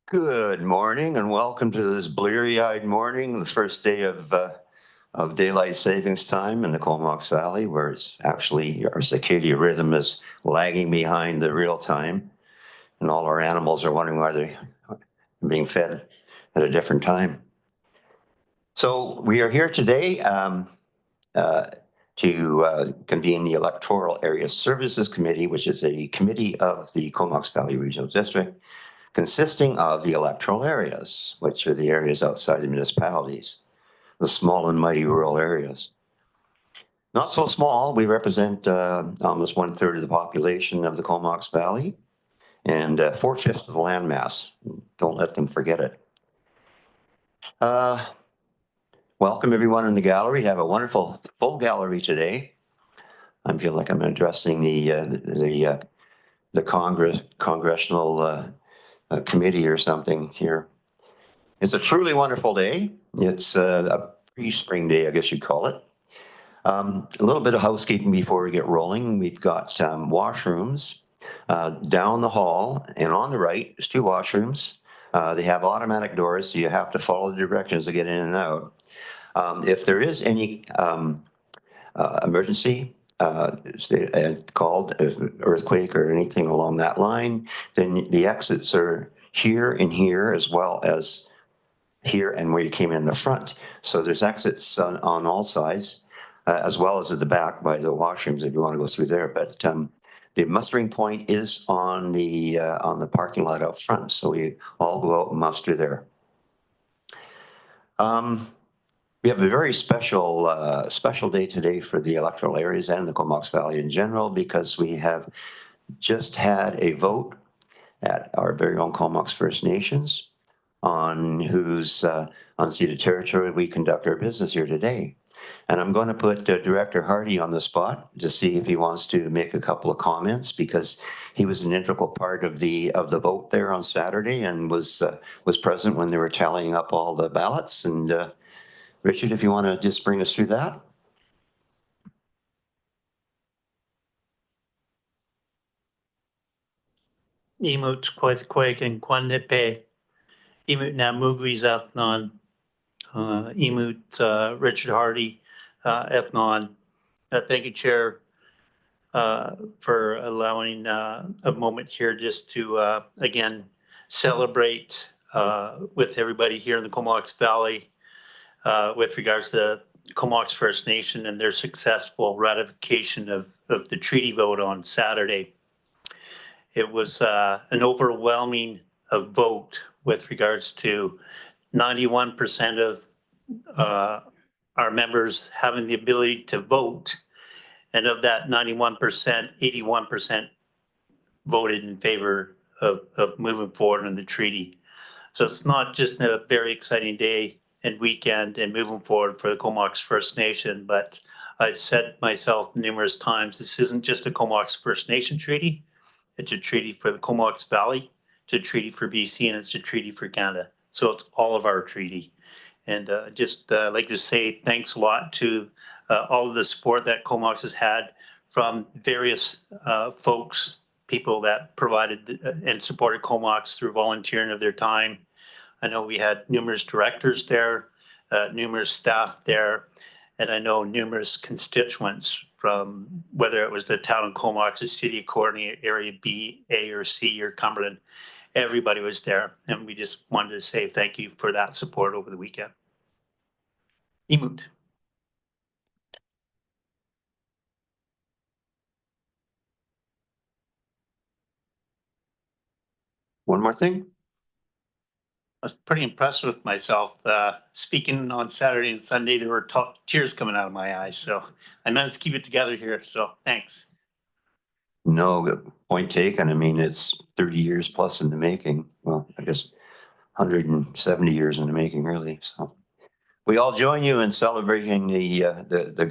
Good morning and welcome to this bleary-eyed morning, the first day of daylight savings time in the Comox Valley, where it's actually our circadian rhythm is lagging behind the real time, and all our animals are wondering why they're being fed at a different time. So we are here today to convene the Electoral Area Services Committee, which is a committee of the Comox Valley Regional District, consisting of the electoral areas, which are the areas outside the municipalities, the small and mighty rural areas. Not so small, we represent almost 1/3 of the population of the Comox Valley and 4/5 of the landmass. Don't let them forget it. Welcome everyone in the gallery. We have a wonderful full gallery today. I feel like I'm addressing the congressional committee or something here. It's a truly wonderful day. It's a pre-spring day, I guess you'd call it. A little bit of housekeeping before we get rolling. We've got washrooms down the hall, and on the right, there's 2 washrooms. They have automatic doors, so you have to follow the directions to get in and out. If there is any emergency called earthquake or anything along that line, then the exits are here and here, as well as here and where you came in the front. So there's exits on all sides, as well as at the back by the washrooms if you want to go through there. But the mustering point is on the parking lot out front, so we all go out and muster there. We have a very special special day today for the electoral areas and the Comox Valley in general, because we have just had a vote at our very own Comox First Nations on whose unceded territory we conduct our business here today. And I'm going to put Director Hardy on the spot to see if he wants to make a couple of comments, because he was an integral part of the vote there on Saturday and was present when they were tallying up all the ballots. And Richard, if you want to just bring us through that. Imut Quaithquake and Quandipe, Imut Namugris Ethnon, Imut Richard Hardy Ethnon. Thank you, Chair, for allowing a moment here just to again celebrate with everybody here in the Comox Valley with regards to Comox First Nation and their successful ratification of the treaty vote on Saturday. It was an overwhelming vote with regards to 91% of our members having the ability to vote. And of that 91%, 81% voted in favor of moving forward on the treaty. So it's not just a very exciting day and weekend and moving forward for the Comox First Nation, but I've said myself numerous times, this isn't just a Comox First Nation treaty. It's a treaty for the Comox Valley, it's a treaty for BC, and it's a treaty for Canada. So it's all of our treaty. And just like to say thanks a lot to all of the support that Comox has had from various folks, people that provided and supported Comox through volunteering of their time. I know we had numerous directors there, numerous staff there, and I know numerous constituents from whether it was the town of Comox, the city of Courtenay, area B, A, or C, or Cumberland. Everybody was there, and we just wanted to say thank you for that support over the weekend. Imut. One more thing. I was pretty impressed with myself. Speaking on Saturday and Sunday, there were tears coming out of my eyes. So I managed to keep it together here. So thanks. No, point taken. I mean, it's 30 years plus in the making. Well, I guess 170 years in the making, really. So we all join you in celebrating the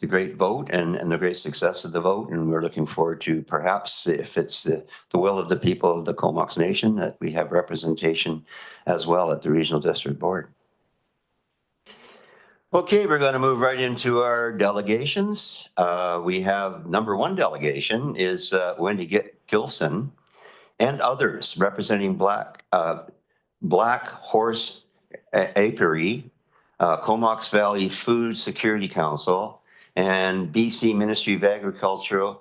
great vote and the great success of the vote, and we're looking forward to, perhaps, if it's the will of the people of the Comox Nation, that we have representation as well at the Regional District Board. Okay, we're going to move right into our delegations. We have number 1 delegation is Wendy Gilson, and others representing Black Horse Apiary, Comox Valley Food Security Council, and BC Ministry of Agriculture,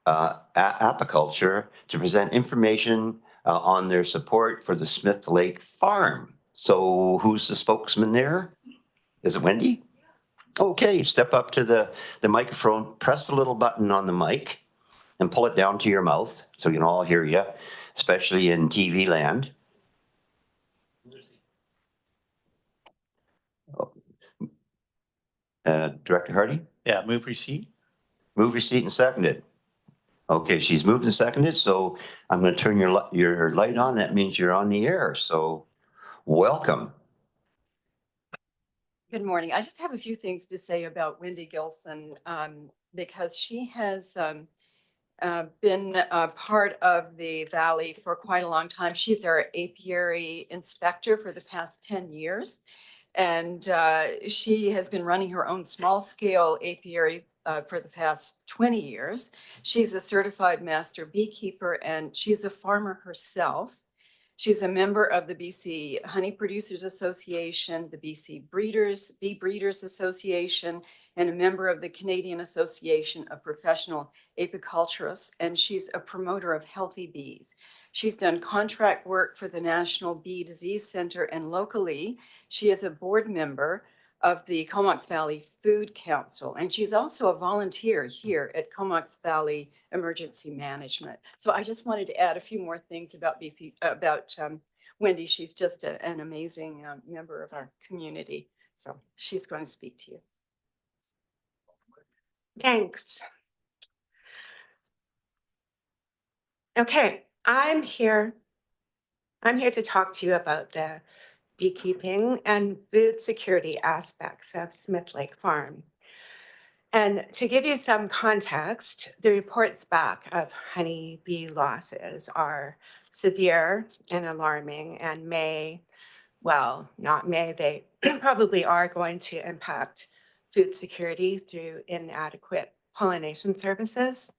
Apiculture to present information on their support for the Smith Lake Farm. So who's the spokesman there? Is it Wendy? Okay, step up to the microphone, press the little button on the mic and pull it down to your mouth so we can all hear you, especially in TV land. Director Hardy? Yeah, move receipt. Move, receipt, and seconded. Okay, she's moved and seconded, so I'm going to turn your light on. That means you're on the air, so welcome. Good morning. I just have a few things to say about Wendy Gilson because she has been a part of the Valley for quite a long time. She's our apiary inspector for the past 10 years. And she has been running her own small scale apiary for the past 20 years. She's a certified master beekeeper and she's a farmer herself. She's a member of the BC Honey Producers Association, the BC Bee Breeders Association, and a member of the Canadian Association of Professional Apiculturists, and she's a promoter of healthy bees. She's done contract work for the National Bee Disease Center, and locally, she is a board member of the Comox Valley Food Council, and she's also a volunteer here at Comox Valley Emergency Management. So I just wanted to add a few more things about Wendy. She's just an amazing member of our community. So she's going to speak to you. Thanks. Okay, I'm here to talk to you about the beekeeping and food security aspects of Smith Lake Farm. And to give you some context, the reports back of honeybee losses are severe and alarming and they probably are going to impact food security through inadequate pollination services.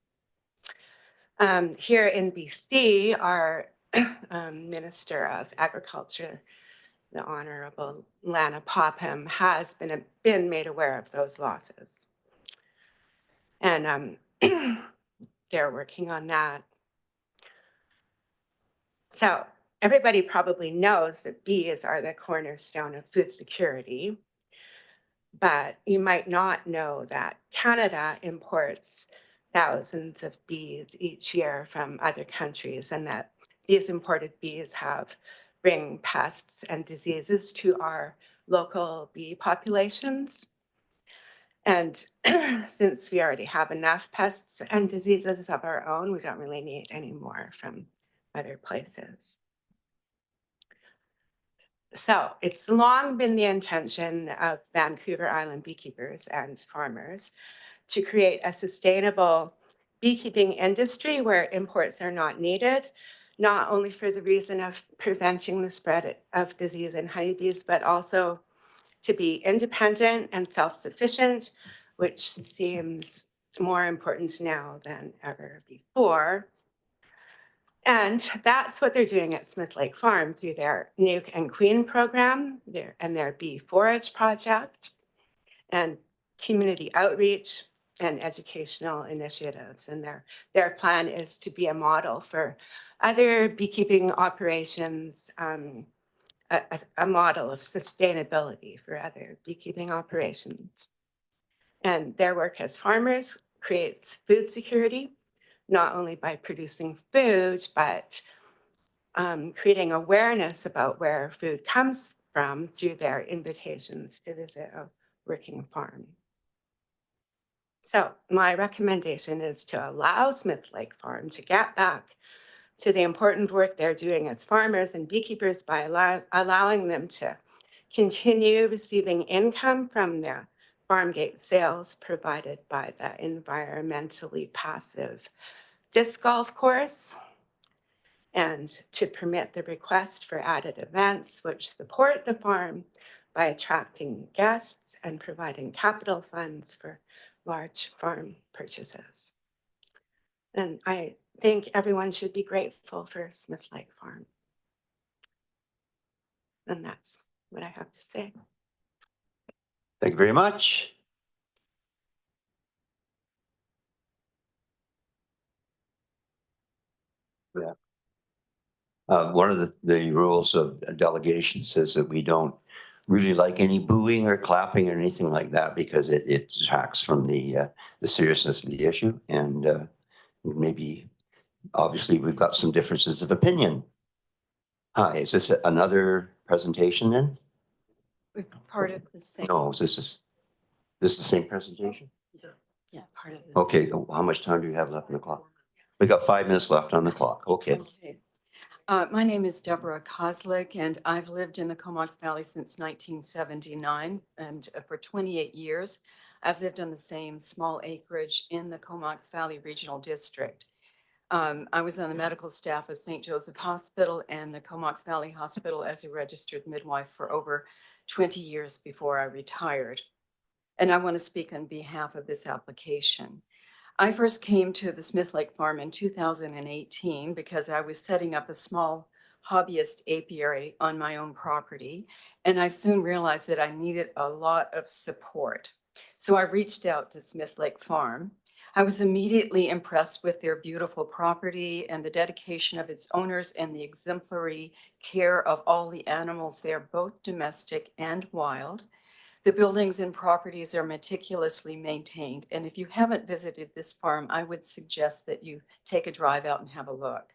Here in BC, our Minister of Agriculture, the Honorable Lana Popham, has been made aware of those losses. And they're working on that. So everybody probably knows that bees are the cornerstone of food security, but you might not know that Canada imports thousands of bees each year from other countries, and that these imported bees bring pests and diseases to our local bee populations. And since we already have enough pests and diseases of our own, we don't really need any more from other places. So it's long been the intention of Vancouver Island beekeepers and farmers to create a sustainable beekeeping industry where imports are not needed, not only for the reason of preventing the spread of disease in honeybees, but also to be independent and self-sufficient, which seems more important now than ever before. And that's what they're doing at Smith Lake Farm through their Nuke and Queen program and their bee forage project and community outreach and educational initiatives. And their plan is to be a model for other beekeeping operations, a model of sustainability for other beekeeping operations. And their work as farmers creates food security, not only by producing food, but creating awareness about where food comes from through their invitations to visit a working farm. So my recommendation is to allow Smith Lake Farm to get back to the important work they're doing as farmers and beekeepers by allowing them to continue receiving income from their farm gate sales provided by the environmentally passive disc golf course, and to permit the request for added events which support the farm by attracting guests and providing capital funds for large farm purchases. And I think everyone should be grateful for Smith Lake Farm. And that's what I have to say. Thank you very much. Yeah. One of the rules of delegation says that we don't really like any booing or clapping or anything like that because it detracts from the seriousness of the issue. And maybe, obviously, we've got some differences of opinion. Hi, is this another presentation then? It's part of the same. No, is this the same presentation? Yeah, part of this. Okay, how much time do you have left on the clock? We got 5 minutes left on the clock. Okay. Okay. My name is Deborah Kozlik, and I've lived in the Comox Valley since 1979. And for 28 years, I've lived on the same small acreage in the Comox Valley Regional District. I was on the medical staff of St. Joseph Hospital and the Comox Valley Hospital as a registered midwife for over 20 years before I retired. And I want to speak on behalf of this application. I first came to the Smith Lake Farm in 2018 because I was setting up a small hobbyist apiary on my own property, and I soon realized that I needed a lot of support. So I reached out to Smith Lake Farm. I was immediately impressed with their beautiful property and the dedication of its owners and the exemplary care of all the animals there, both domestic and wild. The buildings and properties are meticulously maintained, and if you haven't visited this farm, I would suggest that you take a drive out and have a look.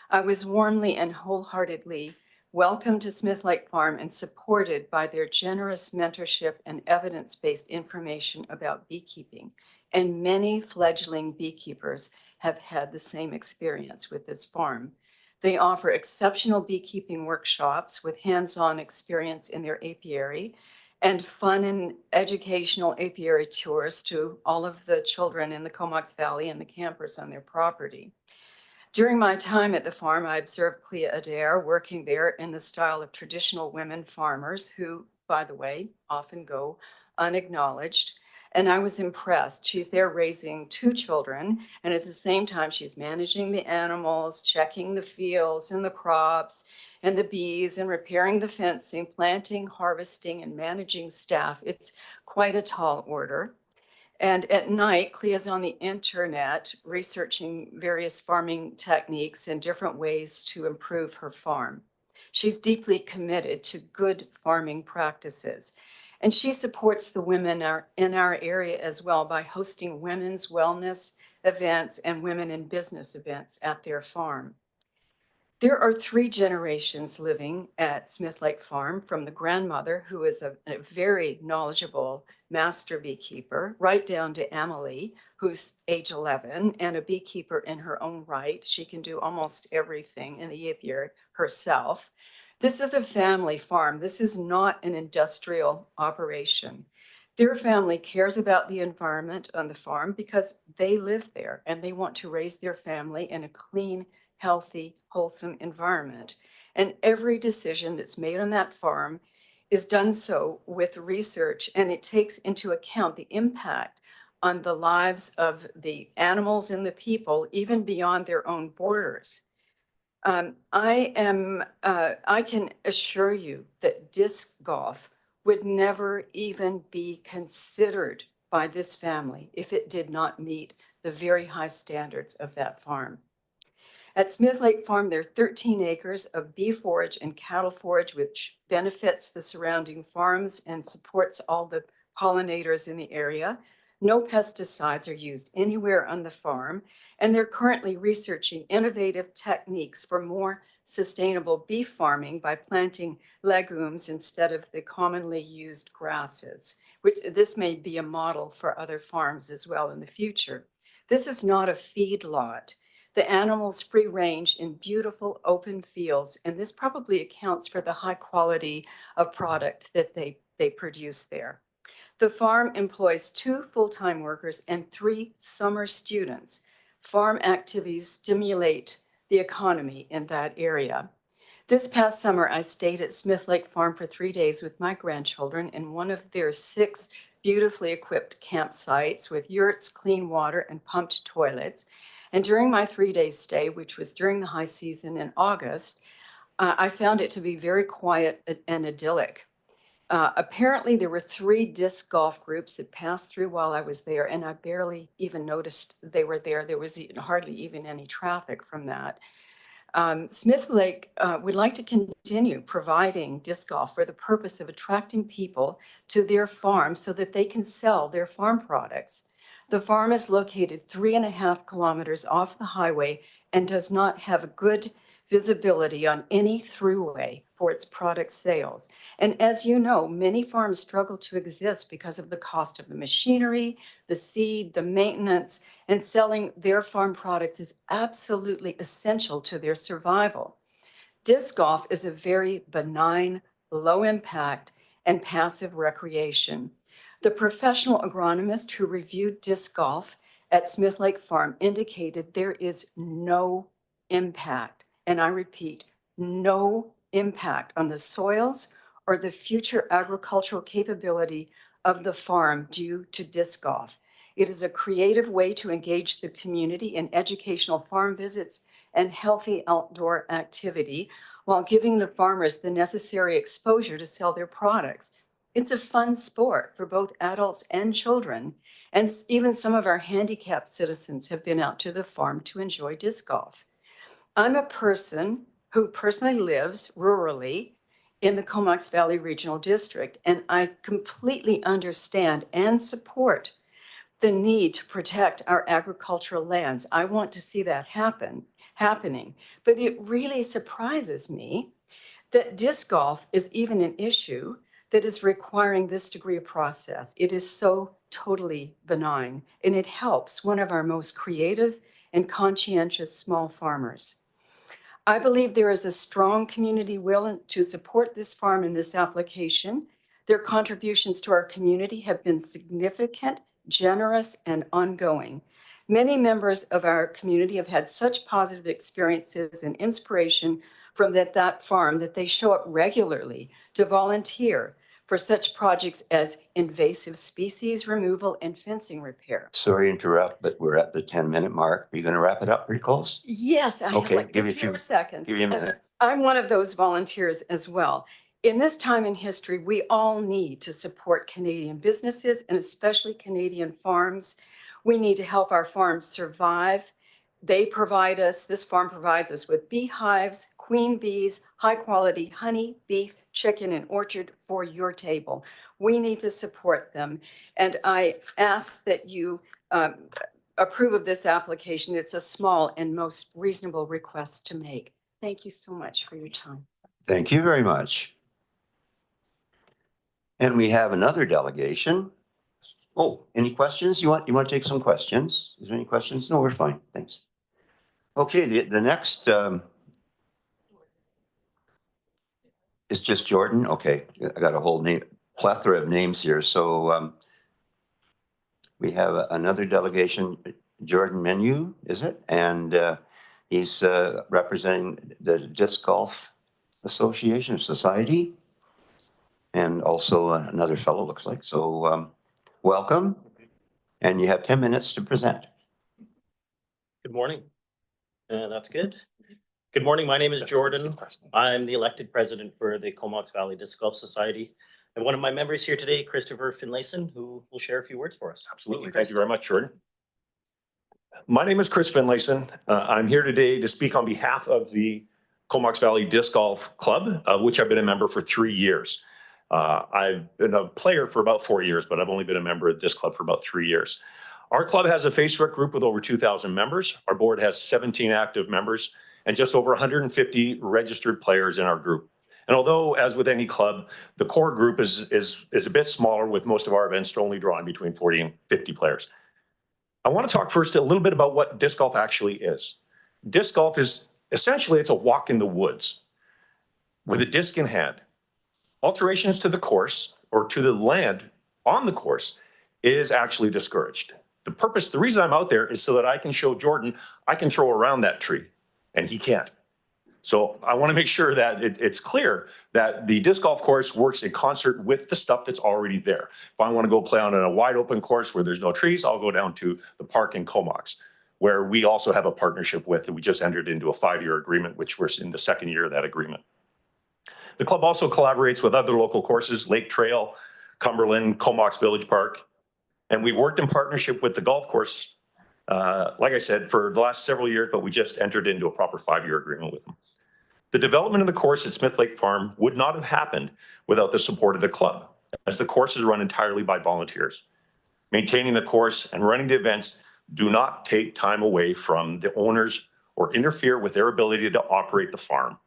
I was warmly and wholeheartedly welcomed to Smith Lake Farm and supported by their generous mentorship and evidence-based information about beekeeping. And many fledgling beekeepers have had the same experience with this farm. They offer exceptional beekeeping workshops with hands-on experience in their apiary and fun and educational apiary tours to all of the children in the Comox Valley and the campers on their property. During my time at the farm, I observed Clea Adair working there in the style of traditional women farmers who, by the way, often go unacknowledged. And I was impressed. She's there raising 2 children, and at the same time, she's managing the animals, checking the fields and the crops and the bees, and repairing the fencing, planting, harvesting, and managing staff. It's quite a tall order. And at night, Clea's on the internet researching various farming techniques and different ways to improve her farm. She's deeply committed to good farming practices. And she supports the women in our area as well by hosting women's wellness events and women in business events at their farm. There are 3 generations living at Smith Lake Farm, from the grandmother, who is a very knowledgeable master beekeeper, right down to Emily, who's age 11 and a beekeeper in her own right. She can do almost everything in the apiary herself. This is a family farm. This is not an industrial operation. Their family cares about the environment on the farm because they live there and they want to raise their family in a clean, healthy, wholesome environment. And every decision that's made on that farm is done so with research, and it takes into account the impact on the lives of the animals and the people, even beyond their own borders. I can assure you that disc golf would never even be considered by this family if it did not meet the very high standards of that farm. At Smith Lake Farm, there are 13 acres of bee forage and cattle forage, which benefits the surrounding farms and supports all the pollinators in the area. No pesticides are used anywhere on the farm, and they're currently researching innovative techniques for more sustainable bee farming by planting legumes instead of the commonly used grasses, which this may be a model for other farms as well in the future. This is not a feedlot. The animals free range in beautiful open fields, and this probably accounts for the high quality of product that they produce there. The farm employs 2 full-time workers and 3 summer students. Farm activities stimulate the economy in that area. This past summer, I stayed at Smith Lake Farm for 3 days with my grandchildren in one of their 6 beautifully equipped campsites with yurts, clean water, and pumped toilets. And during my 3-day stay, which was during the high season in August, I found it to be very quiet and idyllic. Apparently, there were 3 disc golf groups that passed through while I was there, and I barely even noticed they were there. There was hardly even any traffic from that. Smith Lake would like to continue providing disc golf for the purpose of attracting people to their farm so that they can sell their farm products. The farm is located 3.5 kilometers off the highway and does not have good visibility on any throughway for its product sales. And as you know, many farms struggle to exist because of the cost of the machinery, the seed, the maintenance, and selling their farm products is absolutely essential to their survival. Disc golf is a very benign, low impact, and passive recreation. The professional agronomist who reviewed disc golf at Smith Lake Farm indicated there is no impact, and I repeat, no impact on the soils or the future agricultural capability of the farm due to disc golf. It is a creative way to engage the community in educational farm visits and healthy outdoor activity while giving the farmers the necessary exposure to sell their products. It's a fun sport for both adults and children, and even some of our handicapped citizens have been out to the farm to enjoy disc golf. I'm a person who personally lives rurally in the Comox Valley Regional District, and I completely understand and support the need to protect our agricultural lands. I want to see that happening, but it really surprises me that disc golf is even an issue that is requiring this degree of process. It is so totally benign, and it helps one of our most creative and conscientious small farmers. I believe there is a strong community will to support this farm in this application. Their contributions to our community have been significant, generous, and ongoing. Many members of our community have had such positive experiences and inspiration from that farm that they show up regularly to volunteer for such projects as invasive species removal and fencing repair. Sorry to interrupt, but we're at the 10-minute mark. Are you going to wrap it up pretty close? Yes, I have Okay, like give me just a few- 4 seconds. Give you a minute. I'm one of those volunteers as well. In this time in history, we all need to support Canadian businesses and especially Canadian farms. We need to help our farms survive. This farm provides us with beehives, queen bees, high quality honey, beef, chicken, and orchard for your table. We need to support them. And I ask that you approve of this application. It's a small and most reasonable request to make. Thank you so much for your time. Thank you very much. And we have another delegation. Oh, any questions? You want to take some questions? Is there any questions? No, we're fine. Thanks. Okay, the next is just Jordan. Okay, I got a whole plethora of names here. So we have another delegation, Jordan Menu, is it? And he's representing the Disc Golf Association Society, and also another fellow, looks like. So welcome, and you have 10 minutes to present. Good morning. That's good. Good morning. My name is Jordan. I'm the elected president for the Comox Valley Disc Golf Society. And one of my members here today, Christopher Finlayson, who will share a few words for us. Absolutely. Thank you very much, Jordan. My name is Chris Finlayson. I'm here today to speak on behalf of the Comox Valley Disc Golf Club, of which I've been a member for 3 years. I've been a player for about 4 years, but I've only been a member of this club for about 3 years. Our club has a Facebook group with over 2,000 members. Our board has 17 active members and just over 150 registered players in our group. And although, as with any club, the core group is a bit smaller, with most of our events only drawing between 40 and 50 players. I want to talk first a little bit about what disc golf actually is. Disc golf is essentially, it's a walk in the woods with a disc in hand. Alterations to the course or to the land on the course is actually discouraged. The reason I'm out there is so that I can show Jordan I can throw around that tree and he can't. So I want to make sure that it's clear that the disc golf course works in concert with the stuff that's already there. If I want to go play on a wide open course where there's no trees, I'll go down to the park in Comox. where we also have a partnership with, and we just entered into a 5-year agreement, which we're in the 2nd year of that agreement. The club also collaborates with other local courses, Lake Trail, Cumberland, Comox Village Park, and we've worked in partnership with the golf course, like I said, for the last several years, but we just entered into a proper 5-year agreement with them. The development of the course at Smith Lake Farm would not have happened without the support of the club, as the course is run entirely by volunteers. Maintaining the course and running the events do not take time away from the owners or interfere with their ability to operate the farm.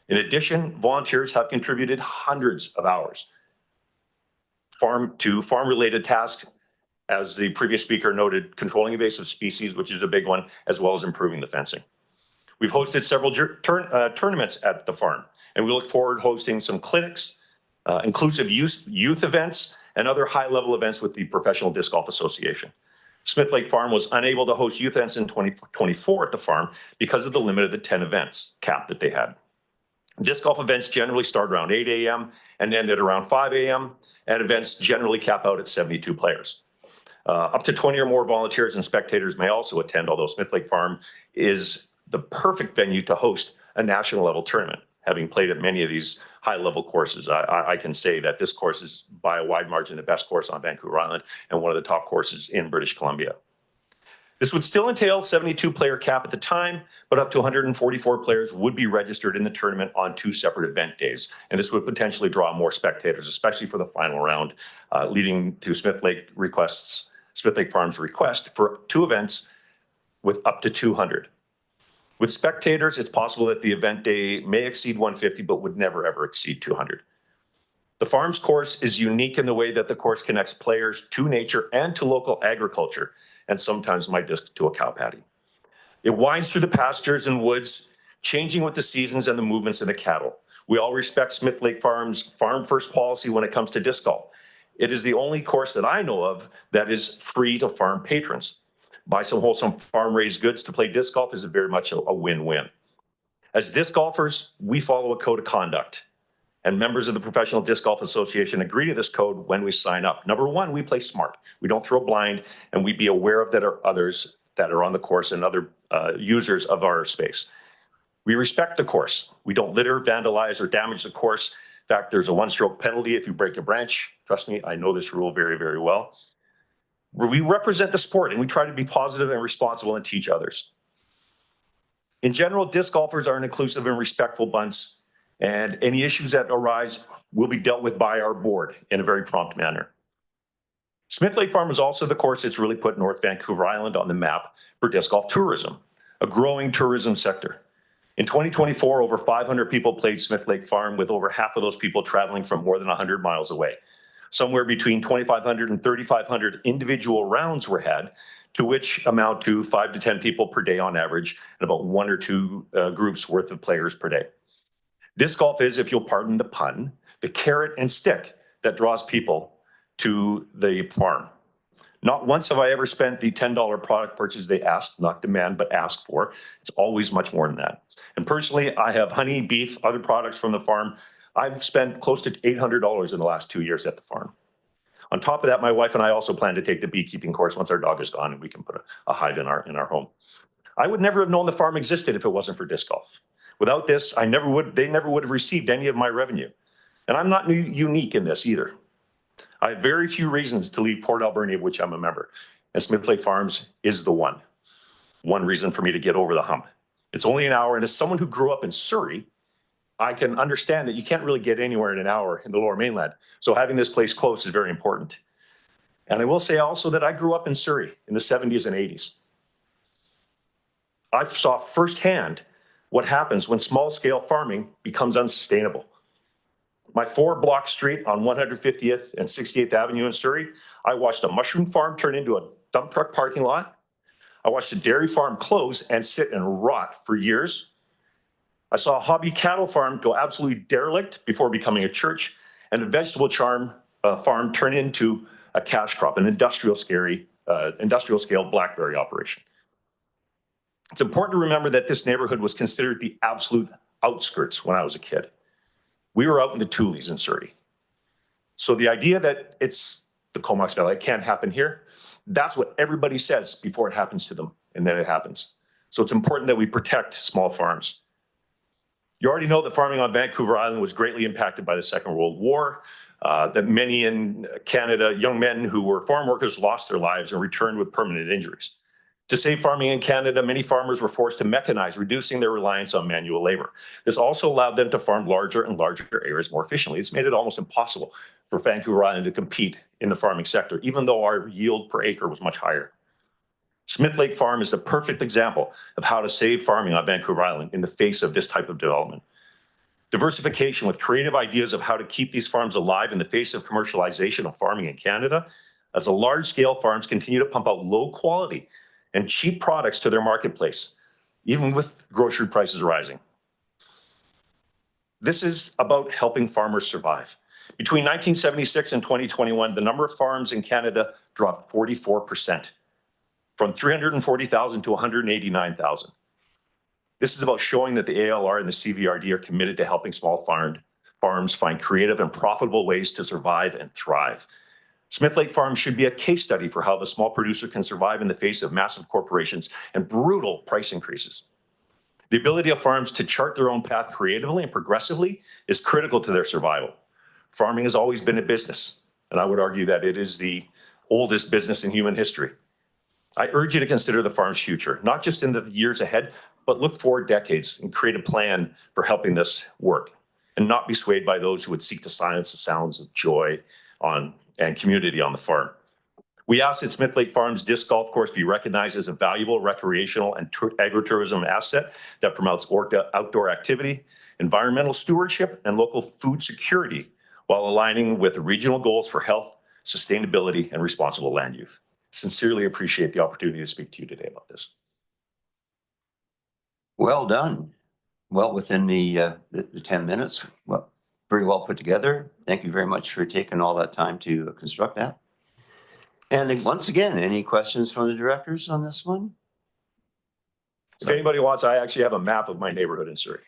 In addition, volunteers have contributed hundreds of hours to farm-related tasks, as the previous speaker noted, controlling invasive species, which is a big one, as well as improving the fencing. We've hosted several tournaments at the farm, and we look forward to hosting some clinics, inclusive youth events, and other high-level events with the Professional Disc Golf Association. Smith Lake Farm was unable to host youth events in 2024 at the farm because of the limit of the 10 events cap that they had. Disc golf events generally start around 8 a.m. and end at around 5 a.m., and events generally cap out at 72 players. Up to 20 or more volunteers and spectators may also attend, although Smith Lake Farm is the perfect venue to host a national level tournament. Having played at many of these high level courses, I can say that this course is by a wide margin the best course on Vancouver Island and one of the top courses in British Columbia. This would still entail 72 player cap at the time, but up to 144 players would be registered in the tournament on 2 separate event days. And this would potentially draw more spectators, especially for the final round, leading to Smith Lake Farm's request for 2 events with up to 200. With spectators, it's possible that the event day may exceed 150, but would never ever exceed 200. The farm's course is unique in the way that the course connects players to nature and to local agriculture, and sometimes my disc to a cow patty. It winds through the pastures and woods, changing with the seasons and the movements of the cattle. We all respect Smith Lake Farm's farm first policy when it comes to disc golf. It is the only course that I know of that is free to farm patrons. Buy some wholesome farm-raised goods to play disc golf is very much a win-win. As disc golfers, we follow a code of conduct, and members of the Professional Disc Golf Association agree to this code when we sign up. Number 1, we play smart. We don't throw blind, and we be aware of that are others that are on the course and other users of our space. We respect the course. We don't litter, vandalize, or damage the course. In fact, there's a 1-stroke penalty if you break a branch. Trust me, I know this rule very, very well. We represent the sport, and we try to be positive and responsible and teach others. In general, disc golfers are an inclusive and respectful bunch, and any issues that arise will be dealt with by our board in a very prompt manner. Smith Lake Farm is also the course that's really put North Vancouver Island on the map for disc golf tourism, a growing tourism sector. In 2024, over 500 people played Smith Lake Farm, with over half of those people traveling from more than 100 miles away. Somewhere between 2,500 and 3,500 individual rounds were had, to which amount to 5 to 10 people per day on average, and about 1 or 2 groups worth of players per day. Disc golf is, if you'll pardon the pun, the carrot and stick that draws people to the farm. Not once have I ever spent the $10 product purchase they asked, not demand, but ask for. It's always much more than that. And personally, I have honey, beef, other products from the farm. I've spent close to $800 in the last 2 years at the farm. On top of that, my wife and I also plan to take the beekeeping course once our dog is gone and we can put a hive in our home. I would never have known the farm existed if it wasn't for disc golf. Without this, they never would have received any of my revenue. And I'm not unique in this either. I have very few reasons to leave Port Alberni, of which I'm a member. And Smith Lake Farms is the one reason for me to get over the hump. It's only an hour, and as someone who grew up in Surrey, I can understand that you can't really get anywhere in an hour in the Lower Mainland. So having this place close is very important. And I will say also that I grew up in Surrey in the 70s and 80s. I saw firsthand what happens when small-scale farming becomes unsustainable. My 4-block street on 150th and 68th Avenue in Surrey, I watched a mushroom farm turn into a dump truck parking lot. I watched a dairy farm close and sit and rot for years. I saw a hobby cattle farm go absolutely derelict before becoming a church, and a vegetable farm turn into a cash crop, an industrial scale blackberry operation. It's important to remember that this neighborhood was considered the absolute outskirts when I was a kid. We were out in the Tules in Surrey. So the idea that it's the Comox Valley, it can't happen here, that's what everybody says before it happens to them and then it happens. So it's important that we protect small farms. You already know that farming on Vancouver Island was greatly impacted by the Second World War, that many in Canada, young men who were farm workers, lost their lives and returned with permanent injuries. To save farming in Canada, many farmers were forced to mechanize, reducing their reliance on manual labor. This also allowed them to farm larger and larger areas more efficiently. It's made it almost impossible for Vancouver Island to compete in the farming sector, even though our yield per acre was much higher. Smith Lake Farm is the perfect example of how to save farming on Vancouver Island in the face of this type of development. Diversification with creative ideas of how to keep these farms alive in the face of commercialization of farming in Canada, as the large-scale farms continue to pump out low quality and cheap products to their marketplace, even with grocery prices rising. This is about helping farmers survive. Between 1976 and 2021, the number of farms in Canada dropped 44%. From 340,000 to 189,000. This is about showing that the ALR and the CVRD are committed to helping small farms find creative and profitable ways to survive and thrive. Smith Lake Farm should be a case study for how the small producer can survive in the face of massive corporations and brutal price increases. The ability of farms to chart their own path creatively and progressively is critical to their survival. Farming has always been a business, and I would argue that it is the oldest business in human history. I urge you to consider the farm's future, not just in the years ahead, but look forward decades and create a plan for helping this work, and not be swayed by those who would seek to silence the sounds of joy and community on the farm. We ask that Smith Lake Farm's disc golf course be recognized as a valuable recreational and agritourism asset that promotes outdoor activity, environmental stewardship, and local food security, while aligning with regional goals for health, sustainability, and responsible land use. Sincerely appreciate the opportunity to speak to you today about this. Well done. Well within the 10 minutes. Well, very well put together. Thank you very much for taking all that time to construct that. And then once again, any questions from the directors on this one? If anybody wants, I actually have a map of my neighborhood in Surrey.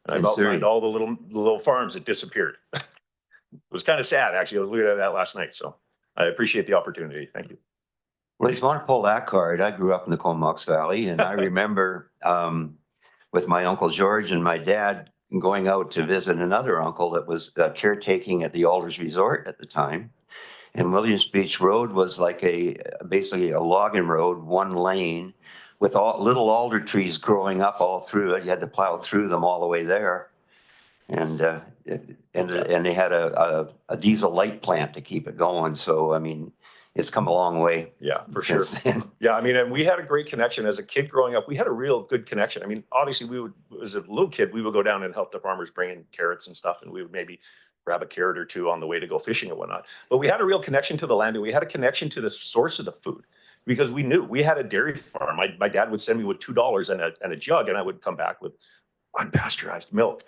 And I've outlined all the little farms that disappeared. It was kind of sad, actually. I was looking at that last night. So I appreciate the opportunity. Thank you. Well, if you want to pull that card, I grew up in the Comox Valley, and I remember with my Uncle George and my dad going out to visit another uncle that was caretaking at the Alders Resort at the time. And Williams Beach Road was like basically a logging road, one lane, with little alder trees growing up all through it. You had to plow through them all the way there. And they had a diesel light plant to keep it going. So, I mean, it's come a long way. Yeah, for sure. Yeah, I mean, and we had a great connection as a kid growing up. We had a real good connection. I mean, obviously, as a little kid, we would go down and help the farmers bring in carrots and stuff, and we would maybe grab a carrot or two on the way to go fishing and whatnot. But we had a real connection to the land, and we had a connection to the source of the food, because we knew we had a dairy farm. My dad would send me with $2 and a jug, and I would come back with unpasteurized milk.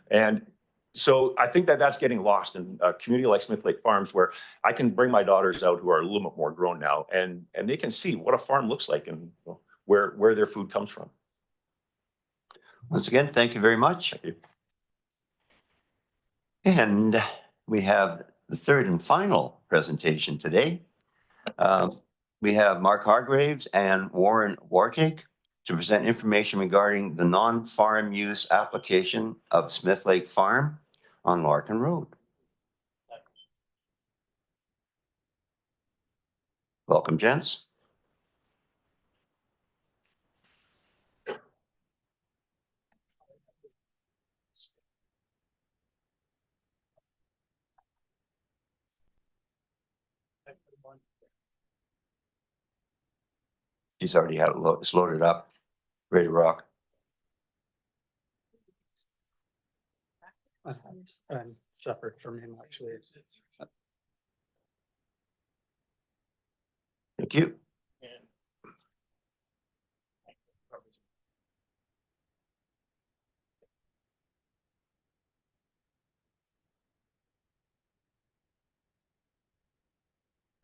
And so I think that that's getting lost in a community like Smith Lake Farms, where I can bring my daughters out who are a little bit more grown now, and they can see what a farm looks like and where their food comes from. Once again, thank you very much. Thank you. And we have the third and final presentation today. We have Mark Hargraves and Warren Warcake to present information regarding the non-farm use application of Smith Lake Farm on Larkin Road. Welcome, gents. He's already had it it's loaded up, ready to rock. I'm separate from him, actually. Thank you.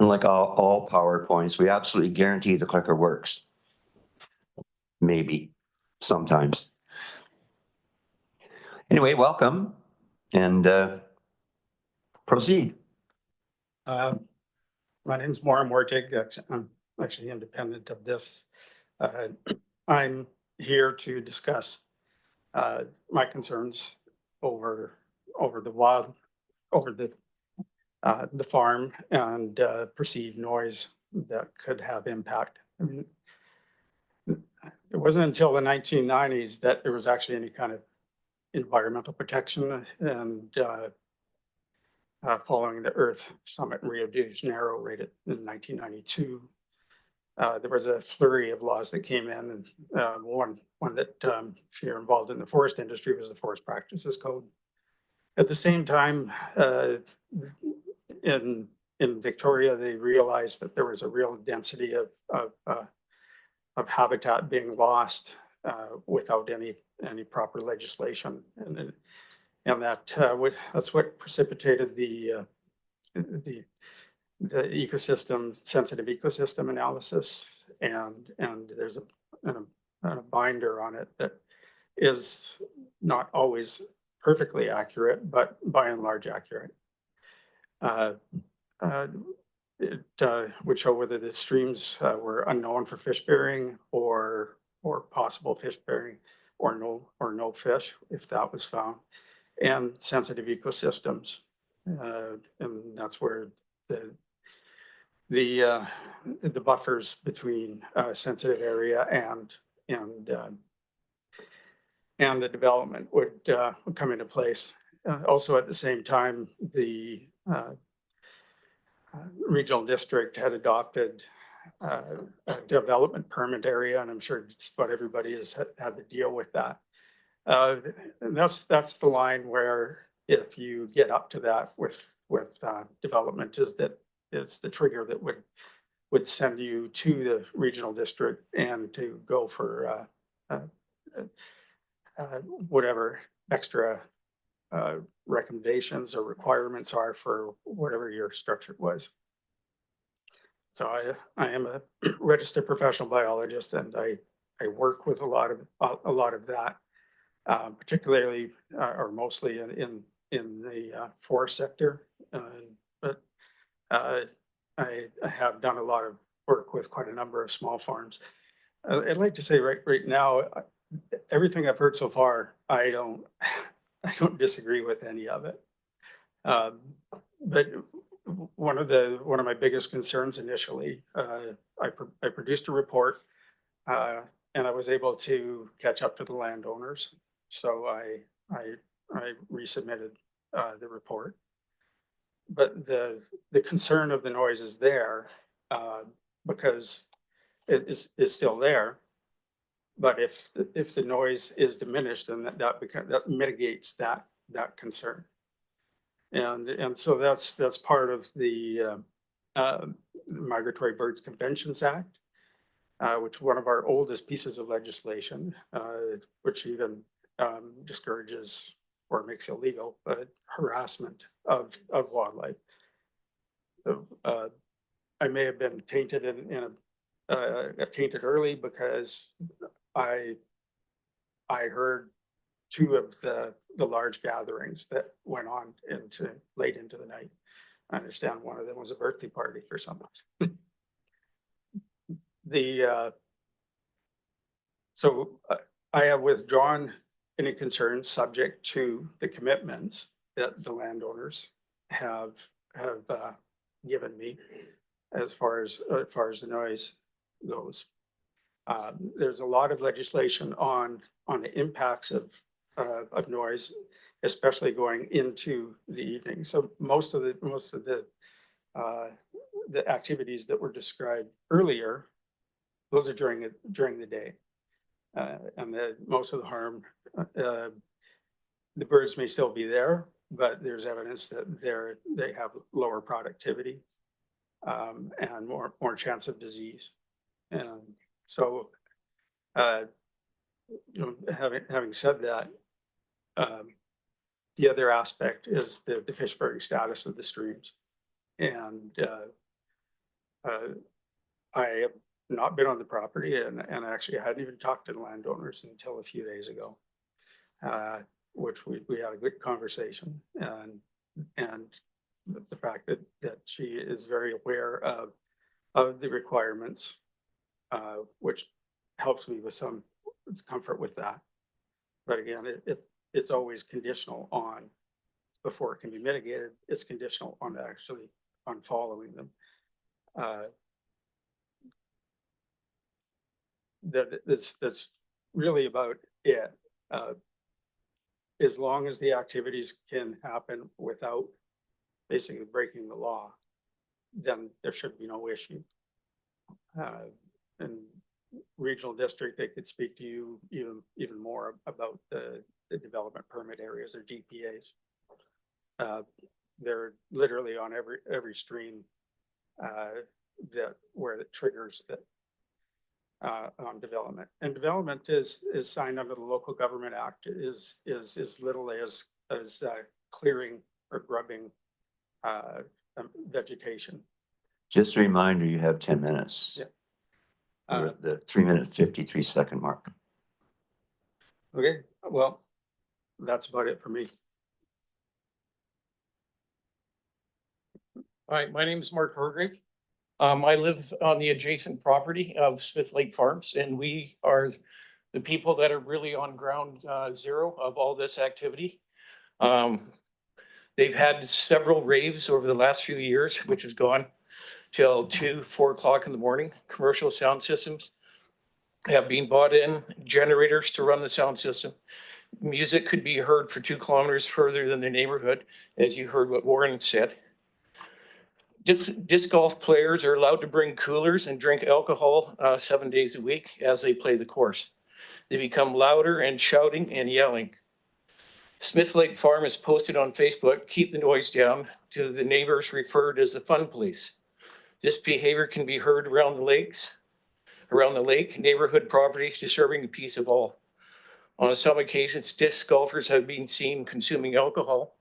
And like all PowerPoints, we absolutely guarantee the clicker works. Maybe, sometimes. Anyway, welcome and proceed. My name's Warren Mortig. I'm actually independent of this Uh, I'm here to discuss my concerns over the wild, over the farm and perceived noise that could have impact. I mean, it wasn't until the 1990s that there was actually any kind of environmental protection, and following the Earth Summit in Rio de Janeiro right in 1992. There was a flurry of laws that came in, and one that, if you're involved in the forest industry, was the Forest Practices Code. At the same time, in Victoria, they realized that there was a real density of habitat being lost without any proper legislation, and that's what precipitated the sensitive ecosystem analysis, and there's a binder on it that is not always perfectly accurate, but by and large accurate. It would show whether the streams were unknown for fish bearing or possible fish bearing or no fish if that was found, and sensitive ecosystems, and that's where the buffers between sensitive area and the development would come into place. Also, at the same time, the regional district had adopted a development permit area, and I'm sure just about everybody has had to deal with that. And that's the line where if you get up to that with development, is that it's the trigger that would send you to the regional district and to go for whatever extra recommendations or requirements are for whatever your structure was. So I am a registered professional biologist, and I work with a lot of that, particularly or mostly in the forest sector, but I have done a lot of work with quite a number of small farms. I'd like to say right now, everything I've heard so far, I don't disagree with any of it. But one of my biggest concerns initially, I produced a report, and I was able to catch up to the landowners, so I resubmitted the report. But the concern of the noise is there because it is still there. But if the noise is diminished, then that mitigates that concern. And so that's part of the Migratory Birds Conventions Act, which one of our oldest pieces of legislation, which even discourages or makes illegal harassment of wildlife. So, I may have been tainted tainted early because I heard two of the large gatherings that went on late into the night. I understand one of them was a birthday party for someone. So I have withdrawn any concerns subject to the commitments that the landowners have given me as far as the noise goes. There's a lot of legislation on the impacts of noise, especially going into the evening. So most of the activities that were described earlier, those are during the day, and most of the harm. The birds may still be there, but there's evidence that they have lower productivity and more chance of disease. And so, having said that, the other aspect is the fish bearing status of the streams. And I have not been on the property, and actually I hadn't even talked to the landowners until a few days ago, which we had a good conversation, and the fact that she is very aware of the requirements, which helps me with some comfort with that. But again, it's always conditional on, before it can be mitigated, it's conditional on actually on following them. That's really about it. As long as the activities can happen without basically breaking the law, then there should be no issue. And regional district, they could speak to you even more about the development permit areas or DPAs. They're literally on every stream that where it triggers that on development. And development is signed under the Local Government Act is as little as clearing or grubbing vegetation. Just a reminder, you have 10 minutes. Yeah. We're at the 3-minute 53-second mark. Okay, well, that's about it for me. Hi, my name is Mark Hargrave. I live on the adjacent property of Smith Lake Farms, and we are the people that are really on ground zero of all this activity. They've had several raves over the last few years, which has gone till 2, 4 o'clock in the morning. Commercial sound systems have been bought in, generators to run the sound system. Music could be heard for 2 kilometers further than the neighborhood, as you heard what Warren said. Disc golf players are allowed to bring coolers and drink alcohol 7 days a week as they play the course. They become louder and shouting and yelling. Smith Lake Farm is posted on Facebook, keep the noise down, to the neighbors referred as the fun police. This behavior can be heard around the lake, neighborhood properties, disturbing the peace of all. On some occasions, disc golfers have been seen consuming alcohol.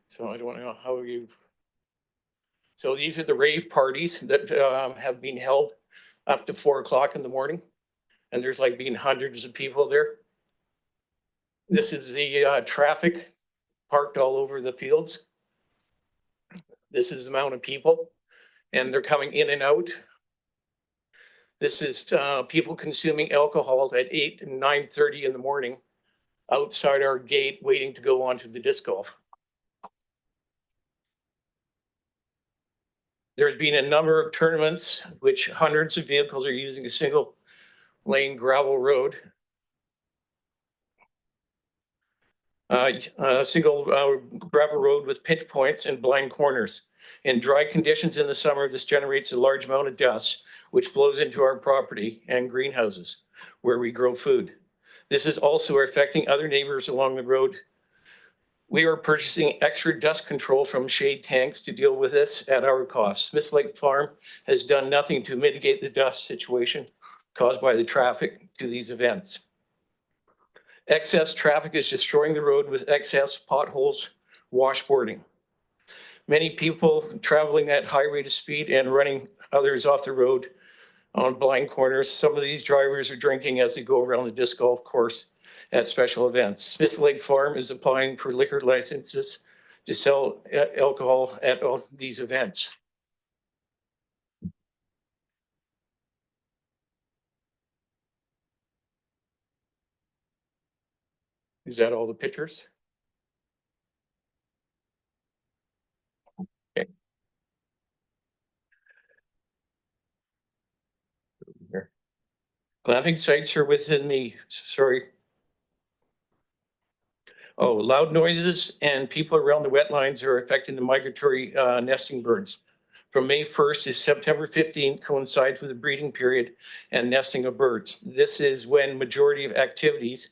So I don't know how you've. So these are the rave parties that have been held up to 4 o'clock in the morning. And there's like been hundreds of people there. This is the traffic parked all over the fields. This is the amount of people, and they're coming in and out. This is people consuming alcohol at 8 and 9:30 in the morning outside our gate waiting to go on to the disc golf. There's been a number of tournaments which hundreds of vehicles are using a single lane gravel road. A single gravel road with pinch points and blind corners. In dry conditions in the summer, this generates a large amount of dust, which blows into our property and greenhouses where we grow food. This is also affecting other neighbors along the road. We are purchasing extra dust control from shade tanks to deal with this at our cost. Smith Lake Farm has done nothing to mitigate the dust situation caused by the traffic to these events. Excess traffic is destroying the road with excess potholes, washboarding. Many people traveling at high rate of speed and running others off the road on blind corners. Some of these drivers are drinking as they go around the disc golf course at special events. Smith Lake Farm is applying for liquor licenses to sell alcohol at all these events. Is that all the pictures? Okay. Here. Glamping sites are within the, loud noises and people around the wetlands are affecting the migratory nesting birds. From May 1st to September 15th coincides with the breeding period and nesting of birds. This is when majority of activities,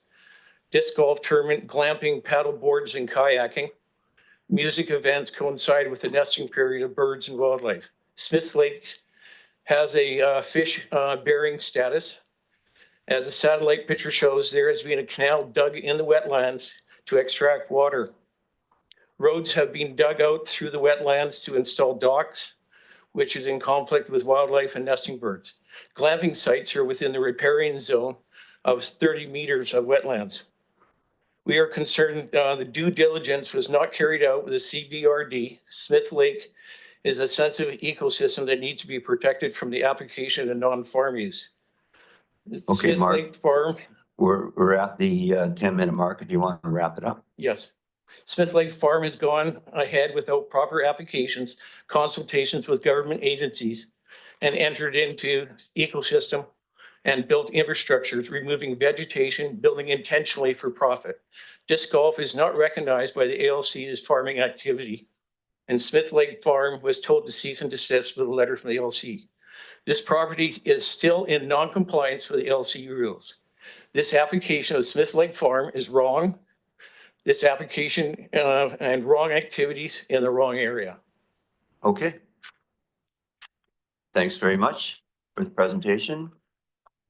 disc golf tournament, glamping, paddle boards, and kayaking, music events coincide with the nesting period of birds and wildlife. Smith Lake has a fish bearing status. As the satellite picture shows, there has been a canal dug in the wetlands to extract water. Roads have been dug out through the wetlands to install docks, which is in conflict with wildlife and nesting birds. Glamping sites are within the riparian zone of 30 meters of wetlands. We are concerned the due diligence was not carried out with the CVRD. Smith Lake is a sensitive ecosystem that needs to be protected from the application of non-farm use. Okay, Smith Mark. Lake Farm, We're at the 10-minute mark. If you want to wrap it up. yes. Smith Lake Farm has gone ahead without proper applications, consultations with government agencies, and entered into ecosystem and built infrastructures, removing vegetation, building intentionally for profit. Disc golf is not recognized by the ALC as farming activity, and Smith Lake Farm was told to cease and desist with a letter from the ALC. This property is still in non-compliance with the ALC rules. This application of Smith Lake Farm is wrong. This application and wrong activities in the wrong area. Okay. Thanks very much for the presentation,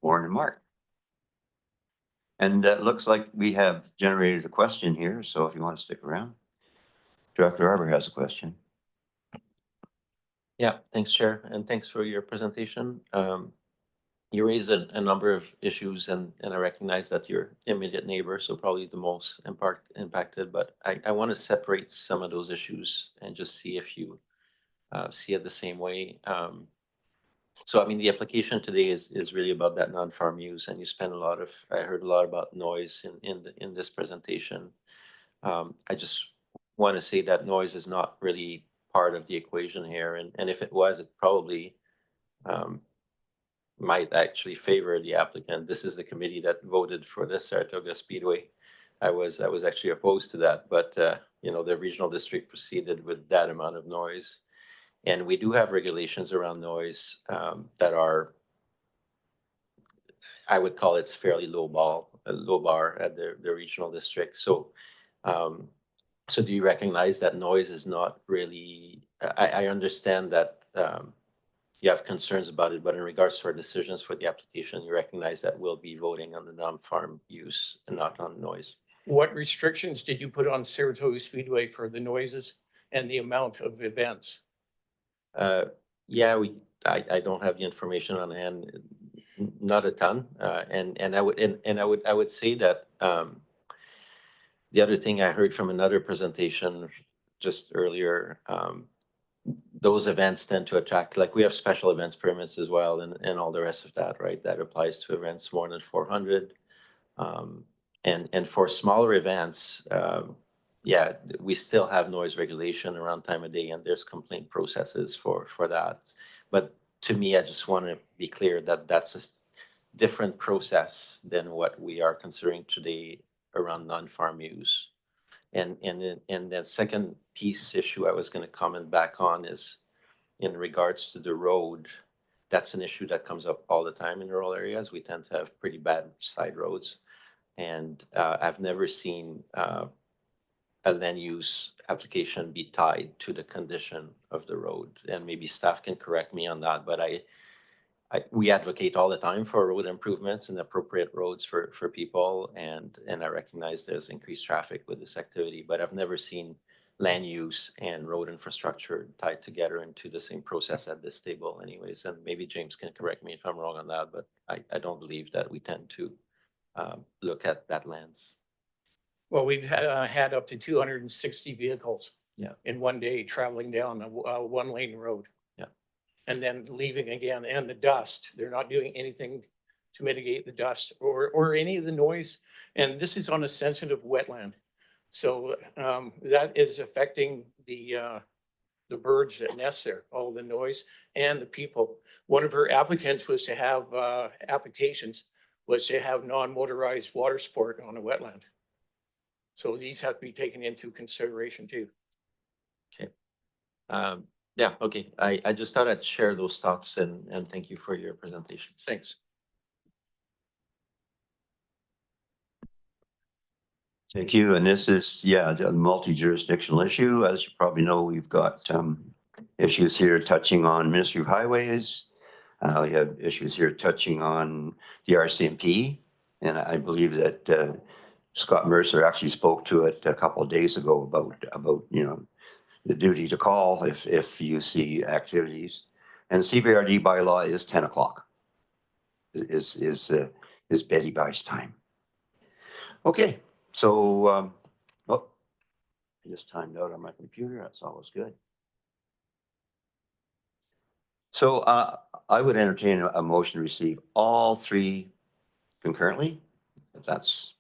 Warren and Mark. And it looks like we have generated a question here, so if you want to stick around. Director Arbor has a question. Yeah, thanks, Chair, and thanks for your presentation. You raised a number of issues, and I recognize that your immediate neighbor, so probably the most impacted, but I want to separate some of those issues and just see if you see it the same way. So, I mean, the application today is really about that non-farm use, and you spent I heard a lot about noise in this presentation. I just want to say that noise is not really part of the equation here, and if it was, it probably might actually favor the applicant. This is the committee that voted for this Saratoga Speedway. I was actually opposed to that, but you know, the regional district proceeded with that amount of noise. And we do have regulations around noise that are, I would call it fairly low bar at the regional district. So, so do you recognize that noise is not really, I understand that you have concerns about it, but in regards to our decisions for the application, you recognize that we'll be voting on the non-farm use and not on noise. What restrictions did you put on Saratoga Speedway for the noises and the amount of events? Yeah, I don't have the information on hand, not a ton. And I would say that the other thing I heard from another presentation just earlier, those events tend to attract, like we have special events permits as well, and all the rest of that, right? That applies to events more than 400. And for smaller events, yeah, we still have noise regulation around time of day, and there's complaint processes for that. But to me, I just want to be clear that that's a different process than what we are considering today around non-farm use. And the second piece issue I was going to comment back on is in regards to the road. That's an issue that comes up all the time in rural areas. We tend to have pretty bad side roads. And I've never seen a land use application be tied to the condition of the road. And maybe staff can correct me on that, but we advocate all the time for road improvements and appropriate roads for people. And I recognize there's increased traffic with this activity, but I've never seen land use and road infrastructure tied together into the same process at this table anyways. And maybe James can correct me if I'm wrong on that, but I don't believe that we tend to look at that lens. Well, we've had up to 260 vehicles in one day traveling down a one-lane road. Yeah. And then leaving again, and the dust. They're not doing anything to mitigate the dust or any of the noise. And this is on a sensitive wetland. So that is affecting the birds that nest there, all the noise, and the people. One of her applicants was to have non-motorized water sport on a wetland. So these have to be taken into consideration too. Okay. Yeah, okay. I just thought I'd share those thoughts and thank you for your presentation. Thanks. Thank you. And this is, yeah, a multi-jurisdictional issue. As you probably know, we've got issues here touching on Ministry of Highways. We have issues here touching on the RCMP. And I believe that Scott Mercer actually spoke to it a couple of days ago about you know, the duty to call if you see activities. And CVRD bylaw is 10 o'clock is Betty Buy's time. Okay. So, oh, I just timed out on my computer. That's always good. So I would entertain a motion to receive all three concurrently? If that's,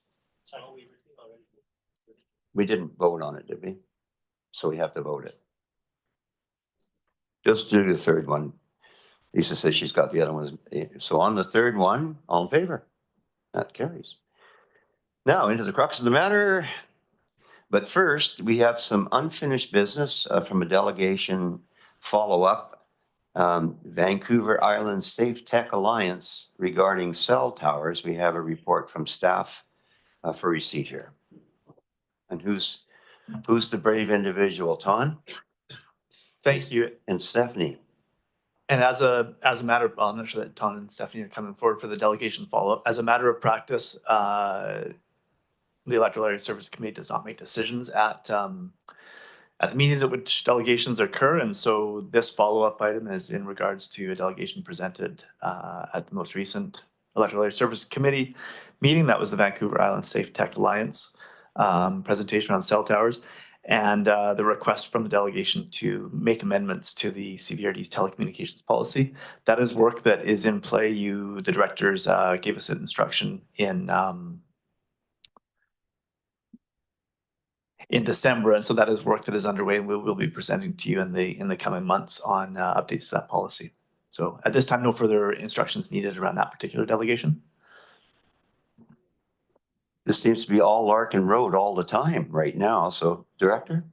we didn't vote on it, did we? So we have to vote it. Just do the third one. Lisa says she's got the other ones. So on the third one, all in favor? That carries. Now into the crux of the matter. But first, we have some unfinished business from a delegation follow-up. Vancouver Island Safe Tech Alliance regarding cell towers. We have a report from staff for receipt here. And who's the brave individual, Ton Thank you. and Stephanie? And as a matter of, I'm not sure that Ton and Stephanie are coming forward for the delegation follow-up. As a matter of practice, the Electoral Area Service Committee does not make decisions at the meetings at which delegations occur. And so this follow-up item is in regards to a delegation presented at the most recent Electoral Area Service Committee meeting. That was the Vancouver Island Safe Tech Alliance presentation on cell towers. And the request from the delegation to make amendments to the CVRD's telecommunications policy. That is work that is in play. The directors gave us an instruction in December, and so that is work that is underway, and we will be presenting to you in the coming months on updates to that policy. So at this time, no further instructions needed around that particular delegation. This seems to be all Larkin Road all the time right now. So, Director?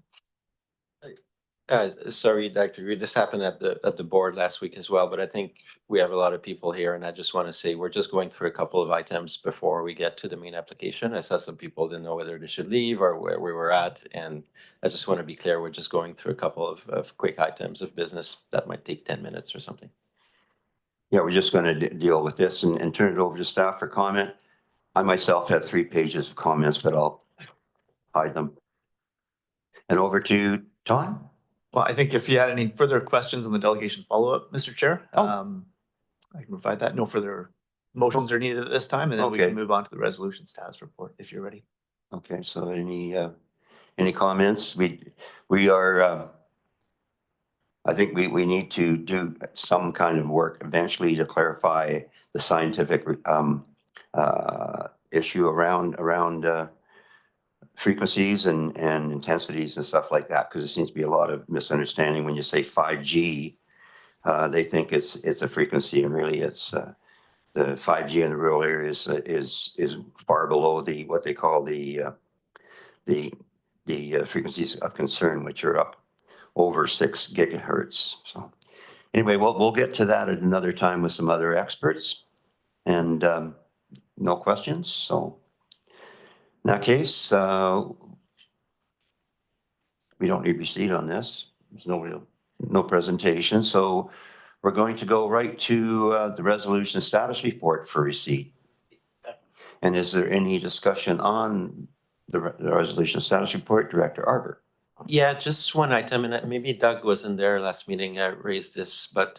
Sorry, Dr. Reed, this happened at the board last week as well, but I think we have a lot of people here, and I just want to say we're just going through a couple of items before we get to the main application. I saw some people didn't know whether they should leave or where we were at, and I just want to be clear, we're just going through a couple of quick items of business that might take 10 minutes or something. Yeah, we're just going to deal with this and turn it over to staff for comment. I myself have 3 pages of comments, but I'll hide them. And over to Tom. Well, I think if you had any further questions on the delegation follow-up, Mr. Chair, I can provide that. No further motions are needed at this time, and then we can move on to the resolution status report if you're ready. Okay, so any comments? We are, I think we need to do some kind of work eventually to clarify the scientific issue around frequencies and intensities and stuff like that, because there seems to be a lot of misunderstanding when you say 5G. They think it's a frequency, and really it's the 5G in the rural areas is far below what they call the frequencies of concern, which are up over 6 gigahertz. So anyway, we'll get to that at another time with some other experts, and no questions. So in that case, we don't need receipt on this. There's no presentation. So we're going to go right to the resolution status report for receipt. And is there any discussion on the resolution status report, Director Arbor? Yeah, just one item, and maybe Doug wasn't there last meeting. I raised this, but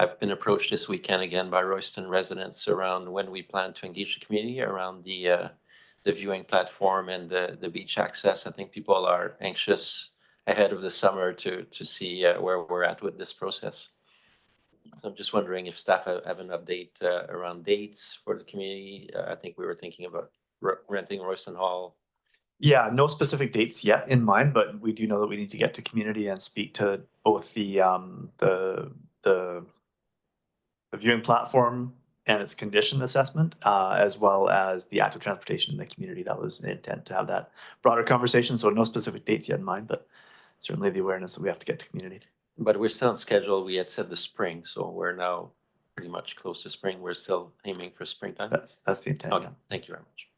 I've been approached this weekend again by Royston residents around when we plan to engage the community around the viewing platform and the beach access. I think people are anxious ahead of the summer to see where we're at with this process. So I'm just wondering if staff have an update around dates for the community. I think we were thinking about renting Royston Hall. Yeah, no specific dates yet in mind, but we do know that we need to get to community and speak to both the viewing platform and its condition assessment, as well as the active transportation in the community. That was an intent to have that broader conversation. So no specific dates yet in mind, but certainly the awareness that we have to get to community. But we're still on schedule. We had said the spring, so we're now pretty much close to spring. We're still aiming for springtime. That's the intent. Okay, Yeah. thank you very much.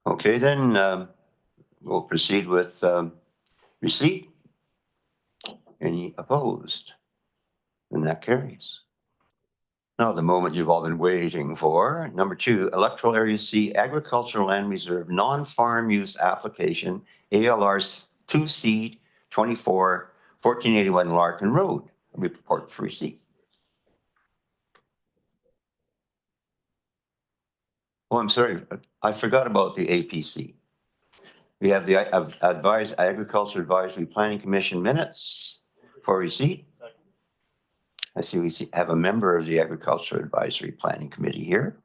Okay, then we'll proceed with receipt. Any opposed? And that carries. Now, the moment you've all been waiting for. Number 2, Electoral Area C Agricultural Land Reserve Non-Farm Use Application, ALR 2C 24 1481 Larkin Road. Report for receipt. Oh, I'm sorry. I forgot about the APC. We have the Agriculture Advisory Planning Commission minutes for receipt. I see we have a member of the Agriculture Advisory Planning Committee here.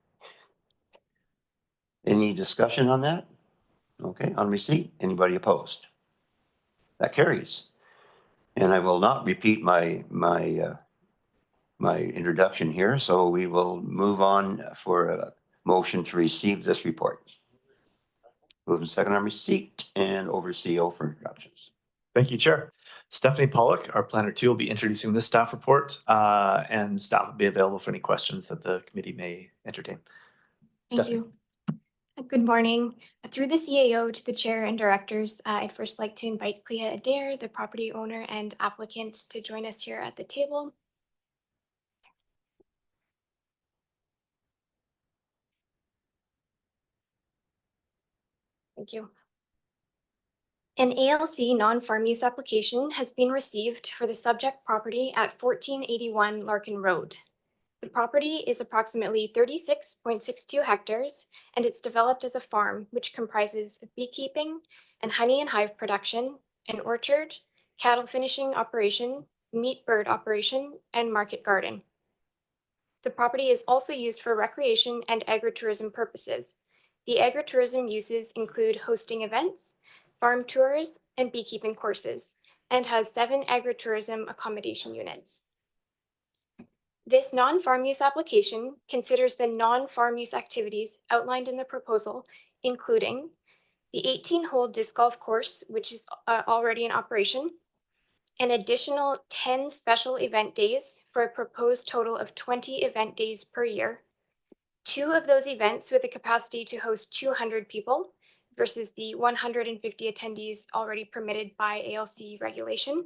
Any discussion on that? Okay, on receipt, anybody opposed? That carries. And I will not repeat my introduction here, so we will move on for a motion to receive this report. Moving second on receipt and over CO for introductions. Thank you, Chair. Stephanie Pollock, our planner two, will be introducing this staff report, and staff will be available for any questions that the committee may entertain. Thank Stephanie. you. Good morning. Through the CAO to the chair and directors, I'd first like to invite Clea Adair, the property owner and applicant, to join us here at the table. Thank you. An ALC non-farm use application has been received for the subject property at 1481 Larkin Road. The property is approximately 36.62 hectares, and it's developed as a farm, which comprises beekeeping and honey and hive production, an orchard, cattle finishing operation, meat bird operation, and market garden. The property is also used for recreation and agritourism purposes. The agritourism uses include hosting events, farm tours, and beekeeping courses, and has 7 agritourism accommodation units. This non-farm use application considers the non-farm use activities outlined in the proposal, including the 18-hole disc golf course, which is already in operation, an additional 10 special event days for a proposed total of 20 event days per year, 2 of those events with the capacity to host 200 people versus the 150 attendees already permitted by ALC regulation,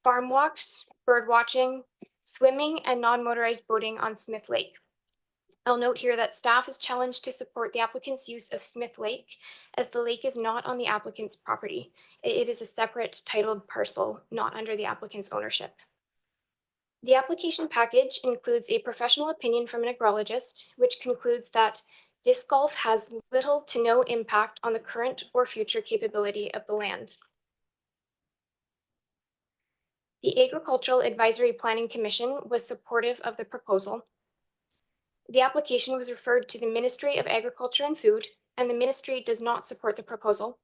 farm walks, bird watching, swimming, and non-motorized boating on Smith Lake. I'll note here that staff is challenged to support the applicant's use of Smith Lake, as the lake is not on the applicant's property. It is a separate titled parcel, not under the applicant's ownership. The application package includes a professional opinion from an agrologist, which concludes that disc golf has little to no impact on the current or future capability of the land. The Agricultural Advisory Planning Commission was supportive of the proposal. The application was referred to the Ministry of Agriculture and Food, and the ministry does not support the proposal.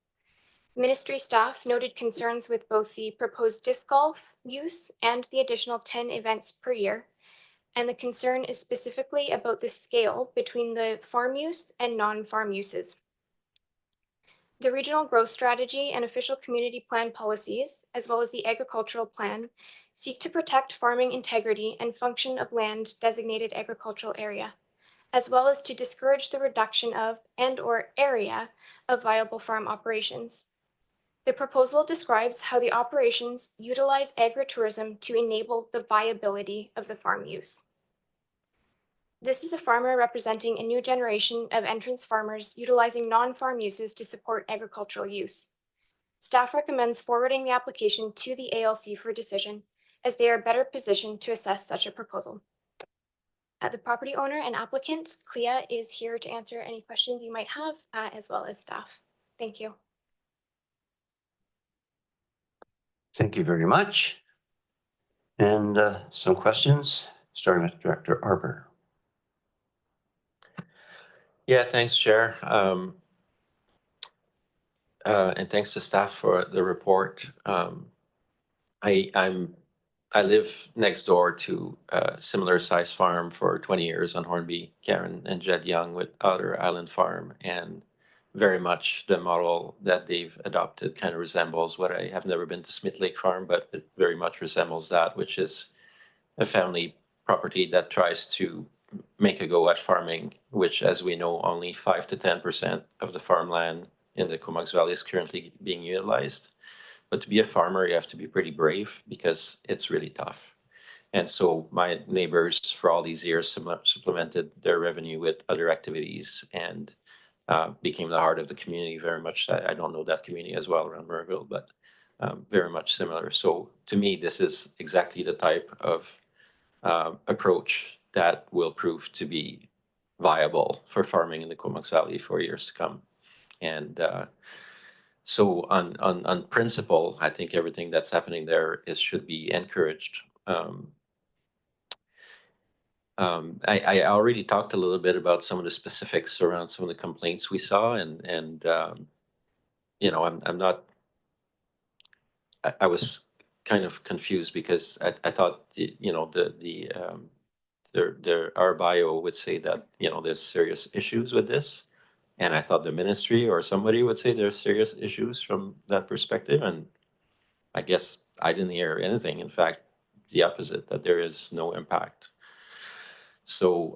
Ministry staff noted concerns with both the proposed disc golf use and the additional 10 events per year, and the concern is specifically about the scale between the farm use and non-farm uses. The regional growth strategy and official community plan policies, as well as the agricultural plan, seek to protect farming integrity and function of land designated agricultural area, as well as to discourage the reduction of and/or area of viable farm operations. The proposal describes how the operations utilize agritourism to enable the viability of the farm use. This is a farmer representing a new generation of entrance farmers utilizing non-farm uses to support agricultural use. Staff recommends forwarding the application to the ALC for decision, as they are better positioned to assess such a proposal. The property owner and applicant, Clea, is here to answer any questions you might have, as well as staff. Thank you. Thank you very much. And some questions, starting with Director Arbor. Yeah, thanks, Chair. And thanks to staff for the report. I live next door to a similar size farm for 20 years on Hornby. Karen and Jed Young with Outer Island Farm, and very much the model that they've adopted kind of resembles what I have never been to Smith Lake Farm, but it very much resembles that, which is a family property that tries to make a go at farming, which, as we know, only 5 to 10% of the farmland in the Comox Valley is currently being utilized. But to be a farmer, you have to be pretty brave because it's really tough. And so my neighbors for all these years supplemented their revenue with other activities and became the heart of the community very much. I don't know that community as well around Murrayville, but very much similar. So to me, this is exactly the type of approach that will prove to be viable for farming in the Comox Valley for years to come. And so on principle, I think everything that's happening there should be encouraged. I already talked a little bit about some of the specifics around some of the complaints we saw, and you know, I'm not. I was kind of confused because I thought you know our bio would say that you know there's serious issues with this, and I thought the ministry or somebody would say there's serious issues from that perspective, and I guess I didn't hear anything. In fact, the opposite, that there is no impact. So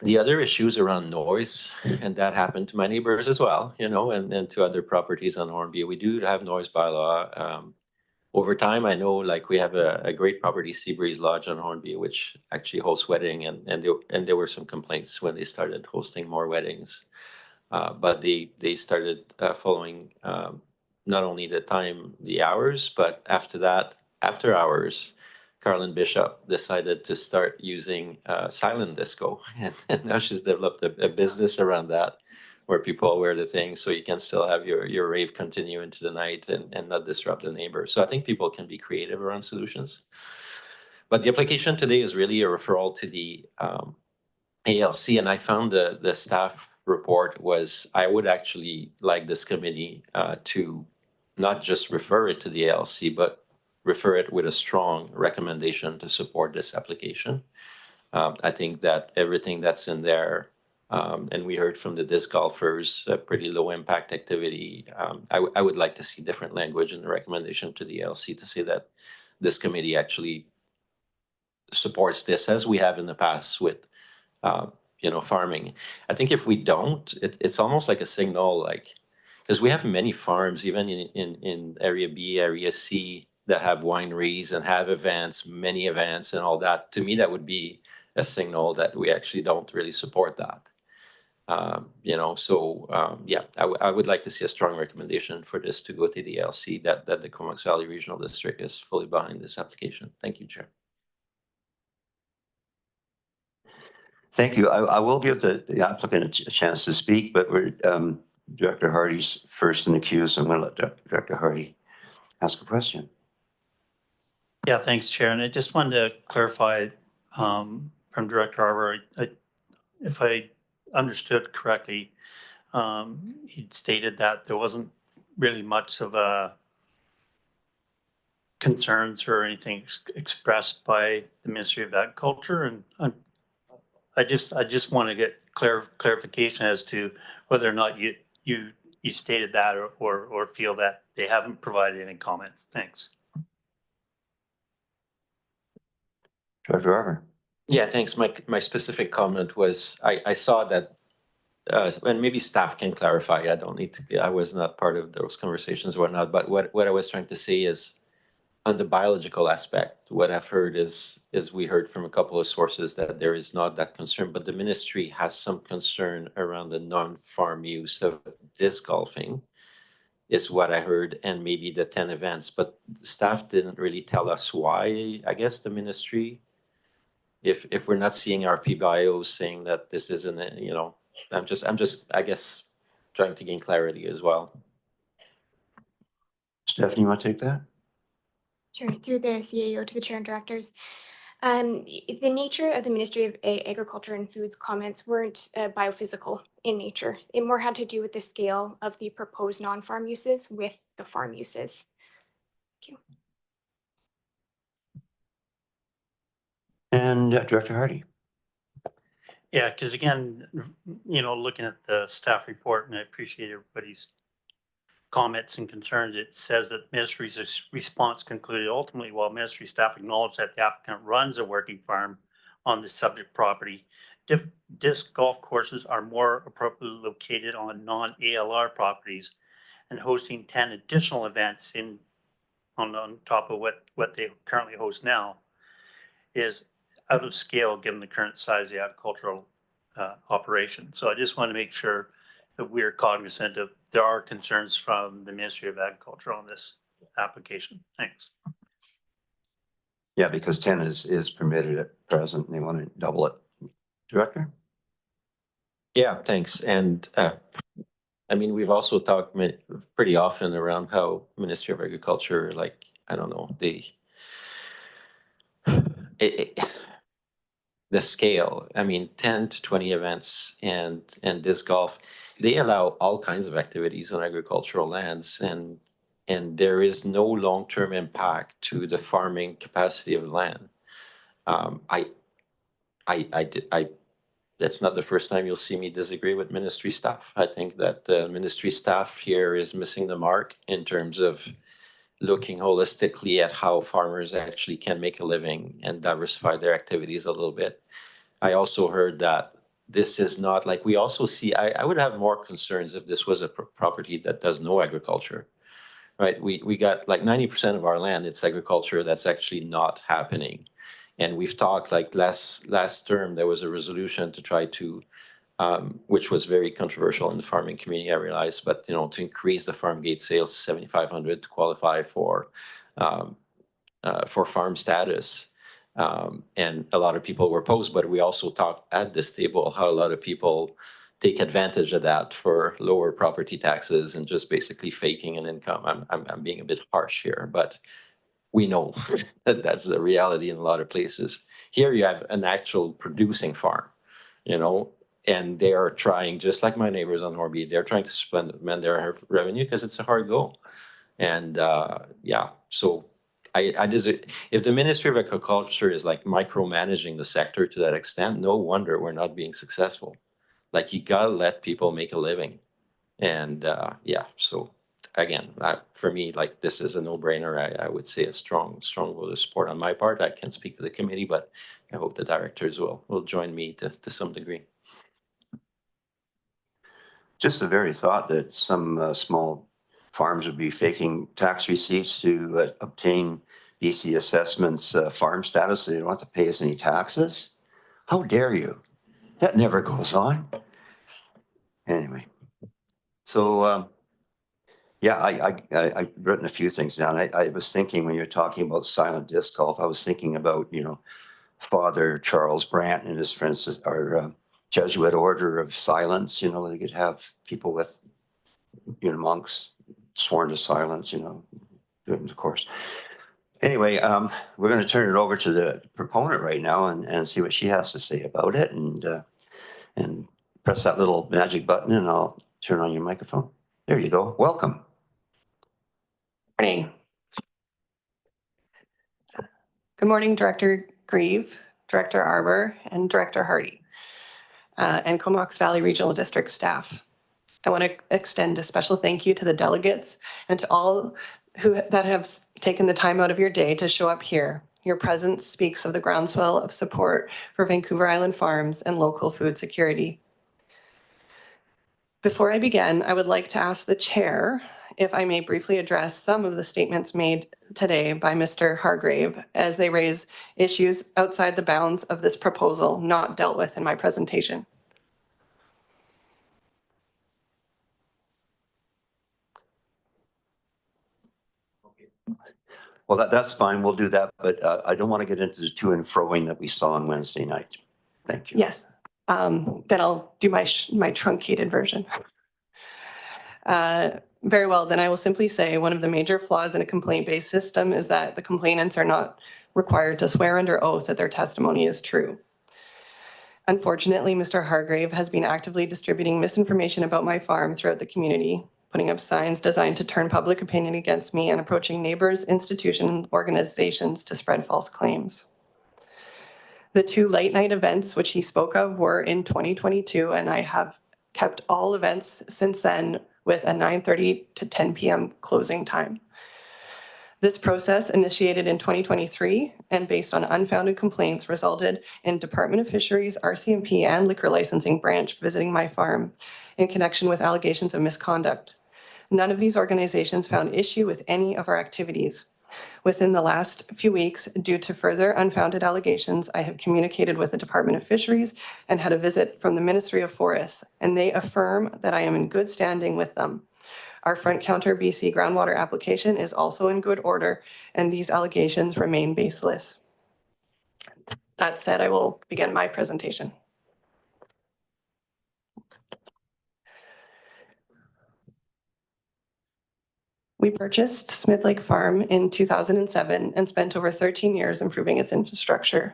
the other issues around noise, and that happened to my neighbors as well, you know, and to other properties on Hornby. We do have noise bylaw. Over time, I know like we have a great property, Seabreeze Lodge on Hornby, which actually hosts wedding, and there were some complaints when they started hosting more weddings. But they started following not only the hours, but after that, after hours, Carolyn Bishop decided to start using silent disco. And now she's developed a business around that where people wear the thing so you can still have your rave continue into the night and not disrupt the neighbor. So I think people can be creative around solutions. But the application today is really a referral to the ALC, and I found the staff report was, I would actually like this committee to not just refer it to the ALC, but refer it with a strong recommendation to support this application. I think that everything that's in there, and we heard from the disc golfers, a pretty low impact activity. I would like to see different language in the recommendation to the ALC to say that this committee actually supports this, as we have in the past with you know, farming. I think if we don't, it's almost like a signal, like, because we have many farms, even in Area B, Area C, that have wineries and have events, many events and all that. To me, that would be a signal that we actually don't really support that. You know, so yeah, I would like to see a strong recommendation for this to go to the LC, that the Comox Valley Regional District is fully behind this application. Thank you, Chair. Thank you. I will give the applicant a chance to speak, but we're, Director Hardy's first in the queue, so I'm going to let Director Hardy ask a question. Yeah, thanks, Chair. And I just wanted to clarify from Director Harbour, if I understood correctly, he stated that there wasn't really much of a concerns or anything expressed by the Ministry of Agriculture, and I just want to get clarification as to whether or not you stated that or feel that they haven't provided any comments. Thanks. Director Harbour. Yeah, thanks. My specific comment was I saw that, and maybe staff can clarify. I don't need to. I was not part of those conversations or whatnot. But what I was trying to say is, on the biological aspect, what I've heard is we heard from a couple of sources that there is not that concern, but the ministry has some concern around the non-farm use of disc golfing, is what I heard, and maybe the 10 events. But staff didn't really tell us why. I guess the ministry, if we're not seeing our PBIOs saying that this isn't, you know, I'm just I guess trying to gain clarity as well. Stephanie, you want to take that? Sure, through the CAO to the chair and directors. The nature of the Ministry of Agriculture and Foods comments weren't biophysical in nature. It more had to do with the scale of the proposed non-farm uses with the farm uses. Thank you. And Director Hardy. Yeah, because again, you know, looking at the staff report, and I appreciate everybody's comments and concerns, it says that ministry's response concluded ultimately, while ministry staff acknowledged that the applicant runs a working farm on the subject property, disc golf courses are more appropriately located on non-ALR properties, and hosting 10 additional events on top of what they currently host now is out of scale given the current size of the agricultural operation. So I just want to make sure that we're cognizant of there are concerns from the Ministry of Agriculture on this application. Thanks. Yeah, because 10 is permitted at present, and they want to double it. Director? Yeah, thanks. And I mean, we've also talked pretty often around how Ministry of Agriculture, like, I don't know, the scale. I mean, 10 to 20 events and disc golf, they allow all kinds of activities on agricultural lands, and there is no long-term impact to the farming capacity of land. That's not the first time you'll see me disagree with ministry staff. I think that the ministry staff here is missing the mark in terms of looking holistically at how farmers actually can make a living and diversify their activities a little bit. I also heard that this is not like, we also see, I would have more concerns if this was a property that does no agriculture, right? We got like 90% of our land, it's agriculture that's actually not happening. And we've talked like last term, there was a resolution to try to, which was very controversial in the farming community, I realized, but to increase the farm gate sales to 7,500 to qualify for farm status. And a lot of people were opposed, but we also talked at this table how a lot of people take advantage of that for lower property taxes and just basically faking an income. I'm being a bit harsh here, but we know that that's the reality in a lot of places. Here you have an actual producing farm, and they are trying, just like my neighbors on Horby, they're trying to spend their revenue because it's a hard goal. And so if the Ministry of Agriculture is like micromanaging the sector to that extent, no wonder we're not being successful. Like, you gotta let people make a living. And so again, for me, like, this is a no-brainer. I would say a strong vote of support on my part. I can't speak for the committee, but I hope the directors will join me to some degree. Just the very thought that some small farms would be faking tax receipts to obtain BC assessments farm status, so they don't have to pay us any taxes. How dare you? That never goes on. Anyway, so I've written a few things down. I was thinking when you're talking about silent disc golf, I was thinking about, Father Charles Brandt and his friends, our Jesuit Order of Silence, they could have people with, monks sworn to silence, of course. Anyway, we're going to turn it over to the proponent right now and see what she has to say about it, and press that little magic button and I'll turn on your microphone. There you go. Welcome. Morning. Good morning, Director Grieve, Director Arbor, and Director Hardy, and Comox Valley Regional District staff. I want to extend a special thank you to the delegates and to all that have taken the time out of your day to show up here. Your presence speaks of the groundswell of support for Vancouver Island farms and local food security. Before I begin, I would like to ask the chair if I may briefly address some of the statements made today by Mr. Hargrave as they raise issues outside the bounds of this proposal not dealt with in my presentation. Well, that's fine. We'll do that, but I don't want to get into the to and froing that we saw on Wednesday night. Thank you. Yes, then I'll do my truncated version. Very well, then I will simply say one of the major flaws in a complaint-based system is that the complainants are not required to swear under oath that their testimony is true. Unfortunately, Mr. Hargrave has been actively distributing misinformation about my farm throughout the community, putting up signs designed to turn public opinion against me and approaching neighbors, institutions, and organizations to spread false claims. The 2 late night events which he spoke of were in 2022, and I have kept all events since then with a 9:30 to 10 p.m. closing time. This process, initiated in 2023 and based on unfounded complaints, resulted in Department of Fisheries, RCMP, and Liquor Licensing Branch visiting my farm in connection with allegations of misconduct. None of these organizations found issue with any of our activities. Within the last few weeks, due to further unfounded allegations, I have communicated with the Department of Fisheries and had a visit from the Ministry of Forests, and they affirm that I am in good standing with them. Our front counter BC groundwater application is also in good order, and these allegations remain baseless. That said, I will begin my presentation. We purchased Smith Lake Farm in 2007 and spent over 13 years improving its infrastructure.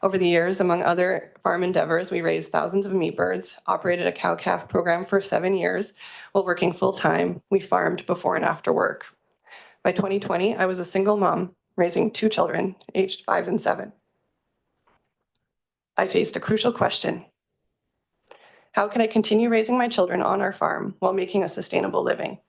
Over the years, among other farm endeavors, we raised thousands of meat birds, operated a cow-calf program for 7 years. While working full-time, we farmed before and after work. By 2020, I was a single mom raising 2 children, aged 5 and 7. I faced a crucial question. How can I continue raising my children on our farm while making a sustainable living?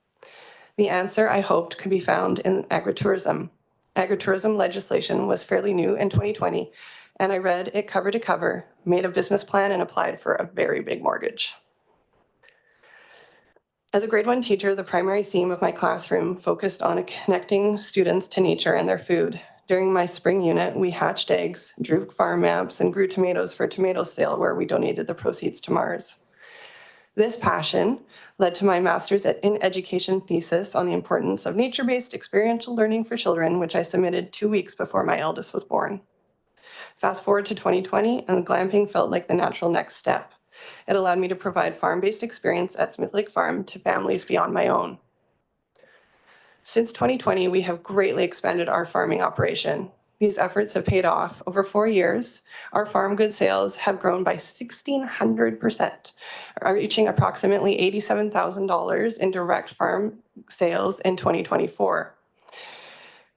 The answer, I hoped, could be found in agritourism. Agritourism legislation was fairly new in 2020, and I read it cover to cover, made a business plan, and applied for a very big mortgage. As a grade 1 teacher, the primary theme of my classroom focused on connecting students to nature and their food. During my spring unit, we hatched eggs, drew farm maps, and grew tomatoes for tomato sale, where we donated the proceeds to Mars. This passion led to my master's in education thesis on the importance of nature-based experiential learning for children, which I submitted 2 weeks before my eldest was born. Fast forward to 2020, and glamping felt like the natural next step. It allowed me to provide farm-based experience at Smith Lake Farm to families beyond my own. Since 2020, we have greatly expanded our farming operation. These efforts have paid off. Over 4 years, our farm goods sales have grown by 1,600%, reaching approximately $87,000 in direct farm sales in 2024.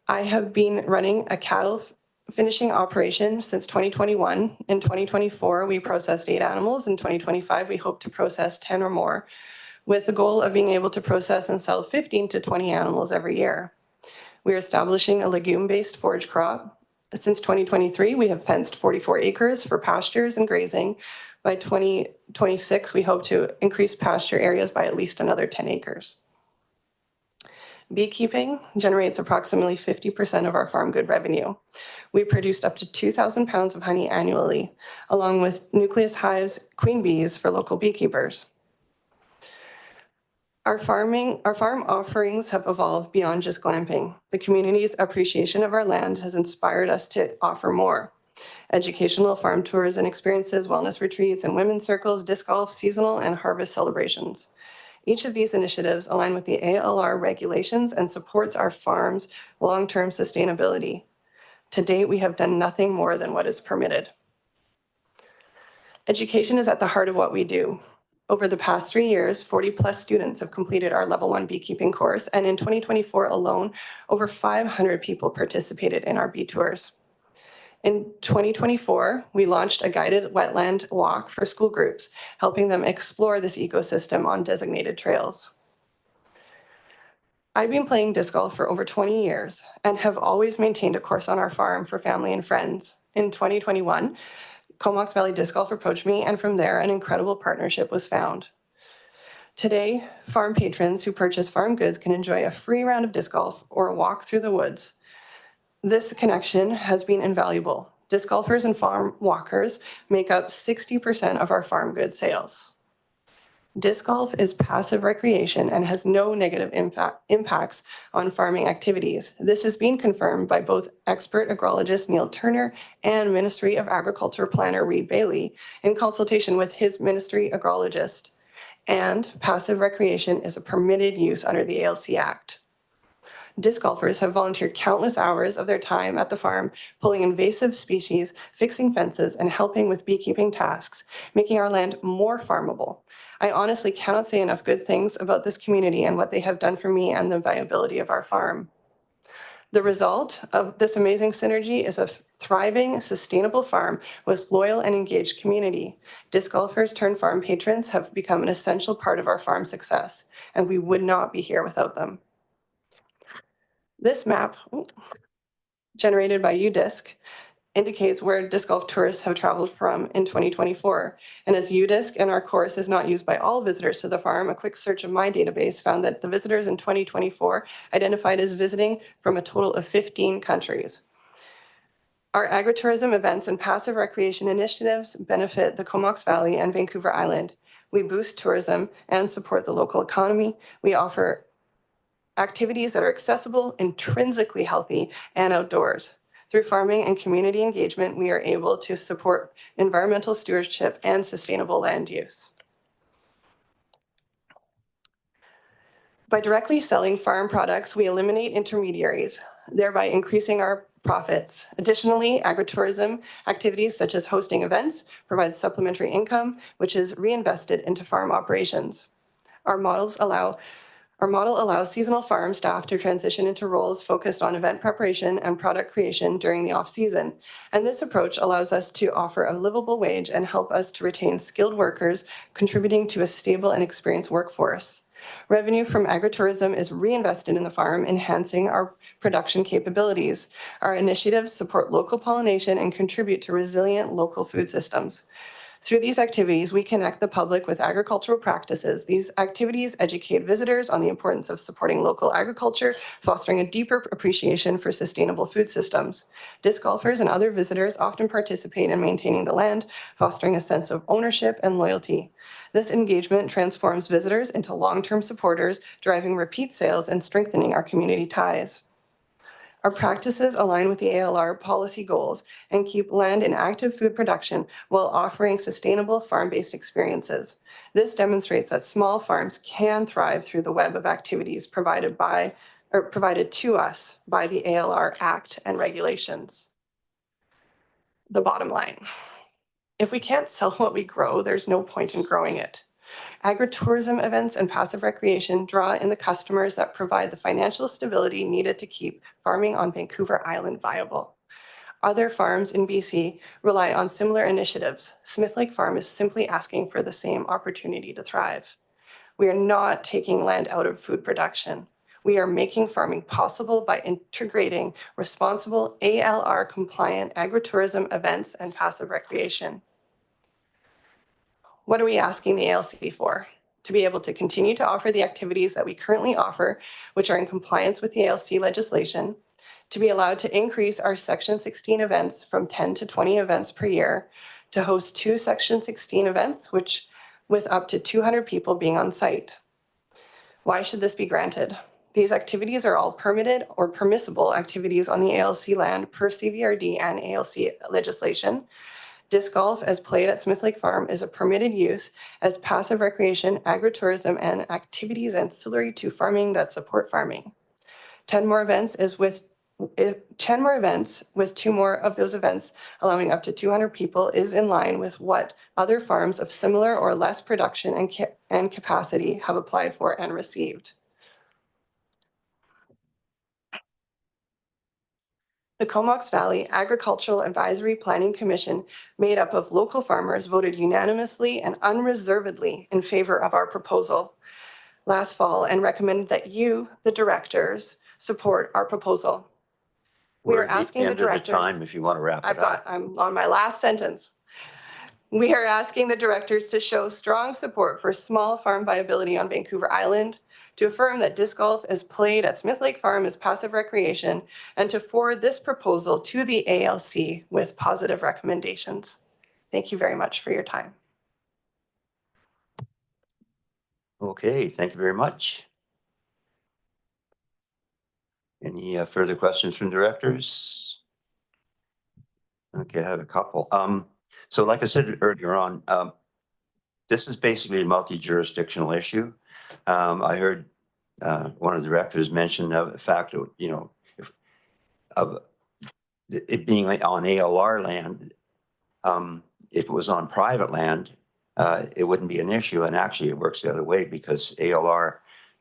I have been running a cattle finishing operation since 2021. In 2024, we processed 8 animals. In 2025, we hope to process 10 or more, with the goal of being able to process and sell 15 to 20 animals every year. We are establishing a legume-based forage crop. Since 2023, we have fenced 44 acres for pastures and grazing. By 2026, we hope to increase pasture areas by at least another 10 acres. Beekeeping generates approximately 50% of our farm good revenue. We produced up to 2,000 pounds of honey annually, along with nucleus hives, queen bees for local beekeepers. Our farm offerings have evolved beyond just glamping. The community's appreciation of our land has inspired us to offer more. Educational farm tours and experiences, wellness retreats, and women's circles, disc golf, seasonal, and harvest celebrations. Each of these initiatives align with the ALR regulations and supports our farm's long-term sustainability. To date, we have done nothing more than what is permitted. Education is at the heart of what we do. Over the past 3 years, 40+ students have completed our level 1 beekeeping course, and in 2024 alone, over 500 people participated in our bee tours. In 2024, we launched a guided wetland walk for school groups, helping them explore this ecosystem on designated trails. I've been playing disc golf for over 20 years and have always maintained a course on our farm for family and friends. In 2021, Comox Valley Disc Golf approached me, and from there, an incredible partnership was found. Today, farm patrons who purchase farm goods can enjoy a free round of disc golf or a walk through the woods. This connection has been invaluable. Disc golfers and farm walkers make up 60% of our farm goods sales. Disc golf is passive recreation and has no negative impacts on farming activities. This has been confirmed by both expert agrologist Neil Turner and Ministry of Agriculture planner Reed Bailey in consultation with his ministry agrologist. And passive recreation is a permitted use under the ALC Act. Disc golfers have volunteered countless hours of their time at the farm, pulling invasive species, fixing fences, and helping with beekeeping tasks, making our land more farmable. I honestly cannot say enough good things about this community and what they have done for me and the viability of our farm. The result of this amazing synergy is a thriving, sustainable farm with loyal and engaged community. Disc golfers turned farm patrons have become an essential part of our farm success, and we would not be here without them. This map, generated by UDisc, indicates where disc golf tourists have traveled from in 2024. And as UDisc and our course is not used by all visitors to the farm, a quick search of my database found that the visitors in 2024 identified as visiting from a total of 15 countries. Our agritourism events and passive recreation initiatives benefit the Comox Valley and Vancouver Island. We boost tourism and support the local economy. We offer activities that are accessible, intrinsically healthy, and outdoors. Through farming and community engagement, we are able to support environmental stewardship and sustainable land use. By directly selling farm products, we eliminate intermediaries, thereby increasing our profits. Additionally, agritourism activities such as hosting events provide supplementary income, which is reinvested into farm operations. Our model allows seasonal farm staff to transition into roles focused on event preparation and product creation during the off-season. And this approach allows us to offer a livable wage and help us to retain skilled workers, contributing to a stable and experienced workforce. Revenue from agritourism is reinvested in the farm, enhancing our production capabilities. Our initiatives support local pollination and contribute to resilient local food systems. Through these activities, we connect the public with agricultural practices. These activities educate visitors on the importance of supporting local agriculture, fostering a deeper appreciation for sustainable food systems. Disc golfers and other visitors often participate in maintaining the land, fostering a sense of ownership and loyalty. This engagement transforms visitors into long-term supporters, driving repeat sales and strengthening our community ties. Our practices align with the ALR policy goals and keep land in active food production while offering sustainable farm-based experiences. This demonstrates that small farms can thrive through the web of activities provided to us by the ALR Act and regulations. The bottom line: if we can't sell what we grow, there's no point in growing it. Agritourism events and passive recreation draw in the customers that provide the financial stability needed to keep farming on Vancouver Island viable. Other farms in BC rely on similar initiatives. Smith Lake Farm is simply asking for the same opportunity to thrive. We are not taking land out of food production. We are making farming possible by integrating responsible ALR compliant agritourism events and passive recreation. What are we asking the ALC for? To be able to continue to offer the activities that we currently offer, which are in compliance with the ALC legislation, to be allowed to increase our Section 16 events from 10 to 20 events per year, to host 2 Section 16 events, which with up to 200 people being on site. Why should this be granted? These activities are all permitted or permissible activities on the ALC land per CVRD and ALC legislation. Disc golf, as played at Smith Lake Farm, is a permitted use as passive recreation, agritourism, and activities ancillary to farming that support farming. 10 more events with 2 more of those events allowing up to 200 people is in line with what other farms of similar or less production and capacity have applied for and received. The Comox Valley Agricultural Advisory Planning Commission, made up of local farmers, voted unanimously and unreservedly in favor of our proposal last fall and recommended that you, the directors, support our proposal. We are asking the directors. End of the time if you want to wrap it up. I'm on my last sentence. We are asking the directors to show strong support for small farm viability on Vancouver Island, to affirm that disc golf is played at Smith Lake Farm as passive recreation, and to forward this proposal to the ALC with positive recommendations. Thank you very much for your time. Okay, thank you very much. Any further questions from directors? Okay, I have a couple. So like I said earlier on, this is basically a multi-jurisdictional issue. I heard one of the directors mention the fact that, you know, if of it being on ALR land, if it was on private land, it wouldn't be an issue. And actually it works the other way, because ALR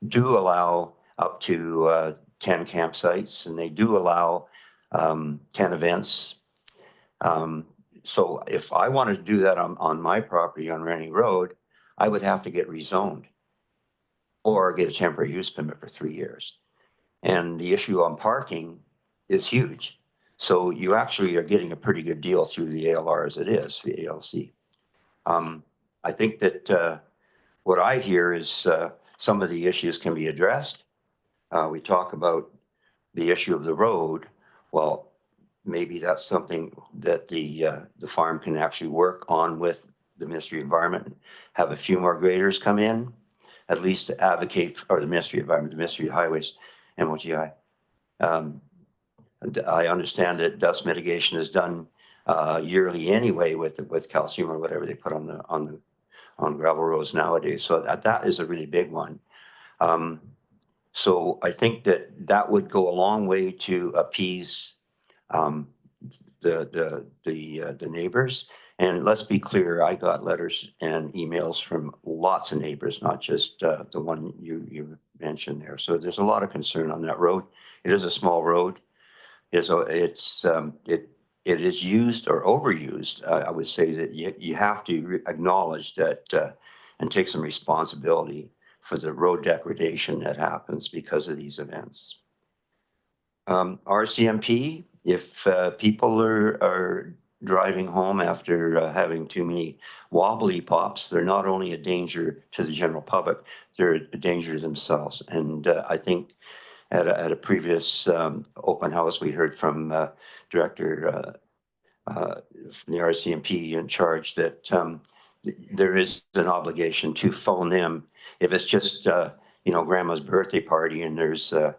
do allow up to 10 campsites, and they do allow 10 events. So if I wanted to do that on my property on Rennie Road, I would have to get rezoned or get a temporary use permit for 3 years. And the issue on parking is huge. So you actually are getting a pretty good deal through the ALR as it is, the ALC. I think that what I hear is some of the issues can be addressed. We talk about the issue of the road. Well, maybe that's something that the farm can actually work on with the Ministry of Environment, have a few more graders come in, at least to advocate for the Ministry of Environment, the Ministry of Highways, MOTI. I understand that dust mitigation is done yearly anyway with calcium or whatever they put on gravel roads nowadays. So that is a really big one. So I think that would go a long way to appease um, the neighbors. And let's be clear, I got letters and emails from lots of neighbors, not just the one you mentioned there. So there's a lot of concern on that road. It is a small road. It is used or overused. I would say that you have to acknowledge that and take some responsibility for the road degradation that happens because of these events. RCMP, if people are driving home after having too many wobbly pops, they're not only a danger to the general public, they're a danger to themselves. And I think at a previous open house, we heard from Director from the RCMP in charge that there is an obligation to phone them if it's just grandma's birthday party and there's a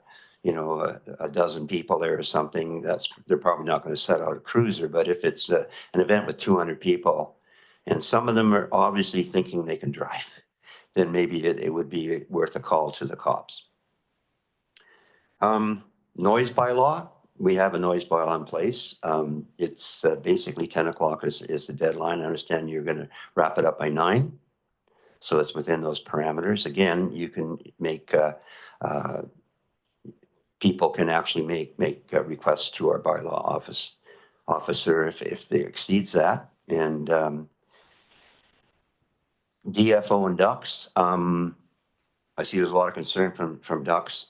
dozen people there or something. They're probably not going to set out a cruiser. But if it's an event with 200 people and some of them are obviously thinking they can drive, then maybe it would be worth a call to the cops. Noise bylaw, we have a noise bylaw in place. It's basically 10 o'clock is the deadline. I understand you're going to wrap it up by 9. So it's within those parameters. Again, you can make, people can actually make requests to our bylaw officer if they exceeds that. And DFO and ducks, I see there's a lot of concern from ducks.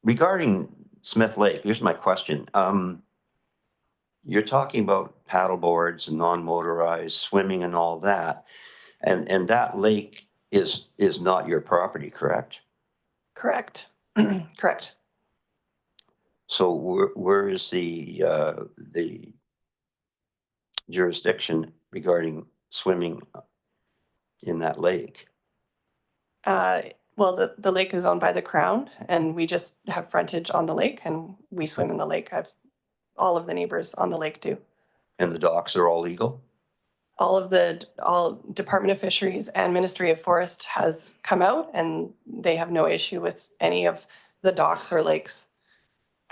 Regarding Smith Lake, here's my question. You're talking about paddle boards and non-motorized swimming and all that, and that lake is not your property, correct? Correct. Correct. So where is the jurisdiction regarding swimming in that lake? Well, the lake is owned by the Crown and we just have frontage on the lake and we swim in the lake. All of the neighbors on the lake do. And the docks are all legal? All Department of Fisheries and Ministry of Forest has come out and they have no issue with any of the docks or lakes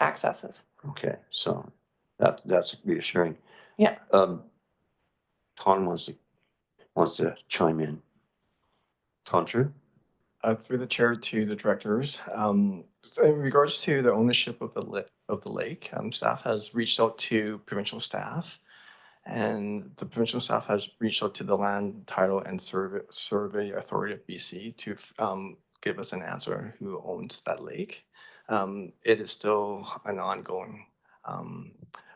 accesses. Okay, so that's reassuring. Yeah. Ton wants to chime in. Ton, true? Through the chair to the directors, in regards to the ownership of the lake, staff has reached out to provincial staff, and the provincial staff has reached out to the Land Title and Survey Authority of BC to give us an answer who owns that lake. It is still an ongoing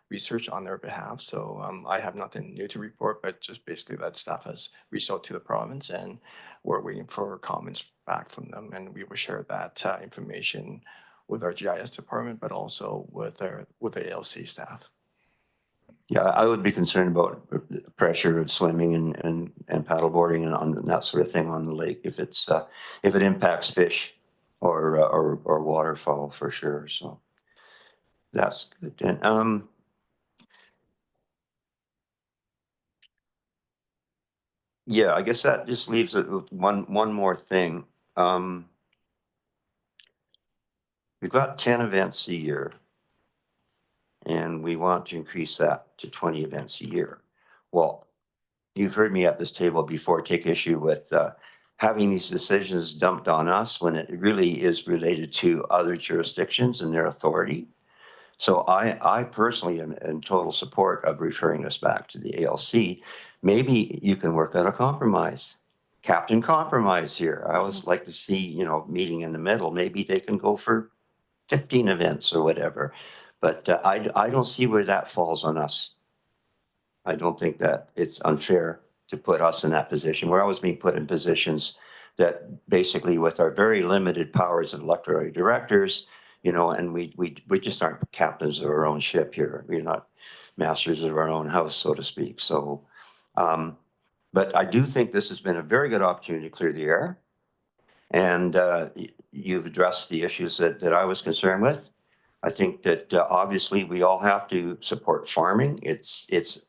research on their behalf. So I have nothing new to report, but just basically that staff has reached out to the province and we're waiting for comments back from them. And we will share that information with our GIS department, but also with the ALC staff. Yeah, I would be concerned about pressure of swimming and paddleboarding and that sort of thing on the lake if it impacts fish or waterfowl for sure. So that's good. And yeah, I guess that just leaves it with one more thing. We've got 10 events a year, and we want to increase that to 20 events a year. Well, you've heard me at this table before take issue with having these decisions dumped on us when it really is related to other jurisdictions and their authority. So I personally am in total support of referring us back to the ALC. Maybe you can work out a compromise. Captain Compromise here. I always like to see, meeting in the middle. Maybe they can go for 15 events or whatever. But I don't see where that falls on us. I don't think that it's unfair to put us in that position. We're always being put in positions that basically with our very limited powers as electoral directors, and we just aren't captains of our own ship here. We're not masters of our own house, so to speak. So, but I do think this has been a very good opportunity to clear the air. And you've addressed the issues that I was concerned with. I think that obviously we all have to support farming. It's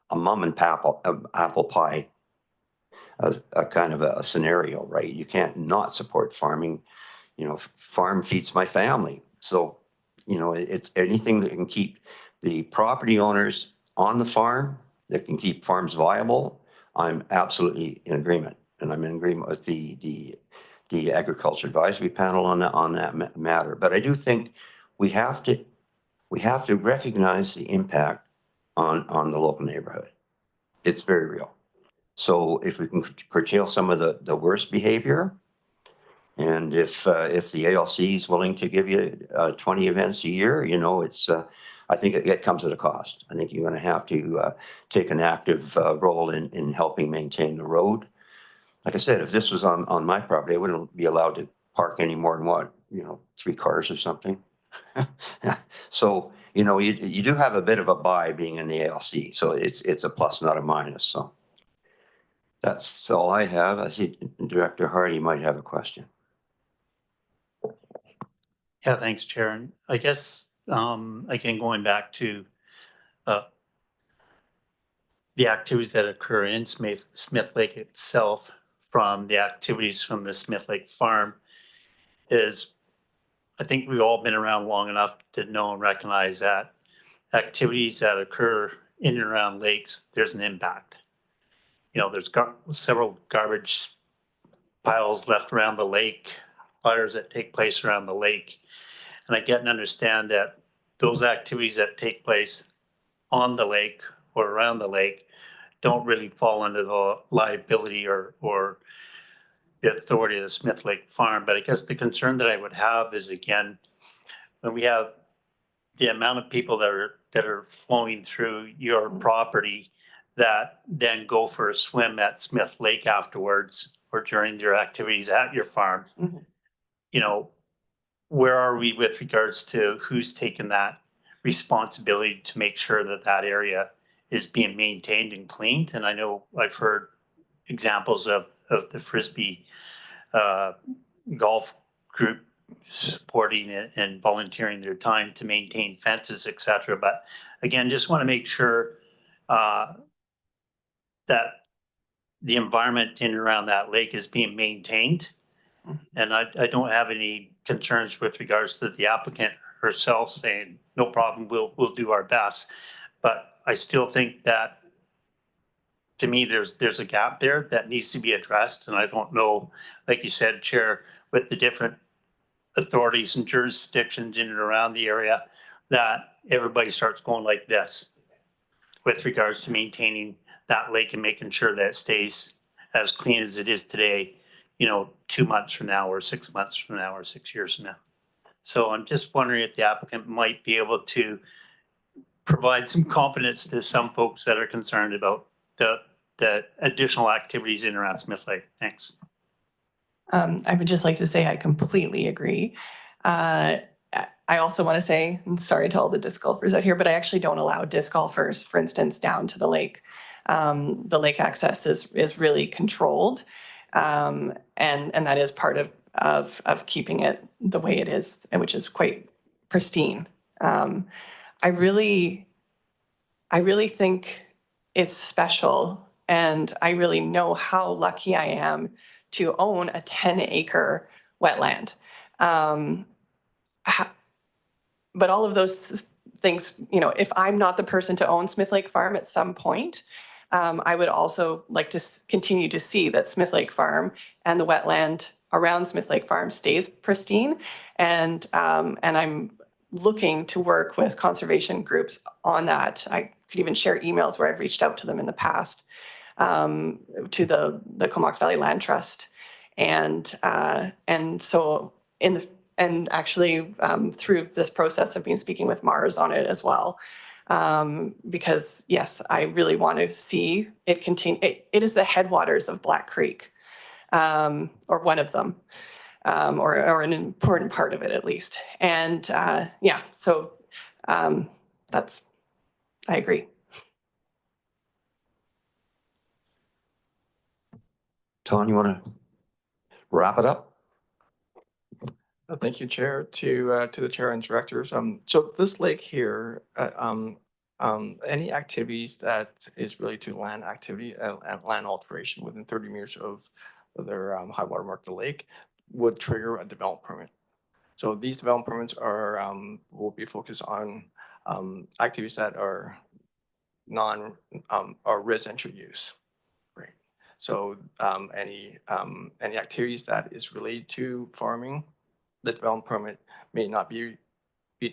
a mom and apple pie, a kind of a scenario, right? You can't not support farming. Farm feeds my family. So, it's anything that can keep the property owners on the farm, that can keep farms viable. I'm absolutely in agreement, and I'm in agreement with the agriculture advisory panel on that matter. But I do think we have to recognize the impact on the local neighborhood. It's very real. So if we can curtail some of the worst behavior, and if the ALC is willing to give you 20 events a year, I think it comes at a cost. I think you're going to have to take an active role in helping maintain the road. Like I said, if this was on my property, I wouldn't be allowed to park any more than 3 cars or something. So, you do have a bit of a buy being in the ALC. So it's a plus, not a minus. So that's all I have. I see Director Hardy might have a question. Yeah, thanks, Chair. And I guess, again, going back to the activities that occur in Smith Lake itself from the activities from the Smith Lake farm is, I think we've all been around long enough to know and recognize that activities that occur in and around lakes, there's an impact. There's several garbage piles left around the lake, fires that take place around the lake. And I get and understand that those activities that take place on the lake or around the lake don't really fall under the liability or the authority of the Smith Lake Farm. But I guess the concern that I would have is, again, when we have the amount of people that are flowing through your property that then go for a swim at Smith Lake afterwards or during their activities at your farm, where are we with regards to who's taken that responsibility to make sure that that area is being maintained and cleaned? And I know I've heard examples of the Frisbee golf group supporting it and volunteering their time to maintain fences, et cetera. But again, just want to make sure that the environment in and around that lake is being maintained. And I don't have any concerns with regards to the applicant herself saying, no problem, we'll do our best. But I still think that, to me, there's a gap there that needs to be addressed. And I don't know, like you said, Chair, with the different authorities and jurisdictions in and around the area, that everybody starts going like this with regards to maintaining that lake and making sure that it stays as clean as it is today, 2 months from now or 6 months from now or 6 years from now. So I'm just wondering if the applicant might be able to provide some confidence to some folks that are concerned about the additional activities in and around Smith Lake. Thanks. I would just like to say I completely agree. I also want to say, I'm sorry to all the disc golfers out here, but I actually don't allow disc golfers, for instance, down to the lake. The lake access is really controlled, and that is part of keeping it the way it is, and which is quite pristine. I really think it's special, and I really know how lucky I am to own a 10-acre wetland. But all of those things, if I'm not the person to own Smith Lake Farm at some point, I would also like to continue to see that Smith Lake Farm and the wetland around Smith Lake Farm stays pristine. And I'm looking to work with conservation groups on that. I could even share emails where I've reached out to them in the past, to the Comox Valley Land Trust. And so actually through this process, I've been speaking with Mars on it as well. Because yes, I really want to see it continue. It is the headwaters of Black Creek, or one of them, or an important part of it at least. And yeah, so I agree. Ton, you want to wrap it up? Thank you, Chair, to the Chair and Directors. So this lake here, any activities that is related to land activity and land alteration within 30 meters of their high water mark of the lake would trigger a development permit. So these development permits are, will be focused on activities that are or residential use. Right. So any activities that is related to farming, the development permit may not be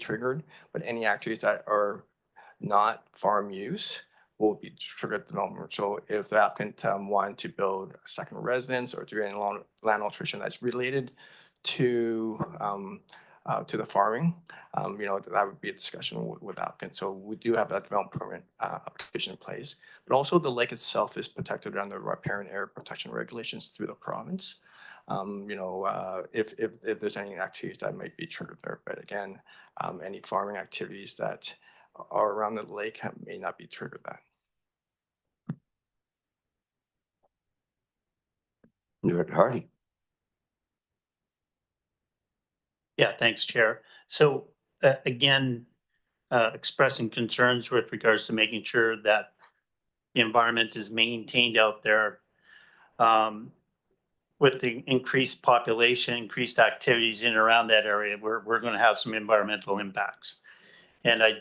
triggered, but any activities that are not farm use will be triggered development. So if the applicant wanted to build a second residence or do any land alteration that's related to the farming, that would be a discussion with applicant. So we do have that development permit application in place, but also the lake itself is protected under riparian area protection regulations through the province. If there's any activities that might be triggered there, but again, any farming activities that are around the lake may not be triggered that. Director Hardy. Yeah, thanks, Chair. So again, expressing concerns with regards to making sure that the environment is maintained out there. With the increased population, increased activities in and around that area, we're going to have some environmental impacts. And I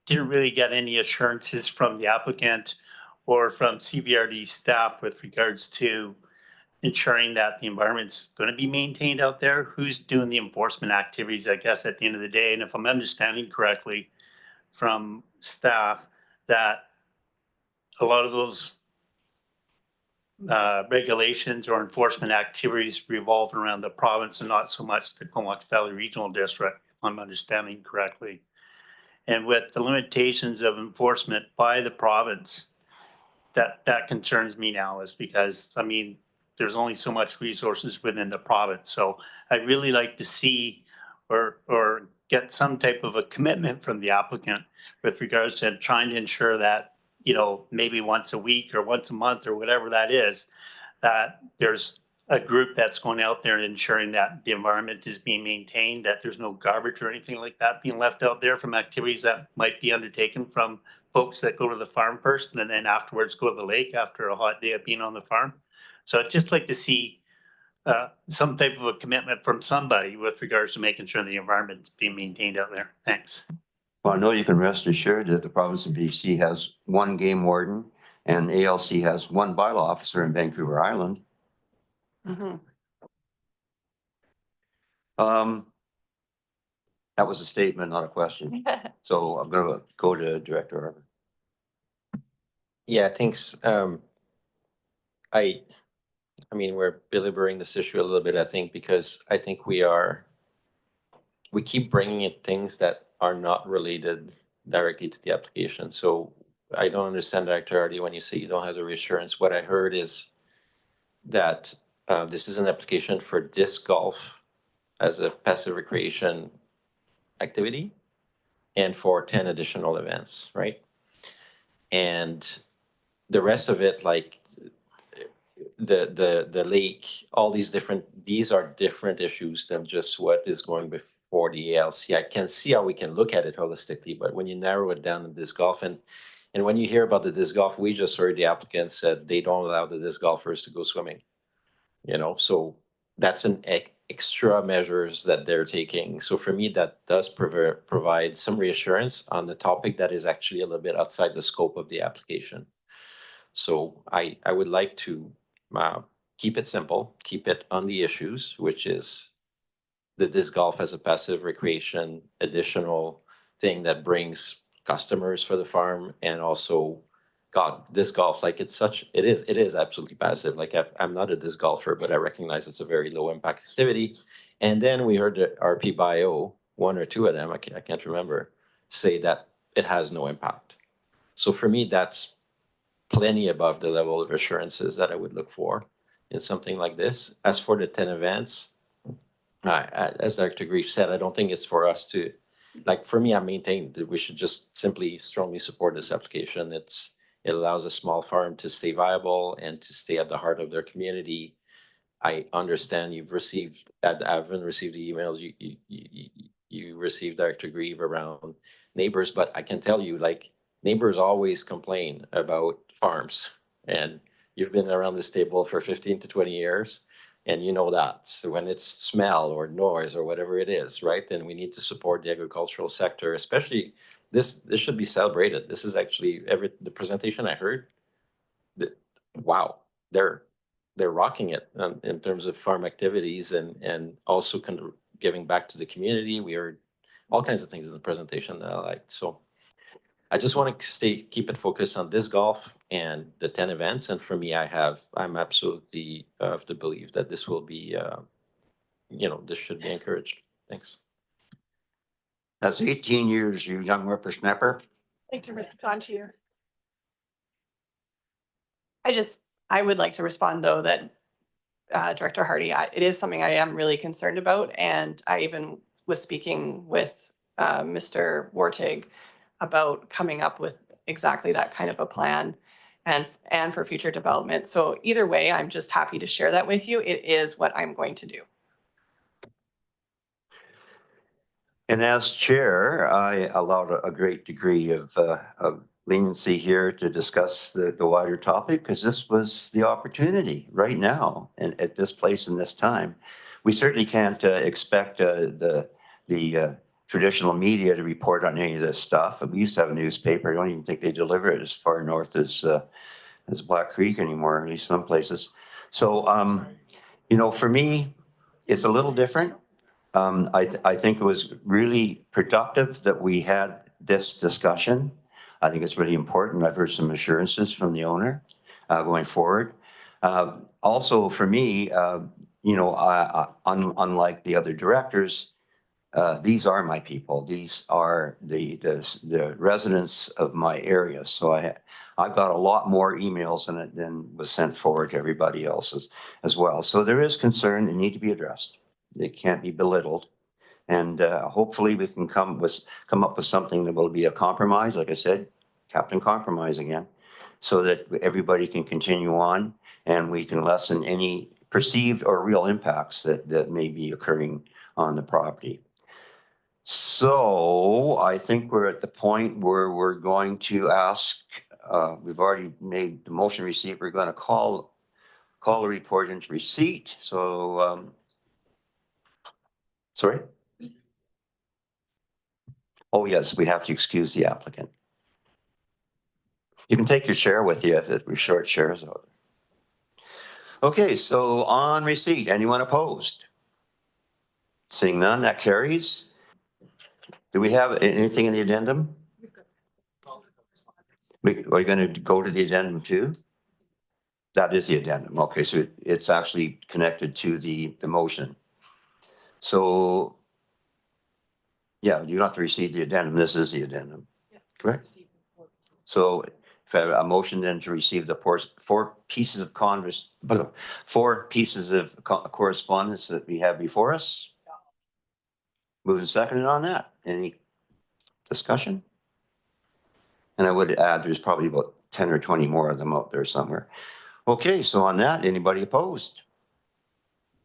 didn't really get any assurances from the applicant or from CBRD staff with regards to ensuring that the environment's going to be maintained out there. Who's doing the enforcement activities, I guess, at the end of the day? And if I'm understanding correctly from staff, that a lot of those regulations or enforcement activities revolve around the province and not so much the Comox Valley Regional District, if I'm understanding correctly. And with the limitations of enforcement by the province, that concerns me now, is because, I mean, there's only so much resources within the province. So I'd really like to see or get some type of a commitment from the applicant with regards to trying to ensure that, maybe once a week or once a month or whatever that is, that there's a group that's going out there and ensuring that the environment is being maintained, that there's no garbage or anything like that being left out there from activities that might be undertaken from folks that go to the farm first and then afterwards go to the lake after a hot day of being on the farm. So I'd just like to see some type of a commitment from somebody with regards to making sure the environment's being maintained out there. Thanks. Well, I know you can rest assured that the province of BC has one game warden and ALC has one bylaw officer in Vancouver Island. Mhm. That was a statement, not a question. So I'm going to go to Director Harper. Yeah, thanks. I mean, we're deliberating this issue a little bit, I think, because I think we keep bringing in things that are not related directly to the application. So I don't understand, Dr. Hardy, when you say you don't have the reassurance. What I heard is that this is an application for disc golf as a passive recreation activity and for 10 additional events, right? And the rest of it, like the lake, all these are different issues than just what is going before the ALC. I can see how we can look at it holistically, but when you narrow it down to disc golf, and when you hear about the disc golf, we just heard the applicant said they don't allow the disc golfers to go swimming. So that's an extra measures that they're taking. So for me, that does provide some reassurance on the topic that is actually a little bit outside the scope of the application. So I would like to keep it simple, keep it on the issues, which is the disc golf as a passive recreation, additional thing that brings customers for the farm, and also, God, disc golf, like it is absolutely passive. Like I'm not a disc golfer, but I recognize it's a very low impact activity. And then we heard the RP Bio, one or two of them, I can't remember, say that it has no impact. So for me, that's plenty above the level of assurances that I would look for in something like this. As for the 10 events, as Dr. Grief said, I don't think it's for us to, like, for me, I maintain that we should just simply strongly support this application. It allows a small farm to stay viable and to stay at the heart of their community. I understand I haven't received the emails you received, Dr. Grieve, around neighbors, but I can tell you, like, neighbors always complain about farms, and you've been around this table for 15 to 20 years. And you know that. So when it's smell or noise or whatever it is, right? Then we need to support the agricultural sector, especially this should be celebrated. This is actually the presentation I heard. Wow, they're rocking it in terms of farm activities and also kind of giving back to the community. We heard all kinds of things in the presentation that I liked. So I just want to keep it focused on disc golf and the 10 events. And for me, I'm absolutely of the belief that this will be, this should be encouraged. Thanks. That's 18 years, you young whippersnapper. Like to respond to you. I would like to respond though that Director Hardy, it is something I am really concerned about. And I even was speaking with Mr. Wartig about coming up with exactly that kind of a plan and for future development. So either way, I'm just happy to share that with you. It is what I'm going to do. And as chair, I allowed a great degree of leniency here to discuss the wider topic because this was the opportunity right now and at this place and this time. We certainly can't expect the traditional media to report on any of this stuff. We used to have a newspaper. I don't even think they deliver it as far north as Black Creek anymore, at least some places. So, for me, it's a little different. I think it was really productive that we had this discussion. I think it's really important. I've heard some assurances from the owner going forward. Also, for me, unlike the other directors, these are my people. These are the residents of my area. So I've got a lot more emails than was sent forward to everybody else as well. So there is concern that need to be addressed. They can't be belittled. And hopefully we can come up with something that will be a compromise, like I said, Captain Compromise again, so that everybody can continue on and we can lessen any perceived or real impacts that may be occurring on the property. So I think we're at the point where we're going to ask, we've already made the motion receipt. We're going to call the report into receipt. So, sorry? Oh, yes, we have to excuse the applicant. You can take your share with you if we're short shares. Okay, so on receipt, anyone opposed? Seeing none, that carries. Do we have anything in the addendum? Are you going to go to the addendum too? That is the addendum. Okay, so it's actually connected to the motion. So, yeah, you don't have to receive the addendum. This is the addendum. Correct? So if I have a motion then to receive the four pieces of correspondence that we have before us. Moving seconded on that. Any discussion? And I would add, there's probably about 10 or 20 more of them out there somewhere. Okay, so on that, anybody opposed?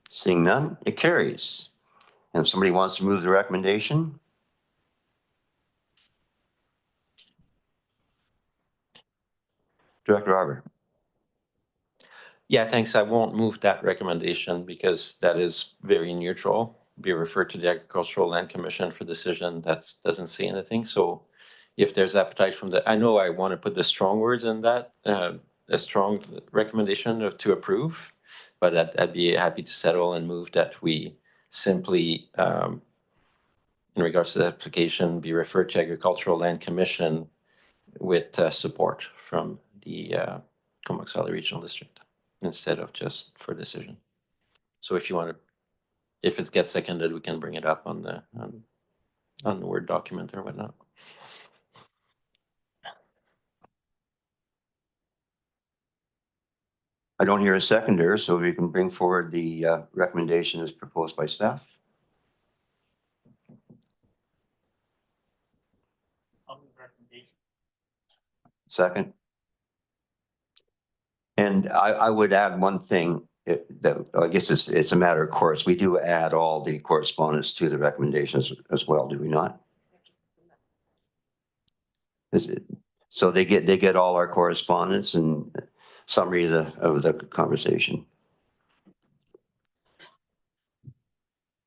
Seeing none, it carries. And if somebody wants to move the recommendation. Director Arbor. Yeah, thanks. I won't move that recommendation because that is very neutral. Be referred to the Agricultural Land Commission for decision. That doesn't say anything. So if there's appetite from I know I want to put the strong words in that, a strong recommendation to approve, but I'd be happy to settle and move that we simply, in regards to the application, be referred to Agricultural Land Commission with support from the Comox Valley Regional District instead of just for decision. So if you want to, if it gets seconded, we can bring it up on the Word document or whatnot. I don't hear a seconder, so we can bring forward the recommendation as proposed by staff. Second. And I would add one thing that I guess it's a matter of course. We do add all the correspondence to the recommendations as well, do we not? Is it, so they get all our correspondence and summary of the conversation.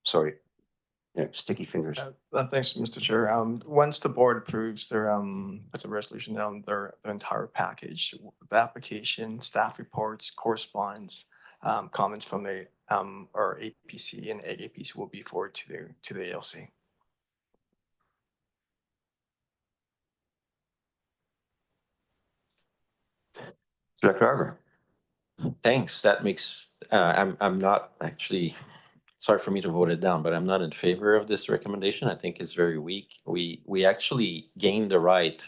Sorry. Yeah, sticky fingers. Thanks, Mr. Chair. Once the board approves their, puts a resolution down, their entire package, the application, staff reports, correspondence, comments from the, our APC and AAPC will be forwarded to the ALC. Director Arbor. Thanks. That makes, I'm not actually, sorry for me to vote it down, but I'm not in favor of this recommendation. I think it's very weak. We actually gained the right,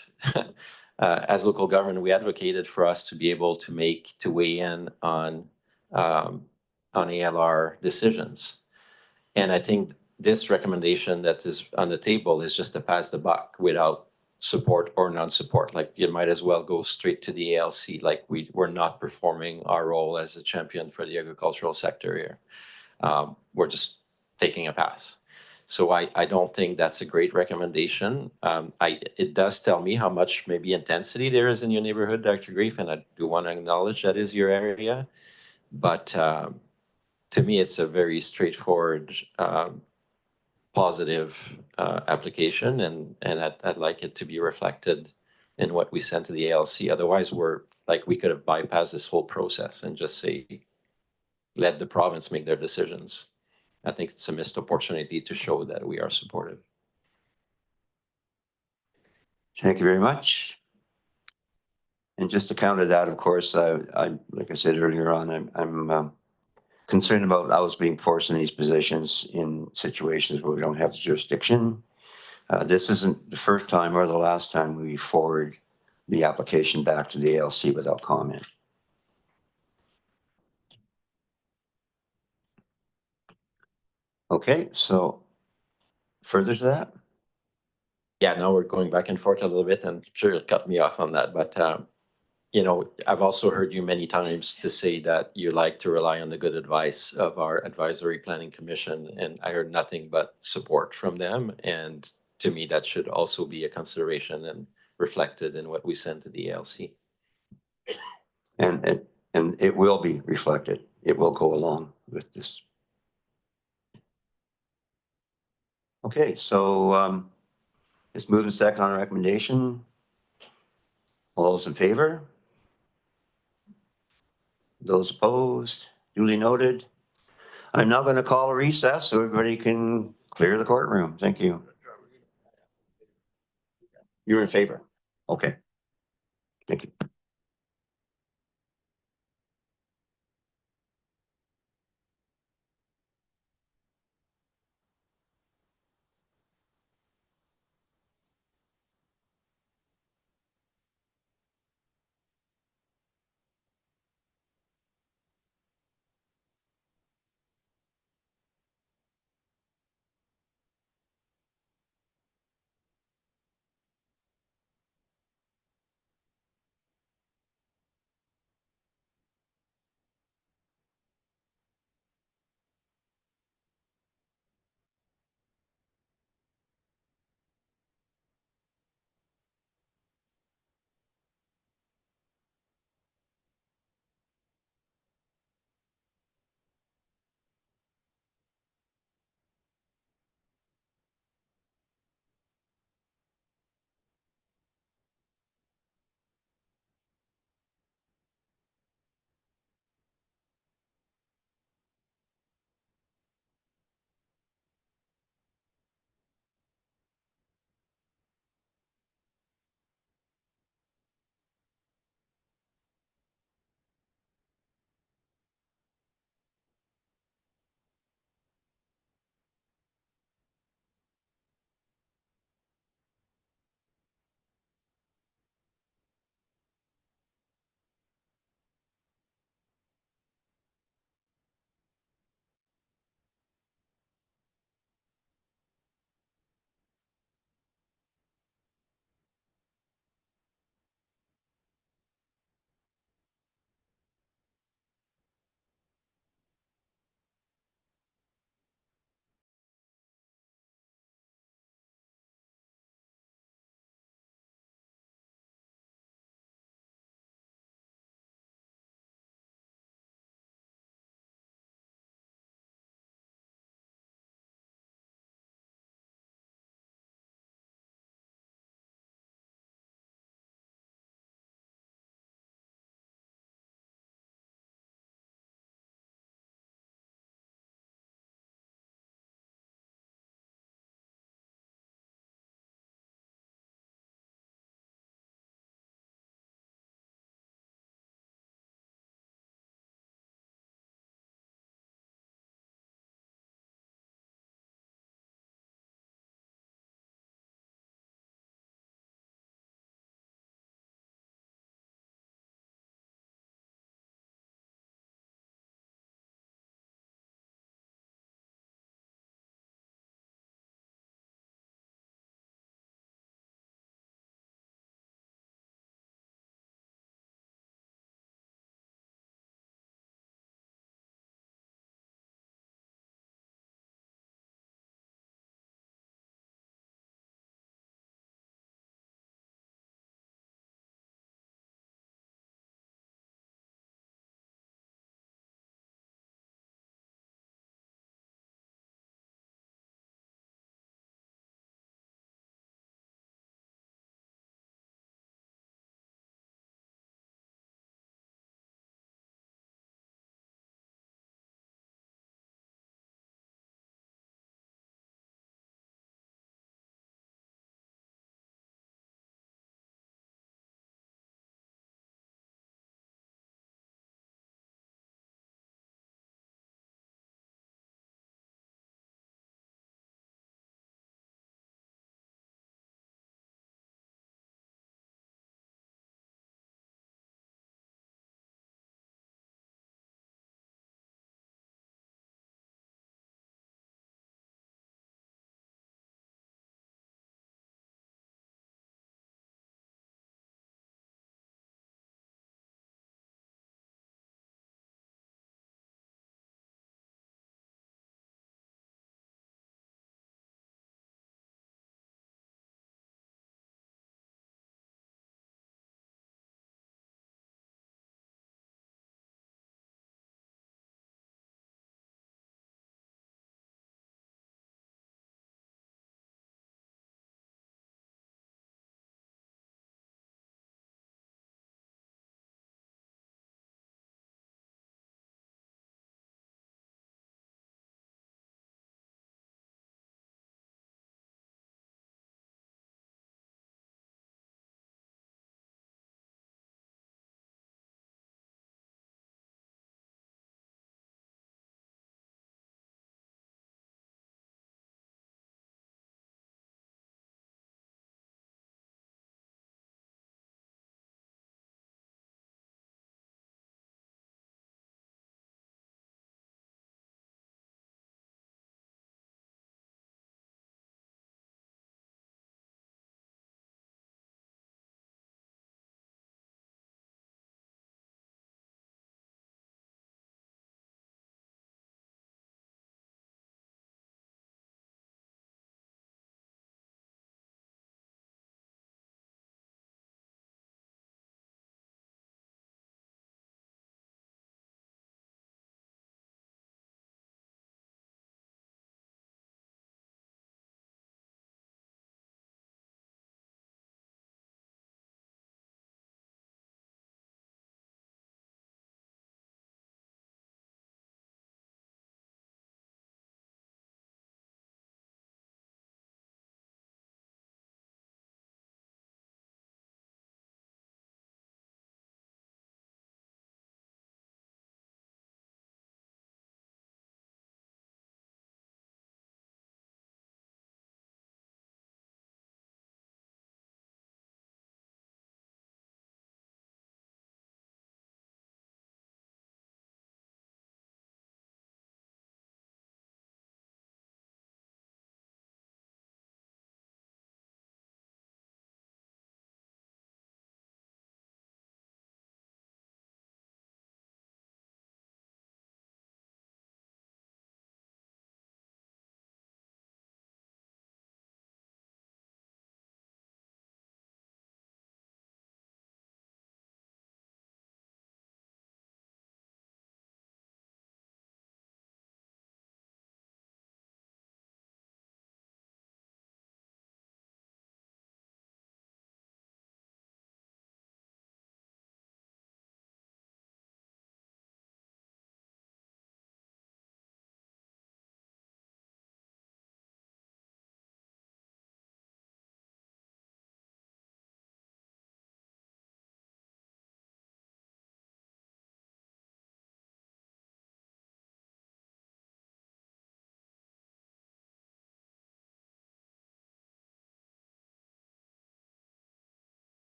as local government, we advocated for us to be able to weigh in on ALR decisions. And I think this recommendation that is on the table is just to pass the buck without support or non-support. Like you might as well go straight to the ALC, like we're not performing our role as a champion for the agricultural sector here. We're just taking a pass. So I don't think that's a great recommendation. It does tell me how much maybe intensity there is in your neighborhood, Dr. Grief, and I do want to acknowledge that is your area. But to me, it's a very straightforward, positive application, and I'd like it to be reflected in what we send to the ALC. Otherwise, we could have bypassed this whole process and just say, let the province make their decisions. I think it's a missed opportunity to show that we are supportive. Thank you very much. And just to counter that, of course, like I said earlier on, I'm concerned about us being forced in these positions in situations where we don't have jurisdiction. This isn't the first time or the last time we forward the application back to the ALC without comment. Okay, so further to that? Yeah, now we're going back and forth a little bit, and I'm sure you'll cut me off on that. But, you know, I've also heard you many times to say that you like to rely on the good advice of our advisory planning commission, and I heard nothing but support from them. And to me, that should also be a consideration and reflected in what we send to the ALC. And it will be reflected. It will go along with this. Okay, so let's move to second on recommendation. All those in favor? Those opposed? Duly noted. I'm now going to call a recess so everybody can clear the courtroom. Thank you. You're in favor? Okay. Thank you.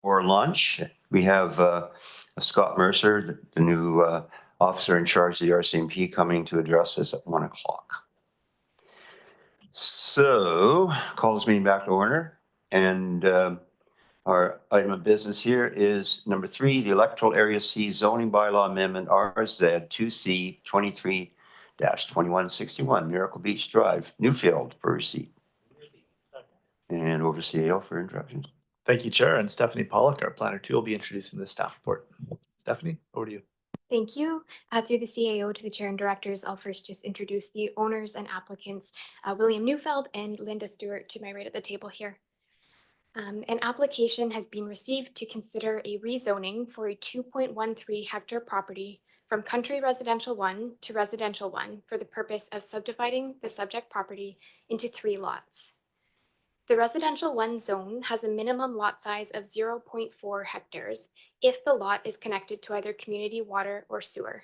lunch. We have Scott Mercer, the new officer in charge of the RCMP, coming to address us at 1 o'clock. So call this meeting back to order. And our item of business here is number 3, the Electoral Area C zoning bylaw amendment RZ 2C 23-2161 Miracle Beach Drive, Newfield for receipt. And over to CAO for introductions. Thank you, Chair, and Stephanie Pollock, our planner 2, will be introducing the staff report. Stephanie, over to you. Thank you. Through the CAO to the chair and directors, I'll first just introduce the owners and applicants, William Neufeld and Linda Stewart to my right at the table here. An application has been received to consider a rezoning for a 2.13 hectare property from Country Residential 1 to Residential 1 for the purpose of subdividing the subject property into 3 lots. The Residential 1 zone has a minimum lot size of 0.4 hectares if the lot is connected to either community water or sewer.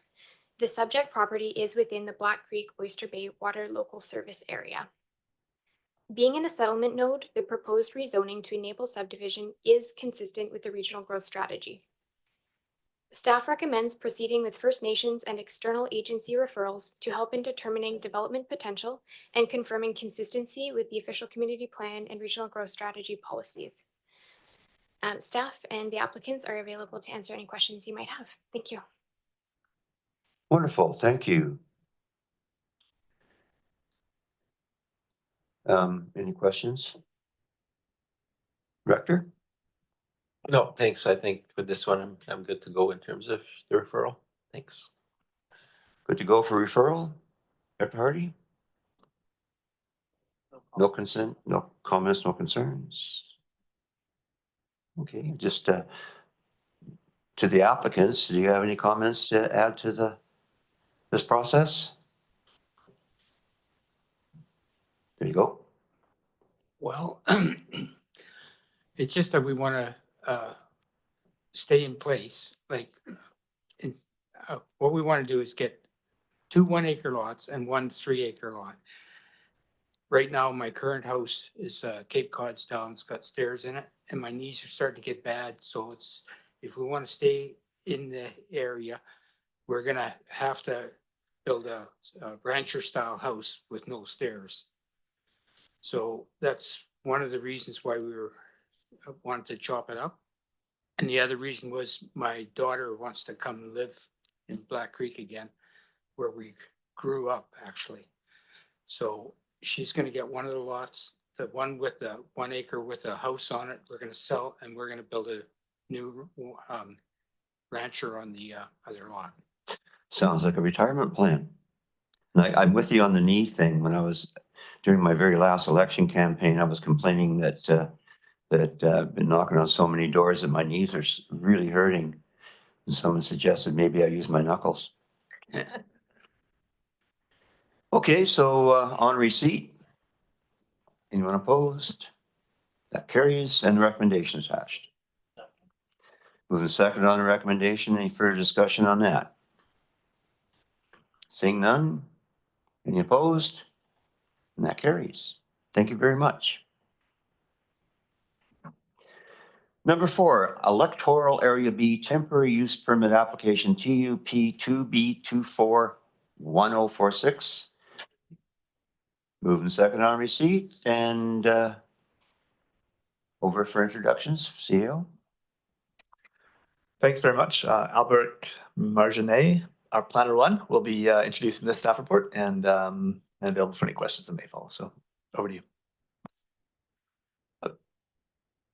The subject property is within the Black Creek Oyster Bay Water Local Service area. Being in a settlement node, the proposed rezoning to enable subdivision is consistent with the regional growth strategy. Staff recommends proceeding with First Nations and external agency referrals to help in determining development potential and confirming consistency with the official community plan and regional growth strategy policies. Staff and the applicants are available to answer any questions you might have. Thank you. Wonderful, thank you. Any questions? Director? No, thanks. I think with this one, I'm good to go in terms of the referral. Thanks. Good to go for referral? Director Hardy? No consent, no comments, no concerns? Okay, just to the applicants, do you have any comments to add to this process? There you go. Well, it's just that we want to stay in place. Like, what we want to do is get 2 1-acre lots and 1 3-acre lot. Right now, my current house is Cape Cod style and it's got stairs in it, and my knees are starting to get bad. So it's, if we want to stay in the area, we're gonna have to build a rancher style house with no stairs. So that's one of the reasons why we wanted to chop it up. And the other reason was my daughter wants to come live in Black Creek again, where we grew up actually. So she's gonna get one of the lots, the one with the 1 acre with a house on it, we're gonna sell, and we're gonna build a new rancher on the other lot. Sounds like a retirement plan. And I'm with you on the knee thing. When I was during my very last election campaign, I was complaining that I've been knocking on so many doors that my knees are really hurting. And someone suggested maybe I use my knuckles. Okay, so on receipt. Anyone opposed? That carries, and the recommendation is attached. Moving second on the recommendation. Any further discussion on that? Seeing none. Any opposed? And that carries. Thank you very much. Number 4, Electoral Area B Temporary Use Permit Application TUP 2B241046. Moving second on receipt, and over for introductions, CEO. Thanks very much. Albert Marginet, our planner 1, will be introducing this staff report and available for any questions that may follow. So over to you.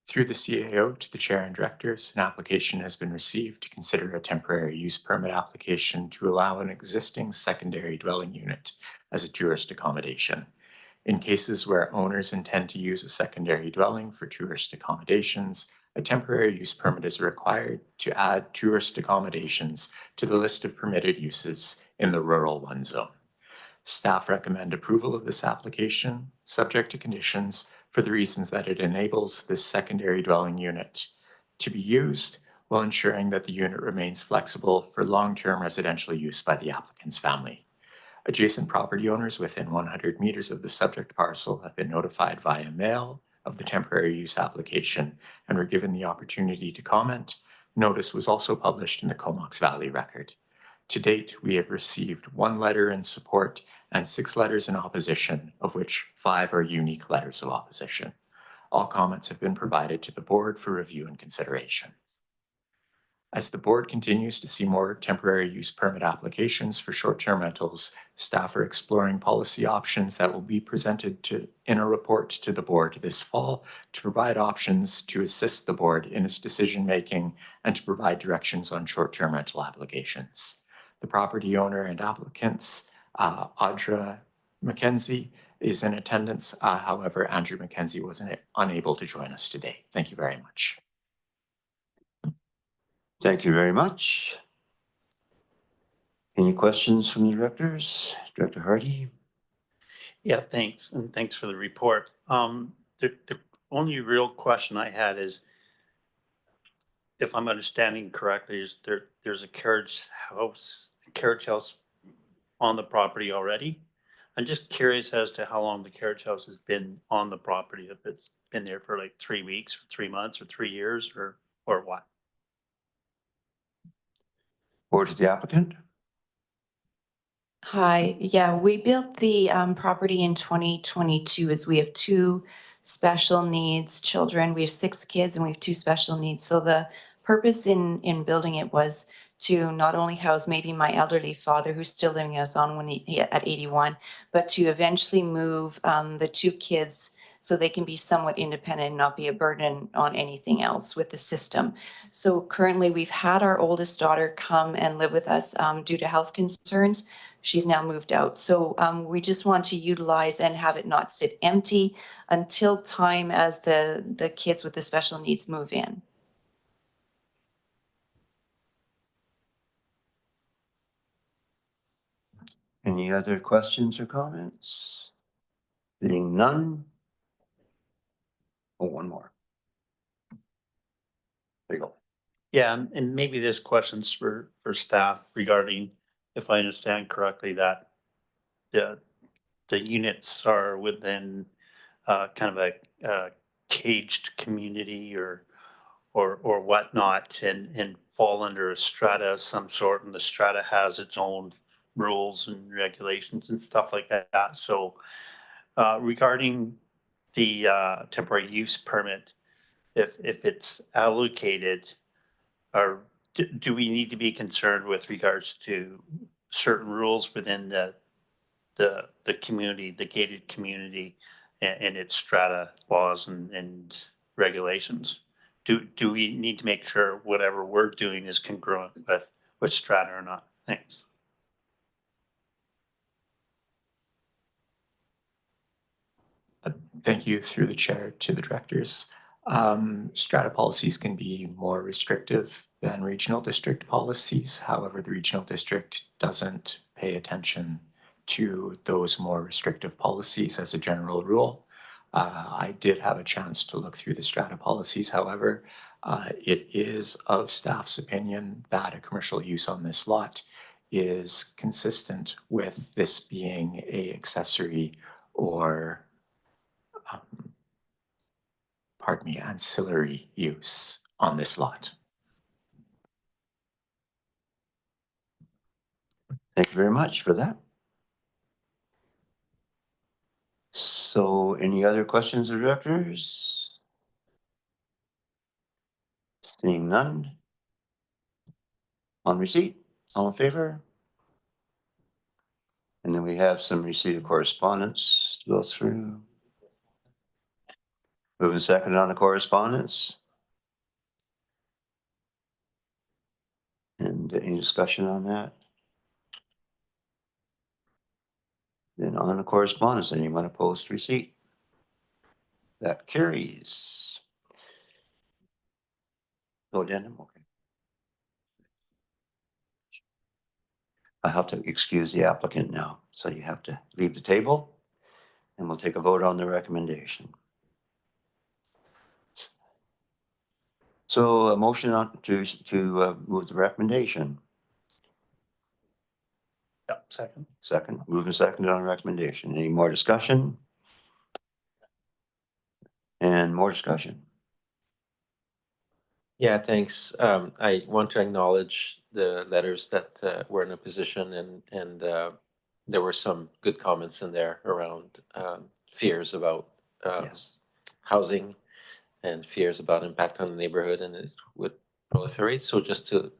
Through the CAO to the chair and directors, an application has been received to consider a temporary use permit application to allow an existing secondary dwelling unit as a tourist accommodation. In cases where owners intend to use a secondary dwelling for tourist accommodations, a temporary use permit is required to add tourist accommodations to the list of permitted uses in the Rural 1 zone. Staff recommend approval of this application, subject to conditions, for the reasons that it enables this secondary dwelling unit to be used while ensuring that the unit remains flexible for long-term residential use by the applicant's family. Adjacent property owners within 100 meters of the subject parcel have been notified via mail of the temporary use application and were given the opportunity to comment. Notice was also published in the Comox Valley Record. To date, we have received 1 letter in support and 6 letters in opposition, of which 5 are unique letters of opposition. All comments have been provided to the board for review and consideration. As the board continues to see more temporary use permit applications for short-term rentals, staff are exploring policy options that will be presented in a report to the board this fall to provide options to assist the board in its decision-making and to provide directions on short-term rental applications. The property owner and applicants, Audra McKenzie, is in attendance. However, Andrew McKenzie was unable to join us today. Thank you very much. Thank you very much. Any questions from the directors? Director Hardy? Yeah, thanks. And thanks for the report. The only real question I had is, if I'm understanding correctly, is there's a carriage house on the property already? I'm just curious as to how long the carriage house has been on the property, if it's been there for like 3 weeks or 3 months or 3 years or what? Or to the applicant? Hi, yeah, we built the property in 2022 as we have 2 special needs children. We have 6 kids and we have 2 special needs. So the purpose in building it was to not only house maybe my elderly father who's still living us on when at 81, but to eventually move the 2 kids so they can be somewhat independent and not be a burden on anything else with the system. So currently we've had our oldest daughter come and live with us due to health concerns. She's now moved out. So we just want to utilize and have it not sit empty until time as the kids with the special needs move in. Any other questions or comments? Being none. Oh, one more. There you go. Yeah, and maybe this question's for staff regarding, if I understand correctly, that the units are within kind of a caged community or whatnot and fall under a strata of some sort, and the strata has its own rules and regulations and stuff like that. So regarding the temporary use permit, if it's allocated, or do we need to be concerned with regards to certain rules within the community, the gated community, and its strata laws and regulations? Do we need to make sure whatever we're doing is congruent with strata or not? Thanks. Thank you through the chair to the directors. Strata policies can be more restrictive than regional district policies. However, the regional district doesn't pay attention to those more restrictive policies as a general rule. I did have a chance to look through the strata policies. However, it is of staff's opinion that a commercial use on this lot is consistent with this being a accessory or ancillary use on this lot. Thank you very much for that. So any other questions of directors? Seeing none. On receipt, all in favor? And then we have some receipt of correspondence to go through. Moving second on the correspondence. And any discussion on that? Then on the correspondence, anyone opposed to receipt? That carries. No addendum, okay. I have to excuse the applicant now, so you have to leave the table and we'll take a vote on the recommendation. So a motion on to move the recommendation. Yep, second. Second, moving second on the recommendation. Any more discussion? And more discussion. Yeah, thanks. I want to acknowledge the letters that were in opposition and there were some good comments in there around fears about Yes. housing and fears about impact on the neighborhood and it would proliferate. So just to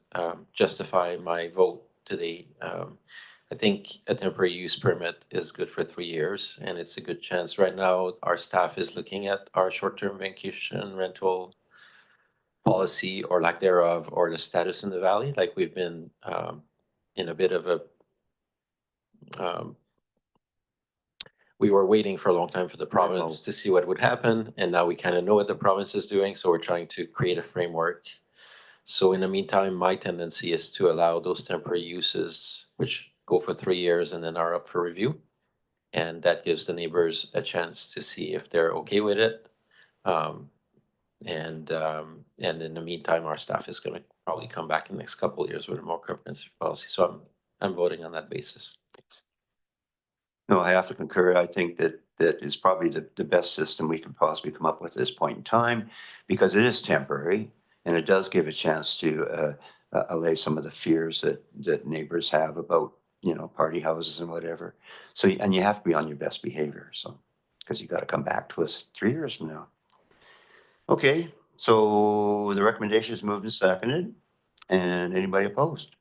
justify my vote today, I think a temporary use permit is good for 3 years and it's a good chance. Right now, our staff is looking at our short-term vacation rental policy or lack thereof, or the status in the valley. Like we've been in a bit of a we were waiting for a long time for the province to see what would happen, and now we kind of know what the province is doing, so we're trying to create a framework. So in the meantime, my tendency is to allow those temporary uses, which go for 3 years and then are up for review. And that gives the neighbors a chance to see if they're okay with it. And in the meantime, our staff is gonna probably come back in the next couple of years with a more comprehensive policy. So I'm voting on that basis. Thanks. No, I have to concur. I think that is probably the best system we can possibly come up with at this point in time, because it is temporary and it does give a chance to allay some of the fears that neighbors have about, you know, party houses and whatever. So, and you have to be on your best behavior. So, because you got to come back to us 3 years from now. Okay, so the recommendation is moved and seconded, and anybody opposed?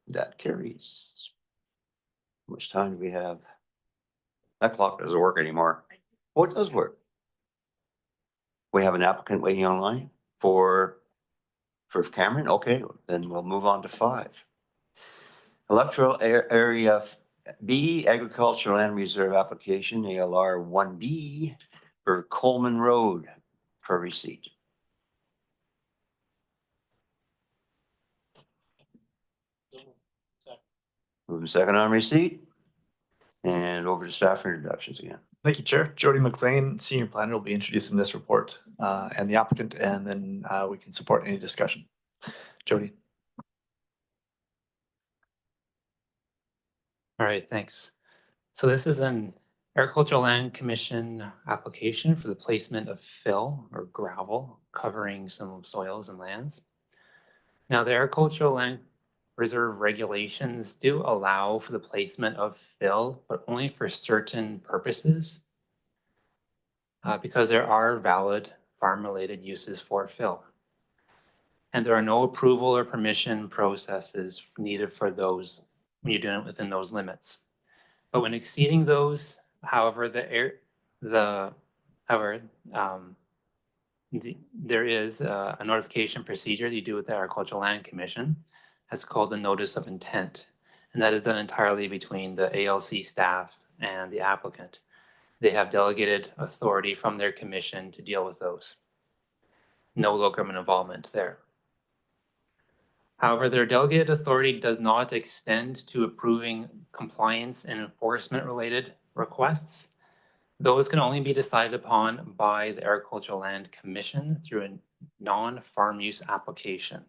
That carries. How much time do we have? That clock doesn't work anymore. Oh, it does work. We have an applicant waiting online for Cameron. Okay, then we'll move on to 5. Electoral area B, agricultural land reserve application, ALR 1B for Coleman Road for receipt. Moving second on receipt. And over to staff for introductions again. Thank you, Chair. Jody McLean, Senior Planner, will be introducing this report and the applicant, and then we can support any discussion. Jody. All right, thanks. So this is an Agricultural Land Commission application for the placement of fill or gravel covering some soils and lands. Now, the Agricultural Land Reserve regulations do allow for the placement of fill, but only for certain purposes, because there are valid farm-related uses for fill. And there are no approval or permission processes needed for those when you're doing it within those limits. But when exceeding those, however, there is a notification procedure that you do with the Agricultural Land Commission. That's called the Notice of Intent. And that is done entirely between the ALC staff and the applicant. They have delegated authority from their commission to deal with those. No local government involvement there. However, their delegated authority does not extend to approving compliance and enforcement related requests. Those can only be decided upon by the Agricultural Land Commission through a non-farm use application,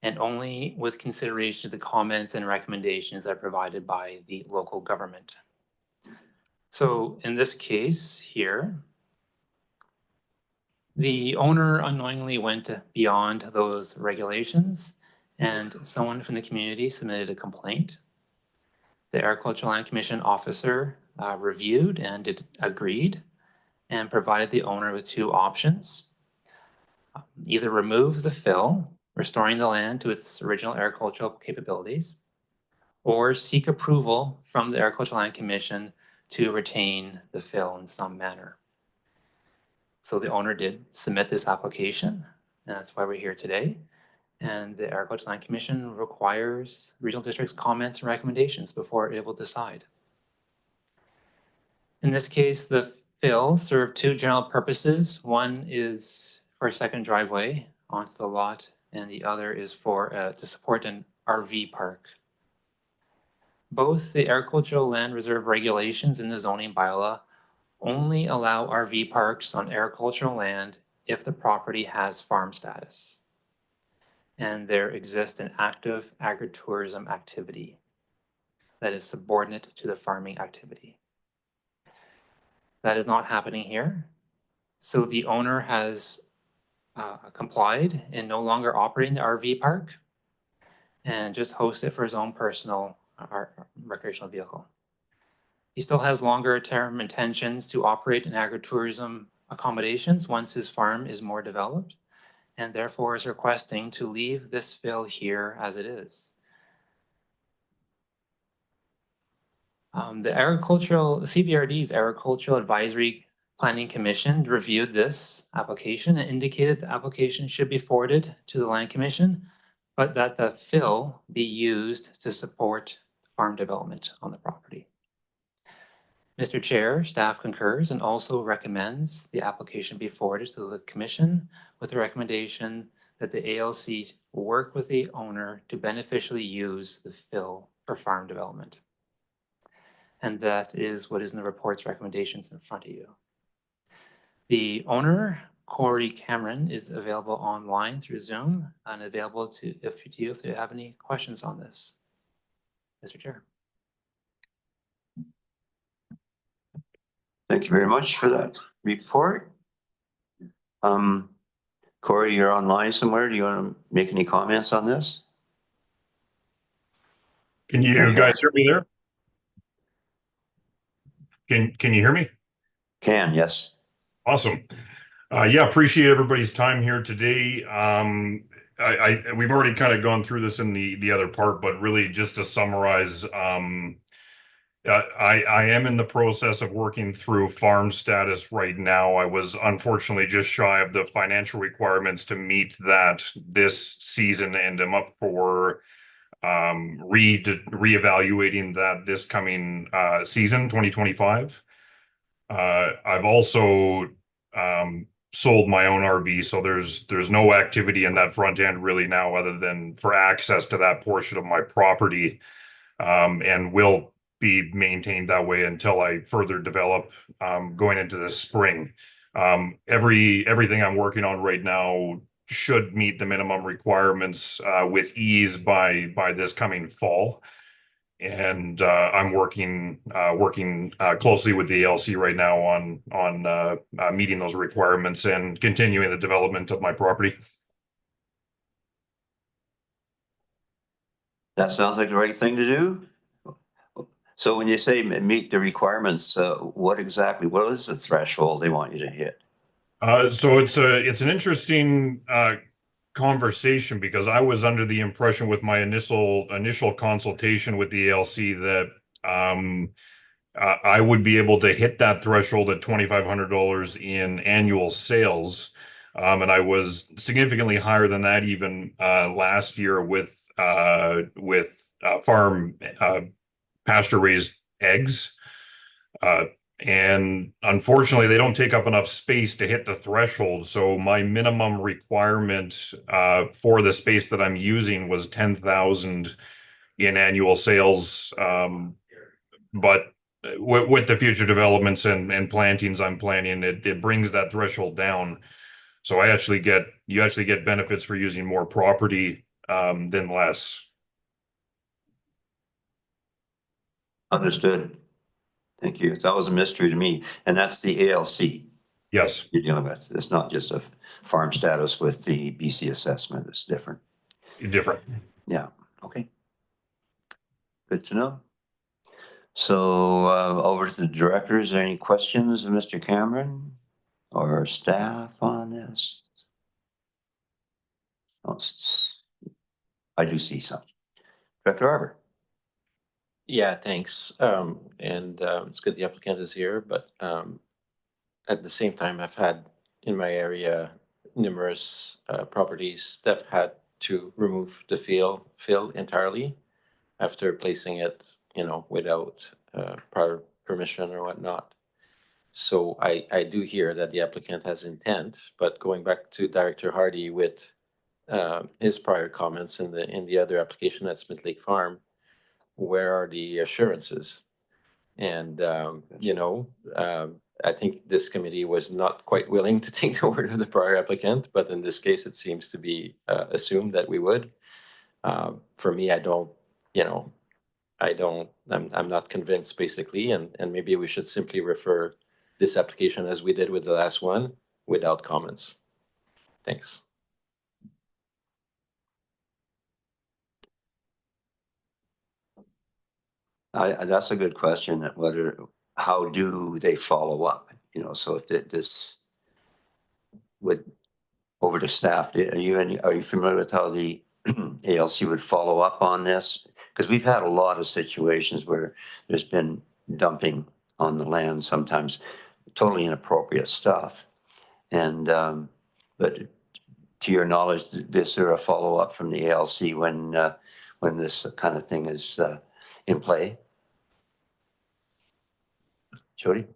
and only with consideration of the comments and recommendations that are provided by the local government. So in this case here, the owner unknowingly went beyond those regulations, and someone from the community submitted a complaint. The Agricultural Land Commission officer reviewed and agreed and provided the owner with 2 options. Either remove the fill, restoring the land to its original agricultural capabilities, or seek approval from the Agricultural Land Commission to retain the fill in some manner. So the owner did submit this application, and that's why we're here today. And the Agricultural Land Commission requires regional districts' comments and recommendations before it will decide. In this case, the fill served 2 general purposes. One is for a second driveway onto the lot, and the other is for to support an RV park. Both the Agricultural Land Reserve regulations and the zoning bylaw only allow RV parks on agricultural land if the property has farm status and there exists an active agritourism activity that is subordinate to the farming activity. That is not happening here. So the owner has complied in no longer operating the RV park and just hosts it for his own personal recreational vehicle. He still has longer term intentions to operate in agritourism accommodations once his farm is more developed, and therefore is requesting to leave this fill here as it is. The CBRD's Agricultural Advisory Planning Commission reviewed this application and indicated the application should be forwarded to the Land Commission, but that the fill be used to support farm development on the property. Mr. Chair, staff concurs and also recommends the application be forwarded to the Commission with the recommendation that the ALC work with the owner to beneficially use the fill for farm development. And that is what is in the report's recommendations in front of you. The owner, Corey Cameron, is available online through Zoom and available to if you have any questions on this. Mr. Chair. Thank you very much for that report. Corey, you're online somewhere. Do you want to make any comments on this? Can you guys hear me there? Can you hear me? Can, yes. Awesome. Yeah, appreciate everybody's time here today. We've already kind of gone through this in the other part, but really just to summarize, I am in the process of working through farm status right now. I was unfortunately just shy of the financial requirements to meet that this season, and I'm up for reevaluating that this coming season 2025. I've also sold my own RV, so there's no activity in that front end really now other than for access to that portion of my property, and will be maintained that way until I further develop going into the spring. Everything I'm working on right now should meet the minimum requirements with ease by this coming fall. And I'm working closely with the ALC right now on meeting those requirements and continuing the development of my property. That sounds like the right thing to do. So when you say meet the requirements, what is the threshold they want you to hit? So it's an interesting conversation, because I was under the impression with my initial consultation with the ALC that I would be able to hit that threshold at $2,500 in annual sales, and I was significantly higher than that even last year with farm pasture raised eggs. And unfortunately, they don't take up enough space to hit the threshold. So my minimum requirement for the space that I'm using was 10,000 in annual sales. But with the future developments and plantings I'm planning, it brings that threshold down. So you actually get benefits for using more property than less. Understood. Thank you. It's always a mystery to me. And that's the ALC. Yes. You're dealing with. It's not just a farm status with the BC assessment. It's different. Different. Yeah. Okay. Good to know. So over to the directors. Any questions of Mr. Cameron or staff on this? I do see some. Director Arbor. Yeah, thanks. It's good the applicant is here, but at the same time, I've had in my area numerous properties that have had to remove the fill entirely after placing it, without prior permission or whatnot. So I do hear that the applicant has intent, but going back to Director Hardy with his prior comments in the other application at Smith Lake Farm, where are the assurances? And, I think this committee was not quite willing to take the word of the prior applicant, but in this case, it seems to be assumed that we would. For me, I'm not convinced basically, and maybe we should simply refer this application as we did with the last one without comments. Thanks. That's a good question. How do they follow up? You know, so if this would over to staff, are you familiar with how the ALC would follow up on this? Because we've had a lot of situations where there's been dumping on the land, sometimes totally inappropriate stuff. And but to your knowledge, is there a follow up from the ALC when this kind of thing is in play? Jody?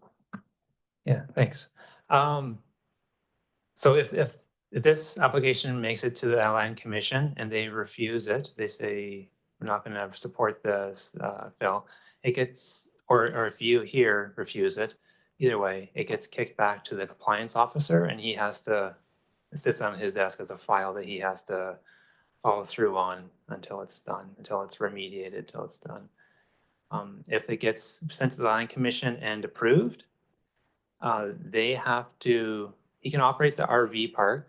Yeah, thanks. So if this application makes it to the Land Commission and they refuse it, they say, we're not going to support this bill, it gets, or if you here refuse it, either way, it gets kicked back to the compliance officer and he has to, it sits on his desk as a file that he has to follow through on until it's done, until it's remediated, until it's done. If it gets sent to the Land Commission and approved, they have to, he can operate the RV park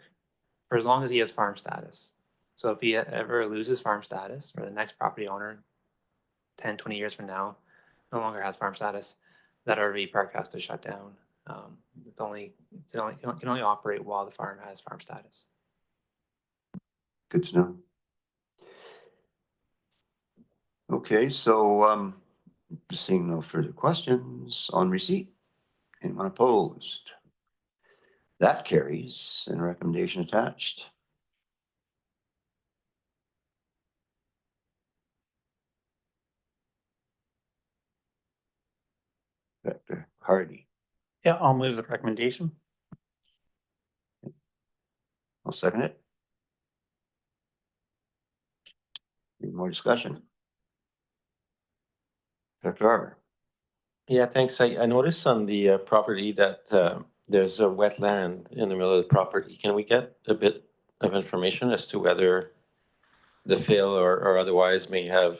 for as long as he has farm status. So if he ever loses farm status, or the next property owner 10, 20 years from now no longer has farm status, that RV park has to shut down. It can only operate while the farm has farm status. Good to know. Okay, so seeing no further questions on receipt. Anyone opposed? That carries and a recommendation attached. Director Hardy. Yeah, I'll move the recommendation. I'll second it. Any more discussion? Director Arbor. Yeah, thanks. I noticed on the property that there's a wetland in the middle of the property. Can we get a bit of information as to whether the fill or otherwise may have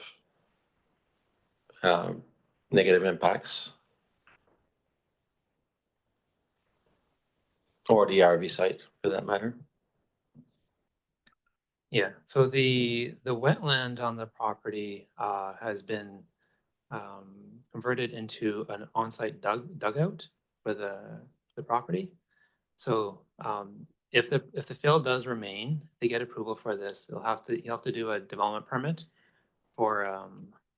negative impacts? Or the RV site, for that matter? Yeah, so the wetland on the property has been converted into an on-site dugout for the property. So if the fill does remain, they get approval for this. You'll have to do a development permit for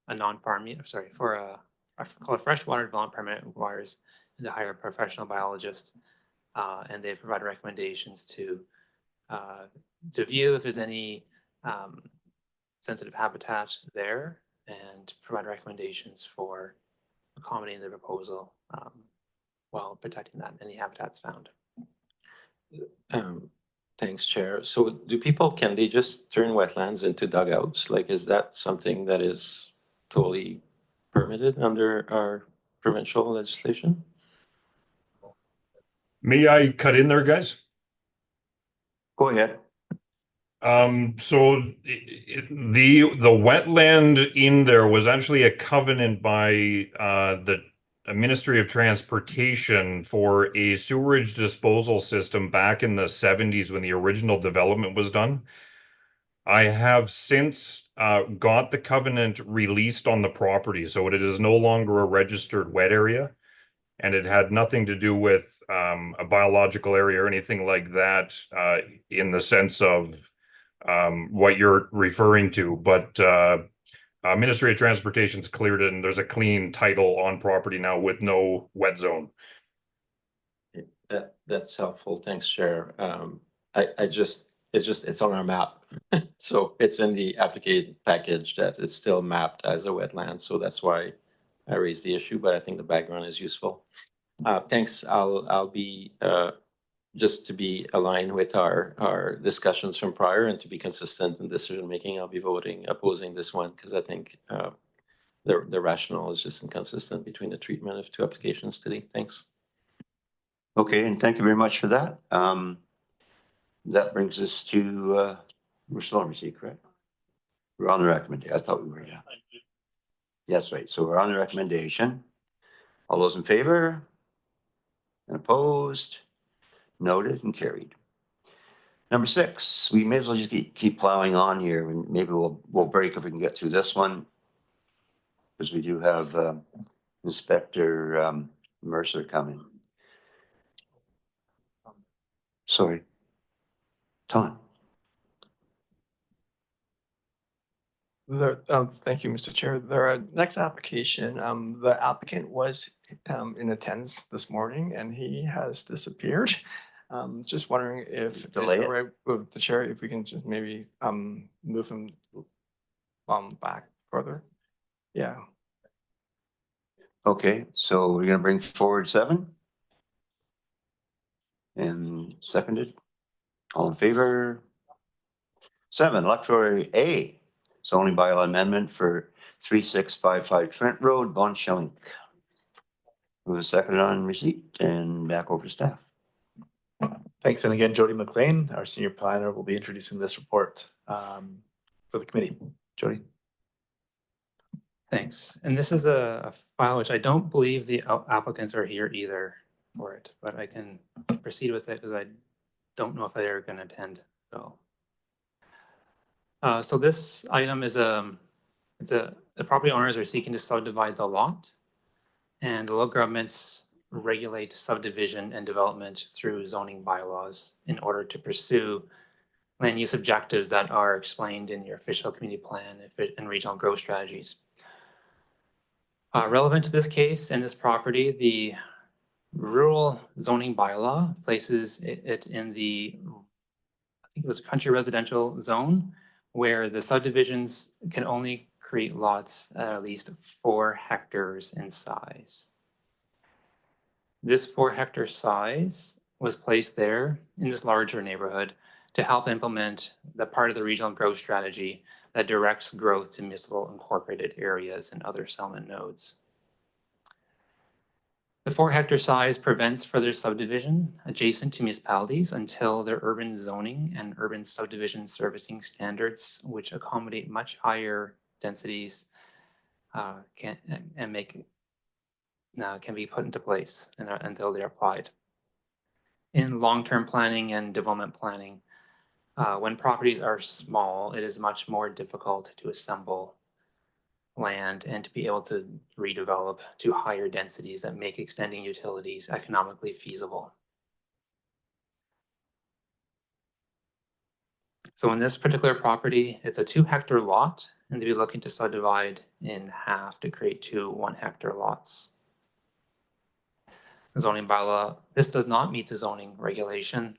a non-farm, sorry, for a called a freshwater development permit. It requires to hire a professional biologist, and they provide recommendations to view if there's any sensitive habitat there and provide recommendations for accommodating the proposal while protecting that any habitats found. Thanks, Chair. So can they just turn wetlands into dugouts? Like, is that something that is totally permitted under our provincial legislation? May I cut in there, guys? Go ahead. So the wetland in there was actually a covenant by the Ministry of Transportation for a sewerage disposal system back in the 70s when the original development was done. I have since got the covenant released on the property, so it is no longer a registered wet area, and it had nothing to do with a biological area or anything like that in the sense of what you're referring to, but Ministry of Transportation's cleared it and there's a clean title on property now with no wet zone. That's helpful. Thanks, Chair. It's on our map. So it's in the application package that it's still mapped as a wetland. So that's why I raised the issue, but I think the background is useful. Thanks. I'll be just to be aligned with our discussions from prior and to be consistent in decision making, I'll be opposing this one because I think the rationale is just inconsistent between the treatment of two applications today. Thanks. Okay, and thank you very much for that. That brings us to we're still on receipt, correct? We're on the recommendation. I thought we were, yeah. Yes, right. So we're on the recommendation. All those in favor? And opposed? Noted and carried. Number 6, we may as well just keep plowing on here, and maybe we'll break if we can get through this one. Because we do have Inspector Mercer coming. Sorry. Ton. Thank you, Mr. Chair. The next application, the applicant was in attendance this morning and he has disappeared. Just wondering if Delay it. right with the chair, if we can just maybe move him back further. Yeah. Okay, so we're gonna bring forward 7. And seconded. All in favor? 7, electoral A, zoning bylaw amendment for 3655 Trent Road, Von Schilling. Move seconded on receipt and back over to staff. Thanks. And again, Jody McLean, our senior planner, will be introducing this report for the committee. Jody. Thanks. And this is a file which I don't believe the applicants are here either for it, but I can proceed with it because I don't know if they're going to attend. So this item is the property owners are seeking to subdivide the lot, and the local governments regulate subdivision and development through zoning bylaws in order to pursue land use objectives that are explained in your official community plan and regional growth strategies. Relevant to this case and this property, the rural zoning bylaw places it in the, I think it was country residential zone, where the subdivisions can only create lots at least 4 hectares in size. This 4-hectare size was placed there in this larger neighborhood to help implement the part of the regional growth strategy that directs growth to municipal incorporated areas and other settlement nodes. The 4-hectare size prevents further subdivision adjacent to municipalities until their urban zoning and urban subdivision servicing standards, which accommodate much higher densities, can be put into place until they're applied. In long-term planning and development planning, when properties are small, it is much more difficult to assemble land and to be able to redevelop to higher densities that make extending utilities economically feasible. So in this particular property, it's a 2-hectare lot, and they'll be looking to subdivide in half to create 2 1-hectare lots. The zoning bylaw, this does not meet the zoning regulation,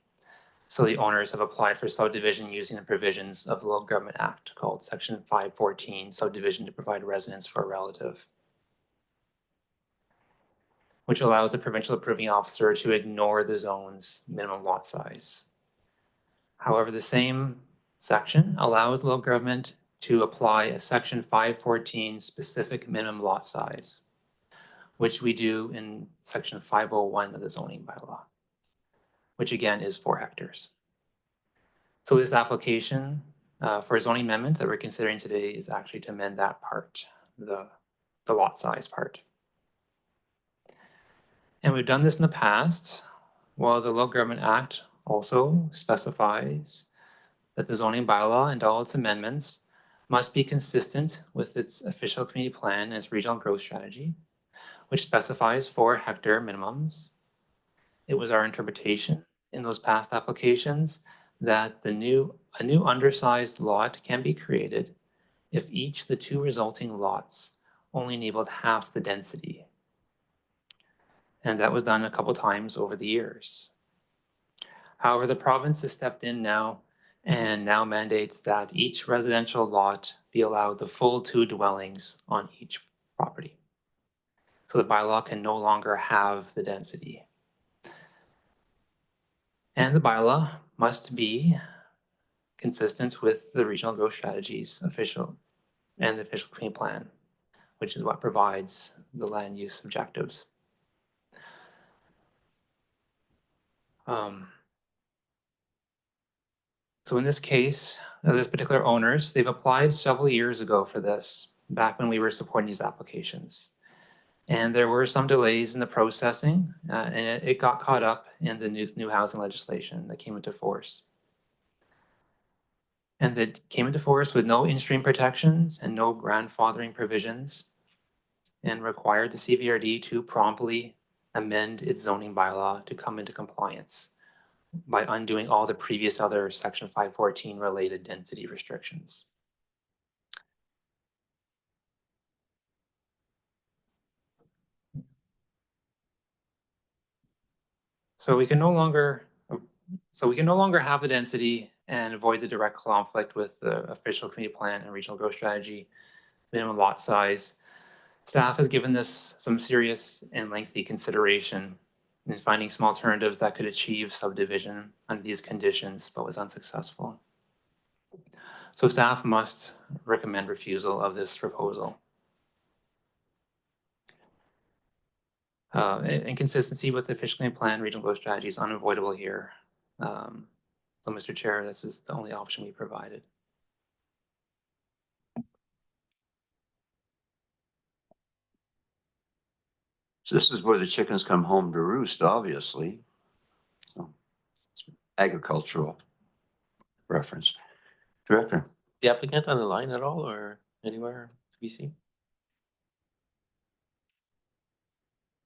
so the owners have applied for subdivision using the provisions of the Local Government Act called Section 514, subdivision to provide residence for a relative, which allows the provincial approving officer to ignore the zone's minimum lot size. However, the same section allows the local government to apply a Section 514 specific minimum lot size, which we do in Section 501 of the zoning bylaw, which again is 4 hectares. So this application for a zoning amendment that we're considering today is actually to amend that part, the lot size part. And we've done this in the past, while the Local Government Act also specifies that the zoning bylaw and all its amendments must be consistent with its official community plan and its regional growth strategy, which specifies 4-hectare minimums. It was our interpretation in those past applications that a new undersized lot can be created if each of the 2 resulting lots only enabled half the density. And that was done a couple times over the years. However, the province has stepped in now and now mandates that each residential lot be allowed the full 2 dwellings on each property. So the bylaw can no longer have the density. And the bylaw must be consistent with the regional growth strategies official and the official community plan, which is what provides the land use objectives. So in this case, this particular owners, they've applied several years ago for this, back when we were supporting these applications. And there were some delays in the processing, and it got caught up in the new housing legislation that came into force. And that came into force with no in-stream protections and no grandfathering provisions, and required the CVRD to promptly amend its zoning bylaw to come into compliance by undoing all the previous other Section 514 related density restrictions. So we can no longer have the density and avoid the direct conflict with the official community plan and regional growth strategy, minimum lot size. Staff has given this some serious and lengthy consideration in finding some alternatives that could achieve subdivision under these conditions, but was unsuccessful. So staff must recommend refusal of this proposal. Inconsistency with the official community plan regional growth strategy is unavoidable here. So Mr. Chair, this is the only option we provided. So this is where the chickens come home to roost, obviously. So, agricultural reference. Director. The applicant on the line at all or anywhere to be seen?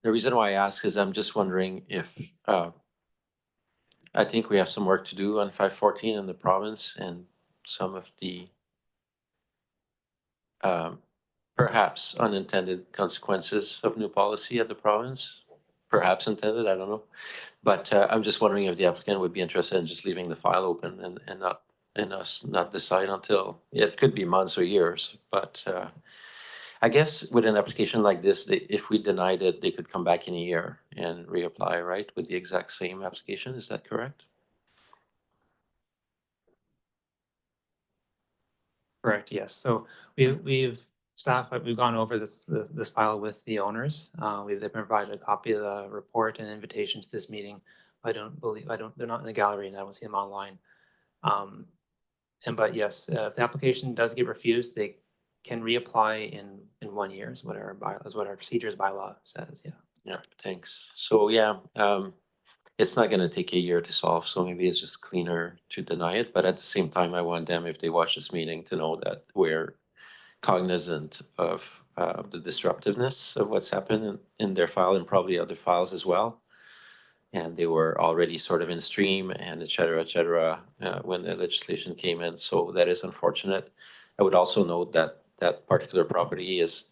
The reason why I ask is I'm just wondering if, I think we have some work to do on 514 in the province and some of the perhaps unintended consequences of new policy at the province. Perhaps intended, I don't know. But I'm just wondering if the applicant would be interested in just leaving the file open and us not decide until, it could be months or years, but I guess with an application like this, if we denied it, they could come back in a year and reapply, right? With the exact same application, is that correct? Correct, yes. So we've gone over this file with the owners. They've provided a copy of the report and invitation to this meeting. They're not in the gallery and I don't see them online. But yes, if the application does get refused, they can reapply in 1 year is what our procedures bylaw says, yeah. Yeah, thanks. So yeah, it's not gonna take a year to solve, so maybe it's just cleaner to deny it. But at the same time, I want them, if they watch this meeting, to know that we're cognizant of the disruptiveness of what's happened in their file and probably other files as well. And they were already sort of in stream and et cetera, when the legislation came in. So that is unfortunate. I would also note that that particular property is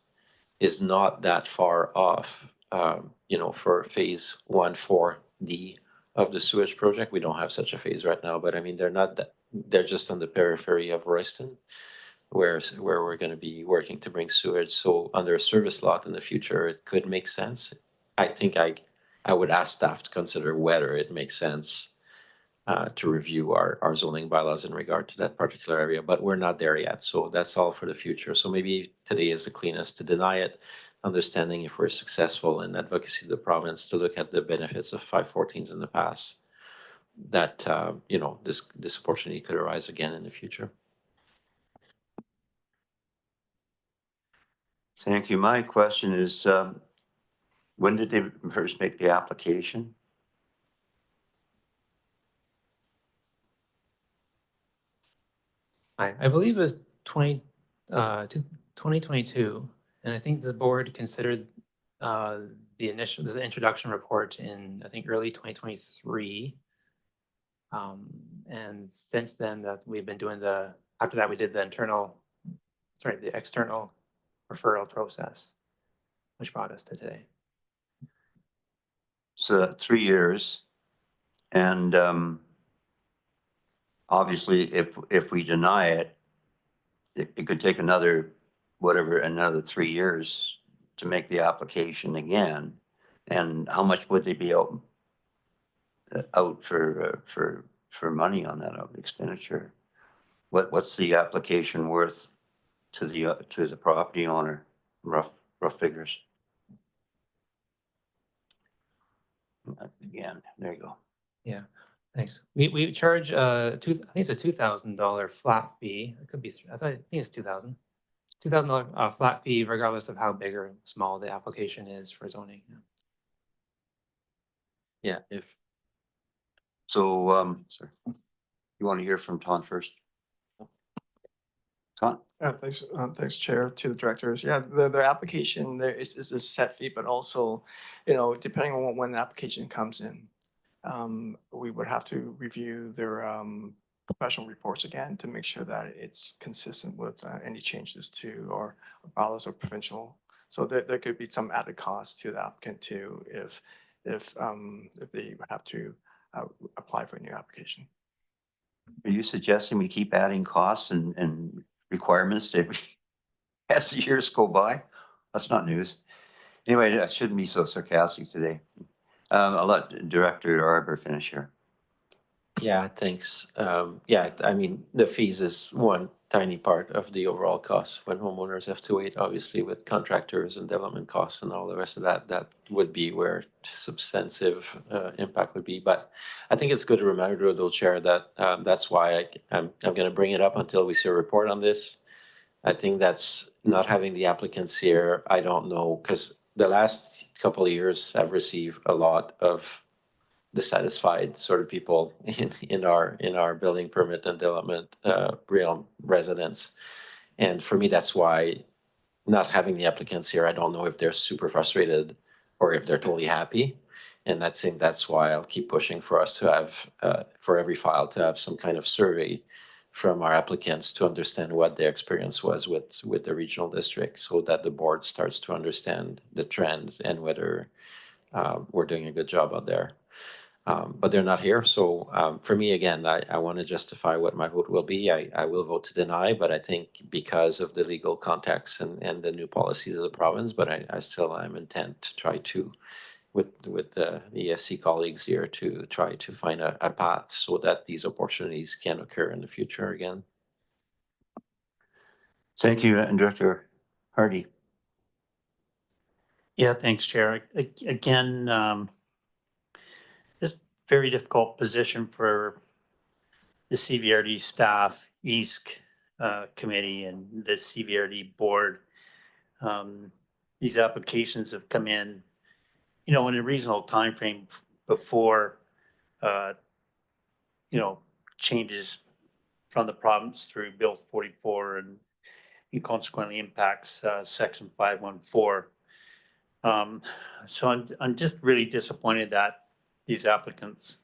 not that far off, for phase 1 4D of the sewage project. We don't have such a phase right now, but I mean, they're just on the periphery of Royston, where we're going to be working to bring sewage. So under a service lot in the future, it could make sense. I think I would ask staff to consider whether it makes sense to review our zoning bylaws in regard to that particular area, but we're not there yet. So that's all for the future. So maybe today is the cleanest to deny it, understanding if we're successful in advocacy of the province to look at the benefits of 514s in the past, that, this opportunity could arise again in the future. Thank you. My question is, when did they first make the application? I believe it was 2022, and I think this board considered the introduction report in, I think, early 2023. And since then that we've been doing after that we did the external referral process, which brought us to today. So 3 years. And obviously, if we deny it, it could take another 3 years to make the application again. And how much would they be out for money on that expenditure? What's the application worth to the property owner? Rough figures. Again, there you go. Yeah, thanks. We charge I think it's a $2,000 flat fee. It could be I think it's 2,000. $2,000 flat fee regardless of how big or small the application is for zoning. Yeah, if, So, sorry. You want to hear from Ton first? Ton? Thanks, Chair, to the directors. Yeah, the application there is a set fee, but also, you know, depending on when the application comes in, we would have to review their professional reports again to make sure that it's consistent with any changes to or bylaws or provincial. So there could be some added cost to the applicant too if they have to apply for a new application. Are you suggesting we keep adding costs and requirements to as the years go by? That's not news. Anyway, I shouldn't be so sarcastic today. I'll let Director Arbor finish here. yeah, thanks. Yeah, I mean, the fees is one tiny part of the overall cost. When homeowners have to wait, obviously with contractors and development costs and all the rest of that, that would be where substantive impact would be. But I think it's good to remind though, Chair, that that's why I'm going to bring it up until we see a report on this. I think that's not having the applicants here. I don't know, because the last couple of years I've received a lot of dissatisfied sort of people in our building permit and development realm residents. And for me, that's why not having the applicants here, I don't know if they're super frustrated or if they're totally happy. And I think that's why I'll keep pushing for us to have, for every file, to have some kind of survey from our applicants to understand what their experience was with the regional district, so that the board starts to understand the trend and whether we're doing a good job out there. But they're not here. So for me, again, I want to justify what my vote will be. I will vote to deny, but I think because of the legal context and the new policies of the province, but I still am intent to try to, with the ESC colleagues here, to try to find a path so that these opportunities can occur in the future again. Thank you, and Director Hardy. Yeah, thanks, Chair. Again, just very difficult position for the CVRD staff, EASC committee, and the CVRD board. These applications have come in, you know, in a reasonable timeframe before, you know, changes from the province through Bill 44 and consequently impacts Section 514. So I'm just really disappointed that these applicants,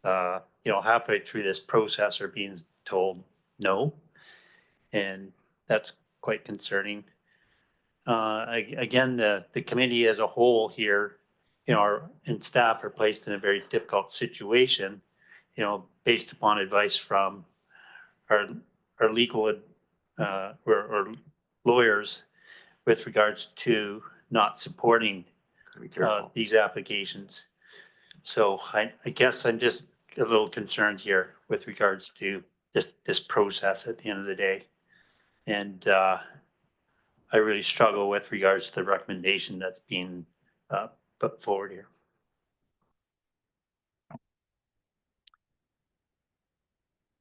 you know, halfway through this process are being told no, and that's quite concerning. Again, the committee as a whole here, you know, and staff are placed in a very difficult situation, you know, based upon advice from our legal or lawyers with regards to not supporting these applications. So I guess I'm just a little concerned here with regards to this process at the end of the day. And I really struggle with regards to the recommendation that's being put forward here.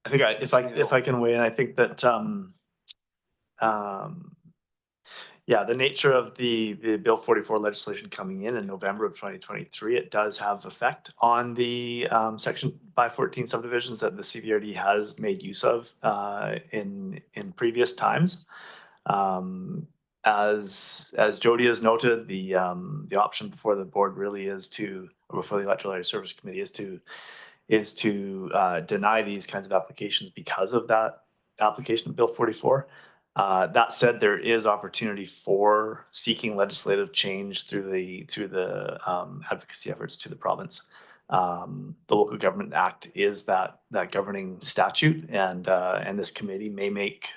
I think if I can weigh in, I think that yeah, the nature of the Bill 44 legislation coming in November of 2023, it does have effect on the Section 514 subdivisions that the CVRD has made use of in previous times. As Jody has noted, the option before the board really is to, or before the Electoral Area Service Committee is to deny these kinds of applications because of that application of Bill 44. That said, there is opportunity for seeking legislative change through the advocacy efforts to the province. The Local Government Act is that governing statute, and this committee may make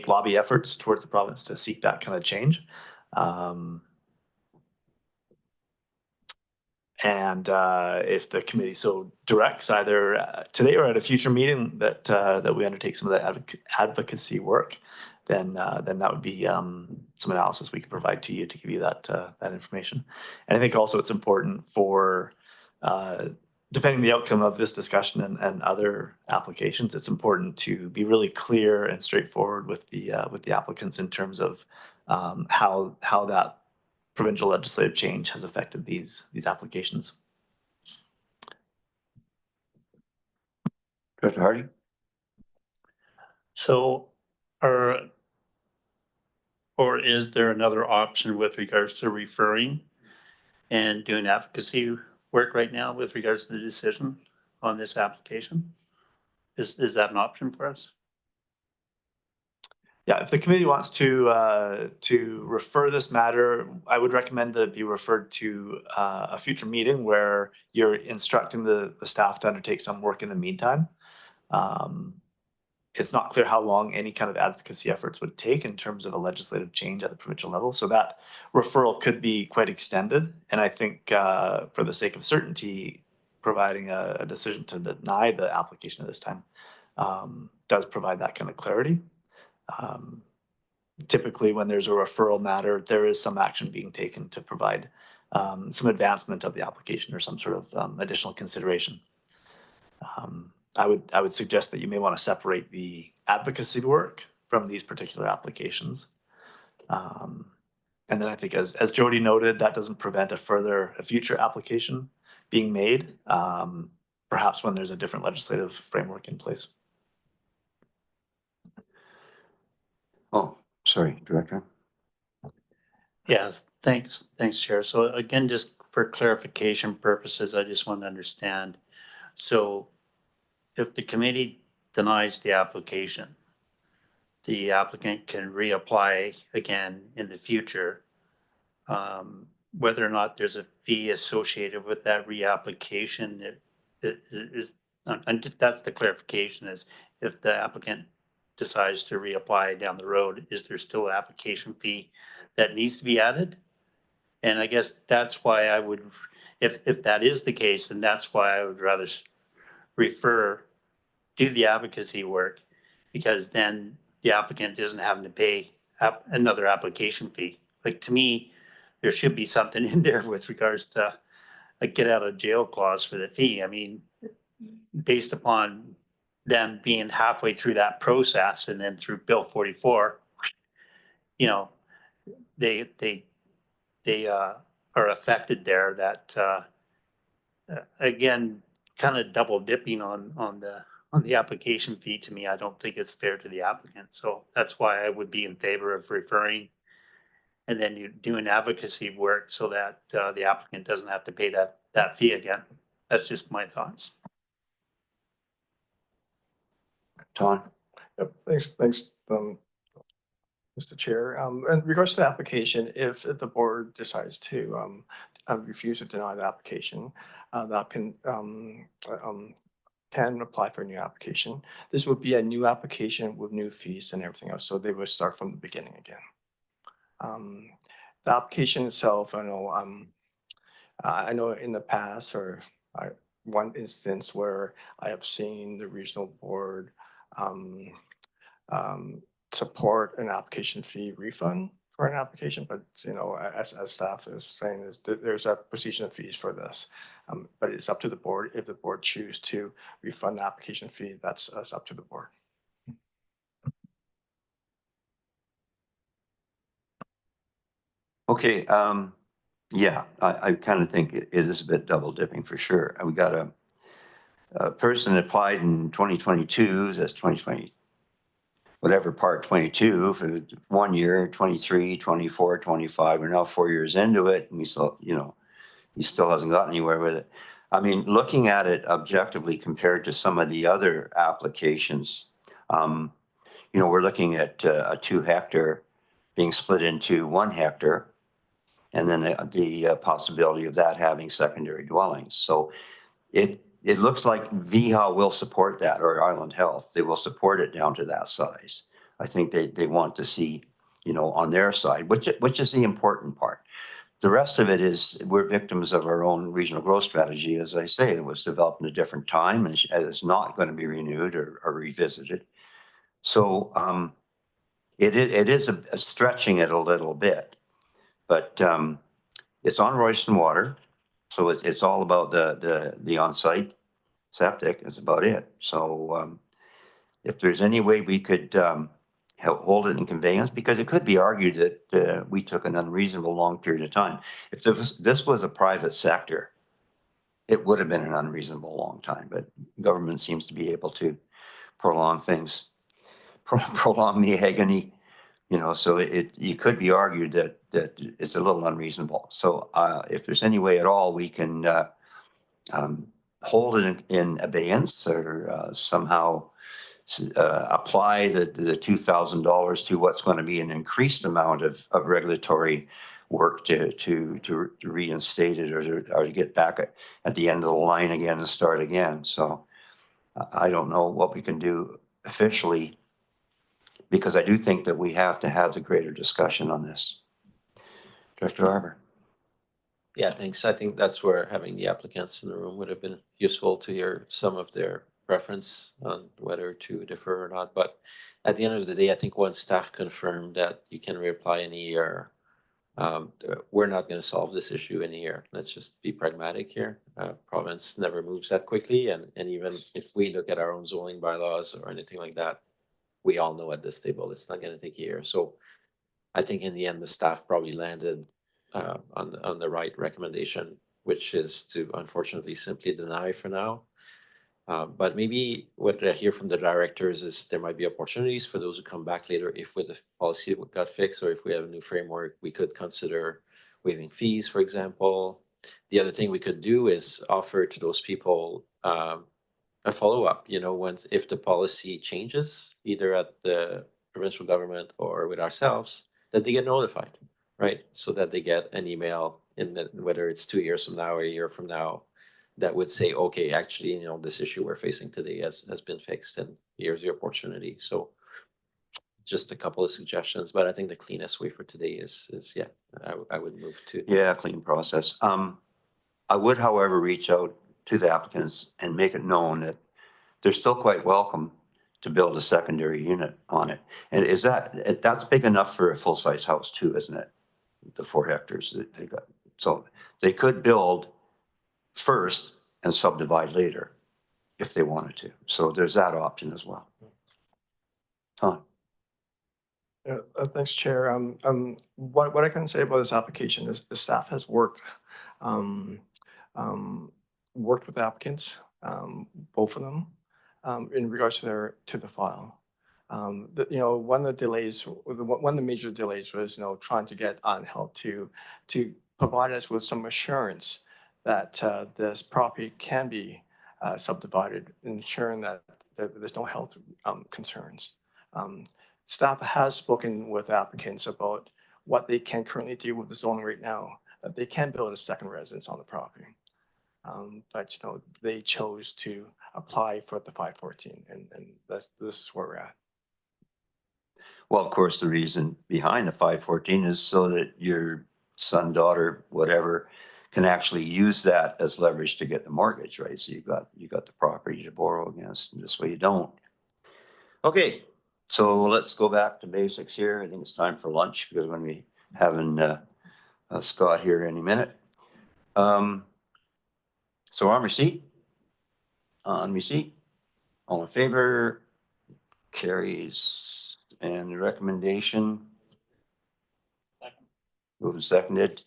lobby efforts towards the province to seek that kind of change. And if the committee so directs, either today or at a future meeting, that we undertake some of the advocacy work, then that would be some analysis we could provide to you to give you that information. And I think also it's important for depending the outcome of this discussion and other applications, it's important to be really clear and straightforward with the applicants in terms of how that provincial legislative change has affected these applications. Director Hardy? So or is there another option with regards to referring and doing advocacy work right now with regards to the decision on this application? Is that an option for us? Yeah, if the committee wants to refer this matter, I would recommend that it be referred to a future meeting where you're instructing the staff to undertake some work in the meantime. It's not clear how long any kind of advocacy efforts would take in terms of a legislative change at the provincial level. So that referral could be quite extended. And I think for the sake of certainty, providing a decision to deny the application at this time does provide that kind of clarity. Typically, when there's a referral matter, there is some action being taken to provide some advancement of the application or some sort of additional consideration. I would suggest that you may want to separate the advocacy work from these particular applications. And then I think as Jody noted, that doesn't prevent a future application being made, perhaps when there's a different legislative framework in place. Oh, sorry, Director. Yes, thanks, Chair. So again, just for clarification purposes, I just want to understand. So if the committee denies the application, the applicant can reapply again in the future. Whether or not there's a fee associated with that reapplication, and that's the clarification, is if the applicant decides to reapply down the road, is there still an application fee that needs to be added? And I guess that's why I would, if that is the case, then that's why I would rather do the advocacy work, because then the applicant isn't having to pay another application fee. Like, to me, there should be something in there with regards to a get out of jail clause for the fee. I mean, based upon them being halfway through that process and then through Bill 44, you know, they are affected there. That again, kind of double dipping on the application fee. To me, I don't think it's fair to the applicant. So that's why I would be in favor of referring, and then you do an advocacy work so that the applicant doesn't have to pay that fee again. That's just my thoughts. Ton? Yep, thanks, Mr. Chair. In regards to the application, if the board decides to refuse to deny the application, that can apply for a new application. This would be a new application with new fees and everything else, so they would start from the beginning again. The application itself, I know in the past, or one instance where I have seen the regional board support an application fee refund for an application, but as staff is saying, is that there's a procedure of fees for this, but it's up to the board. If the board choose to refund the application fee, that's up to the board. Okay, yeah, I kind of think it is a bit double dipping for sure. We got a person applied in 2022, that's 2020, whatever part 22 for 1 year, 23, 24, 25. We're now 4 years into it, and we still, he still hasn't gotten anywhere with it. I mean, looking at it objectively compared to some of the other applications, we're looking at a 2 hectare being split into 1 hectare, and then the possibility of that having secondary dwellings. So it looks like VHA will support that, or Island Health. They will support it down to that size. I think they want to see, on their side, which is the important part. The rest of it is we're victims of our own regional growth strategy. As I say, it was developed in a different time and it's not going to be renewed or revisited. So it is a stretching it a little bit, but it's on Royston Water. So it's all about the on-site septic, is about it. So, if there's any way we could, help hold it in conveyance, because it could be argued that, we took an unreasonable long period of time. If this was a private sector, it would have been an unreasonable long time, but government seems to be able to prolong things, prolong the agony, you know, so you could be argued that it's a little unreasonable. So, if there's any way at all, we can, hold it in abeyance or, somehow apply the $2,000 to what's going to be an increased amount of regulatory work to reinstate it or to get back at the end of the line again and start again. So I don't know what we can do officially, because I do think that we have to have the greater discussion on this. Director Arbor. Yeah, thanks. I think that's where having the applicants in the room would have been useful to hear some of their preference on whether to defer or not. But at the end of the day, I think once staff confirmed that you can reapply in a year, we're not going to solve this issue in a year. Let's just be pragmatic here. Province never moves that quickly. And even if we look at our own zoning bylaws or anything like that, we all know at this table, it's not going to take a year. So I think in the end, the staff probably landed on the right recommendation, which is to unfortunately simply deny for now. But maybe what I hear from the directors is there might be opportunities for those who come back later if with the policy got fixed, or if we have a new framework, we could consider waiving fees, for example. The other thing we could do is offer to those people a follow-up, you know, if the policy changes, either at the provincial government or with ourselves, that they get notified, right? So that they get an email whether it's 2 years from now or a year from now, that would say, okay, actually, you know, this issue we're facing today has been fixed and here's your opportunity. So just a couple of suggestions, but I think the cleanest way for today is yeah, I would move to. Yeah, clean process. I would, however, reach out to the applicants and make it known that they're still quite welcome to build a secondary unit on it. And that's big enough for a full-size house too, isn't it? The 4 hectares that they got. So they could build first and subdivide later if they wanted to. So there's that option as well. Tom. Yeah, thanks, Chair. What I can say about this application is the staff has worked with applicants, both of them, in regards to the file. You know, one of the major delays was, you know, trying to get ANHELP to provide us with some assurance that this property can be subdivided, ensuring that there's no health concerns. Staff has spoken with applicants about what they can currently do with the zoning right now, that they can build a second residence on the property. But, you know, they chose to apply for the 514, and this is where we're at. Well, of course, the reason behind the 514 is so that your son, daughter, whatever, can actually use that as leverage to get the mortgage, right? So you got the property to borrow against, and this way you don't. Okay, so let's go back to basics here. I think it's time for lunch because we're going to be having Scott here any minute. So on receipt, all in favor, carries, and the recommendation. Moved and seconded.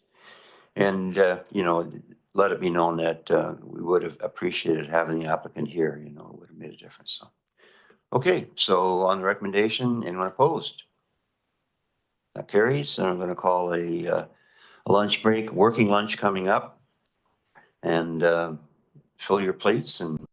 And, you know, let it be known that we would have appreciated having the applicant here, you know, it would have made a difference. So, okay, so on the recommendation, anyone opposed? That carries, and I'm going to call a lunch break, working lunch coming up, and fill your plates and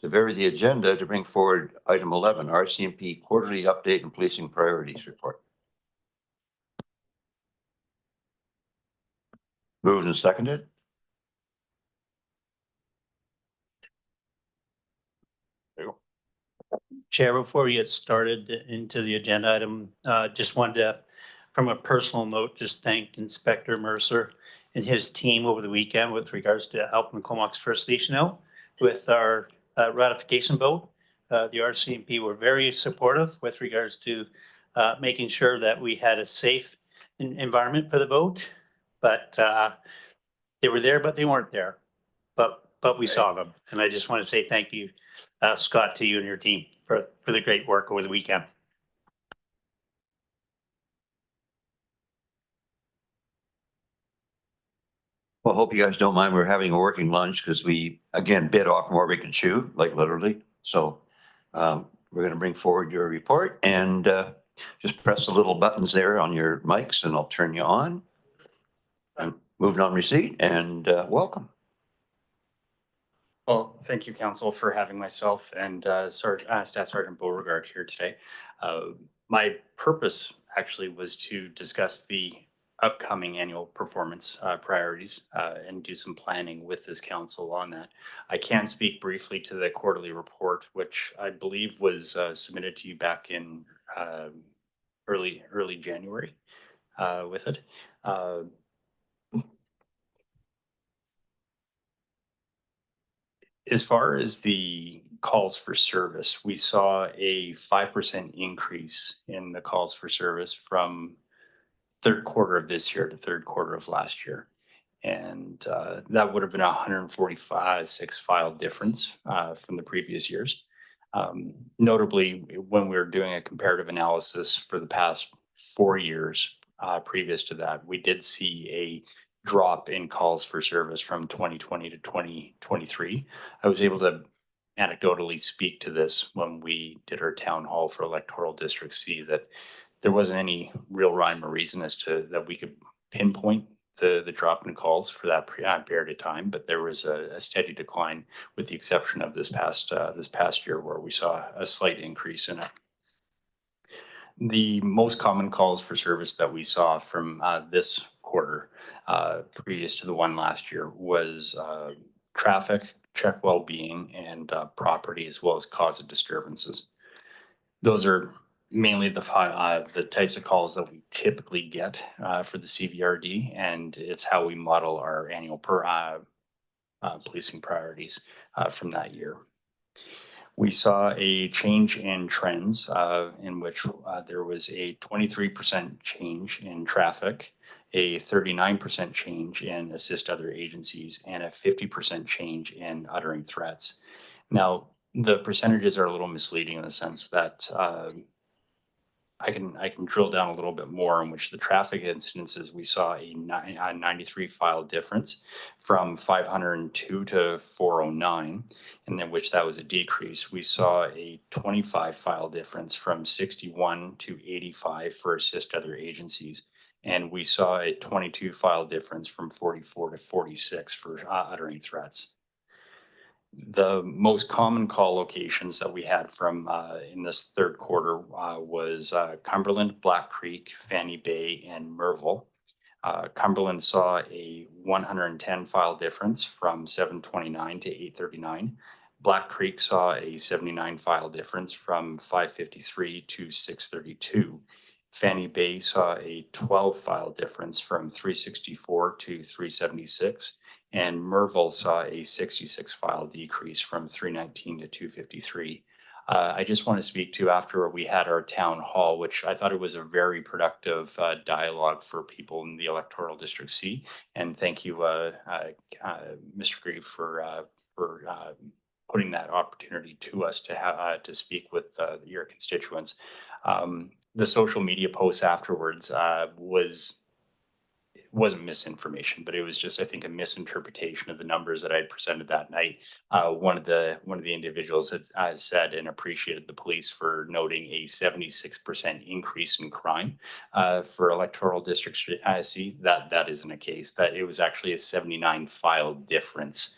to vary the agenda to bring forward item 11, RCMP quarterly update and policing priorities report. Moved and seconded. Chair, before we get started into the agenda item, just wanted to, from a personal note, just thank Inspector Mercer and his team over the weekend with regards to helping the Comox First Nation out with our ratification vote. The RCMP were very supportive with regards to making sure that we had a safe environment for the vote. But they were there, but they weren't there. But we saw them. And I just want to say thank you, Scott, to you and your team for the great work over the weekend. Well, hope you guys don't mind. We're having a working lunch because we, again, bit off more we can chew, like literally. So we're going to bring forward your report and just press the little buttons there on your mics and I'll turn you on. I'm moving on receipt and welcome. Well, thank you, Council, for having myself and Staff Sergeant Beauregard here today. My purpose actually was to discuss the upcoming annual performance priorities and do some planning with this council on that. I can speak briefly to the quarterly report, which I believe was submitted to you back in early January with it. As far as the calls for service, we saw a 5% increase in the calls for service from third quarter of this year to third quarter of last year. And that would have been a 146 file difference from the previous years. Notably, when we were doing a comparative analysis for the past 4 years previous to that, we did see a drop in calls for service from 2020 to 2023. I was able to anecdotally speak to this when we did our town hall for Electoral District C, that there wasn't any real rhyme or reason as to that we could pinpoint the drop in calls for that period of time, but there was a steady decline with the exception of this past year where we saw a slight increase in it. The most common calls for service that we saw from this quarter previous to the one last year was traffic, check well-being, and property, as well as cause of disturbances. Those are mainly the types of calls that we typically get for the CVRD, and it's how we model our annual policing priorities from that year. We saw a change in trends in which there was a 23% change in traffic, a 39% change in assist other agencies, and a 50% change in uttering threats. Now, the percentages are a little misleading in the sense that I can drill down a little bit more in which the traffic incidences, we saw a 93 file difference from 502 to 409, and then which that was a decrease. We saw a 25 file difference from 61 to 85 for assist other agencies. And we saw a 22 file difference from 44 to 46 for uttering threats. The most common call locations that we had from in this third quarter was Cumberland, Black Creek, Fanny Bay, and Merville. Cumberland saw a 110 file difference from 729 to 839. Black Creek saw a 79 file difference from 553 to 632. Fanny Bay saw a 12 file difference from 364 to 376. And Merville saw a 66 file decrease from 319 to 253. I just want to speak to after we had our town hall, which I thought it was a very productive dialogue for people in the Electoral District C. And thank you, Mr. Grieve, for putting that opportunity to us to speak with your constituents. The social media posts afterwards wasn't misinformation, but it was just, I think, a misinterpretation of the numbers that I had presented that night. One of the individuals had said and appreciated the police for noting a 76% increase in crime for Electoral District C. That isn't a case. That it was actually a 79 file difference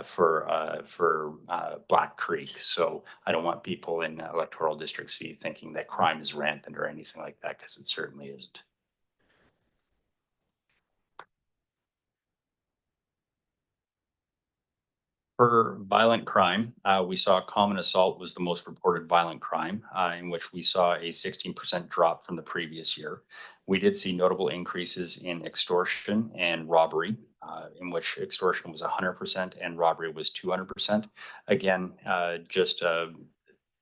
for Black Creek. So I don't want people in electoral district C thinking that crime is rampant or anything like that, because it certainly isn't. For violent crime, we saw common assault was the most reported violent crime, in which we saw a 16% drop from the previous year. We did see notable increases in extortion and robbery, in which extortion was 100% and robbery was 200%. Again, just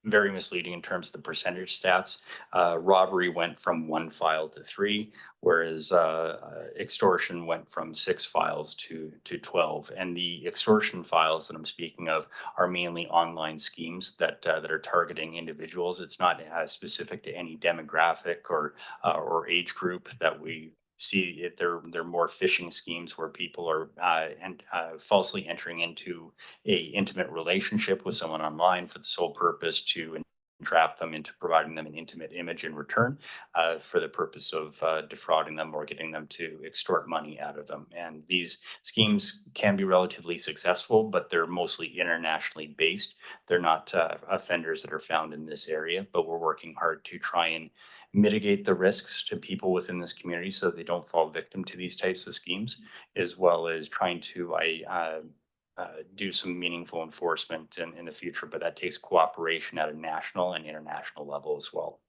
very misleading in terms of the percentage stats. Robbery went from 1 file to 3, whereas extortion went from 6 files to 12. And the extortion files that I'm speaking of are mainly online schemes that are targeting individuals. It's not specific to any demographic or age group that we see it. They're more phishing schemes where people are falsely entering into a intimate relationship with someone online for the sole purpose to entrap them into providing them an intimate image in return, for the purpose of defrauding them or getting them to extort money out of them. And these schemes can be relatively successful, but they're mostly internationally based. They're not offenders that are found in this area, but we're working hard to try and mitigate the risks to people within this community so they don't fall victim to these types of schemes, as well as trying to do some meaningful enforcement in the future, but that takes cooperation at a national and international level as well.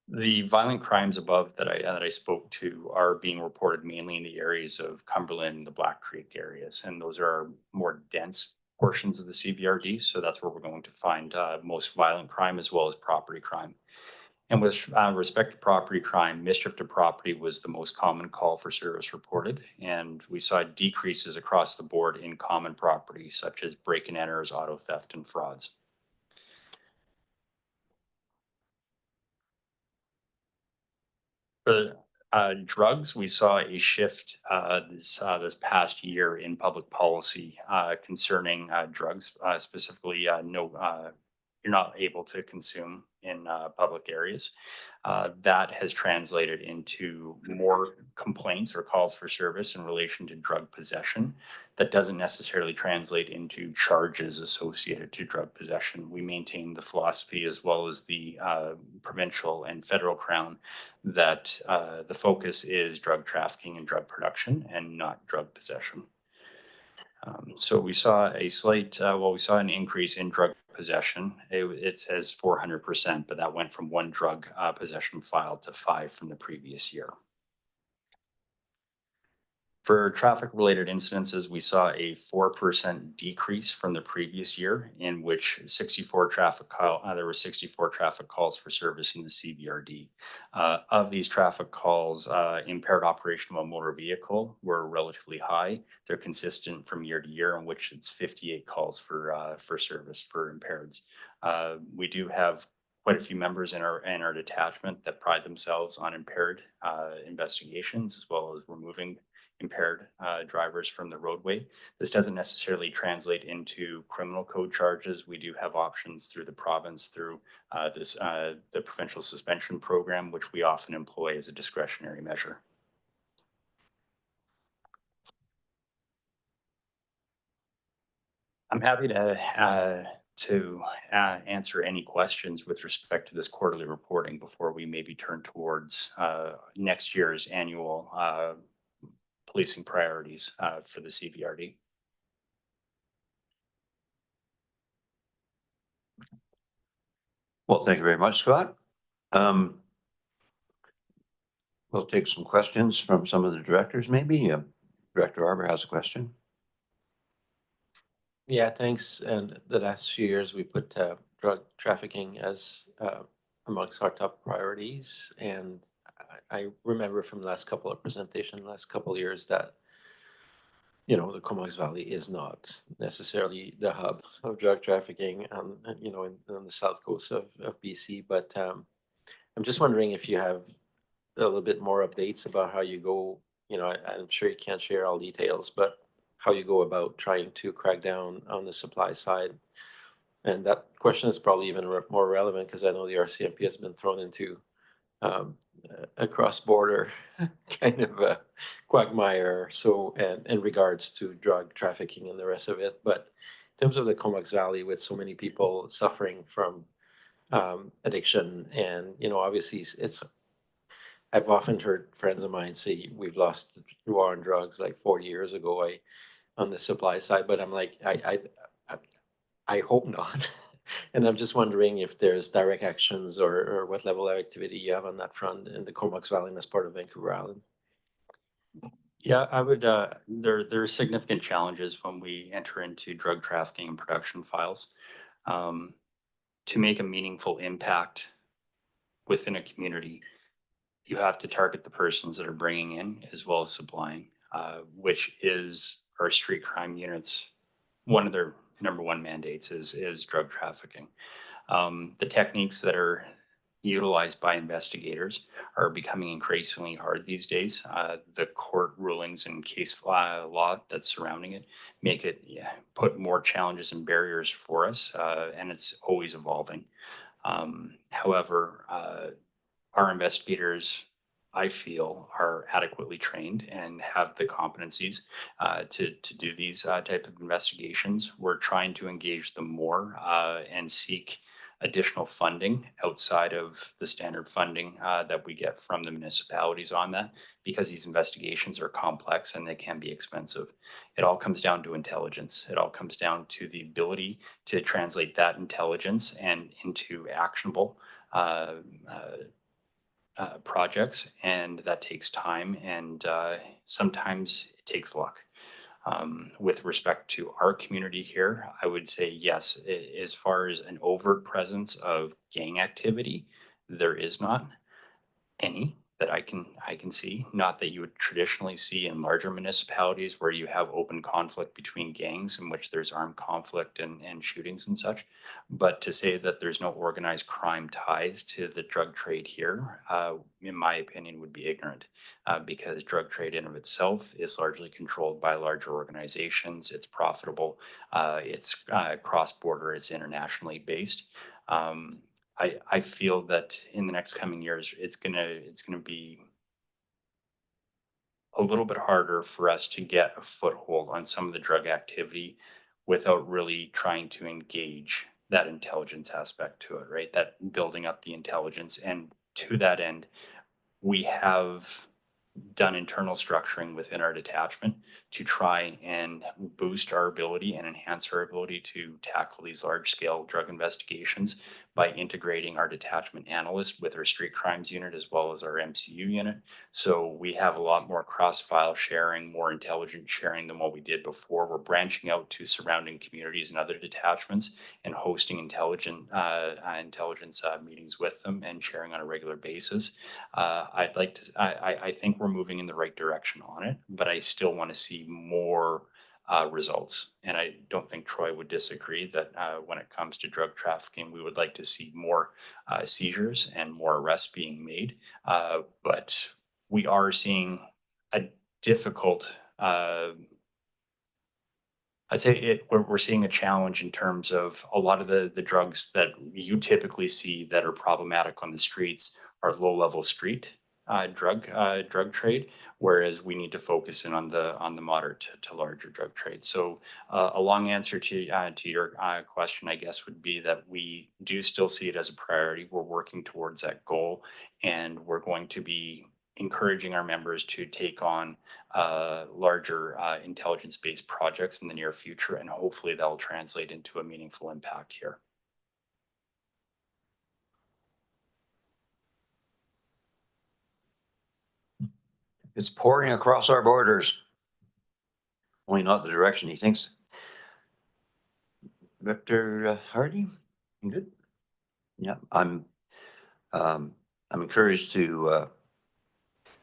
The violent crimes above that I spoke to are being reported mainly in the areas of Cumberland, the Black Creek areas, and those are more dense portions of the CBRD. So that's where we're going to find most violent crime as well as property crime. And with respect to property crime, mischief to property was the most common call for service reported. And we saw decreases across the board in common property, such as break-and-enters, auto theft, and frauds. For drugs, we saw a shift this past year in public policy concerning drugs, specifically you're not able to consume in public areas. That has translated into more complaints or calls for service in relation to drug possession. That doesn't necessarily translate into charges associated to drug possession. We maintain the philosophy, as well as the provincial and federal crown, that the focus is drug trafficking and drug production and not drug possession. So we saw a slight, we saw an increase in drug possession. It says 400%, but that went from 1 drug possession file to 5 from the previous year. For traffic-related incidences, we saw a 4% decrease from the previous year, in which there were 64 traffic calls for service in the CBRD. Of these traffic calls, impaired operation of a motor vehicle were relatively high. They're consistent from year to year, in which it's 58 calls for service for impaireds. We do have quite a few members in our detachment that pride themselves on impaired investigations, as well as removing impaired drivers from the roadway. This doesn't necessarily translate into criminal code charges. We do have options through the province, through the provincial suspension program, which we often employ as a discretionary measure. I'm happy to answer any questions with respect to this quarterly reporting before we maybe turn towards next year's annual policing priorities for the CBRD. Well, thank you very much, Scott. We'll take some questions from some of the directors, maybe. Director Arbor has a question. Yeah, thanks. And the last few years, we put drug trafficking as amongst our top priorities. And I remember from the last couple of presentations, last couple of years, that the Comox Valley is not necessarily the hub of drug trafficking, on the south coast of BC. But I'm just wondering if you have a little bit more updates about how you go. I'm sure you can't share all details, but how you go about trying to crack down on the supply side. And that question is probably even more relevant because I know the RCMP has been thrown into a cross-border kind of a quagmire. So, and in regards to drug trafficking and the rest of it, but in terms of the Comox Valley, with so many people suffering from addiction, and obviously it's. I've often heard friends of mine say we've lost the war on drugs like 40 years ago. On the supply side, but I'm like, I hope not. And I'm just wondering if there's direct actions or what level of activity you have on that front in the Comox Valley and as part of Vancouver Island. Yeah, I would, there are significant challenges when we enter into drug trafficking and production files. To make a meaningful impact within a community, you have to target the persons that are bringing in as well as supplying, which is our street crime units. One of their number one mandates is drug trafficking. The techniques that are utilized by investigators are becoming increasingly hard these days. The court rulings and case law that's surrounding it make it put more challenges and barriers for us, and it's always evolving. However, our investigators, I feel, are adequately trained and have the competencies to do these type of investigations. We're trying to engage them more and seek additional funding outside of the standard funding that we get from the municipalities on that, because these investigations are complex and they can be expensive. It all comes down to intelligence. It all comes down to the ability to translate that intelligence and into actionable projects, and that takes time, and sometimes it takes luck. With respect to our community here, I would say yes, as far as an overt presence of gang activity, there is not any that I can see. Not that you would traditionally see in larger municipalities where you have open conflict between gangs in which there's armed conflict and shootings and such. But to say that there's no organized crime ties to the drug trade here, in my opinion, would be ignorant, because drug trade in of itself is largely controlled by larger organizations. It's profitable. It's cross-border. It's internationally based. I feel that in the next coming years, it's gonna be a little bit harder for us to get a foothold on some of the drug activity without really trying to engage that intelligence aspect to it, right? That building up the intelligence. And to that end, we have done internal structuring within our detachment to try and boost our ability and enhance our ability to tackle these large scale drug investigations by integrating our detachment analyst with our street crimes unit as well as our MCU unit. So we have a lot more cross file sharing, more intelligence sharing than what we did before. We're branching out to surrounding communities and other detachments and hosting intelligence meetings with them and sharing on a regular basis. I think we're moving in the right direction on it, but I still want to see more results. And I don't think Troy would disagree that when it comes to drug trafficking, we would like to see more seizures and more arrests being made. But we are seeing a difficult, I'd say we're seeing a challenge in terms of a lot of the drugs that you typically see that are problematic on the streets are low-level street drug trade, whereas we need to focus in on the moderate to larger drug trade. So a long answer to your question, I guess, would be that we do still see it as a priority. We're working towards that goal, and we're going to be encouraging our members to take on larger intelligence-based projects in the near future, and hopefully that will translate into a meaningful impact here. It's pouring across our borders. Only not the direction he thinks. Director Hardy, you good? Yeah, I'm encouraged to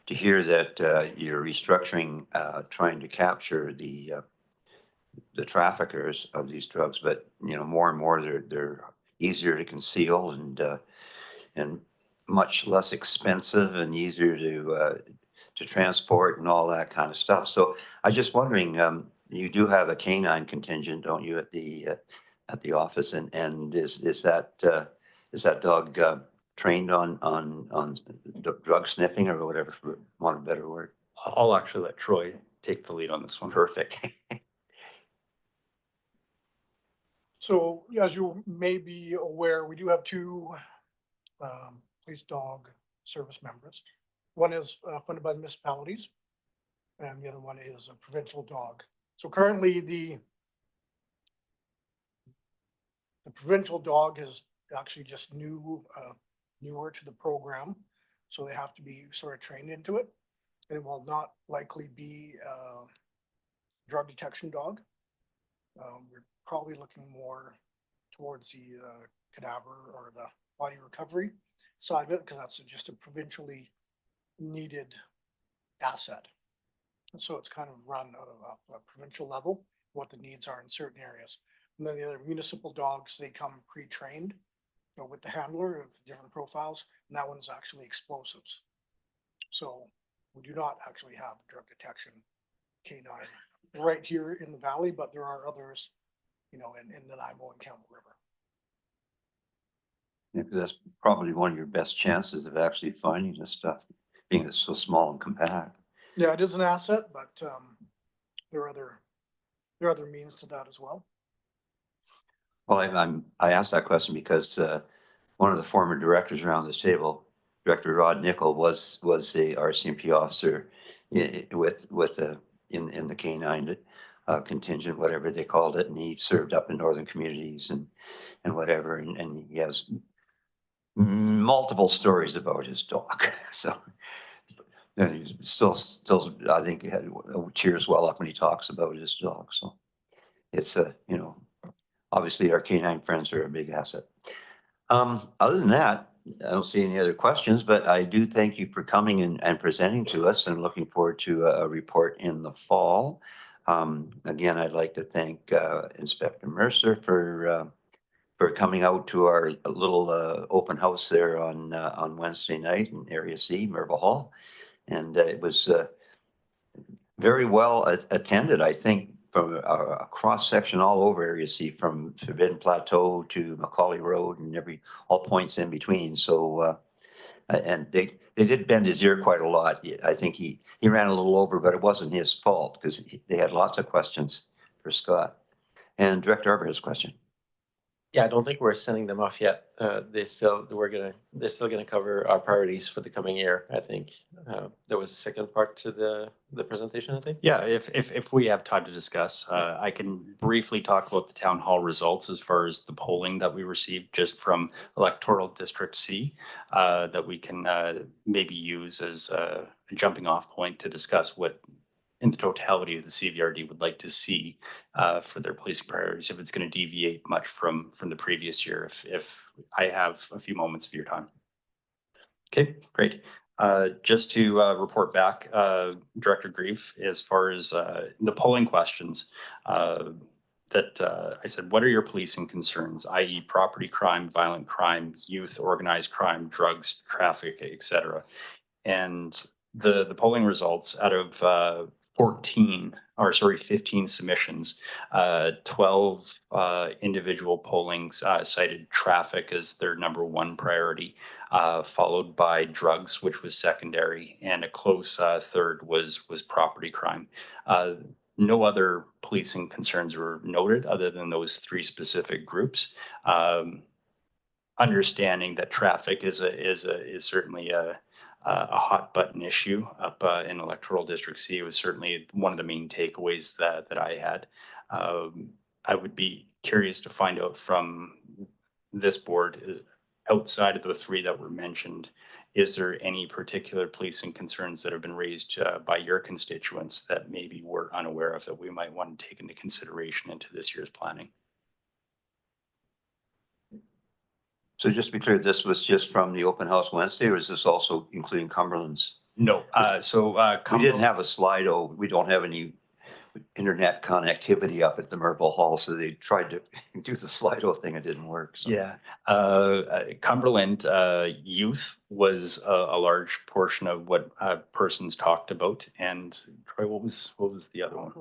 hear that you're restructuring, trying to capture the traffickers of these drugs, but more and more they're easier to conceal and much less expensive and easier to transport and all that kind of stuff. So I was just wondering, you do have a canine contingent, don't you, at the office, and is that dog trained on drug sniffing or whatever, for want of a better word? I'll actually let Troy take the lead on this one. Perfect. So as you may be aware, we do have two police dog service members. One is funded by the municipalities and the other one is a provincial dog. So currently the provincial dog is actually just newer to the program. So they have to be sort of trained into it. And it will not likely be a drug detection dog. We're probably looking more towards the cadaver or the body recovery side of it, because that's just a provincially needed asset. And so it's kind of run out of a provincial level, what the needs are in certain areas. And then the other municipal dogs, they come pre-trained, you know, with the handler of different profiles, and that one's actually explosives. So we do not actually have drug detection canine right here in the valley, but there are others, you know, in Nanaimo and Campbell River. Yeah, 'cause that's probably one of your best chances of actually finding this stuff, being it's so small and compact. Yeah, it is an asset, but there are other means to that as well. Well, I asked that question because one of the former directors around this table, Director Rod Nickel, was a RCMP officer in the canine contingent, whatever they called it, and he served up in northern communities and whatever, and he has multiple stories about his dog. So, and he's still, I think he had tears well up when he talks about his dog. So it's you know, obviously our canine friends are a big asset. Other than that, I don't see any other questions, but I do thank you for coming and presenting to us, and looking forward to a report in the fall. Again, I'd like to thank Inspector Mercer for coming out to our little open house there on Wednesday night in Area C, Merville Hall. And it was very well attended, I think, from a cross section all over Area C, from Forbidden Plateau to Macaulay Road and all points in between. So, and they did bend his ear quite a lot. I think he ran a little over, but it wasn't his fault, because they had lots of questions for Scott. And Director Arbor has a question. Yeah, I don't think we're sending them off yet. They're still gonna cover our priorities for the coming year, I think. There was a second part to the presentation, I think. Yeah, if we have time to discuss, I can briefly talk about the town hall results as far as the polling that we received just from Electoral District C, that we can maybe use as a jumping off point to discuss what in the totality of the CVRD would like to see for their policing priorities, if it's going to deviate much from the previous year, if I have a few moments of your time. Okay, great. Just to report back, Director Grief, as far as the polling questions that I said, what are your policing concerns, i.e. property crime, violent crime, youth, organized crime, drugs, traffic, etc. And the polling results out of 15 submissions, 12 individual pollings cited traffic as their number one priority, followed by drugs, which was secondary, and a close third was property crime. No other policing concerns were noted other than those three specific groups. Understanding that traffic is certainly a hot button issue up in Electoral District C. It was certainly one of the main takeaways that I had. I would be curious to find out from this board, outside of the three that were mentioned, is there any particular policing concerns that have been raised by your constituents that maybe we're unaware of that we might want to take into consideration into this year's planning? So just to be clear, this was just from the open house Wednesday, or is this also including Cumberland's? No, we didn't have a Slido. We don't have any internet connectivity up at the Merville Hall, so they tried to do the Slido thing. It didn't work. So. Yeah, Cumberland youth was a large portion of what persons talked about. And Troy, what was the other one?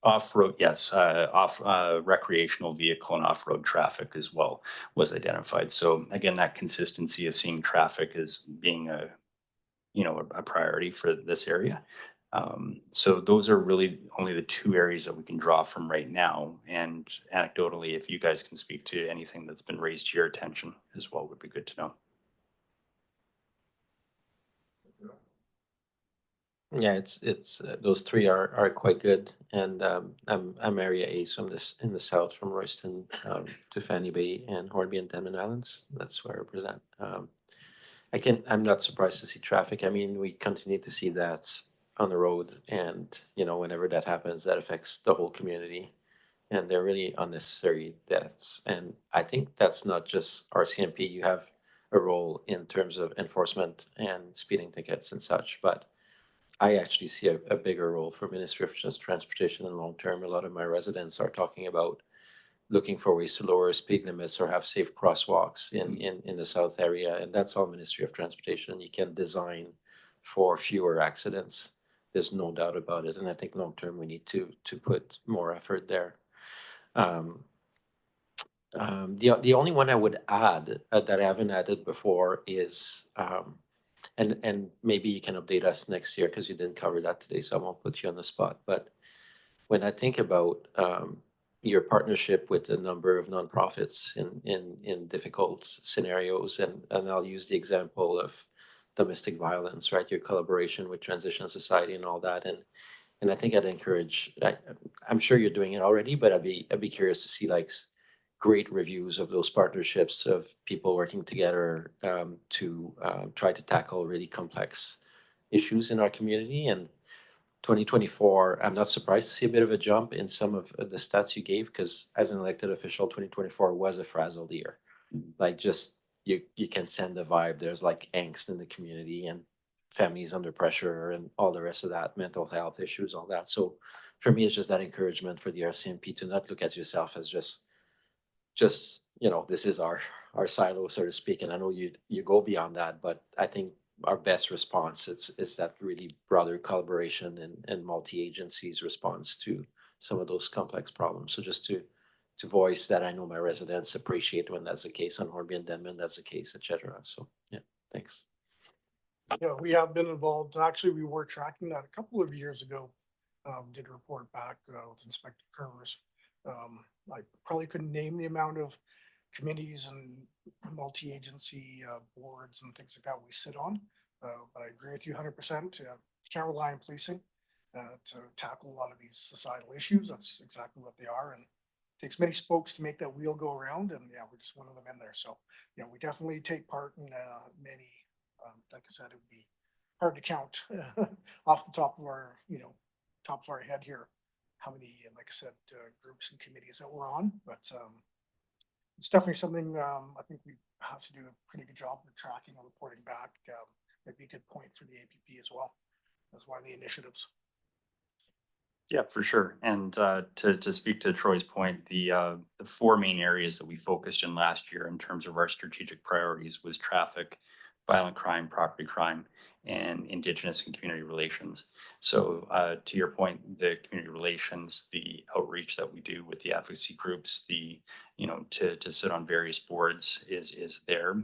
Off-road, yes, recreational vehicle and off-road traffic as well was identified. So again, that consistency of seeing traffic as being a priority for this area. So those are really only the two areas that we can draw from right now. And anecdotally, if you guys can speak to anything that's been raised to your attention as well, would be good to know. Yeah, it's those three are quite good, and I'm area A, so I'm this in the south from Royston to Fanny Bay and Hornby and Denman Islands. That's where I represent. I'm not surprised to see traffic. I mean, we continue to see that on the road, and whenever that happens, that affects the whole community, and they're really unnecessary deaths. And I think that's not just RCMP. You have a role in terms of enforcement and speeding tickets and such, but I actually see a bigger role for Ministry of Transportation in long term. A lot of my residents are talking about looking for ways to lower speed limits or have safe crosswalks in the south area, and that's all Ministry of Transportation. You can design for fewer accidents. There's no doubt about it, and I think long term we need to put more effort there. The only one I would add that I haven't added before is and maybe you can update us next year because you didn't cover that today, so I won't put you on the spot. But when I think about your partnership with a number of nonprofits in difficult scenarios, and I'll use the example of domestic violence, right? Your collaboration with Transition Society and all that, and I think I'd encourage. I'm sure you're doing it already, but I'd be curious to see like great reviews of those partnerships of people working together to try to tackle really complex issues in our community. And 2024, I'm not surprised to see a bit of a jump in some of the stats you gave, because as an elected official, 2024 was a frazzled year. Like just you can send the vibe. There's like angst in the community and families under pressure and all the rest of that, mental health issues, all that. So for me, it's just that encouragement for the RCMP to not look at yourself as just this is our silo, so to speak. And I know you go beyond that, but I think our best response is that really broader collaboration and multi-agencies response to some of those complex problems. So just to voice that, I know my residents appreciate when that's the case. On Hornby and Denman, that's the case, etc. So yeah, thanks. Yeah, we have been involved. Actually, we were tracking that a couple of years ago. Did a report back with Inspector Curvers. I probably couldn't name the amount of committees and multi-agency boards and things like that we sit on, but I agree with you 100%. Can't rely on policing to tackle a lot of these societal issues. That's exactly what they are, and it takes many spokes to make that wheel go around. And yeah, we're just one of them in there. So yeah, we definitely take part in many. Like I said, it would be hard to count off the top of our head here how many, like I said, groups and committees that we're on. But it's definitely something I think we have to do a pretty good job of tracking and reporting back. Might be a good point for the APP as well. That's one of the initiatives. Yeah, for sure. And to speak to Troy's point, the four main areas that we focused in last year in terms of our strategic priorities was traffic, violent crime, property crime, and Indigenous and community relations. So to your point, the community relations, the outreach that we do with the advocacy groups, to sit on various boards is there.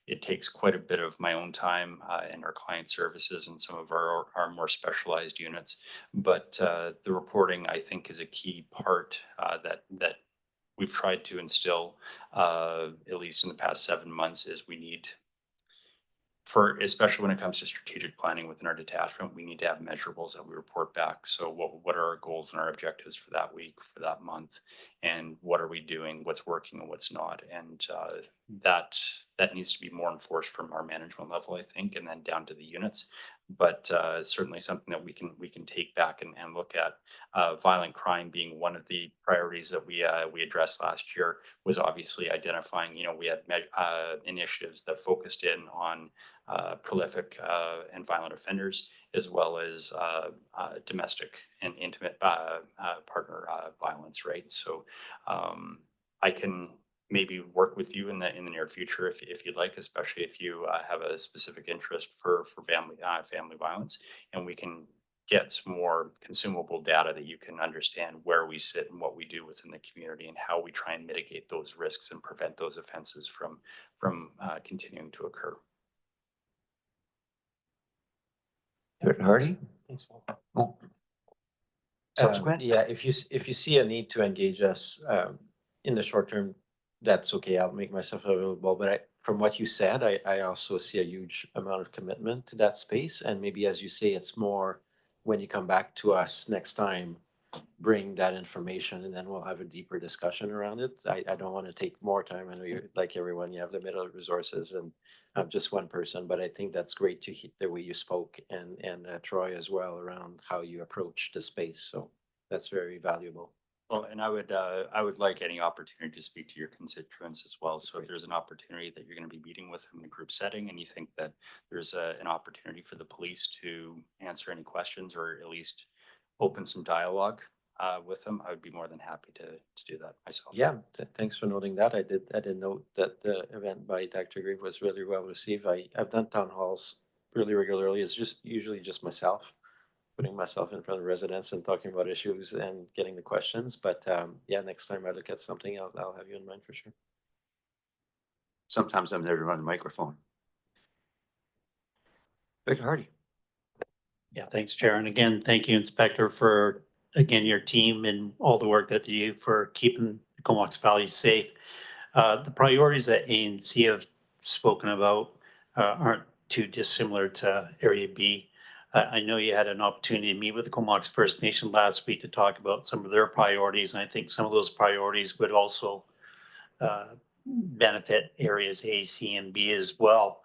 It takes quite a bit of my own time and our client services and some of our more specialized units. But the reporting, I think, is a key part that we've tried to instill, at least in the past 7 months, is we need, especially when it comes to strategic planning within our detachment, we need to have measurables that we report back. So what are our goals and our objectives for that week, for that month, and what are we doing, what's working and what's not? And that needs to be more enforced from our management level, I think, and then down to the units. But certainly something that we can take back and look at. Violent crime being one of the priorities that we addressed last year was obviously identifying. We had initiatives that focused in on prolific and violent offenders, as well as domestic and intimate partner violence, right? So I can maybe work with you in the near future if you'd like, especially if you have a specific interest for family violence, and we can gets more consumable data that you can understand where we sit and what we do within the community and how we try and mitigate those risks and prevent those offenses from continuing to occur. Director Hardy? Thanks, Paul. Oh. Subsequent? Yeah, if you see a need to engage us in the short term, that's okay. I'll make myself available. But from what you said, I also see a huge amount of commitment to that space. And maybe, as you say, it's more when you come back to us next time, bring that information, and then we'll have a deeper discussion around it. I don't want to take more time. I know you're like everyone, you have limited resources, and I'm just one person, but I think that's great to hear the way you spoke, and Troy as well, around how you approach the space. So that's very valuable. Well, and I would like any opportunity to speak to your constituents as well. So if there's an opportunity that you're going to be meeting with them in a group setting, and you think that there's an opportunity for the police to answer any questions or at least open some dialogue with them, I would be more than happy to do that myself. Yeah, thanks for noting that. I did note that the event by Dr. Grieve was really well received. I've done town halls really regularly. It's just usually just myself, putting myself in front of residents and talking about issues and getting the questions. But yeah, next time I look at something, I'll have you in mind for sure. Sometimes I'm there to run the microphone. Director Hardy? Yeah, thanks, Chair. And again, thank you, Inspector, for, again, your team and all the work that you do for keeping the Comox Valley safe. The priorities that A and C have spoken about aren't too dissimilar to Area B. I know you had an opportunity to meet with the Comox First Nation last week to talk about some of their priorities, and I think some of those priorities would also benefit areas A, C, and B as well.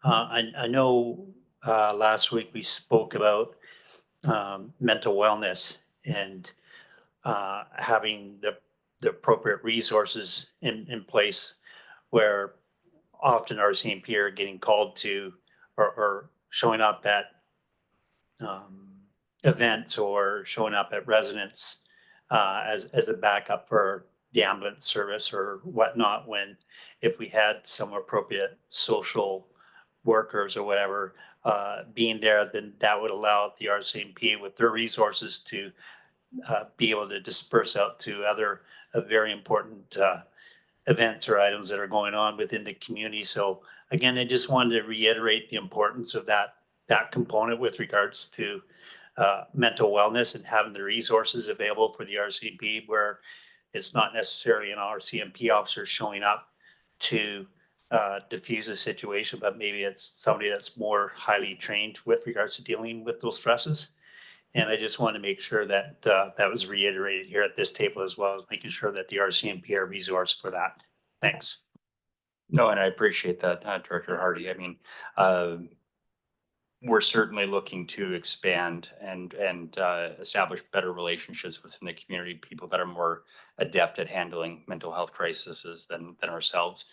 I know last week we spoke about mental wellness and having the appropriate resources in place, where often RCMP are getting called to or showing up at events or showing up at residents as a backup for the ambulance service or whatnot, when if we had some appropriate social workers or whatever being there, then that would allow the RCMP with their resources to be able to disperse out to other very important events or items that are going on within the community. So again, I just wanted to reiterate the importance of that component with regards to mental wellness and having the resources available for the RCMP, where it's not necessarily an RCMP officer showing up to diffuse a situation, but maybe it's somebody that's more highly trained with regards to dealing with those stresses. And I just want to make sure that that was reiterated here at this table, as well as making sure that the RCMP are resourced for that. Thanks. No, and I appreciate that, Director Hardy. I mean, we're certainly looking to expand and establish better relationships within the community, people that are more adept at handling mental health crises than ourselves.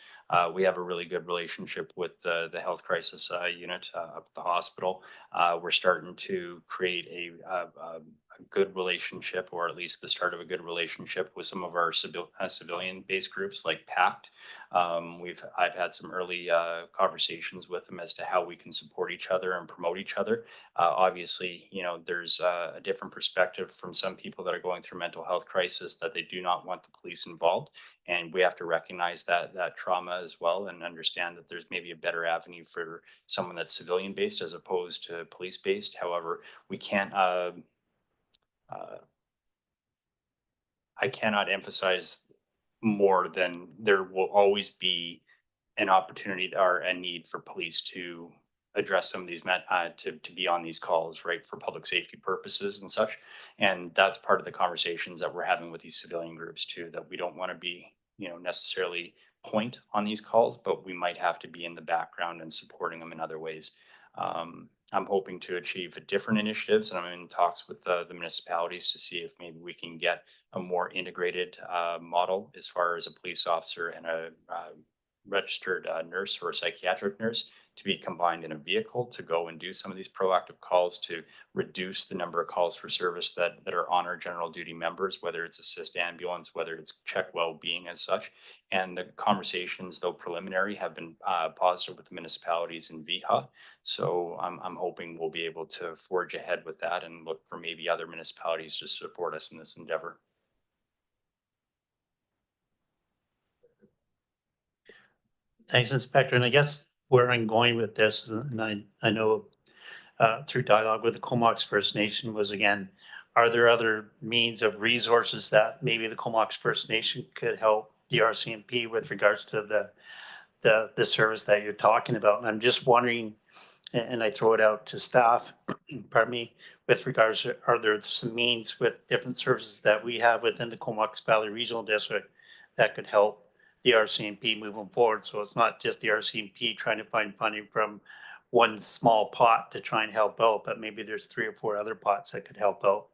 We have a really good relationship with the health crisis unit up at the hospital. We're starting to create a good relationship, or at least the start of a good relationship, with some of our civilian-based groups like PACT. I've had some early conversations with them as to how we can support each other and promote each other. Obviously, you know, there's a different perspective from some people that are going through mental health crisis, that they do not want the police involved. And we have to recognize that trauma as well, and understand that there's maybe a better avenue for someone that's civilian based as opposed to police based. However, we can't, I cannot emphasize more than there will always be an opportunity or a need for police to address some of these to be on these calls, right, for public safety purposes and such. And that's part of the conversations that we're having with these civilian groups too, that we don't want to be, you know, necessarily point on these calls, but we might have to be in the background and supporting them in other ways. I'm hoping to achieve different initiatives, and I'm in talks with the municipalities to see if maybe we can get a more integrated model as far as a police officer and a registered nurse or a psychiatric nurse to be combined in a vehicle to go and do some of these proactive calls to reduce the number of calls for service that are on our general duty members, whether it's assist ambulance, whether it's check well-being as such. And the conversations, though preliminary, have been positive with the municipalities in VIHA. So I'm hoping we'll be able to forge ahead with that and look for maybe other municipalities to support us in this endeavor. Thanks, Inspector. And I guess where I'm going with this, and I know through dialogue with the Comox First Nation was, again, are there other means of resources that maybe the Comox First Nation could help the RCMP with regards to the service that you're talking about? And I'm just wondering, and I throw it out to staff, pardon me, with regards to, are there some means with different services that we have within the Comox Valley Regional District that could help the RCMP moving forward? So it's not just the RCMP trying to find funding from one small pot to try and help out, but maybe there's 3 or 4 other pots that could help out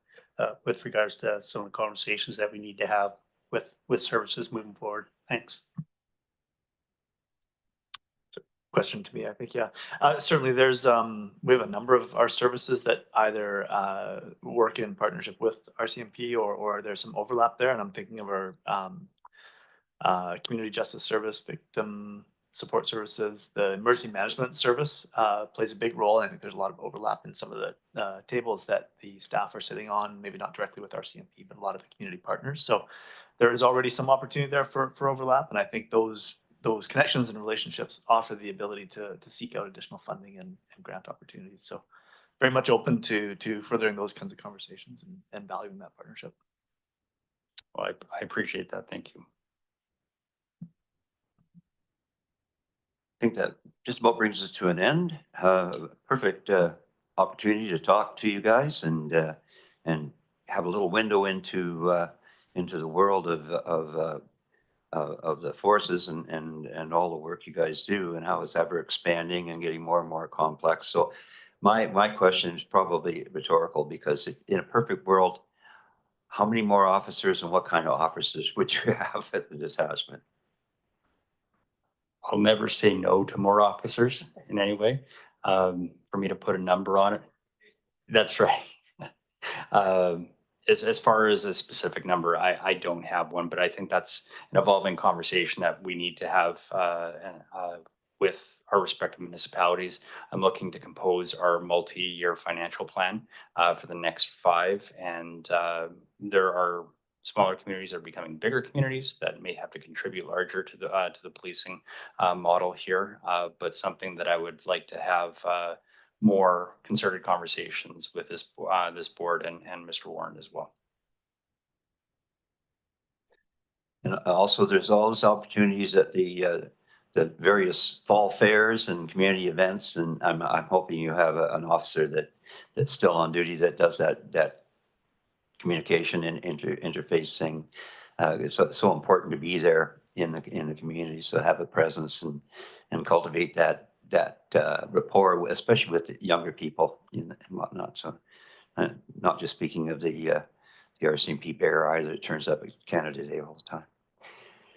with regards to some of the conversations that we need to have with services moving forward. Thanks. Question to me, I think, yeah. Certainly there's, we have a number of our services that either work in partnership with RCMP or there's some overlap there. And I'm thinking of our community justice service, victim support services, the emergency management service plays a big role. I think there's a lot of overlap in some of the tables that the staff are sitting on, maybe not directly with RCMP, but a lot of the community partners. So there is already some opportunity there for overlap. And I think those connections and relationships offer the ability to seek out additional funding and grant opportunities. So very much open to furthering those kinds of conversations and valuing that partnership. Well, I appreciate that. Thank you. I think that just about brings us to an end. Perfect opportunity to talk to you guys and have a little window into the world of the forces and all the work you guys do and how it's ever expanding and getting more and more complex. So my question is probably rhetorical, because in a perfect world, how many more officers and what kind of officers would you have at the detachment? I'll never say no to more officers in any way. For me to put a number on it, that's right. As far as a specific number, I don't have one, but I think that's an evolving conversation that we need to have with our respective municipalities. I'm looking to compose our multi-year financial plan for the next 5, and there are smaller communities that are becoming bigger communities that may have to contribute larger to the policing model here, but something that I would like to have more concerted conversations with this board and Mr. Warren as well. And also, there's always opportunities at the various fall fairs and community events, and I'm hoping you have an officer that's still on duty that does that communication and interfacing. It's so important to be there in the community, so have a presence and cultivate that rapport, especially with the younger people and whatnot. So not just speaking of the RCMP bear either, it turns up at Canada Day all the time.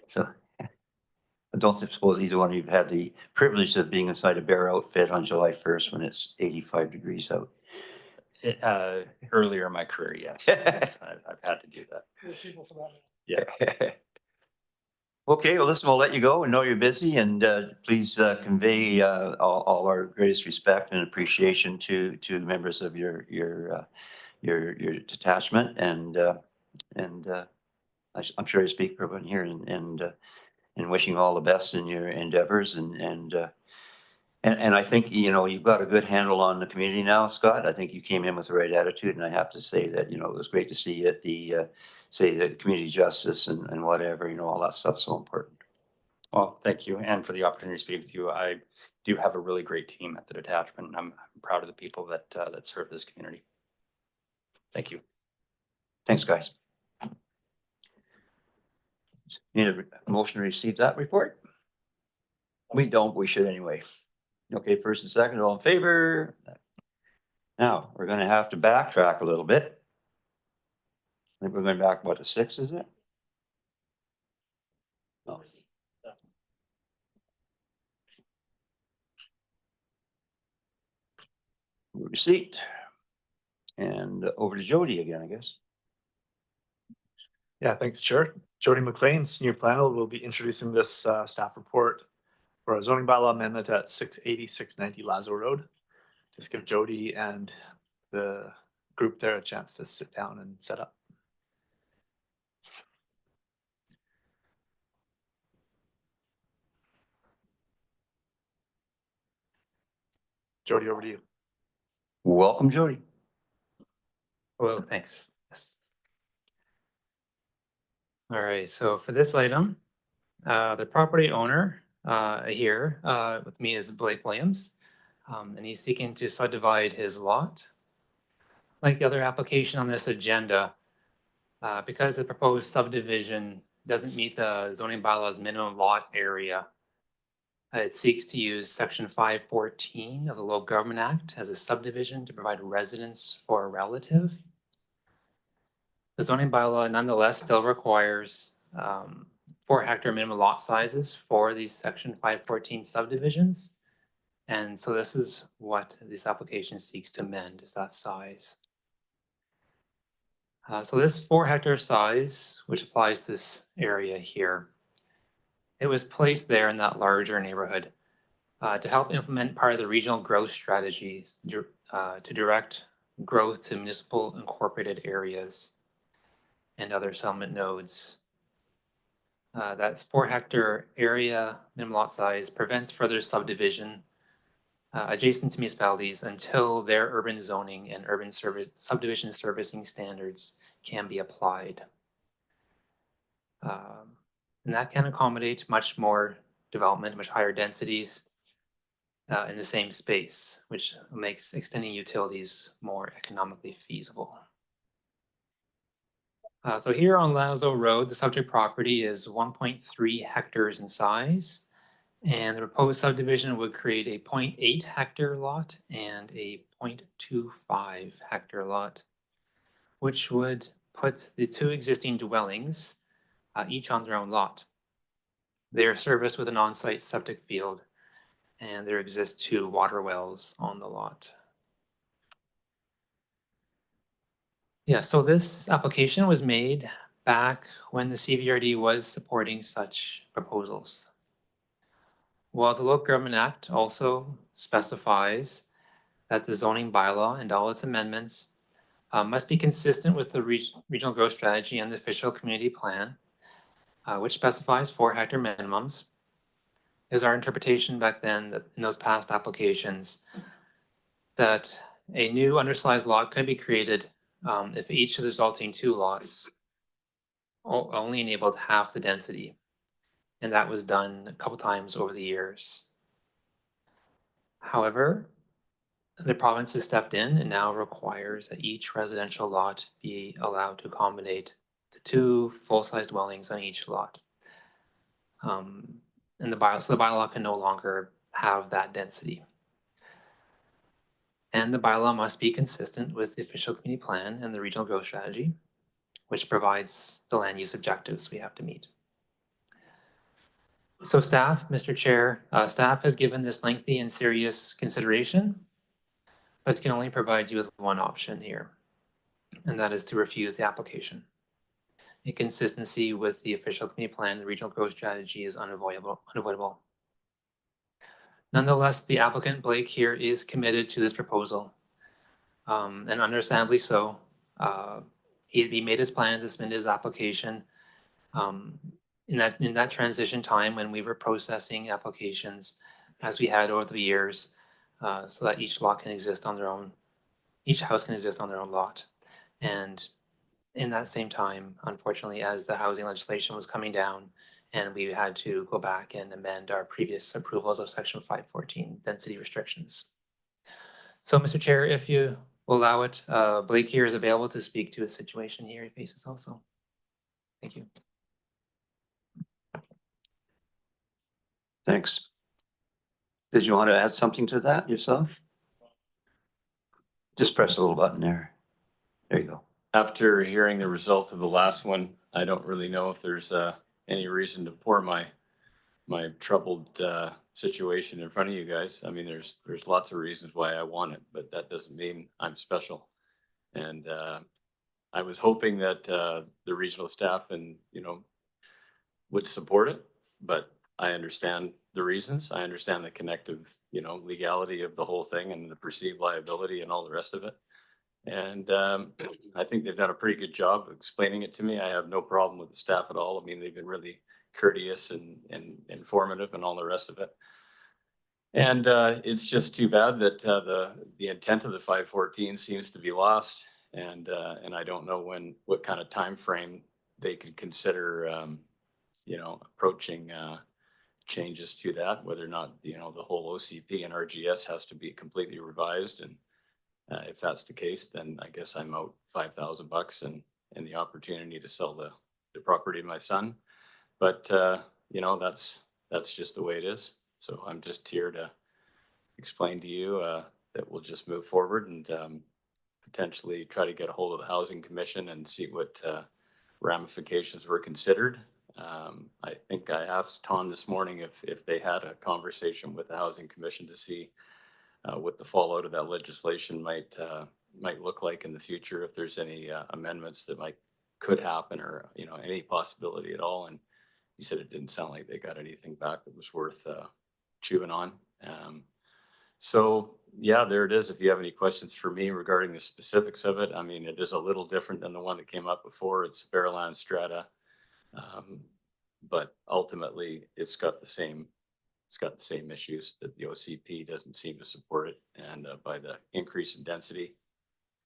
So I don't suppose either one of you have had the privilege of being inside a bear outfit on July 1st when it's 85 degrees out. Earlier in my career, yes. I've had to do that. Yeah. Okay, well, listen, we'll let you go. I know you're busy, and please convey all our greatest respect and appreciation to members of your detachment, and I'm sure I speak for everyone here, and wishing you all the best in your endeavors, and I think, you know, you've got a good handle on the community now, Scott. I think you came in with the right attitude, and I have to say that, you know, it was great to see you at the community justice and whatever, you know, all that stuff's so important. Well, thank you, and for the opportunity to speak with you. I do have a really great team at the detachment, and I'm proud of the people that serve this community. Thank you. Thanks, guys. Need a motion to receive that report? We don't, we should anyway. Okay, first and second, all in favor? Now, we're gonna have to backtrack a little bit. I think we're going back, what, to 6, is it? Oh. Have a seat. And over to Jody again, I guess. Yeah, thanks, Chair. Jody McLean, Senior Planner, will be introducing this staff report for a zoning bylaw amendment at 680, 690 Lazo Road. Just give Jody and the group there a chance to sit down and set up. Jody, over to you. Welcome, Jody. Hello, thanks. Yes. All right, so for this item, the property owner here with me is Blake Williams, and he's seeking to subdivide his lot. Like the other application on this agenda, because the proposed subdivision doesn't meet the zoning bylaws minimum lot area, it seeks to use section 514 of the Local Government Act as a subdivision to provide residence for a relative. The zoning bylaw nonetheless still requires 4-hectare minimum lot sizes for these section 514 subdivisions. And so this is what this application seeks to amend, is that size. So this 4-hectare size, which applies to this area here, it was placed there in that larger neighborhood to help implement part of the regional growth strategies to direct growth to municipal incorporated areas and other settlement nodes. That 4-hectare area minimum lot size prevents further subdivision adjacent to municipalities until their urban zoning and urban subdivision servicing standards can be applied. And that can accommodate much more development, much higher densities in the same space, which makes extending utilities more economically feasible. So here on Lazo Road, the subject property is 1.3 hectares in size, and the proposed subdivision would create a 0.8 hectare lot and a 0.25 hectare lot, which would put the two existing dwellings each on their own lot. They are serviced with an on-site septic field, and there exist 2 water wells on the lot. Yeah, so this application was made back when the CVRD was supporting such proposals. While the Local Government Act also specifies that the zoning bylaw and all its amendments must be consistent with the regional growth strategy and the official community plan, which specifies 4-hectare minimums. Is our interpretation back then that in those past applications that a new undersized lot could be created if each of the resulting 2 lots only enabled half the density. And that was done a couple times over the years. However, the province has stepped in and now requires that each residential lot be allowed to accommodate to 2 full-size dwellings on each lot. And so the bylaw can no longer have that density. And the bylaw must be consistent with the official community plan and the regional growth strategy, which provides the land use objectives we have to meet. So staff, Mr. Chair, staff has given this lengthy and serious consideration, but can only provide you with one option here, and that is to refuse the application. Inconsistency with the official community plan, the regional growth strategy is unavoidable. Nonetheless, the applicant Blake here is committed to this proposal, and understandably so. He made his plans to submit his application in that transition time when we were processing applications as we had over the years, so that each lot can exist on their own, each house can exist on their own lot. And in that same time, unfortunately, as the housing legislation was coming down, and we had to go back and amend our previous approvals of section 514 density restrictions. So Mr. Chair, if you will allow it, Blake here is available to speak to a situation here he faces also. Thank you. Thanks. Did you want to add something to that yourself? Just press the little button there. There you go. After hearing the result of the last one, I don't really know if there's any reason to pour my troubled situation in front of you guys. I mean, there's lots of reasons why I want it, but that doesn't mean I'm special. And I was hoping that the regional staff and, would support it, but I understand the reasons. I understand the connective, legality of the whole thing and the perceived liability and all the rest of it. And I think they've done a pretty good job of explaining it to me. I have no problem with the staff at all. I mean, they've been really courteous and informative and all the rest of it. And it's just too bad that the intent of the 514 seems to be lost. And I don't know what kind of time frame they could consider, approaching changes to that, whether or not, the whole OCP and RGS has to be completely revised. And if that's the case, then I guess I'm out $5,000 and the opportunity to sell the property to my son. But that's just the way it is. So I'm just here to explain to you that we'll just move forward and potentially try to get a hold of the Housing Commission and see what ramifications were considered. I think I asked Tom this morning if they had a conversation with the Housing Commission to see what the fallout of that legislation might look like in the future, if there's any amendments that could happen, or any possibility at all. And he said it didn't sound like they got anything back that was worth chewing on. So yeah, there it is. If you have any questions for me regarding the specifics of it, I mean, it is a little different than the one that came up before. It's Fairland strata, but ultimately it's got the same issues that the OCP doesn't seem to support it. And by the increase in density,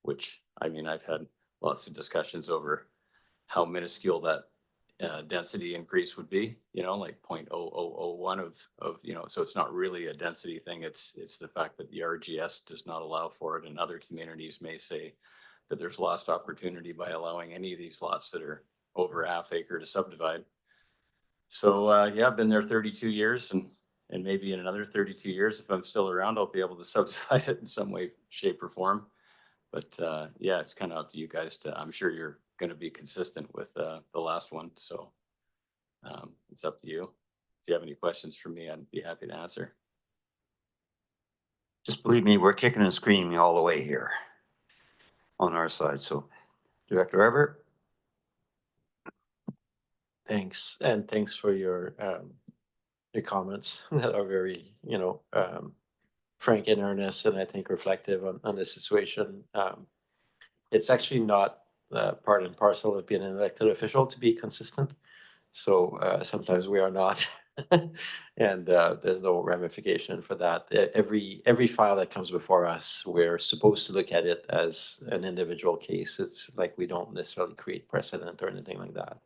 which, I mean, I've had lots of discussions over how minuscule that density increase would be, like 0.0001 of, so it's not really a density thing. It's the fact that the RGS does not allow for it. And other communities may say that there's lost opportunity by allowing any of these lots that are over half acre to subdivide. So yeah, I've been there 32 years, and maybe in another 32 years, if I'm still around, I'll be able to subdivide it in some way, shape or form. But yeah, it's kind of up to you guys I'm sure you're going to be consistent with the last one. So it's up to you. If you have any questions for me, I'd be happy to answer. Just believe me, we're kicking and screaming all the way here on our side. So Director Everett. Thanks, and thanks for your comments that are very, frank and earnest, and I think reflective on the situation. It's actually not part and parcel of being an elected official to be consistent. So sometimes we are not, and there's no ramification for that. Every file that comes before us, we're supposed to look at it as an individual case. It's like we don't necessarily create precedent or anything like that.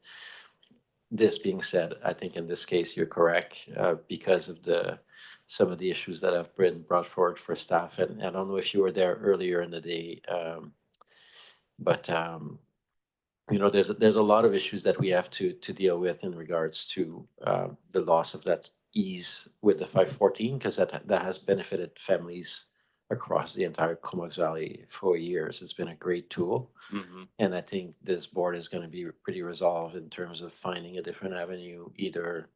This being said, I think in this case, you're correct because of some of the issues that have been brought forward for staff. And I don't know if you were there earlier in the day, but there's a lot of issues that we have to deal with in regards to the loss of that ease with the 514, because that has benefited families across the entire Comox Valley for years. It's been a great tool. Mm-hmm. And I think this board is going to be pretty resolved in terms of finding a different avenue, either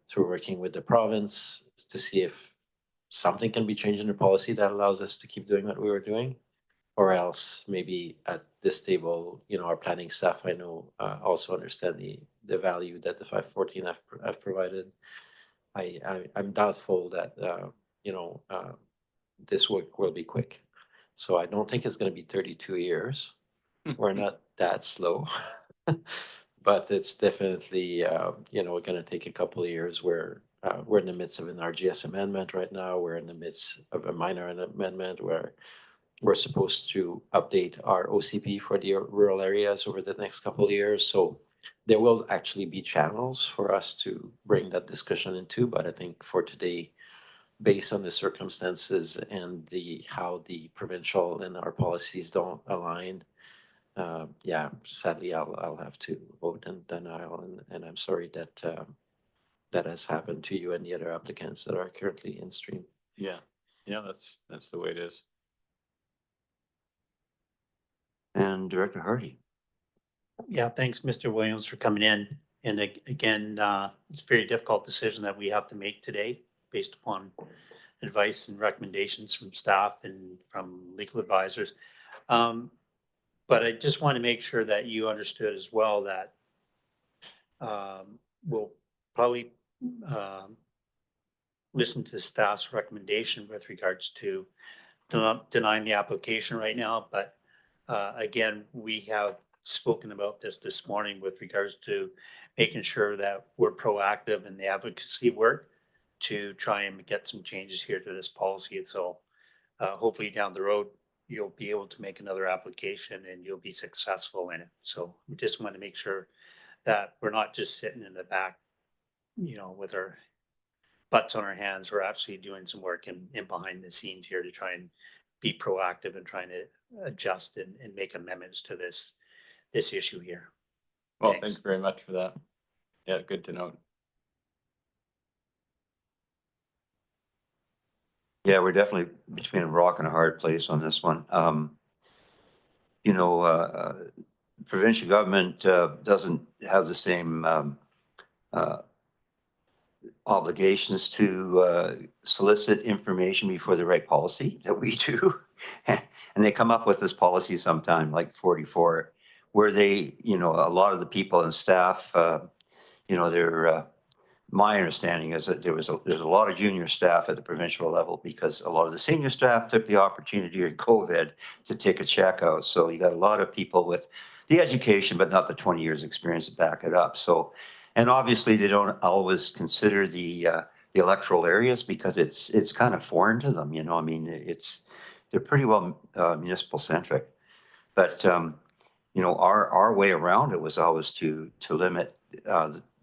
through working with the province to see if something can be changed in the policy that allows us to keep doing what we were doing, or else maybe at this table, our planning staff, I know, also understand the value that the 514 have provided. I'm doubtful that, this work will be quick. So I don't think it's going to be 32 years. We're not that slow, but it's definitely, going to take a couple of years where we're in the midst of an RGS amendment right now. We're in the midst of a minor amendment where we're supposed to update our OCP for the rural areas over the next couple of years. So there will actually be channels for us to bring that discussion into. But I think for today, based on the circumstances and how the provincial and our policies don't align, yeah, sadly, I'll have to vote in denial, and I'm sorry that that has happened to you and the other applicants that are currently in stream. Yeah, that's the way it is. And Director Hardy. Yeah, thanks, Mr. Williams, for coming in. And again, it's a very difficult decision that we have to make today. based upon advice and recommendations from staff and from legal advisors. But I just want to make sure that you understood as well that we'll probably listen to staff's recommendation with regards to denying the application right now. But again, we have spoken about this morning with regards to making sure that we're proactive in the advocacy work to try and get some changes here to this policy. And so hopefully down the road, you'll be able to make another application and you'll be successful in it. So we just want to make sure that we're not just sitting in the back, with our butts on our hands. We're actually doing some work in behind the scenes here to try and be proactive and trying to adjust and make amendments to this issue here. Well, thanks very much for that. Yeah, good to know. Yeah, we're definitely between a rock and a hard place on this one. Provincial government doesn't have the same obligations to solicit information before they write policy that we do. And they come up with this policy sometime like 44, where they, a lot of the people and staff, they're, my understanding is that there's a lot of junior staff at the provincial level because a lot of the senior staff took the opportunity during COVID to take a check out. So you got a lot of people with the education, but not the 20 years experience to back it up. So, and obviously they don't always consider the electoral areas because it's kind of foreign to them. They're pretty well municipal centric, but our way around it was always to limit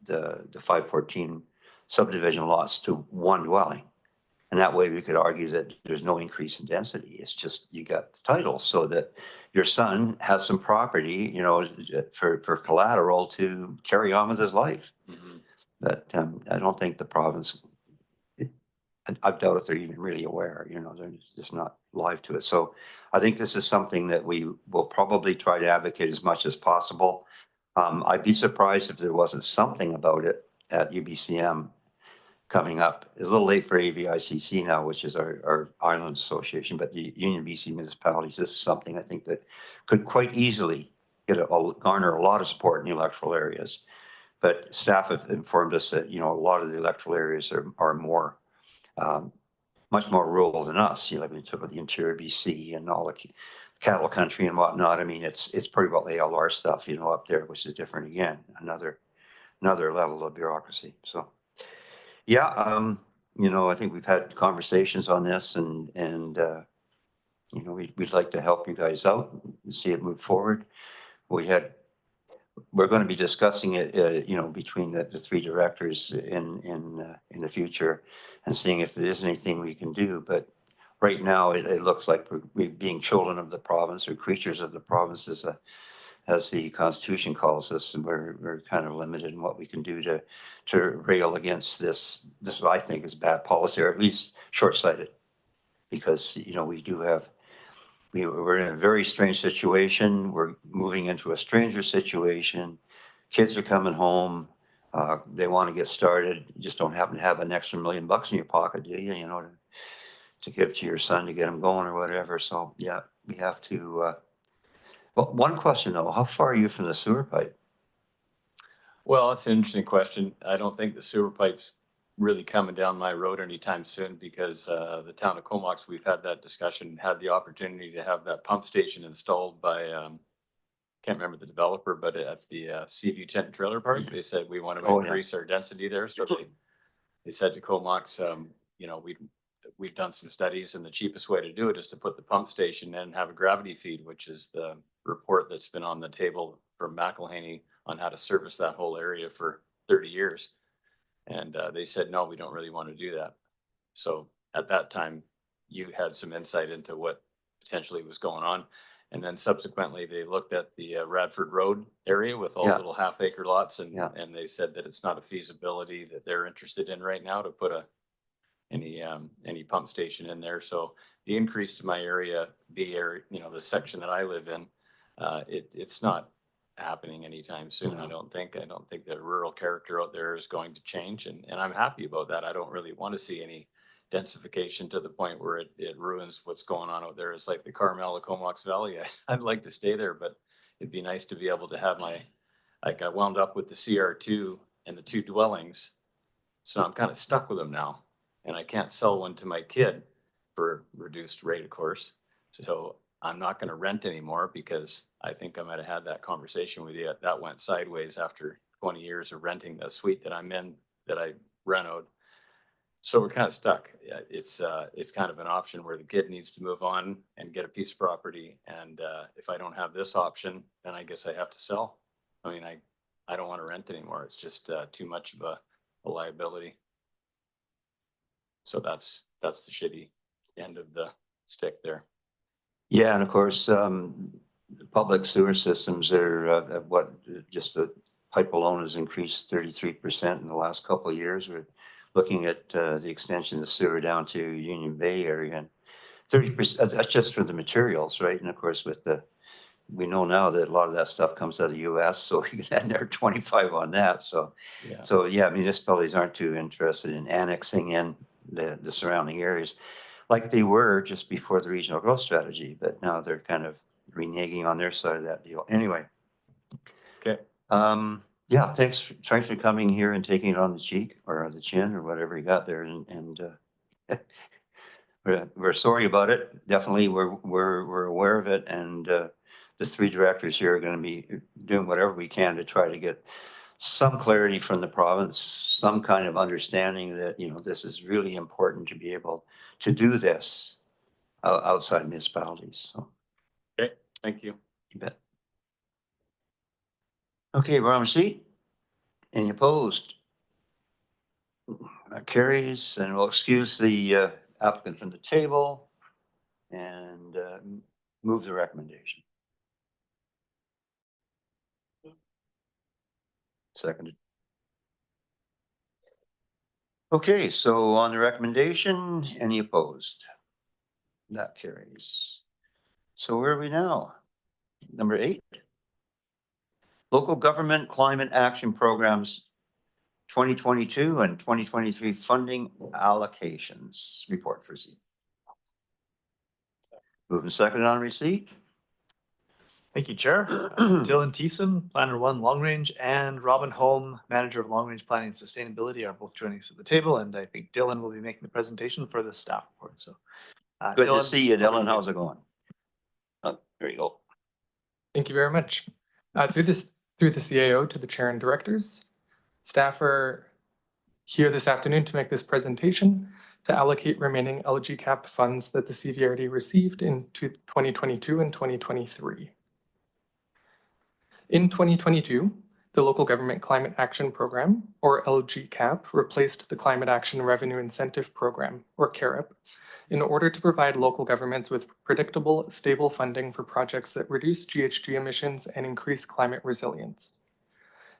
the 514 subdivision lots to one dwelling. And that way we could argue that there's no increase in density. It's just you got the title so that your son has some property, for collateral to carry on with his life. Mm-hmm. But I don't think the province, I doubt if they're even really aware, they're just not live to it. So I think this is something that we will probably try to advocate as much as possible. I'd be surprised if there wasn't something about it at UBCM coming up. It's a little late for AVICC now, which is our island association, but the Union BC Municipalities, this is something I think that could quite easily garner a lot of support in the electoral areas. But staff have informed us that, a lot of the electoral areas are more, much more rural than us. We took the interior BC and all the cattle country and whatnot. It's pretty well ALR stuff, up there, which is different again, another level of bureaucracy. So, yeah, I think we've had conversations on this and we'd like to help you guys out and see it move forward. We're going to be discussing it, between the three directors in the future and seeing if there is anything we can do. But right now, it looks like we're being children of the province or creatures of the province, as the Constitution calls us, and we're kind of limited in what we can do to rail against this. This, I think, is bad policy, or at least short-sighted, because we're in a very strange situation. We're moving into a stranger situation. Kids are coming home. They want to get started. You just don't happen to have an extra $1 million in your pocket, do you? To give to your son to get him going or whatever. So yeah, we have to. Well, one question though: how far are you from the sewer pipe? Well, that's an interesting question. I don't think the sewer pipe's really coming down my road anytime soon because the town of Comox, we've had that discussion, had the opportunity to have that pump station installed by, can't remember the developer, but at the Seaview Tent and Trailer Park, they said we want to increase our density there. So they said to Comox, we've done some studies and the cheapest way to do it is to put the pump station in and have a gravity feed, which is the report that's been on the table from McElhaney on how to service that whole area for 30 years. And they said, no, we don't really want to do that. So at that time, you had some insight into what potentially was going on. And then subsequently, they looked at the Radford Road area with all little half-acre lots, and they said that it's not a feasibility that they're interested in right now to put any pump station in there. So the increase to my area, B area, the section that I live in, it's not happening anytime soon. I don't think the rural character out there is going to change, and I'm happy about that. I don't really want to see any densification to the point where it ruins what's going on out there. It's like the Carmel, Comox Valley. I'd like to stay there, but it'd be nice to be able to have like I wound up with the CR2 and the 2 dwellings. So I'm kind of stuck with them now, and I can't sell one to my kid for reduced rate, of course. So I'm not going to rent anymore because I think I might have had that conversation with you. That went sideways after 20 years of renting the suite that I'm in that I renoed. So we're kind of stuck. It's kind of an option where the kid needs to move on and get a piece of property. And if I don't have this option, then I guess I have to sell. I mean, I don't want to rent anymore. It's just too much of a liability. So that's the shitty end of the stick there. Yeah, and of course, the public sewer systems are just the pipe alone has increased 33% in the last couple of years. We're looking at the extension of sewer down to Union Bay area, and 30%, that's just for the materials, right? And of course, we know now that a lot of that stuff comes out of the US, so you can add another 25 on that. So yeah, municipalities aren't too interested in annexing in the surrounding areas like they were just before the regional growth strategy, but now they're kind of reneging on their side of that deal. Anyway. Okay. Yeah, thanks for coming here and taking it on the cheek or the chin or whatever you got there. And we're sorry about it. Definitely, we're aware of it. And the 3 directors here are going to be doing whatever we can to try to get some clarity from the province, some kind of understanding that, this is really important to be able to do this outside municipalities. So. Okay, thank you. You bet. Okay, we're on receipt. Any opposed? That carries, and we'll excuse the applicant from the table and move the recommendation. Seconded. Okay, so on the recommendation, any opposed? That carries. So where are we now? Number 8. Local Government Climate Action Programs 2022 and 2023 funding allocations report for receipt. Moving second on receipt. Thank you, Chair. Dylan Thiessen, Planner 1 Long Range, and Robin Holm, Manager of Long Range Planning and Sustainability, are both joining us at the table, and I think Dylan will be making the presentation for the staff report. So, Good Dylan, to see you, Dylan. How's it going? Oh, there you go. Thank you very much. Through the CAO to the chair and directors, staff are here this afternoon to make this presentation to allocate remaining LGCAP funds that the CVRD received in 2022 and 2023. In 2022, the Local Government Climate Action Program, or LGCAP, replaced the Climate Action Revenue Incentive Program, or CARIP, in order to provide local governments with predictable, stable funding for projects that reduce GHG emissions and increase climate resilience.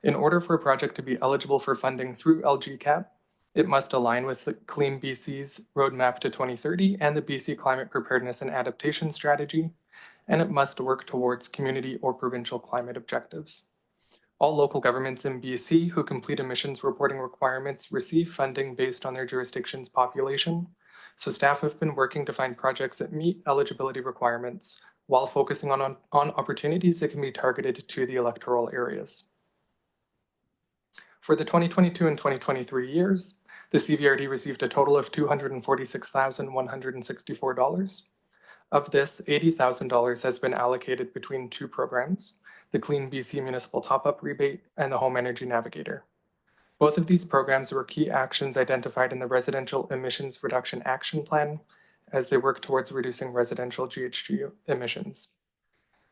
In order for a project to be eligible for funding through LGCAP, it must align with the Clean BC's Roadmap to 2030 and the BC Climate Preparedness and Adaptation Strategy, and it must work towards community or provincial climate objectives. All local governments in BC who complete emissions reporting requirements receive funding based on their jurisdiction's population, so staff have been working to find projects that meet eligibility requirements while focusing on opportunities that can be targeted to the electoral areas. For the 2022 and 2023 years, the CVRD received a total of $246,164. Of this, $80,000 has been allocated between 2 programs, the Clean BC Municipal Top-Up Rebate and the Home Energy Navigator. Both of these programs were key actions identified in the Residential Emissions Reduction Action Plan as they work towards reducing residential GHG emissions.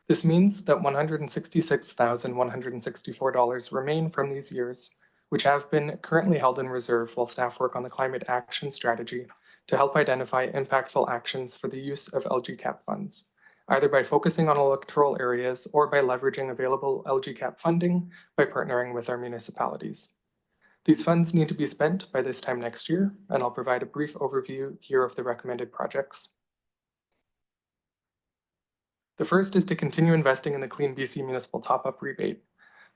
This means that $166,164 remain from these years, which have been currently held in reserve while staff work on the climate action strategy to help identify impactful actions for the use of LGCAP funds, either by focusing on electoral areas or by leveraging available LGCAP funding by partnering with our municipalities. These funds need to be spent by this time next year, and I'll provide a brief overview here of the recommended projects. The first is to continue investing in the Clean BC Municipal Top-Up Rebate.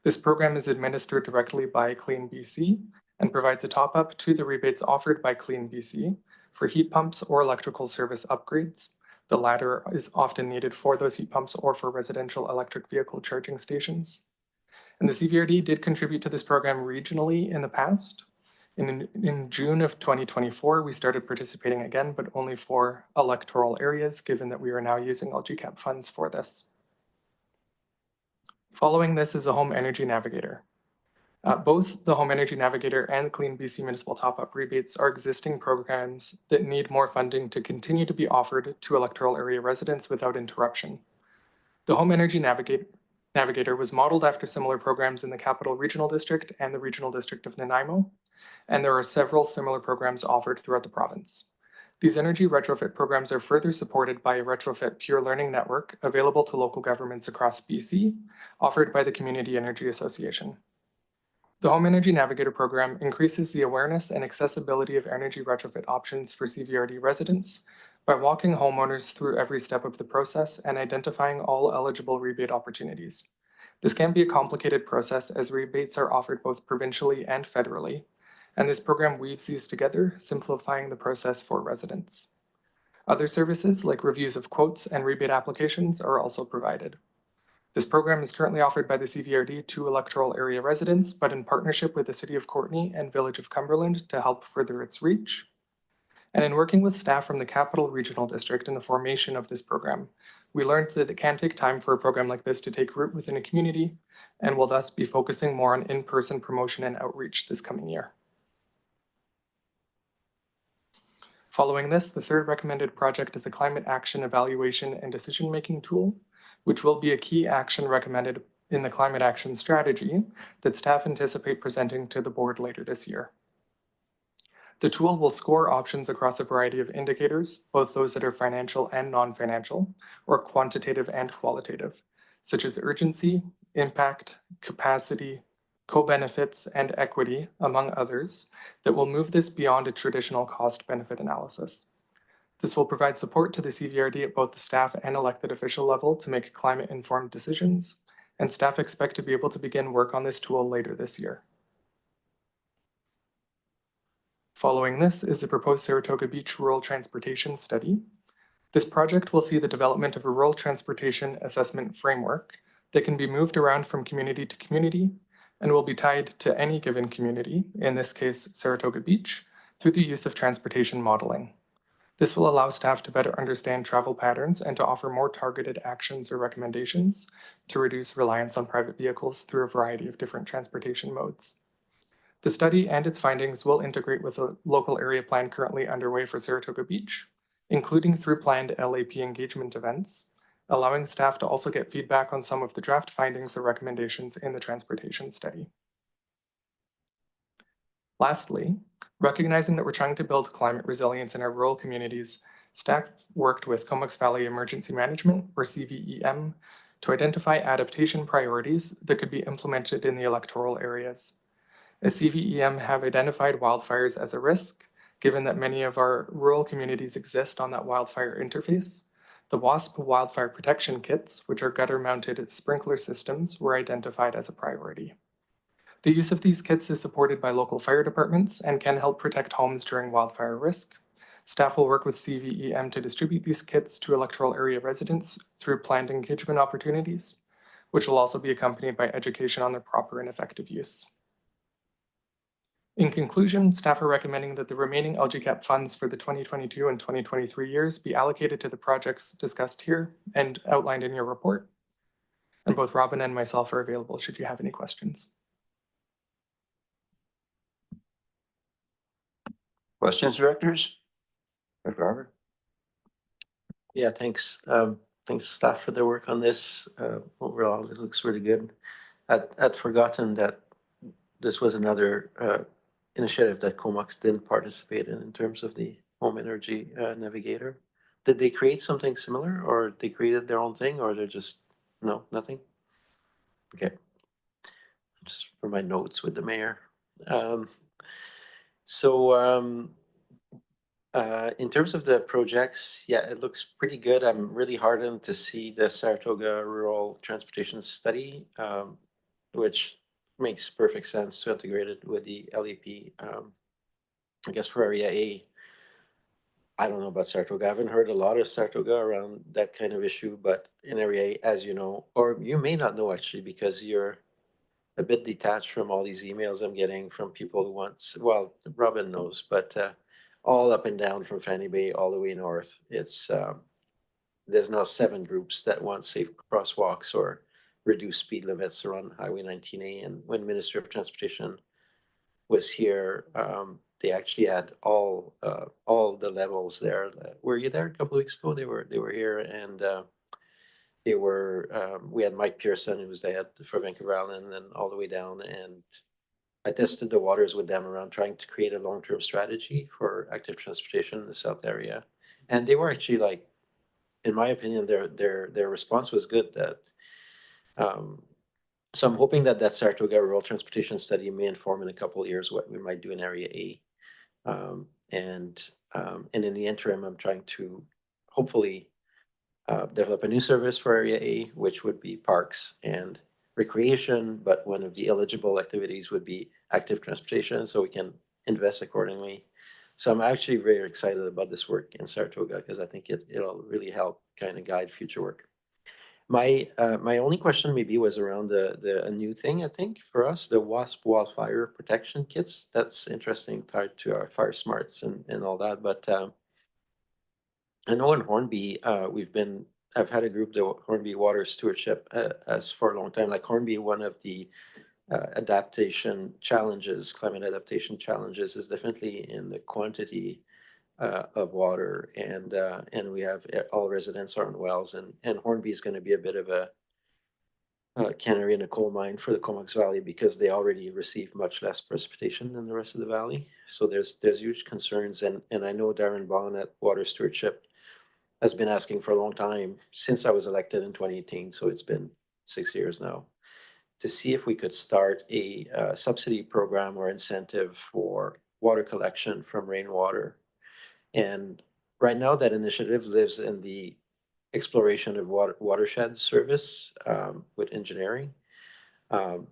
This program is administered directly by Clean BC and provides a top-up to the rebates offered by Clean BC for heat pumps or electrical service upgrades. The latter is often needed for those heat pumps or for residential electric vehicle charging stations. And the CVRD did contribute to this program regionally in the past. In June of 2024, we started participating again, but only for electoral areas, given that we are now using LGCAP funds for this. Following this is the Home Energy Navigator. Both the Home Energy Navigator and Clean BC Municipal Top-Up Rebates are existing programs that need more funding to continue to be offered to electoral area residents without interruption. The Home Energy Navigator was modeled after similar programs in the Capital Regional District and the Regional District of Nanaimo, and there are several similar programs offered throughout the province. These energy retrofit programs are further supported by a retrofit peer learning network available to local governments across BC, offered by the Community Energy Association. The Home Energy Navigator program increases the awareness and accessibility of energy retrofit options for CVRD residents by walking homeowners through every step of the process and identifying all eligible rebate opportunities. This can be a complicated process as rebates are offered both provincially and federally, and this program weaves these together, simplifying the process for residents. Other services like reviews of quotes and rebate applications are also provided. This program is currently offered by the CVRD to electoral area residents, but in partnership with the City of Courtenay and Village of Cumberland to help further its reach. And in working with staff from the Capital Regional District in the formation of this program, we learned that it can take time for a program like this to take root within a community and will thus be focusing more on in-person promotion and outreach this coming year. Following this, the third recommended project is a climate action evaluation and decision-making tool, which will be a key action recommended in the climate action strategy that staff anticipate presenting to the board later this year. The tool will score options across a variety of indicators, both those that are financial and non-financial, or quantitative and qualitative, such as urgency, impact, capacity, co-benefits, and equity, among others, that will move this beyond a traditional cost-benefit analysis. This will provide support to the CVRD at both the staff and elected official level to make climate-informed decisions, and staff expect to be able to begin work on this tool later this year. Following this is the proposed Saratoga Beach Rural Transportation Study. This project will see the development of a rural transportation assessment framework that can be moved around from community to community and will be tied to any given community, in this case Saratoga Beach, through the use of transportation modeling. This will allow staff to better understand travel patterns and to offer more targeted actions or recommendations to reduce reliance on private vehicles through a variety of different transportation modes. The study and its findings will integrate with a local area plan currently underway for Saratoga Beach, including through planned LAP engagement events, allowing staff to also get feedback on some of the draft findings or recommendations in the transportation study. Lastly, recognizing that we're trying to build climate resilience in our rural communities, staff worked with Comox Valley Emergency Management, or CVEM, to identify adaptation priorities that could be implemented in the electoral areas. As CVEM have identified wildfires as a risk, given that many of our rural communities exist on that wildfire interface, the WASP wildfire protection kits, which are gutter-mounted sprinkler systems, were identified as a priority. The use of these kits is supported by local fire departments and can help protect homes during wildfire risk. Staff will work with CVEM to distribute these kits to electoral area residents through planned engagement opportunities, which will also be accompanied by education on their proper and effective use. In conclusion, staff are recommending that the remaining LGCAP funds for the 2022 and 2023 years be allocated to the projects discussed here and outlined in your report. And both Robin and myself are available should you have any questions. Questions, directors? Robert? Yeah, thanks. Thanks staff for their work on this. Overall, it looks really good. I'd forgotten that this was another initiative that Comox didn't participate in terms of the Home Energy Navigator. Did they create something similar, or they created their own thing, or they're just, no, nothing? Okay. Just for my notes with the mayor. In terms of the projects, yeah, it looks pretty good. I'm really heartened to see the Saratoga Rural Transportation Study, which makes perfect sense to integrate it with the LEP. I guess for Area A, I don't know about Saratoga. I haven't heard a lot of Saratoga around that kind of issue, but in Area A, as you know, or you may not know actually, because you're a bit detached from all these emails I'm getting from people who want, well, Robin knows, but all up and down from Fanny Bay all the way north. It's there's now 7 groups that want safe crosswalks or reduced speed limits around Highway 19A. And when Minister of Transportation was here, they actually had all the levels there. Were you there a couple of weeks ago? They were here, and they were we had Mike Pearson, who was the head for Vancouver Island, and all the way down. And I tested the waters with them around trying to create a long-term strategy for active transportation in the south area. And they were actually like, in my opinion, their response was good. That so I'm hoping that that Saratoga Rural Transportation Study may inform in a couple of years what we might do in Area A. And in the interim, I'm trying to hopefully develop a new service for Area A, which would be parks and recreation, but one of the eligible activities would be active transportation, so we can invest accordingly. So I'm actually very excited about this work in Saratoga because I think it'll really help kind of guide future work. My only question maybe was around a new thing, I think, for us, the WASP wildfire protection kits. That's interesting, tied to our fire smarts and all that. But I know in Hornby, I've had a group, the Hornby Water Stewardship, as for a long time. Like Hornby, one of the adaptation challenges, climate adaptation challenges, is definitely in the quantity of water, and we have all residents are on wells, and Hornby is going to be a bit of a canary in a coal mine for the Comox Valley because they already receive much less precipitation than the rest of the valley. So there's huge concerns, and I know Darren Bond at Water Stewardship has been asking for a long time since I was elected in 2018. So it's been 6 years now, to see if we could start a subsidy program or incentive for water collection from rainwater. And right now, that initiative lives in the exploration of watershed service with engineering. But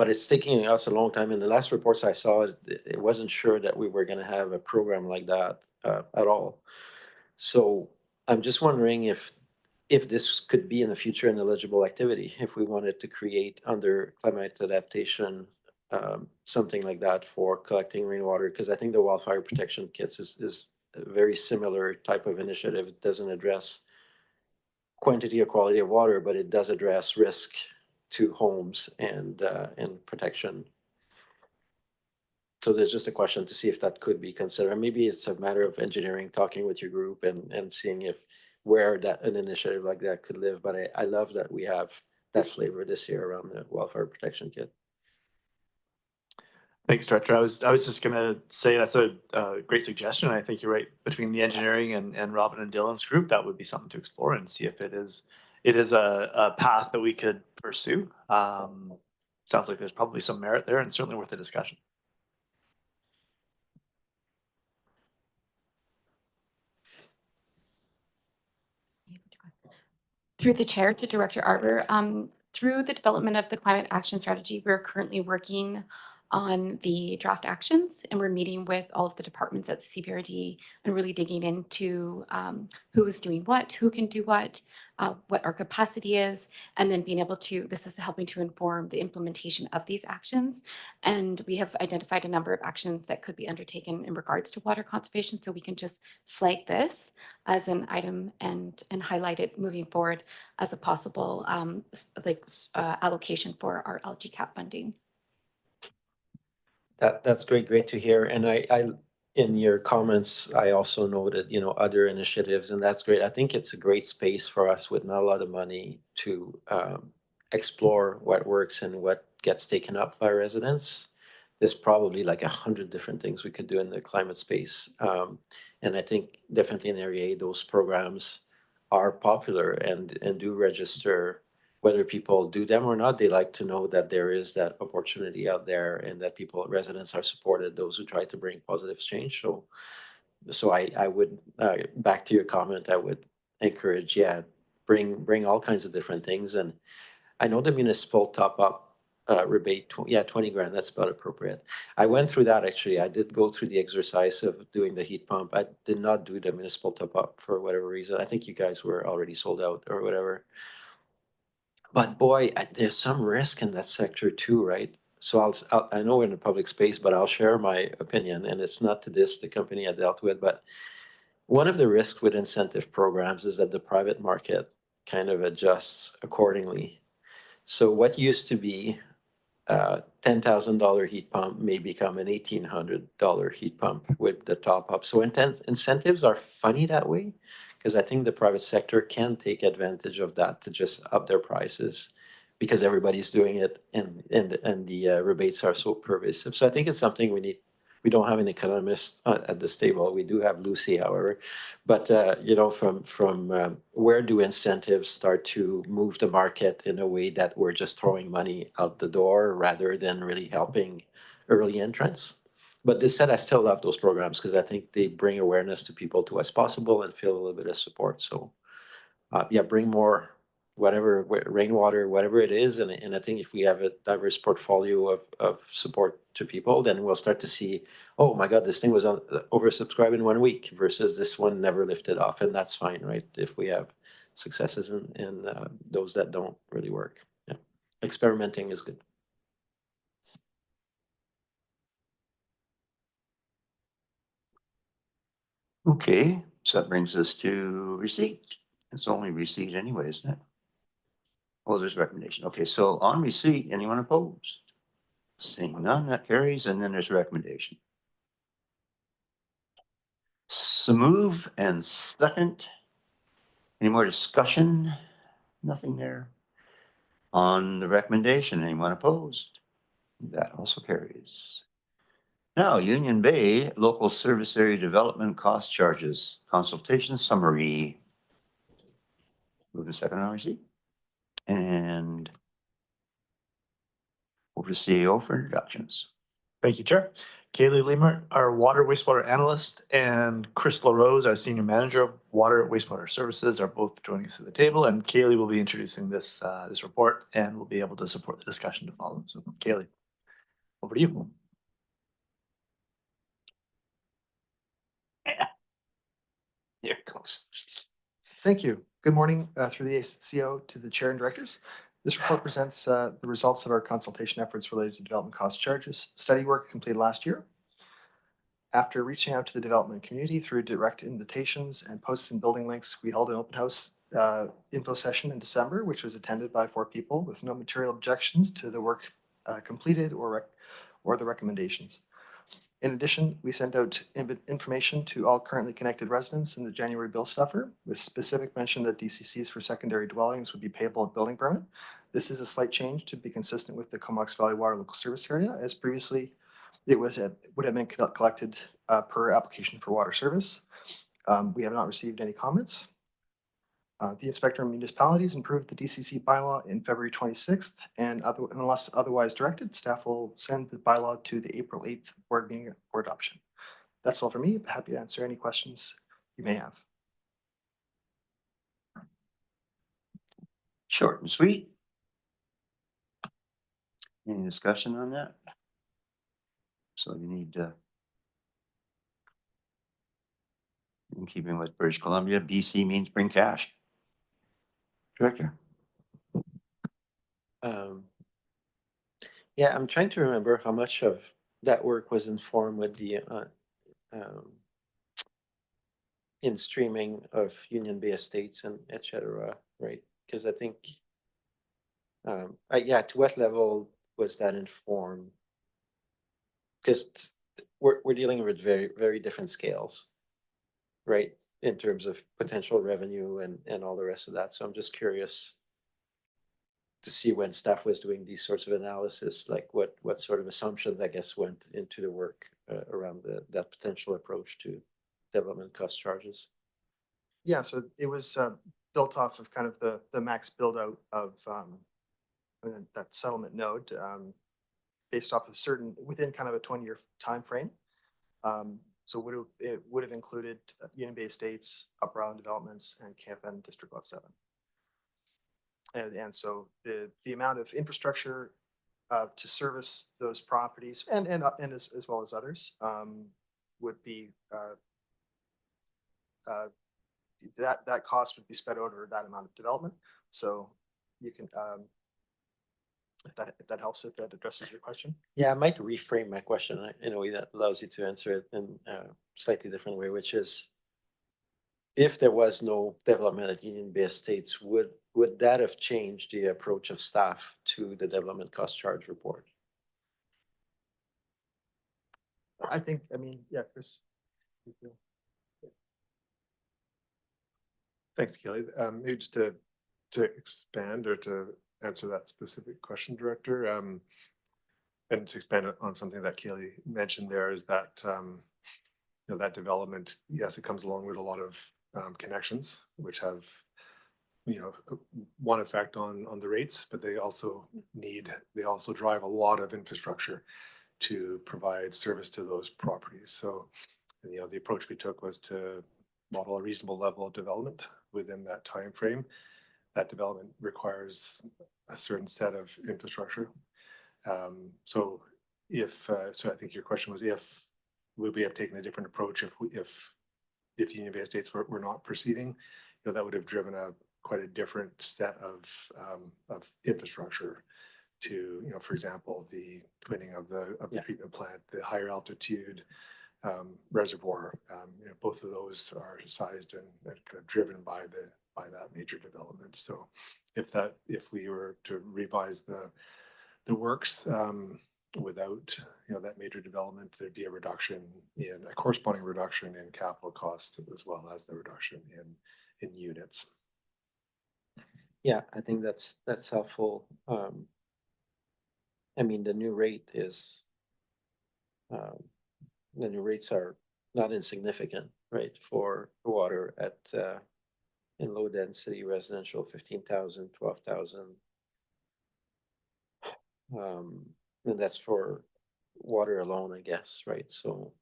it's taking us a long time. In the last reports I saw, it wasn't sure that we were going to have a program like that at all. So I'm just wondering if this could be in the future an eligible activity, if we wanted to create under climate adaptation something like that for collecting rainwater, because I think the wildfire protection kits is a very similar type of initiative. It doesn't address quantity or quality of water, but it does address risk to homes and protection. So there's just a question to see if that could be considered. Maybe it's a matter of engineering, talking with your group and seeing if where that an initiative like that could live. But I love that we have that flavor this year around the wildfire protection kit. Thanks, Director. I was just gonna say that's a great suggestion. I think you're right. Between the engineering and Robin and Dylan's group, that would be something to explore and see if it is a path that we could pursue. Sounds like there's probably some merit there and certainly worth a discussion. Through the chair to Director Arbor, through the development of the climate action strategy, we're currently working on the draft actions, and we're meeting with all of the departments at the CBRD and really digging into who is doing what, who can do what our capacity is, and then being able to, this is helping to inform the implementation of these actions. And we have identified a number of actions that could be undertaken in regards to water conservation, so we can just flag this as an item and highlight it moving forward as a possible allocation for our LGCAP funding. That's great to hear. And I in your comments, I also noted, other initiatives, and that's great. I think it's a great space for us with not a lot of money to explore what works and what gets taken up by residents. There's probably like 100 different things we could do in the climate space. And I think definitely in Area A, those programs are popular and do register. Whether people do them or not, they like to know that there is that opportunity out there and that residents are supported, those who try to bring positive change. So So I would, back to your comment, I would encourage, yeah, bring all kinds of different things. And I know the municipal top up rebate, 20 grand, that's about appropriate. I went through that actually. I did go through the exercise of doing the heat pump. I did not do the municipal top up for whatever reason. I think you guys were already sold out or whatever. But boy, there's some risk in that sector too, right? So I know we're in a public space, but I'll share my opinion, and it's not to diss the company I dealt with, but one of the risks with incentive programs is that the private market kind of adjusts accordingly. So what used to be $10,000 heat pump may become an $1,800 heat pump with the top up. So incentives are funny that way, because I think the private sector can take advantage of that to just up their prices because everybody's doing it, and the rebates are so pervasive. So I think it's something we don't have an economist at this table. We do have Lucy, however, but you know, from where do incentives start to move the market in a way that we're just throwing money out the door rather than really helping early entrants? But this said, I still love those programs because I think they bring awareness to people to what's possible and feel a little bit of support. So yeah, bring more whatever rainwater, whatever it is. And I think if we have a diverse portfolio of support to people, then we'll start to see, oh my God, this thing was oversubscribed in 1 week versus this one never lifted off. And that's fine, right? If we have successes and those that don't really work. Yeah. Experimenting is good. Okay, so that brings us to receipt. It's only receipt anyway, isn't it? Oh, there's recommendation. Okay, so on receipt, anyone opposed? Seeing none, that carries, and then there's recommendation. So move and second. Any more discussion? Nothing there. On the recommendation, anyone opposed? That also carries. Now, Union Bay Local Service Area Development Cost Charges Consultation Summary. Move and second on receipt. And over to CEO for introductions. Thank you, Chair. Kaylee Lemer, our water wastewater analyst, and Chris LaRose, our senior manager of water wastewater services, are both joining us at the table. And Kaylee will be introducing this report and will be able to support the discussion to follow. So Kaylee, over to you. There it goes. Thank you. Good morning through the ACO to the chair and directors. This report presents the results of our consultation efforts related to development cost charges study work completed last year. After reaching out to the development community through direct invitations and posts and building links, we held an open house info session in December, which was attended by 4 people with no material objections to the work completed or the recommendations. In addition, we sent out information to all currently connected residents in the January bill stuffer with specific mention that DCCs for secondary dwellings would be payable at building permit. This is a slight change to be consistent with the Comox Valley Water Local Service Area, as previously it would have been collected per application for water service. We have not received any comments. The Inspector of Municipalities improved the DCC bylaw in February 26th, and unless otherwise directed, staff will send the bylaw to the April 8th board meeting for adoption. That's all for me. Happy to answer any questions you may have. Short and sweet. Any discussion on that? So you need in keeping with British Columbia, BC means bring cash. Director. Yeah, I'm trying to remember how much of that work was informed with the in streaming of Union Bay Estates and etc. Right? Because I think, yeah, to what level was that informed? Because we're dealing with very different scales, right? In terms of potential revenue and all the rest of that. So I'm just curious to see when staff was doing these sorts of analysis, like what sort of assumptions, I guess, went into the work around that potential approach to development cost charges. Yeah, so it was built off of kind of the max build out of that settlement node based off of certain within kind of a 20-year time frame. So it would have included Union Bay Estates, Upper Island Developments, and Camp N District Lot 7. And so the amount of infrastructure to service those properties and as well as others would be that cost would be spread over that amount of development. So you can if that helps, if that addresses your question. Yeah, I might reframe my question in a way that allows you to answer it in a slightly different way, which is, if there was no development at Union Bay Estates, would that have changed the approach of staff to the development cost charge report? I mean, yeah, Chris. Thanks, Kelly. Maybe just to expand or to answer that specific question, Director, and to expand on something that Kelly mentioned there, is that that development, yes, it comes along with a lot of connections, which have one effect on the rates, but they also drive a lot of infrastructure to provide service to those properties. So the approach we took was to model a reasonable level of development within that time frame. That development requires a certain set of infrastructure. So I think your question was, would we have taken a different approach if Union Bay Estates were not proceeding? That would have driven quite a different set of infrastructure to, for example, the twinning of the treatment plant, the higher altitude reservoir. Both of those are sized and kind of driven by that major development. So if we were to revise the works without that major development, there'd be a corresponding reduction in capital cost, as well as the reduction in units. Yeah, I think that's helpful. I mean, the new rates are not insignificant, right? For water in low density residential, 15,000, 12,000. And that's for water alone, I guess, right? So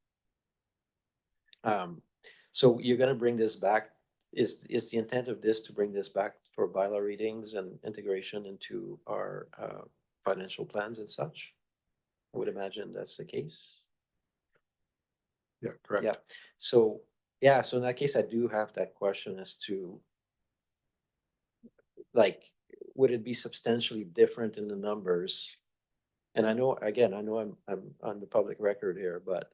you're gonna bring this back. Is the intent of this to bring this back for bylaw readings and integration into our financial plans and such? I would imagine that's the case. Yeah, correct. Yeah. So in that case, I do have that question as to, like, would it be substantially different in the numbers? And I know I'm on the public record here, but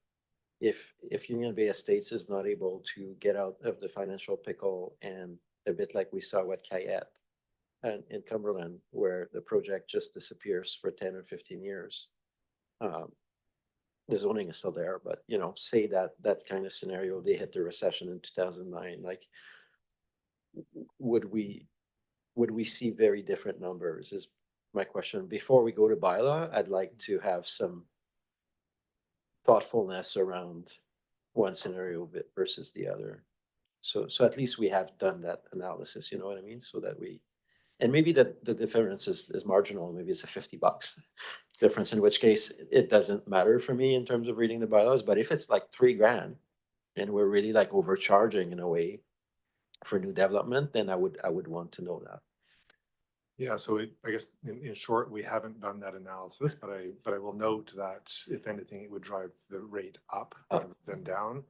if Union Bay Estates is not able to get out of the financial pickle, and a bit like we saw with Cayette and in Cumberland, where the project just disappears for 10 or 15 years, the zoning is still there, but say that kind of scenario, they hit the recession in 2009, like, would we see very different numbers is my question. Before we go to bylaw, I'd like to have some thoughtfulness around one scenario versus the other. So at least we have done that analysis, you know what I mean? So that and maybe the difference is marginal. Maybe it's a $50 difference, in which case it doesn't matter for me in terms of reading the bylaws. But if it's like $3,000 and we're really like overcharging in a way for new development, then I would want to know that. Yeah, so I guess in short, we haven't done that analysis, but I will note that if anything, it would drive the rate up rather than down,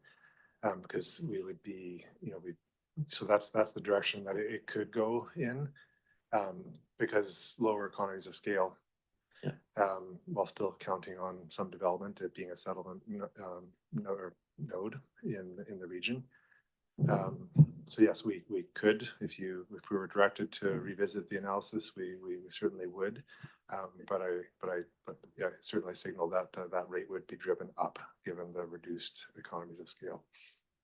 because we would be, so that's the direction that it could go in, because lower economies of scale, while still counting on some development, it being a settlement node in the region. So yes, we could, if we were directed to revisit the analysis, we certainly would. But yeah, certainly signal that that rate would be driven up given the reduced economies of scale.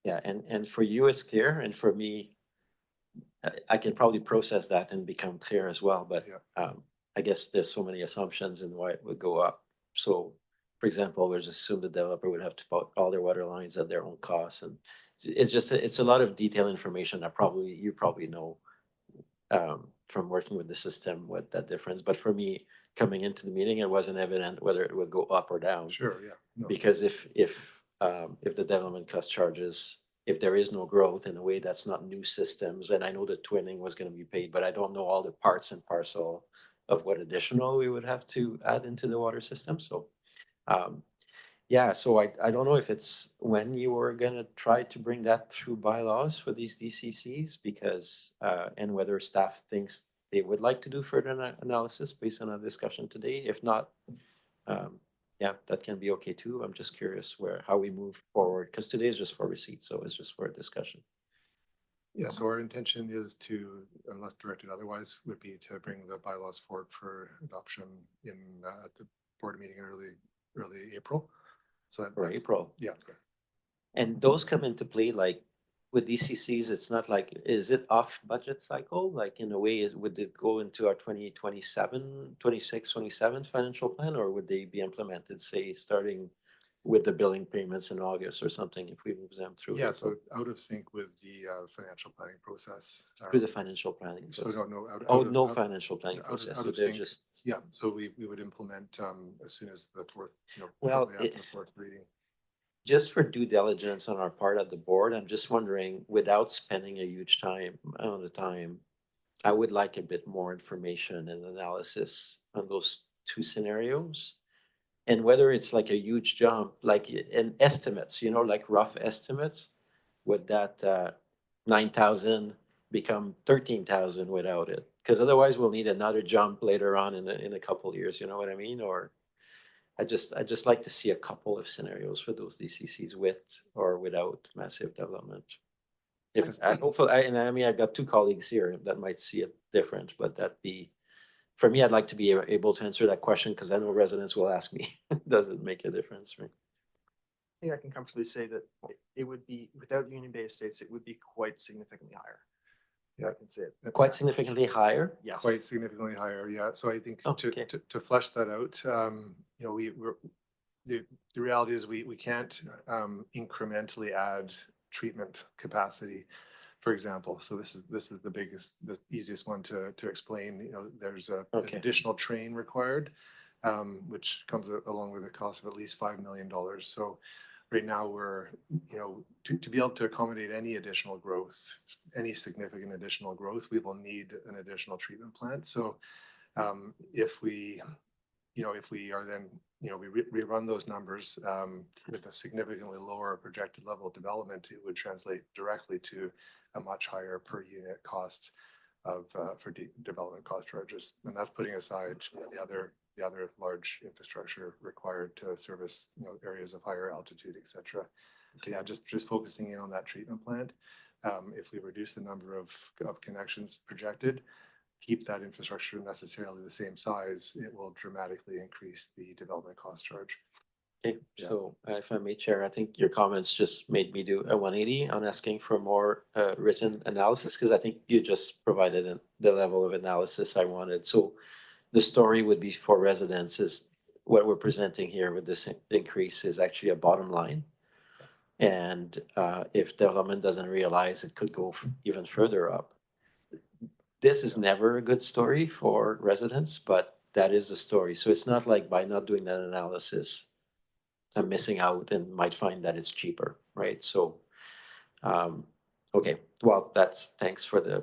Yeah, and for you it's clear, and for me, I can probably process that and become clear as well. But I guess there's so many assumptions in why it would go up. So, for example, let's assume the developer would have to put all their water lines at their own cost, and it's a lot of detailed information that you probably know from working with the system what that difference. But for me, coming into the meeting, it wasn't evident whether it would go up or down. Sure, yeah. No. Because if if the development cost charges, if there is no growth in a way that's not new systems, and I know the twinning was gonna be paid, but I don't know all the parts and parcel of what additional we would have to add into the water system, so. Yeah, so I don't know if it's when you were gonna try to bring that through bylaws for these DCCs, because, and whether staff thinks they would like to do further analysis based on our discussion today. If not, yeah, that can be okay too. I'm just curious how we move forward, because today is just for receipt, so it's just for a discussion. Yeah, so our intention is to, unless directed otherwise, would be to bring the bylaws forward for adoption in at the board meeting in early April. So For April. Yeah. And those come into play like with DCCs, it's not like, is it off budget cycle? Like in a way, would it go into our 2027, 26, 27 financial plan, or would they be implemented, say, starting with the billing payments in August or something if we move them through? Yeah, so out of sync with the financial planning process. Through the financial planning. So no, no financial planning process. So they're just. Yeah, so we would implement as soon as the fourth, Well, after the fourth reading. Just for due diligence on our part at the board, I'm just wondering, without spending a huge amount of time, I would like a bit more information and analysis on those two scenarios. And whether it's like a huge jump, like in estimates, like rough estimates, would that 9,000 become 13,000 without it? Because otherwise we'll need another jump later on in a couple of years, you know what I mean? Or I just like to see a couple of scenarios for those DCCs with or without massive development. Hopefully, I've got two colleagues here that might see it different, but for me, I'd like to be able to answer that question because I know residents will ask me, does it make a difference, right? I think I can comfortably say that it would be, without Union Bay Estates, it would be quite significantly higher. Yeah, I can say it. Quite significantly higher? Yes. Quite significantly higher, yeah. So I think Okay. to flesh that out, the reality is we can't incrementally add treatment capacity, for example. So this is the easiest one to explain. There's an additional train required, which comes along with a cost of at least $5 million. So right now we're, to be able to accommodate any additional growth, any significant additional growth, we will need an additional treatment plant. So if we are then, we run those numbers with a significantly lower projected level of development, it would translate directly to a much higher per unit cost for development cost charges. And that's putting aside the other large infrastructure required to service areas of higher altitude, et cetera. So yeah, just focusing in on that treatment plant. If we reduce the number of connections projected, keep that infrastructure necessarily the same size, it will dramatically increase the development cost charge. Okay, so if I may, Chair, I think your comments just made me do a 180 on asking for more written analysis, because I think you just provided the level of analysis I wanted. So the story would be for residents is what we're presenting here with this increase is actually a bottom line. And if development doesn't realize it could go even further up. This is never a good story for residents, but that is a story. So it's not like by not doing that analysis, I'm missing out and might find that it's cheaper, right? So, okay, well, thanks for the,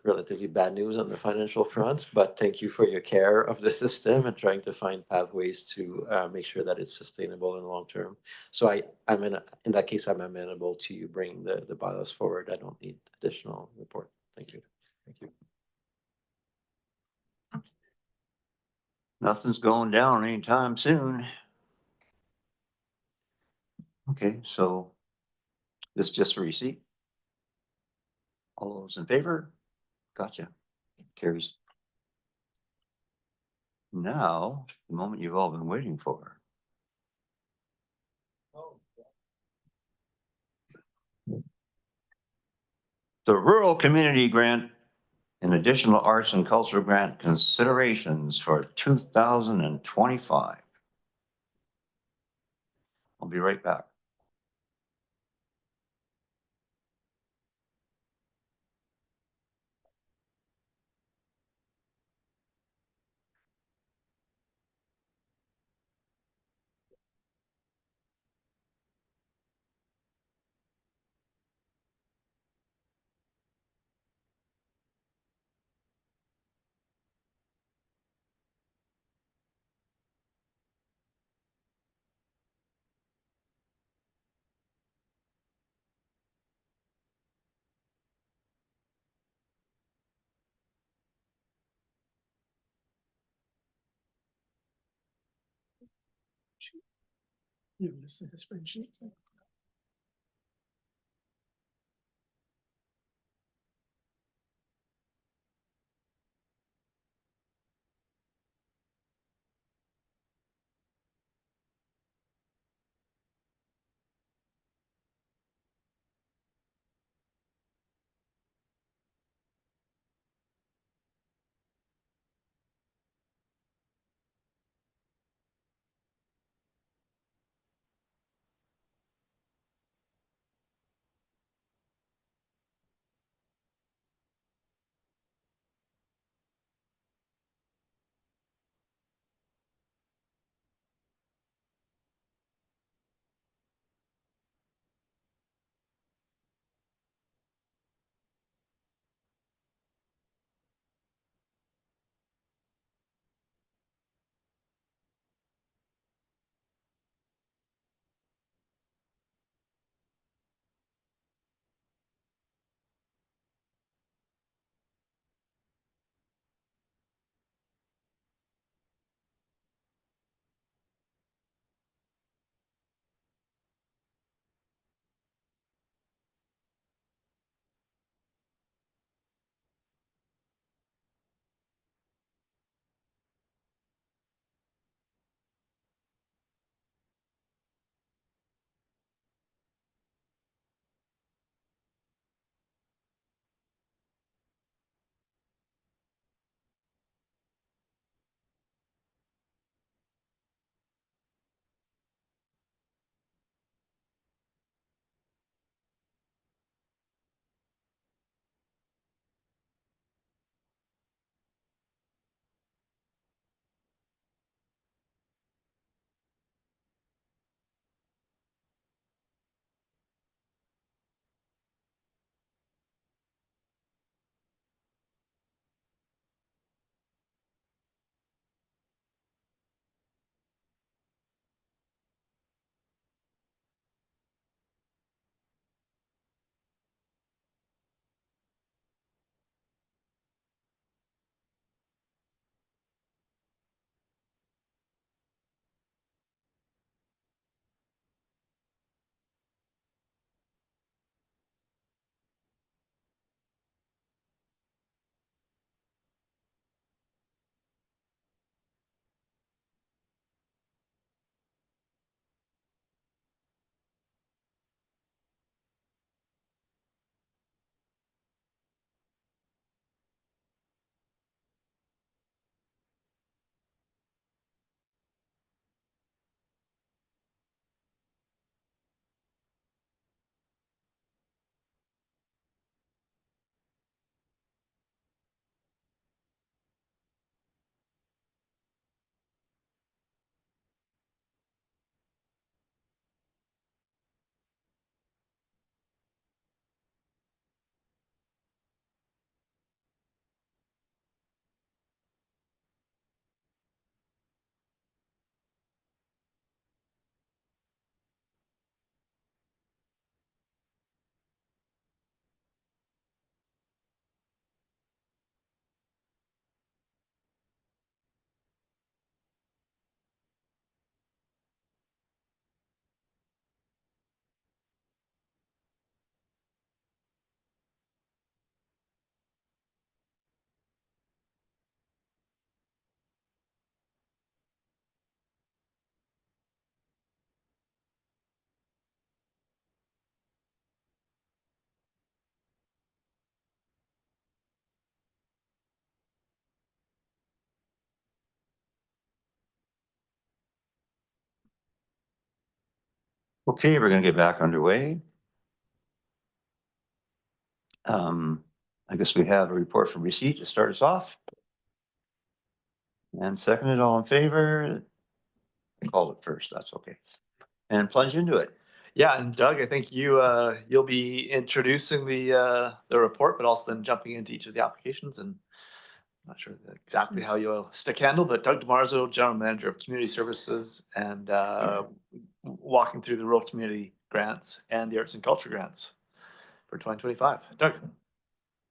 relatively bad news on the financial front, but thank you for your care of the system and trying to find pathways to make sure that it's sustainable in the long term. So in that case, I'm amenable to you bringing the bylaws forward. I don't need additional report. Thank you. Thank you. Nothing's going down anytime soon. Okay, so this is just a receipt. All those in favor? Gotcha. Carries. Now, the moment you've all been waiting for. The Rural Community Grant and additional arts and cultural grant considerations for 2025. I'll be right back. Okay, we're going to get back underway. I guess we have a report from receipt to start us off. And seconded, all in favor? Call it first, that's okay. And plunge into it. Yeah, and Doug, I think you'll be introducing the report, but also then jumping into each of the applications. And I'm not sure exactly how you'll stick handle, but Doug DeMarzo, General Manager of Community Services, and walking through the rural community grants and the arts and culture grants for 2025. Doug.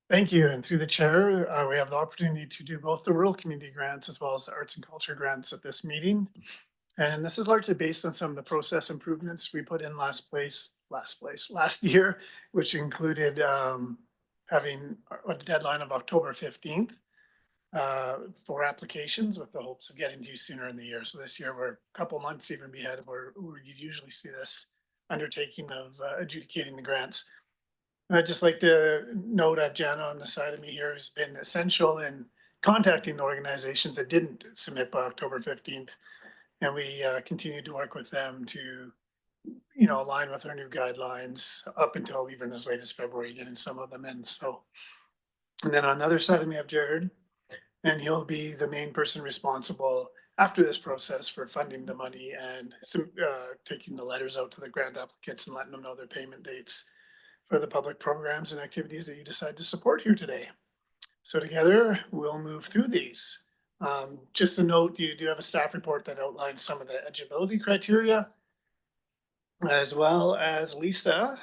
Thank you. And through the chair, we have the opportunity to do both the rural community grants as well as the arts and culture grants at this meeting. And this is largely based on some of the process improvements we put in last year, which included having a deadline of October 15th for applications with the hopes of getting to you sooner in the year. So this year we're a couple months even ahead of where you usually see this undertaking of adjudicating the grants. And I'd just like to note that Jana on the side of me here has been essential in contacting the organizations that didn't submit by October 15th. And we continue to work with them to, align with our new guidelines up until even as late as February, getting some of them in. So, and then on the other side of me, I have Jared, and he'll be the main person responsible after this process for funding the money and taking the letters out to the grant applicants and letting them know their payment dates for the public programs and activities that you decide to support here today. So together we'll move through these. Just a note, you do have a staff report that outlines some of the eligibility criteria, as well as Lisa,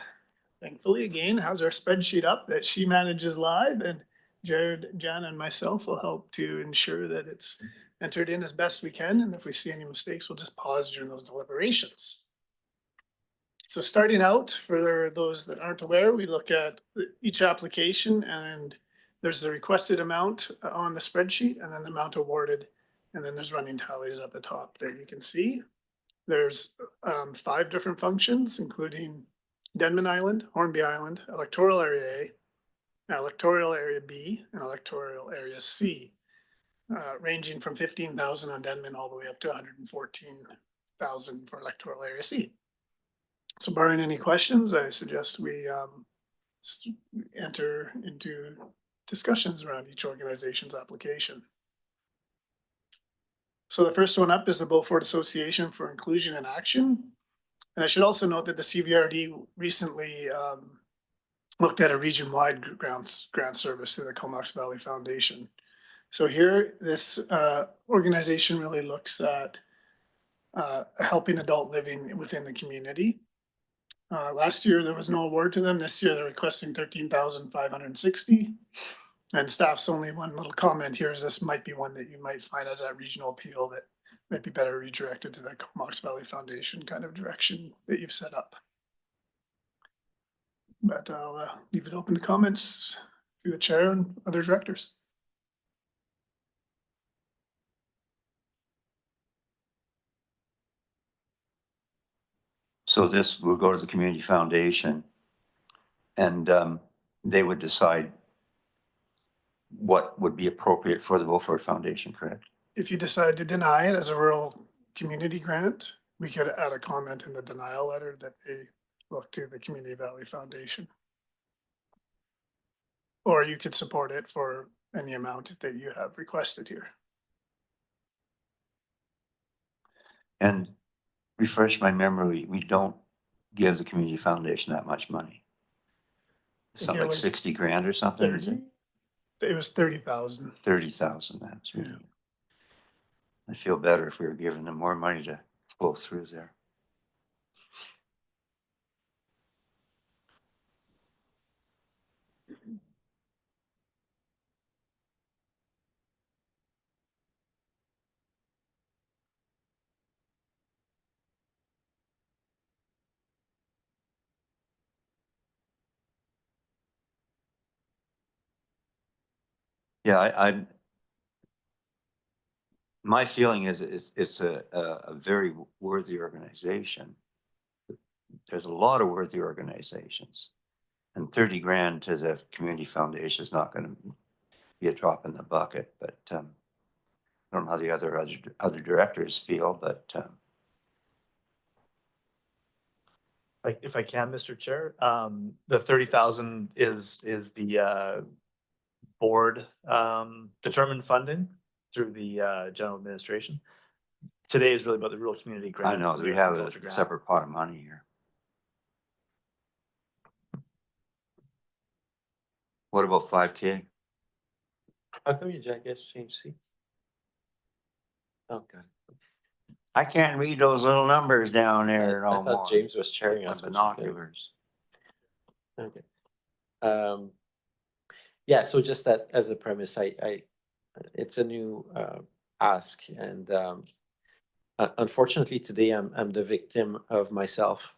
thankfully again, has our spreadsheet up that she manages live, and Jared, Jan, and myself will help to ensure that it's entered in as best we can. And if we see any mistakes, we'll just pause during those deliberations. So starting out, for those that aren't aware, we look at each application and there's the requested amount on the spreadsheet and then the amount awarded. And then there's running tallies at the top there you can see. There's 5 different functions, including Denman Island, Hornby Island, Electoral Area A, Electoral Area B, and Electoral Area C, ranging from 15,000 on Denman all the way up to 114,000 for Electoral Area C. So barring any questions, I suggest we enter into discussions around each organization's application. So the first one up is the Beaufort Association for Inclusion and Action. And I should also note that the CVRD recently looked at a region-wide grant service through the Comox Valley Foundation. So here, this organization really looks at helping adult living within the community. Last year, there was no award to them. This year, they're requesting 13,560. And staff's only one little comment here is this might be one that you might find as a regional appeal that might be better redirected to the Comox Valley Foundation kind of direction that you've set up. But I'll leave it open to comments through the chair and other directors. So this will go to the community foundation and they would decide what would be appropriate for the Beaufort Foundation, correct? If you decide to deny it as a rural community grant, we could add a comment in the denial letter that they look to the Community Valley Foundation. Or you could support it for any amount that you have requested here. And refresh my memory, we don't give the community foundation that much money. Something like 60 grand or something, is it? It was 30,000. 30,000, that's really. Yeah. I feel better if we were giving them more money to flow through there. Yeah, my feeling is it's a very worthy organization. There's a lot of worthy organizations, and 30 grand to the community foundation is not going to be a drop in the bucket. But I don't know how the other directors feel, but if I can, Mr. Chair, the 30,000 is the board determined funding through the general administration. Today is really about the rural community grant. I know we have a separate pot of money here. What about 5K? How come you guys change seats? Oh, God. I can't read those little numbers down there no more. I thought James was chairing us. Binoculars. Okay. Yeah, so just that as a premise, it's a new ask, and Unfortunately, today I'm the victim of myself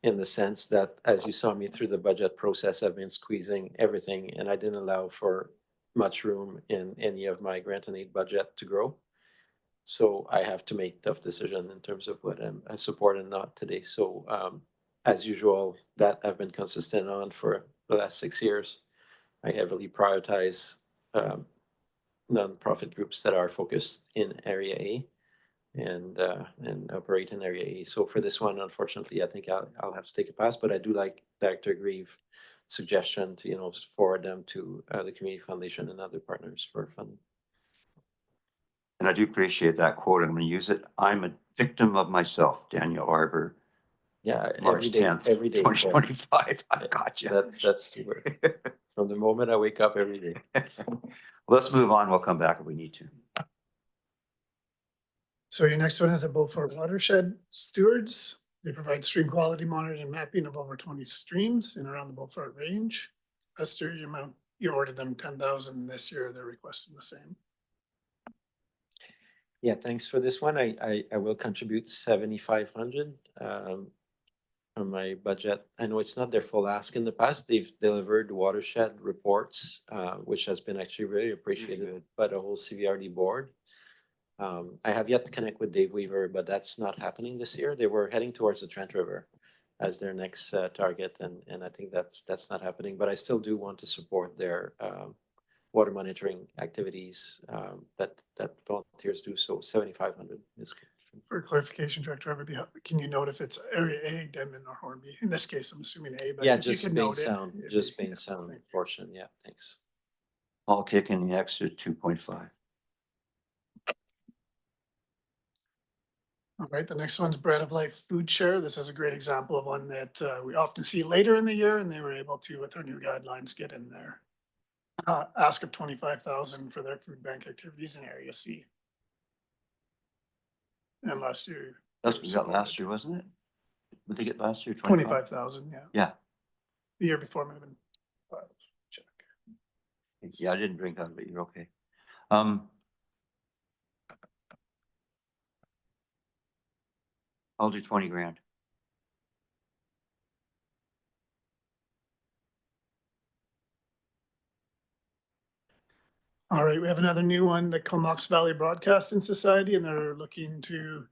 in the sense that, as you saw me through the budget process, I've been squeezing everything and I didn't allow for much room in any of my grant and aid budget to grow. So I have to make tough decisions in terms of what I support and not today. So as usual, that I've been consistent on for the last 6 years. I heavily prioritize nonprofit groups that are focused in Area A and operate in Area A. So for this one, unfortunately, I think I'll have to take a pass. But I do like Dr. Grieve suggestion to forward them to the Community Foundation and other partners for funding. And I do appreciate that quote. I'm going to use it. I'm a victim of myself, Daniel Arbor. Yeah, March 10th, every day. 2025. I got you. That's from the moment I wake up every day. Let's move on. We'll come back if we need to. So your next one is the Beaufort Watershed Stewards. They provide stream quality monitoring and mapping of over 20 streams in around the Beaufort Range. Esther, you ordered them 10,000 this year. They're requesting the same. Yeah, thanks for this one. I will contribute 7,500 on my budget. I know it's not their full ask in the past. They've delivered watershed reports, which has been actually really appreciated by the whole CVRD board. I have yet to connect with Dave Weaver, but that's not happening this year. They were heading towards the Trent River as their next target, and I think that's not happening. But I still do want to support their water monitoring activities that volunteers do. So 7,500 is good. For clarification, Director, can you note if it's Area A, Denman, or Hornby? In this case, I'm assuming A, but Yeah, if you just can Bain note it. Sound, just Bain Sound portion. Yeah, thanks. I'll kick in the extra 2.5. All right, the next one's Bread of Life Food Share. This is a great example of one that we often see later in the year, and they were able to, with our new guidelines, get in there. Ask of 25,000 for their food bank activities in Area C. And last year. That's what we got last year, wasn't it? What did they get last year? 25,000, yeah. Yeah. The year before might have been. Check. Yeah, I didn't drink out of it. You're okay. I'll do 20 grand. All right, we have another new one, the Comox Valley Broadcasting Society, and they're looking to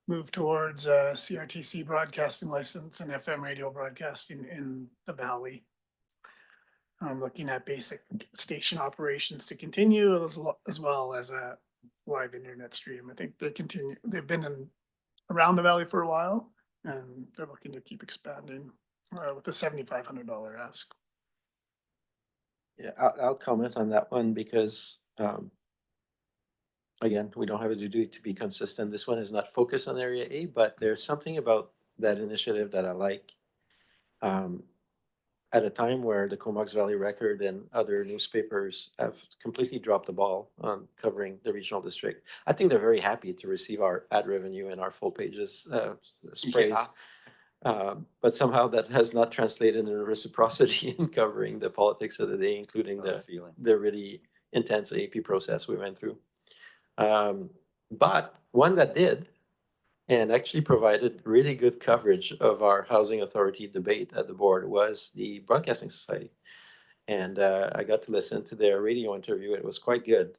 move towards a CRTC broadcasting license and FM radio broadcasting in the valley. I'm looking at basic station operations to continue as well as a live internet stream. I think they've been around the valley for a while, and they're looking to keep expanding with a $7,500 ask. Yeah, I'll comment on that one because, again, we don't have a duty to be consistent. This one is not focused on Area A, but there's something about that initiative that I like. At a time where the Comox Valley Record and other newspapers have completely dropped the ball on covering the regional district, I think they're very happy to receive our ad revenue and our full pages sprays. Yeah. But somehow that has not translated into reciprocity in covering the politics of the day, including the really intense AP process we went through. But one that did, and actually provided really good coverage of our housing authority debate at the board, was the Broadcasting Society. And I got to listen to their radio interview. It was quite good.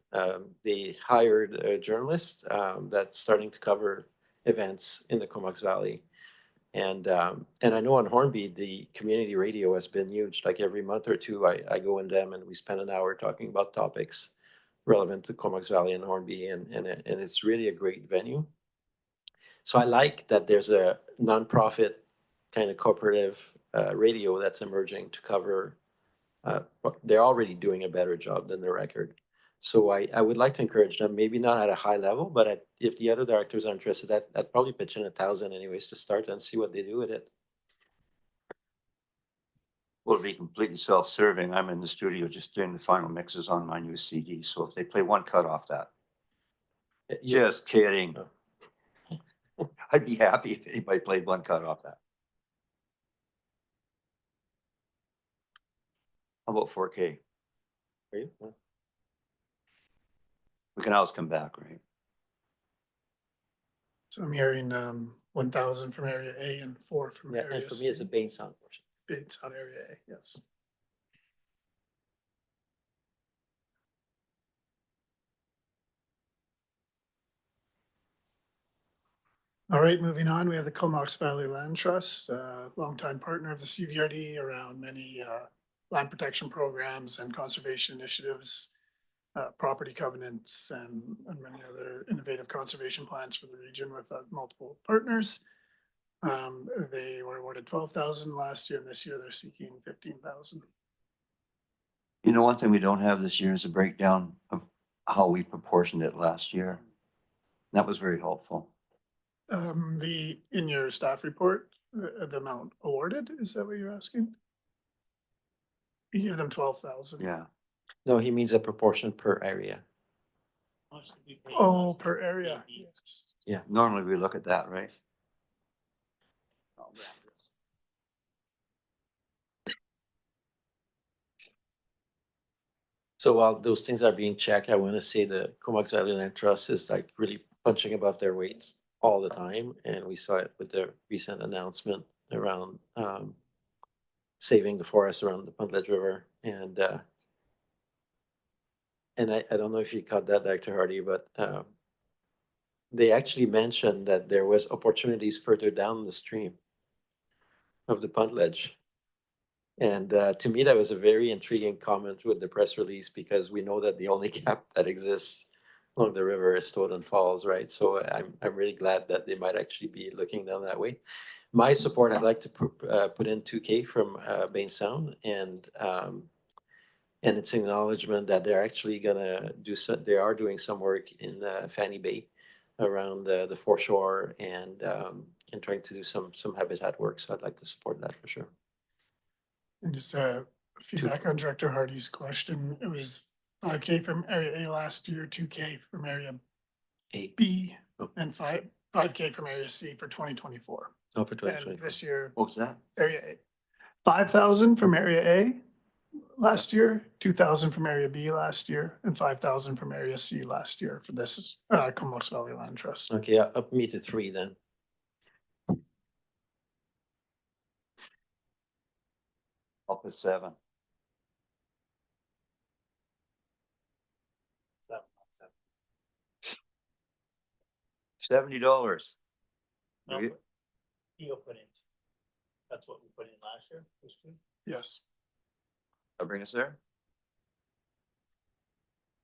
They hired a journalist that's starting to cover events in the Comox Valley. And I know on Hornby, the community radio has been huge. Like every month or two, I go in them and we spend an hour talking about topics relevant to Comox Valley and Hornby. And it's really a great venue. So I like that there's a nonprofit kind of cooperative radio that's emerging to cover. They're already doing a better job than the Record. So I would like to encourage them, maybe not at a high level, but if the other directors are interested, I'd probably pitch in 1,000 anyways to start and see what they do with it. Will it be completely self-serving? I'm in the studio just doing the final mixes on my new CD. So if they play one cut off that, just kidding. I'd be happy if anybody played one cut off that. How about 4K? Are you? We can always come back, right? So I'm hearing 1,000 from area A and 4 from Yeah, area and for me, C. it's a Bainstown portion. Bids on area A, yes. All right, moving on, we have the Comox Valley Land Trust, longtime partner of the CVRD around many land protection programs and conservation initiatives, property covenants, and many other innovative conservation plans for the region with multiple partners. They were awarded 12,000 last year, and this year they're seeking 15,000. You know, one thing we don't have this year is a breakdown of how we proportioned it last year. That was very helpful. In your staff report, the amount awarded, is that what you're asking? You give them 12,000. Yeah. No, he means a proportion per area. Oh, per area. Yes. Yeah, normally we look at that, right? So while those things are being checked, I want to say the Comox Valley Land Trust is like really punching above their weights all the time. And we saw it with the recent announcement around saving the forest around the Puntledge River. And I don't know if you caught that, Dr. Hardy, but they actually mentioned that there was opportunities further down the stream of the Puntledge. And to me, that was a very intriguing comment with the press release, because we know that the only gap that exists along the river is Stoughton Falls, right? So I'm really glad that they might actually be looking down that way. My support, I'd like to put in 2K from Bainstown, and it's acknowledgement that they're actually gonna do they are doing some work in Fanny Bay around the foreshore and trying to do some habitat work. So I'd like to support that for sure. And just feedback on Director Hardy's question, it was 5K from area A last year, 2K from area B, and 5K from area C for 2024. Oh, for 2024. And this year, What was that? area A, 5,000 from area A last year, 2,000 from area B last year, and 5,000 from area C last year for this Comox Valley Land Trust. Okay, up me to 3 then. Up to 7. $70. No, he'll put in. That's what we put in last year. Yes. That'll bring us there.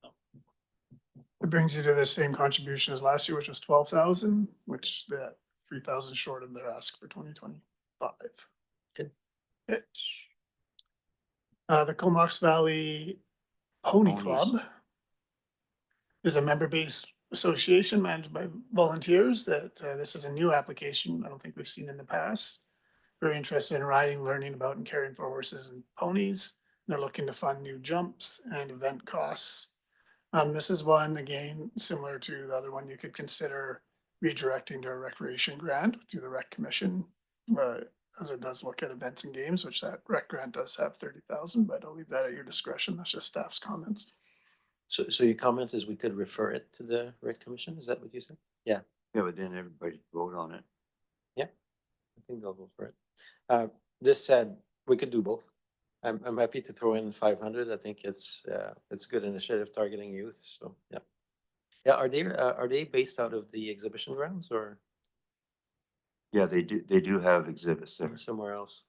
It brings you to the same contribution as last year, which was 12,000, which they're 3,000 short of their ask for 2025. Good. The Comox Valley Pony Ponies. Club is a member-based association managed by volunteers that this is a new application I don't think we've seen in the past. Very interested in riding, learning about and caring for horses and ponies. They're looking to fund new jumps and event costs. This is one, again, similar to the other one, you could consider redirecting to a recreation grant through the Rec Commission, as it does look at events and games, which that rec grant does have 30,000, but I'll leave that at your discretion. That's just staff's comments. So your comment is we could refer it to the Rec Commission? Is that what you said? Yeah. Yeah, but then everybody vote on it. Yeah, I think they'll go for it. This said, we could do both. I'm happy to throw in 500. I think it's a good initiative targeting youth. So yeah, yeah. Are they based out of the exhibition grounds or? Yeah, they do have exhibits there. Somewhere else.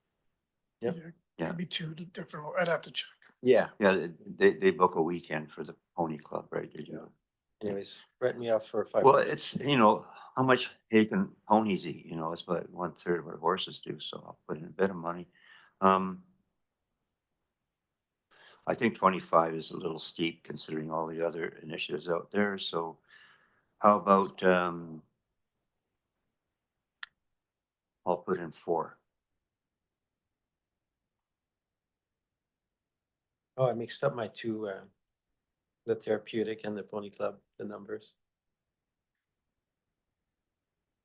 Yep. Yeah. Could be two different, I'd have to check. Yeah. Yeah, they book a weekend for the pony club, right? They do. Anyways, write me off for 500. Well, it's, how much hay can ponies eat? It's about 1/3 of what horses do, so I'll put in a bit of money. I think 25 is a little steep considering all the other initiatives out there. So how about, I'll put in 4. Oh, I mixed up my two, the therapeutic and the pony club, the numbers.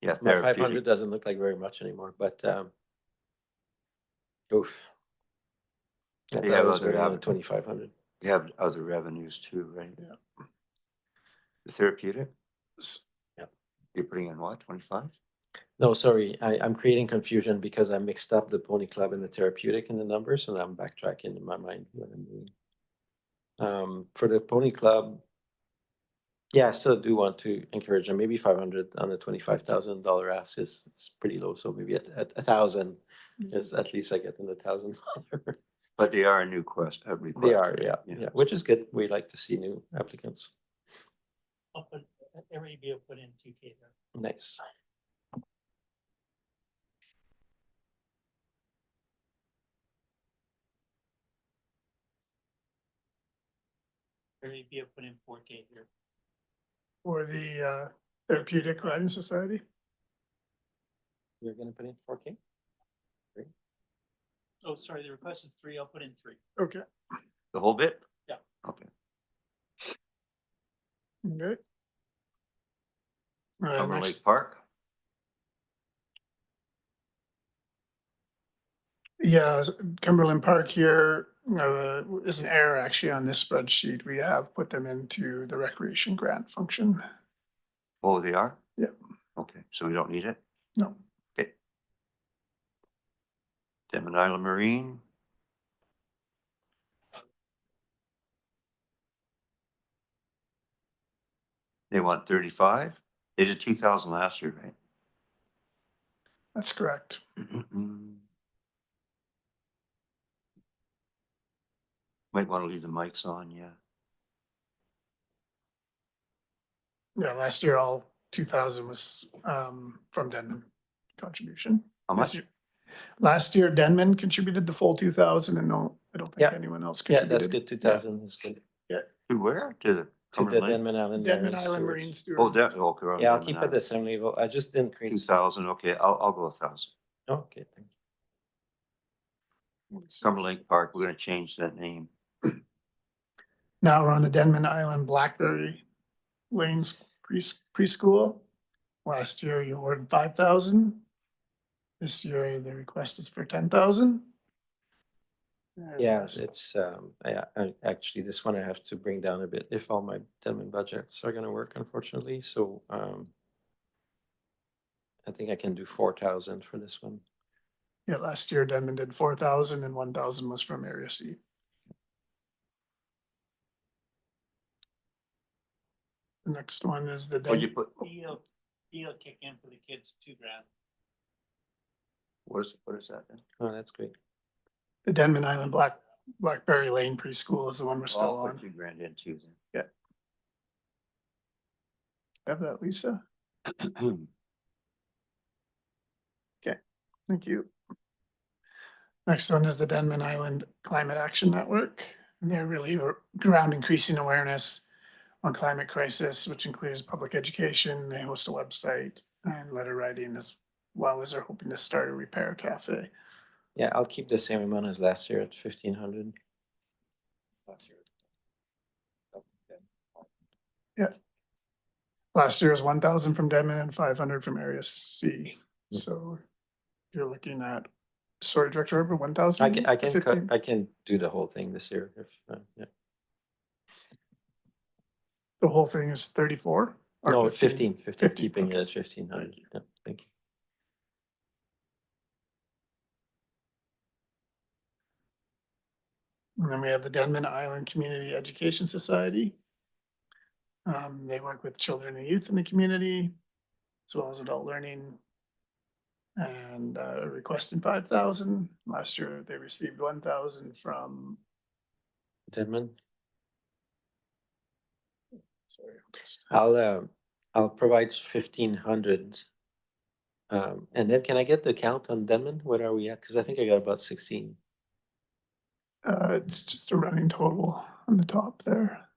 Yeah, My 500 doesn't look like very much anymore, but oof. I They thought have it was other more than 2,500. They have other revenues too, right? Yeah. The therapeutic? Yeah. You're putting in what, 25? No, sorry, I'm creating confusion because I mixed up the pony club and the therapeutic in the numbers, and I'm backtracking in my mind what I'm doing. For the pony club, yeah, I still do want to encourage them. Maybe 500 on the $25,000 ask is pretty low, so maybe at 1,000 is at least I get in the $1,000. But they are a new request. They are, right? yeah, which is good. We like to see new applicants. I'll put, everybody will put in 2K there. Nice. Everybody will put in 4K here. For the Therapeutic Riding Society. You're gonna put in 4K? Oh, sorry, the request is 3, I'll put in 3. Okay. The whole bit? Yeah. Okay. Good. Cumberland Next, Lake Park? yeah, Cumberland Park here is an error actually on this spreadsheet. We have put them into the recreation grant function. Oh, they are? Yeah. Okay, so we don't need it? No. Okay. Denman Island Marine? They want 35? They did 2,000 last year, right? That's correct. Might want to leave the mics on, yeah. Yeah, last year all 2,000 was from Denman contribution. How This much? year- Last year Denman contributed the full 2,000 and no, I don't think Yeah. anyone else Yeah, contributed. that's good. 2,000 is good. To where? To the To the Cumberland Lake? Denman Island. Denman Marine Island Stewards. Marine Steward. Oh, definitely, okay. we're on Yeah, I'll Denman keep it Island. the same level. I just didn't create. 2,000, okay, I'll go 1,000. Okay, thank Cumberland Lake Park, we're gonna change that name. Now we're on the Denman Island Blackberry Lanes preschool. Last year you awarded 5,000. This year the request is for 10,000. Yeah, it's, actually, this one I have to bring down a bit if all my Denman budgets are gonna work, unfortunately, so, I think I can do 4,000 for this one. Yeah, last year Denman did 4,000 and 1,000 was from Area C. The next one is the. Oh, you put, He'll kick in for the kids $2,000. what is that then? Oh, that's great. The Denman Island Blackberry Lane preschool is the one we're still I'll put on. $2,000 in too then. Yeah. Have that, Lisa? Okay, thank you. Next one is the Denman Island Climate Action Network. And they're really around increasing awareness on climate crisis, which includes public education. They host a website and letter writing, as well as they're hoping to start a repair cafe. Yeah, I'll keep the same amount as last year at 1,500. Yeah. Last year was 1,000 from Denman and 500 from Area C. So you're looking at, sorry, Director Herbert, 1,000? I can do the whole thing this year if, yeah. The whole thing is 34? Or No, 15, 15, keeping okay. it at 1,500. Yeah, thank you. And then we have the Denman Island Community Education Society. They work with children and youth in the community, as well as adult learning. And requesting 5,000. Last year they received 1,000 from. Denman, Sorry. I'll provide 1,500. And then can I get the count on Denman? What are we at? Because I think I got about 16. It's just a running total on the top there.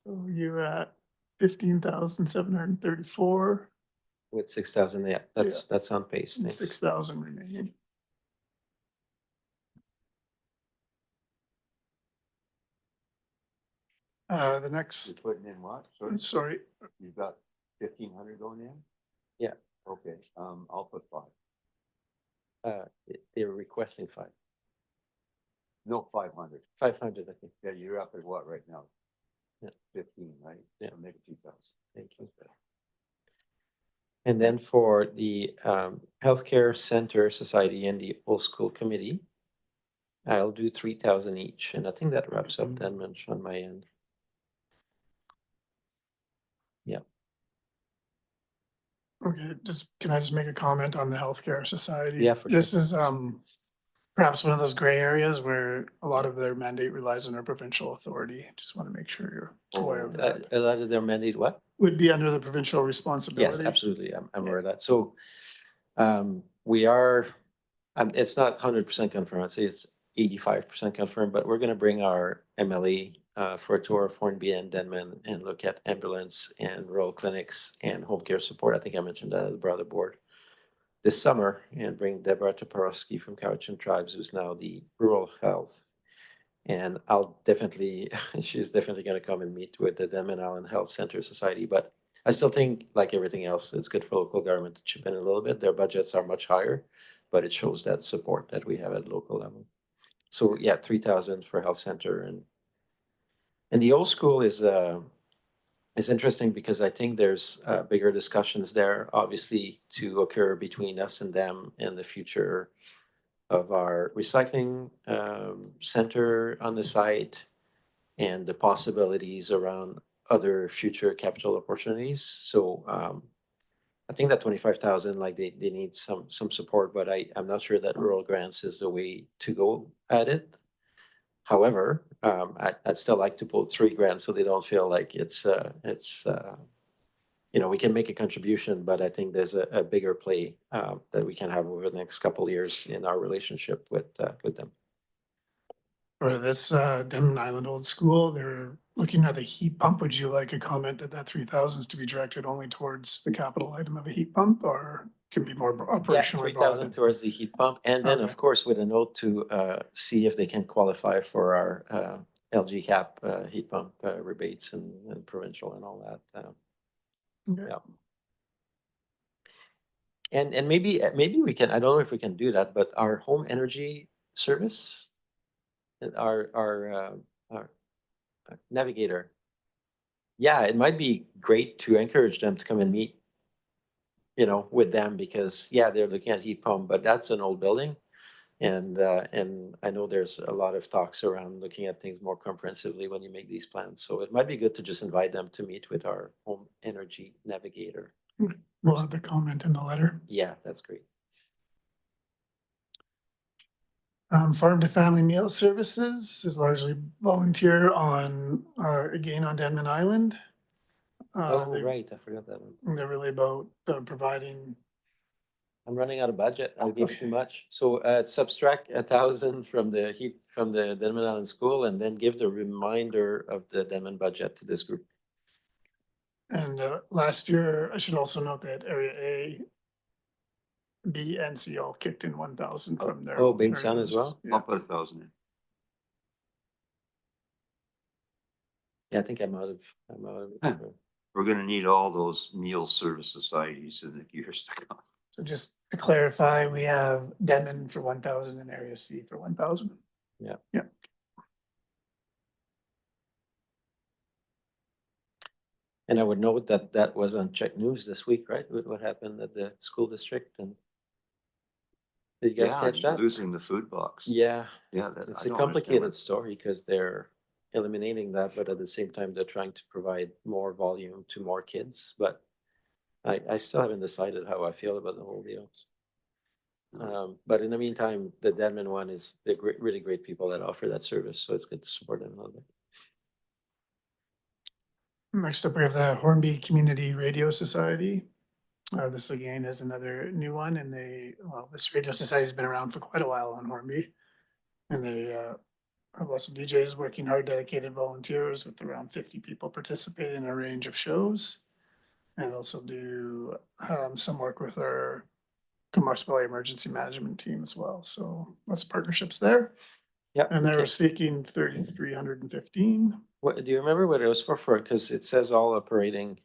So you're at 15,734. With 6,000, yeah, that's on pace. And Thanks. 6,000 remaining. The next. You're putting in what? Sorry. You've got 1,500 going in? Yeah. Okay, I'll put 5. They were requesting 5. No, 500. 500, I think. Yeah, you're up at what right now? 15, right? Yeah, maybe 2,000. Thank you. And then for the Healthcare Center Society and the Old School Committee, I'll do 3,000 each, and I think that wraps up Denman on my end. Yeah. Okay, can I just make a comment on the Healthcare Society? Yeah, for This is perhaps one of those gray areas where a lot of their mandate relies on our provincial authority. Just want to make sure you're aware of that. A lot of their mandate, what? Would be under the provincial Yes, responsibility. absolutely. I'm aware of that. So we are, it's not 100% confirmed. I'd say it's 85% confirmed, but we're going to bring our MLE for a tour of Hornby and Denman and look at ambulance and rural clinics and home care support. I think I mentioned that at the broader board this summer, and bring Deborah Toporowski from Cowichan Tribes, who's now the rural health. And I'll definitely, she's definitely going to come and meet with the Denman Island Health Center Society. But I still think, like everything else, it's good for local government to chip in a little bit. Their budgets are much higher, but it shows that support that we have at local level. So yeah, 3,000 for health center. And the old school is interesting because I think there's bigger discussions there, obviously, to occur between us and them in the future of our recycling center on the site and the possibilities around other future capital opportunities. So I think that 25,000, like they need some support, but I'm not sure that rural grants is the way to go at it. However, I'd still like to put 3 grants so they don't feel like it's we can make a contribution, but I think there's a bigger play that we can have over the next couple of years in our relationship with them. For this Denman Island Old School, they're looking at a heat pump. Would you like a comment that 3,000 is to be directed only towards the capital item of a heat pump, or can be more Yeah, operationally 3,000 broad? towards the heat pump, and then Okay. of course with a note to see if they can qualify for our LG cap heat pump rebates and provincial and all that. Okay. Yeah. And maybe we can, I don't know if we can do that, but our home energy service, our navigator. Yeah, it might be great to encourage them to come and meet, with them, because yeah, they're looking at heat pump, but that's an old building. And I know there's a lot of talks around looking at things more comprehensively when you make these plans. So it might be good to just invite them to meet with our home energy navigator. We'll have the comment in the letter. Yeah, that's great. Farm to Family Meal Services is largely volunteer on, again, on Denman Island. Oh, right, I forgot that one. They're really about providing. I'm running out of budget. I gave too much. So subtract 1,000 from the Denman Island School, and then give the reminder of the Denman budget to this group. And last year, I should also note that Area A, B, and C all kicked in 1,000 from their. Oh, Bing Sun as well? Yeah. I'll put 1,000 in. Yeah, I think I'm out of Huh. We're gonna need all those meal service societies in the years to come. So just to clarify, we have Denman for 1,000 and Area C for 1,000. Yeah. Yeah. And I would note that that was on Check News this week, right? What happened at the school district, and did you guys catch that? Losing the food box. Yeah, Yeah, it's a complicated story because they're eliminating that, but at the same time, they're trying to provide more volume to more kids. But I still haven't decided how I feel about the whole deal. But in the meantime, the Denman one is, they're really great people that offer that service, so it's good to support them a little bit. Next up, we have the Hornby Community Radio Society. This again is another new one, and this radio society has been around for quite a while on Hornby. And they have lots of DJs working hard, dedicated volunteers with around 50 people participating in a range of shows. And also do some work with our Comox Valley Emergency Management team as well. So lots of partnerships there. Yeah. And they were seeking 3,315. What, do you remember what it was for? Because it says all operating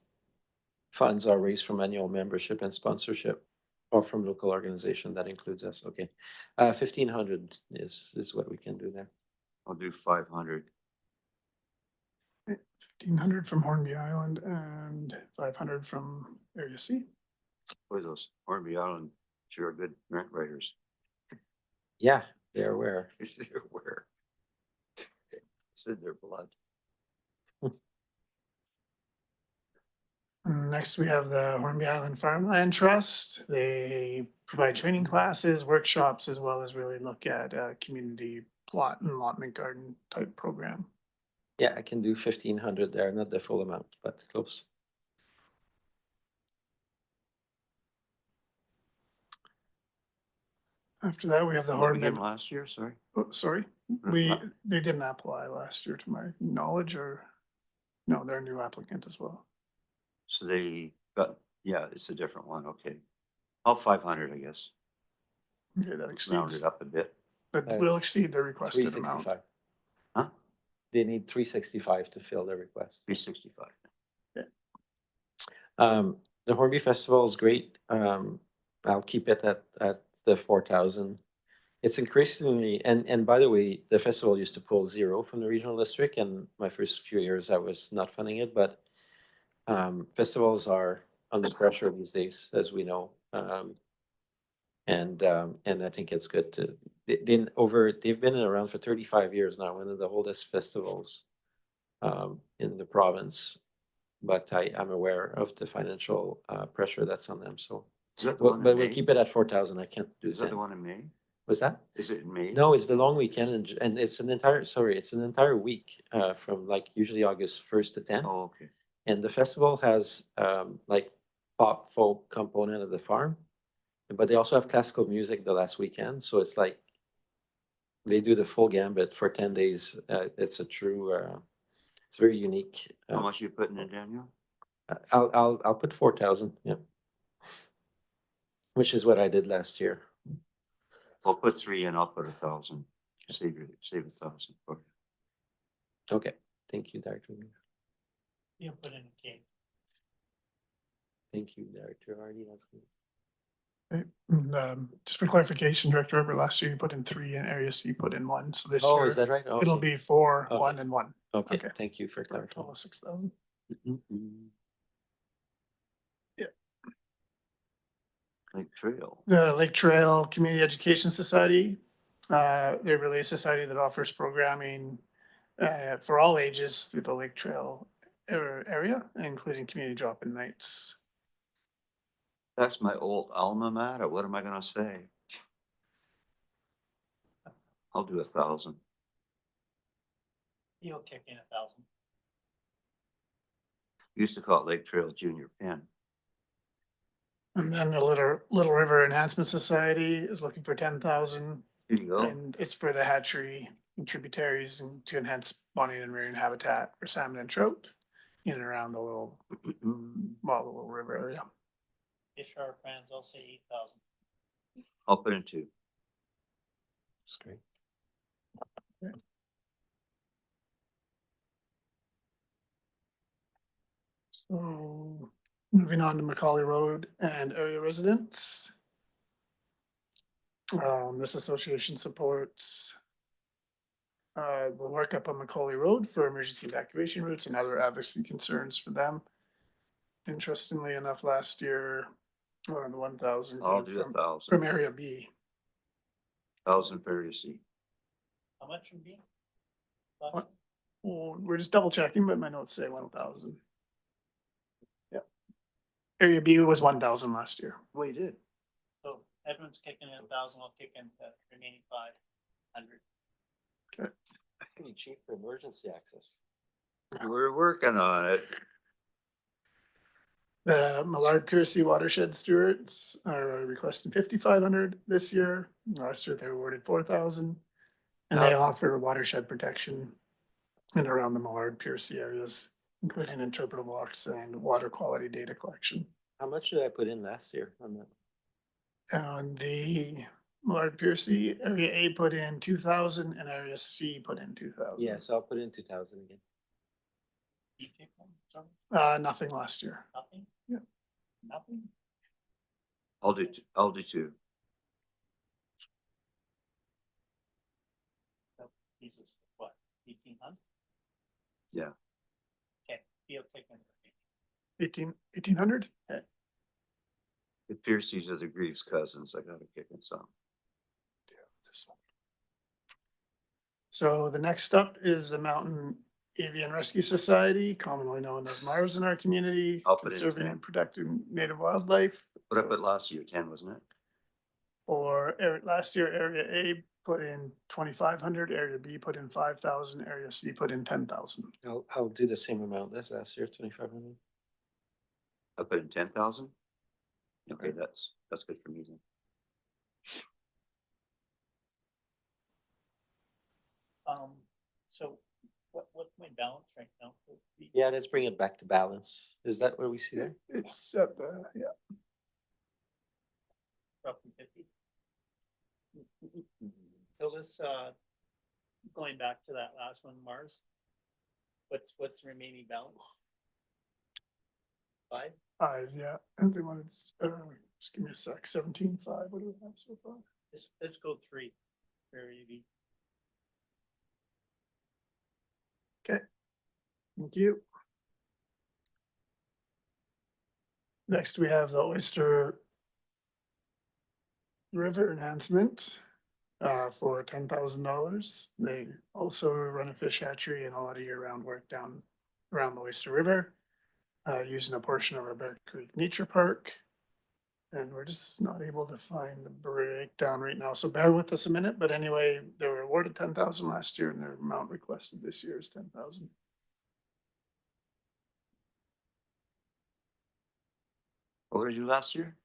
funds are raised from annual membership and sponsorship, or from local organization. That includes us. Okay, 1,500 is what we can do there. I'll do 500. 1,500 from Hornby Island and 500 from Area C. Boy, those Hornby Island sure are good grant writers. Yeah, they're aware. They're aware. It's in their blood. Next, we have the Hornby Island Farmland Trust. They provide training classes, workshops, as well as really look at community plot and allotment garden type program. Yeah, I can do 1,500 there, not the full amount, but close. After that, we have the Did we Hornby. get them last year? Sorry. Oh, sorry, they didn't apply last year to my knowledge, or no, they're a new applicant as well. So they got, yeah, it's a different one. Okay. Oh, 500, I guess. Okay, that Round exceeds, it up a bit. but will exceed the requested amount. 365. Huh? They need 365 to fill the request. 365. The Hornby Festival is great. I'll keep it at the 4,000. It's increasingly, and by the way, the festival used to pull 0 from the regional district, and my first few years I was not funding it, but festivals are under pressure these days, as we know. And I think it's good to, they've been around for 35 years now, one of the oldest festivals in the province. But I'm aware of the financial pressure that's on them, so. Is that the But one in we'll May? keep it at 4,000, I can't do Is that the 10. one in May? Was that? Is it in May? No, it's the long weekend and it's an entire week from like usually August 1st to 10th. Oh, okay. And the festival has like pop folk component of the farm, but they also have classical music the last weekend. So it's like they do the full gambit for 10 days. It's a true, it's very unique. How much are you putting in, Daniel? I'll put 4,000, yeah. Which is what I did last year. I'll put 3 in, I'll put 1,000. Save 1,000. Okay. Okay, thank you, Director. You put in a K. Thank you, Director Hardy. That's good. Just for clarification, Director Herbert, last year you put in 3 and Area C put in 1, so this Oh, year is that right? it'll Okay. be 4, Okay. 1 and 1. Okay, Okay. thank you for clarifying. Total of 6,000. Lake Trail. The Lake Trail Community Education Society, they're really a society that offers programming for all ages through the Lake Trail area, including community drop-in nights. That's my old alma mater. What am I gonna say? I'll do 1,000. You'll kick in 1,000. Used to call it Lake Trail Junior Penn. And then the Little River Enhancement Society is looking for 10,000. Here you go. And it's for the hatchery and tributaries and to enhance spawning and rearing habitat for salmon and trout in and around the little river area. Fish are friends, I'll say 8,000. I'll put in 2. That's great. So moving on to Macaulay Road and area residents. This association supports the work up on Macaulay Road for emergency evacuation routes and other advocacy concerns for them. Interestingly enough, last year, the 1,000 I'll do 1,000. from area B. 1,000 for Area C. How much would be? Well, we're just double checking, but my notes say 1,000. Yeah. Area B was 1,000 last year. Well, you did. So Edmund's kicking in 1,000, I'll kick in the remaining 500. Okay. Pretty cheap for emergency access. We're working on it. The Millard Piercy Watershed Stewards are requesting 5,500 this year. Last year they were awarded 4,000. And they offer watershed protection in around the Millard Piercy areas, including interpretive walks and water quality data collection. How much did I put in last year on that? And the Millard Piercy area A put in 2,000 and area C put in 2,000. Yeah, so I'll put in 2,000 again. Nothing last year. Nothing? Yeah. Nothing? I'll do 2. Pieces, what, 1,800? Yeah. Okay. 1800? It Piercy's as a Greaves cousins. I got a kick in some. So the next up is the Mountain Avian Rescue Society, commonly known as MARS in our community, I'll put in conserving 10. and protecting native wildlife. What I put last year, 10, wasn't it? Last year, Area A put in 2,500, Area B put in 5,000, Area C put in 10,000. I'll do the same amount as last year, 2,500. I put in 10,000. Okay, that's good for me then. So what's my balance right now? Yeah, let's bring it back to balance. Is that where we see there? It's at the, yeah. Roughly 50. So this, going back to that last one, Mars. What's the remaining balance? 5? Yeah, and they wanted, just give me a sec, 17.5, what do we have so far? Let's go 3. Area B. Okay, thank you. Next, we have the Oyster River enhancement for $10,000. They also run a fish hatchery and a lot of year-round work down around the Oyster River, using a portion of our Bear Creek Nature Park. And we're just not able to find the breakdown right now, so bear with us a minute. But anyway, they were awarded 10,000 last year, and their amount requested this year is 10,000. What did you do last year?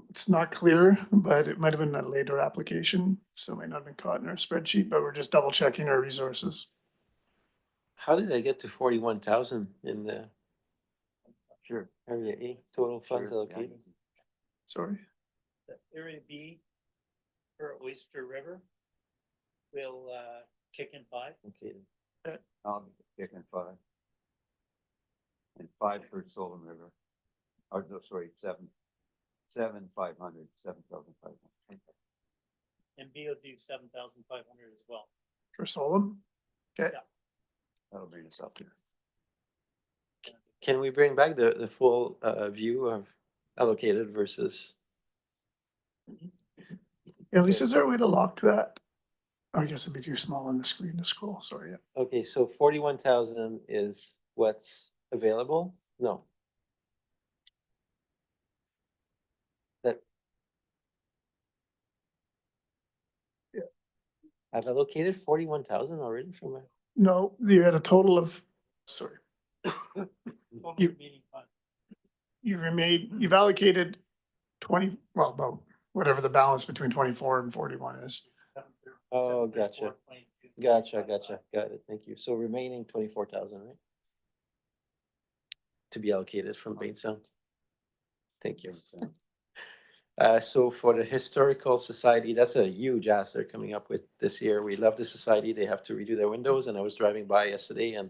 It's not clear, but it might have been a later application, so it might not have been caught in our spreadsheet, but we're just double checking our resources. How did I get to 41,000 in the Sure. Area A total funds Sure, yeah. allocated? Sorry. The Area B for Oyster River will kick in 5. Okay. I'll be kicking 5. And 5 for Solon River. Or no, sorry, 7. 7,500, 7,500. And B will do 7,500 as well. For Solom? Okay. Yeah. That'll bring us up here. Can we bring back the full view of allocated versus? At least is there a way to lock that? I guess it'd be too small on the screen to scroll, sorry. Yeah. Okay, so 41,000 is what's available? No. That. Yeah. I've allocated 41,000 already from my. No, you had a total of, sorry. You've allocated 20, well, about whatever the balance between 24 and 41 is. Oh, gotcha. Gotcha. Got it. Thank you. So remaining 24,000, right? To be allocated from Bainstown. Thank you. So for the Historical Society, that's a huge ask they're coming up with this year. We love the society. They have to redo their windows, and I was driving by yesterday, and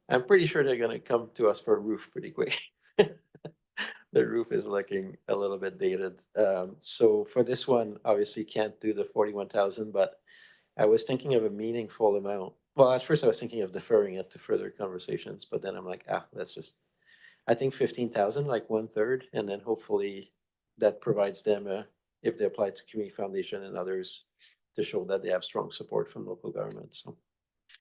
I'm pretty sure they're gonna come to us for a roof pretty quick. The roof is looking a little bit dated. So for this one, obviously can't do the 41,000, but I was thinking of a meaningful amount. Well, at first I was thinking of deferring it to further conversations, but then I'm like, that's just, I think 15,000, like 1/3, and then hopefully that provides them if they apply to Community Foundation and others to show that they have strong support from local government. So.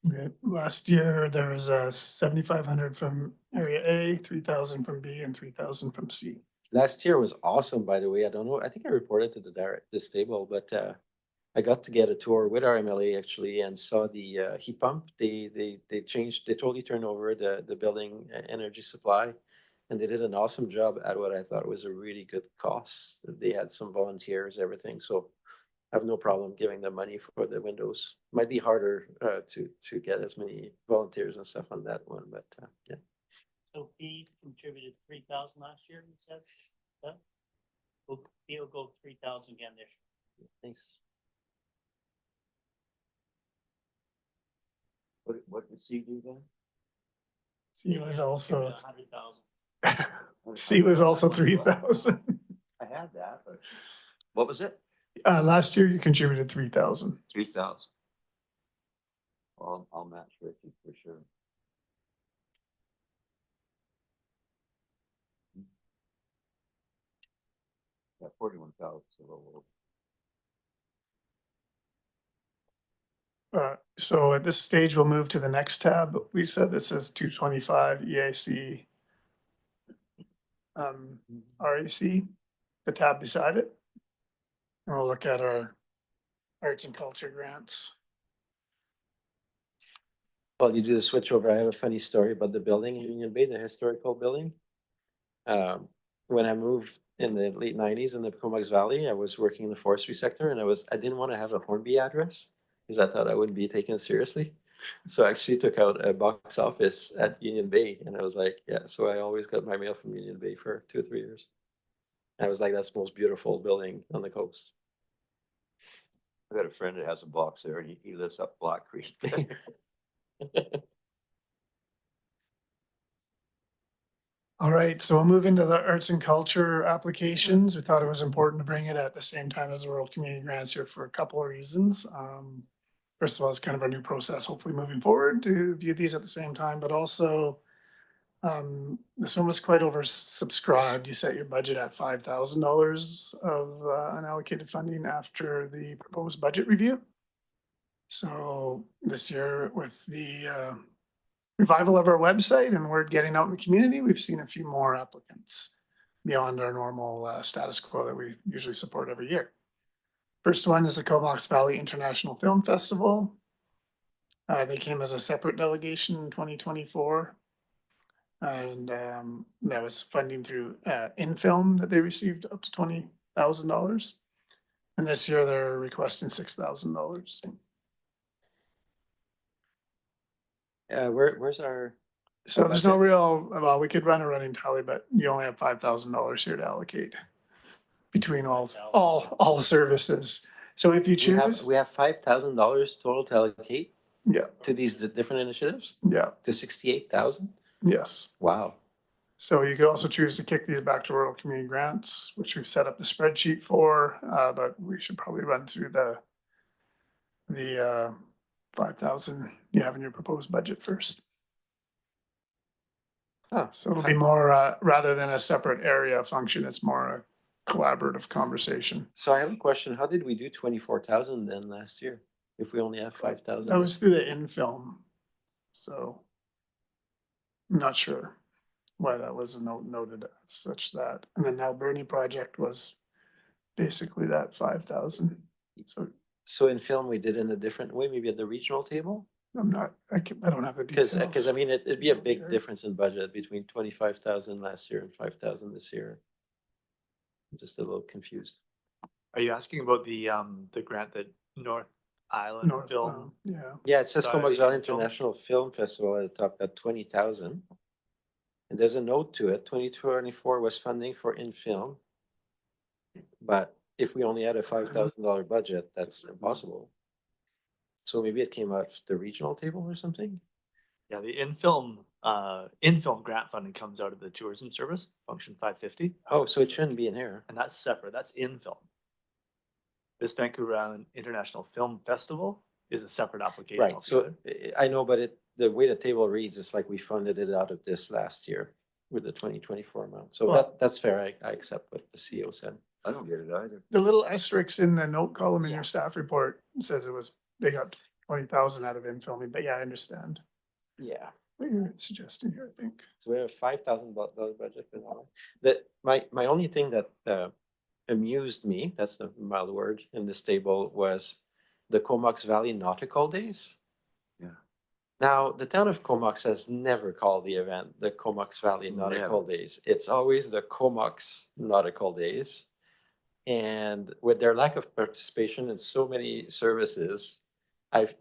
Okay. Last year, there was 7,500 from Area A, 3,000 from B, and 3,000 from C. Last year was awesome, by the way. I don't know. I think I reported to this table, but I got to get a tour with our MLA actually and saw the heat pump. They changed. They totally turned over the building energy supply, and they did an awesome job at what I thought was a really good cost. They had some volunteers, everything. So I have no problem giving them money for the windows. Might be harder to get as many volunteers and stuff on that one, but yeah. So B contributed 3,000 last year, you said? Yeah. B will go 3,000 again this year. Thanks. What did C do then? C was also 100,000. C was also 3,000. I had that, but what was it? Last year you contributed 3,000. 3,000. I'll match Ricky for sure. Yeah, 41,000 is a little low. So at this stage, we'll move to the next tab. Lisa, that says 225 EAC RAC, the tab beside it. And we'll look at our arts and culture grants. Well, you do the switch over. I have a funny story about the building in Union Bay, the historical building. When I moved in the late 90s in the Comox Valley, I was working in the forestry sector, and I didn't want to have a Hornby address because I thought I wouldn't be taken seriously. So I actually took out a box office at Union Bay, and I was like, yeah. So I always got my mail from Union Bay for 2 or 3 years. I was like, that's the most beautiful building on the coast. I got a friend that has a box there, and he lives up Black Creek. All right, so we'll move into the arts and culture applications. We thought it was important to bring it at the same time as the World Community Grants here for a couple of reasons. First of all, it's kind of our new process, hopefully moving forward to view these at the same time, but also this one was quite oversubscribed. You set your budget at $5,000 of unallocated funding after the proposed budget review. So this year with the revival of our website and word getting out in the community, we've seen a few more applicants beyond our normal status quo that we usually support every year. First one is the Comox Valley International Film Festival. They came as a separate delegation in 2024. And that was funding through InFilm that they received up to $20,000. And this year they're requesting $6,000. Where's our? So there's no real, well, we could run a running tally, but you only have $5,000 here to allocate between all services. So if you choose. We have $5,000 total to allocate? Yeah. To these different initiatives? Yeah. To 68,000? Yes. Wow. So you could also choose to kick these back to rural community grants, which we've set up the spreadsheet for, but we should probably run through the 5,000 you have in your proposed budget first. Oh, so it'll be more, rather than a separate area function, it's more a collaborative conversation. So I have a question. How did we do 24,000 then last year? If we only have 5,000? That was through the InFilm. So I'm not sure why that was noted as such that. And then now Bernie project was basically that 5,000. So in film, we did in a different way, maybe at the regional table? I don't have the details. Because I mean, it'd be a big difference in budget between 25,000 last year and 5,000 this year. I'm just a little confused. Are you asking about the grant that North Island Film? Yeah. Yeah, it says Comox Valley International Film Festival at the top at 20,000. And there's a note to it, 2024 was funding for InFilm. But if we only had a $5,000 budget, that's impossible. So maybe it came out the regional table or something? Yeah, the InFilm grant funding comes out of the tourism service, function 550. Oh, so it shouldn't be in here. And that's separate, that's InFilm. This Vancouver Island International Film Festival is a separate application. Right, so I know, but the way the table reads, it's like we funded it out of this last year with the 2024 amount. So that's fair, I accept what the CEO said. I don't get it either. The little asterisk in the note column in your staff report says they got 20,000 out of InFilming, but yeah, I understand Yeah. what you're suggesting here, I think. So we have a $5,000 budget for that. My only thing that amused me, that's the mild word, in this table was the Comox Valley Nautical Days. Yeah. Now, the town of Comox has never called the event the Comox Valley Nautical Days. It's always the Comox Nautical Days. And with their lack of participation in so many services,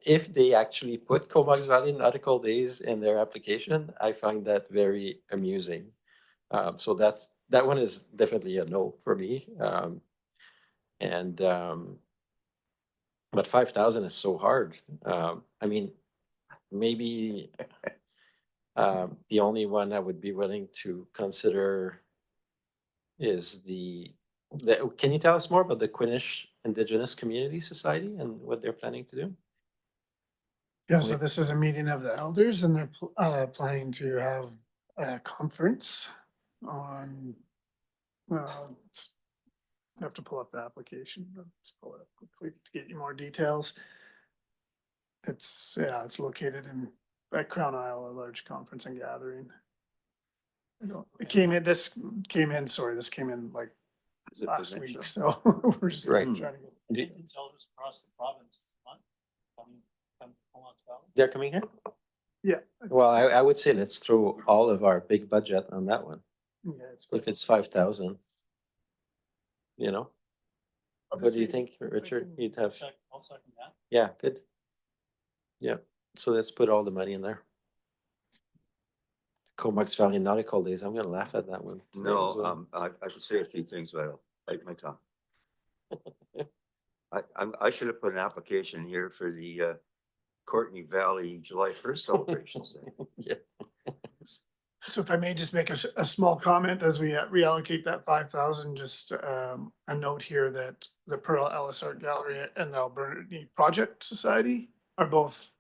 if they actually put Comox Valley Nautical Days in their application, I find that very amusing. So that one is definitely a no for me. But 5,000 is so hard. I mean, maybe the only one I would be willing to consider is can you tell us more about the Quinish Indigenous Community Society and what they're planning to do? Yeah, so this is a meeting of the elders and they're planning to have a conference on, I have to pull up the application, but let's pull it up quickly to get you more details. It's located at Crown Isle, a large conference and gathering. This came in like Is it last provincial? week, so we're just Right. trying to get. Across the province. They're coming here? Yeah. Well, I would say let's throw all of our big budget on that one. Yeah, If it's 5,000. You know, what do you think, Richard? You'd have, I'll second that. yeah, good. Yeah, so let's put all the money in there. Comox Valley Nautical Days, I'm gonna laugh at that one. No, I should say a few things, but I'll bite my tongue. I should have put an application here for the Courtney Valley July 1st celebrations. Yeah. So if I may just make a small comment as we reallocate that 5,000, just a note here that the Pearl Ellis Art Gallery and the Alberni Project Society are both,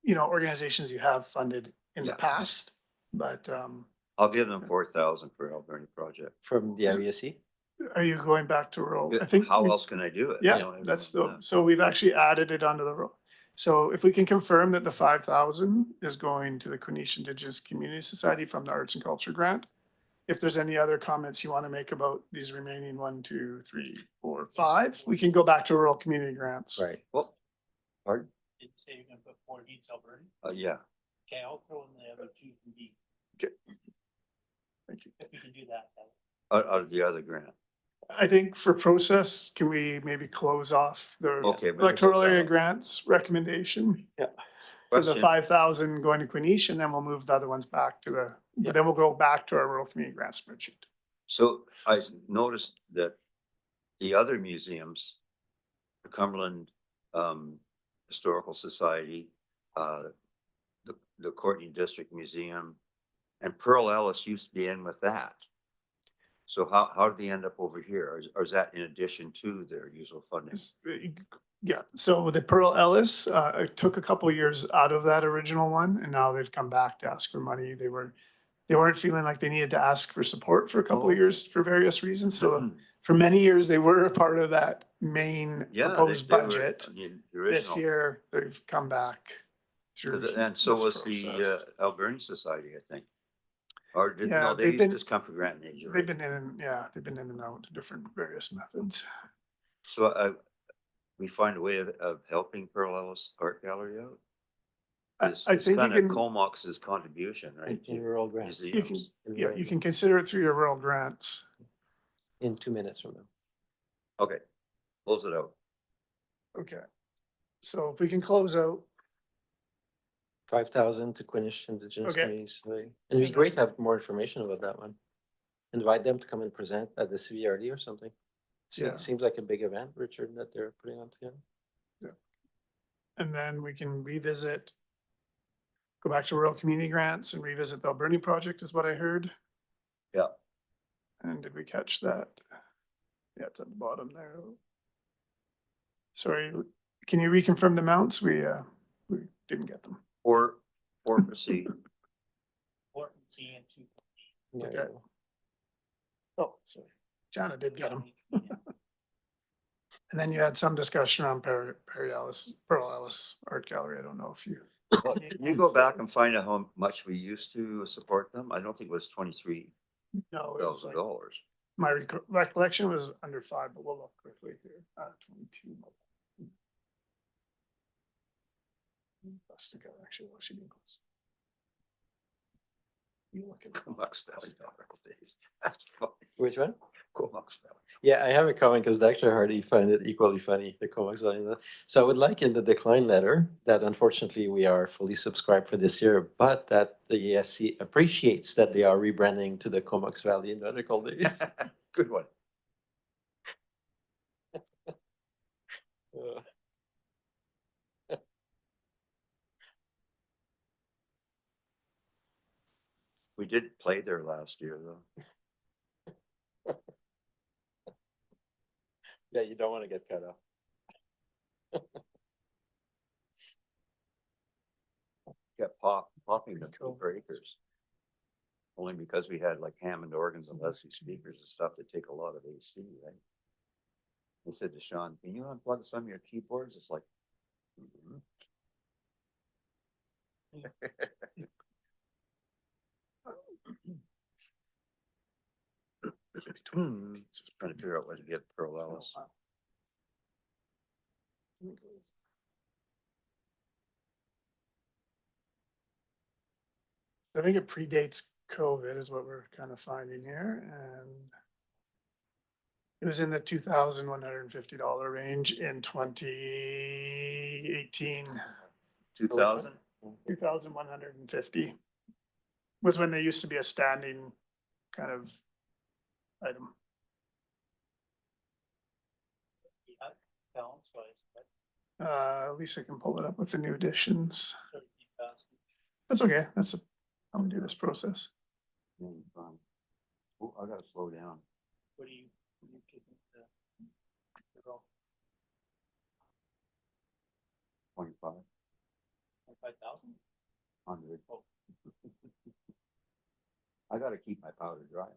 organizations you have funded in the past, but I'll give them 4,000 for Alberni project. From the RESC? are you going back to rural? I think. How else can I do it? Yeah, so we've actually added it onto the roll. So if we can confirm that the 5,000 is going to the Queniche Indigenous Community Society from the Arts and Culture Grant. If there's any other comments you want to make about these remaining 1, 2, 3, 4, 5, we can go back to rural community grants. Right. Well, pardon? Did say you're gonna put 4 needs Alberta? Yeah. Okay, I'll throw in the other 2 from D. Okay. Thank you. If we can do that. Out of the other grant. I think for process, can we maybe close off the Okay, but electoral there's area some- grants recommendation? Yeah. For the Question. 5,000 going to Queniche, and then we'll move the other ones back to then we'll go back to our rural community grant spreadsheet. So I noticed that the other museums, the Cumberland Historical Society, the Courtney District Museum, and Pearl Ellis used to be in with that. So how did they end up over here? Or is that in addition to their usual funding? Yeah, so the Pearl Ellis, it took a couple of years out of that original one, and now they've come back to ask for money. They weren't feeling like they needed to ask for support for a couple of years for various reasons. So for many years, they were a part of that main proposed budget. This year, they've come back through. And so this was process. the Alberni Society, I think. Or did, Yeah, no, they they've used to been- just come for grant aid. You're They've right. been in and out, different various methods. So we find a way of helping Pearl Ellis Art Gallery out? I It's think you kind of can, Comox's contribution, right? In rural grants. you can, Museums. you can consider it through your rural grants. In 2 minutes from now. Okay, close it out. Okay. So if we can close out, 5,000 to Queniche Indigenous Okay. Communities. It'd be great to have more information about that one. Invite them to come and present at the CVRD or something. Yeah. Seems like a big event, Richard, that they're putting on together. and then we can revisit, go back to rural community grants and revisit the Alberni project is what I heard. Yeah. And did we catch that? Yeah, it's at the bottom there. Sorry, can you reconfirm the amounts? We didn't get them. Or proceed. and 2. Yeah, Okay. Oh, sorry. Jana did get them. And then you had some discussion around Pearl Ellis Art Gallery. I don't know if you. Can you go back and find out how much we used to support them? I don't think it was $23,000. No, it was like, Dollars. my recollection was under 5, but we'll look quickly here. 22. Best together, actually, what should be close. You look at Comox Valley Nautical Days. That's funny. Which one? Comox Valley. Yeah, I have a comment because Dr. Hardy find it equally funny, the Comox Valley. So I would like in the decline letter that unfortunately we are fully subscribed for this year, but that the ESC appreciates that they are rebranding to the Comox Valley Nautical Days. Good one. We did play there last year, though. Yeah, you don't want to get cut off. popping to 2 acres. Only because we had like Hammond organs and Leslie speakers and stuff that take a lot of AC, right? They said to Sean, can you unplug some of your keyboards? It's like, mhm. Just trying to figure out what to get Pearl Ellis. I think it predates COVID is what we're kind of finding here, and it was in the $2,150 range in 2018. 2000? 2,150 was when they used to be a standing kind of item. At least I can pull it up with the new additions. That's okay. That's how we do this process. Oh, I gotta slow down. What do you kicking the 25. 25,000? 100. I gotta keep my powder dry.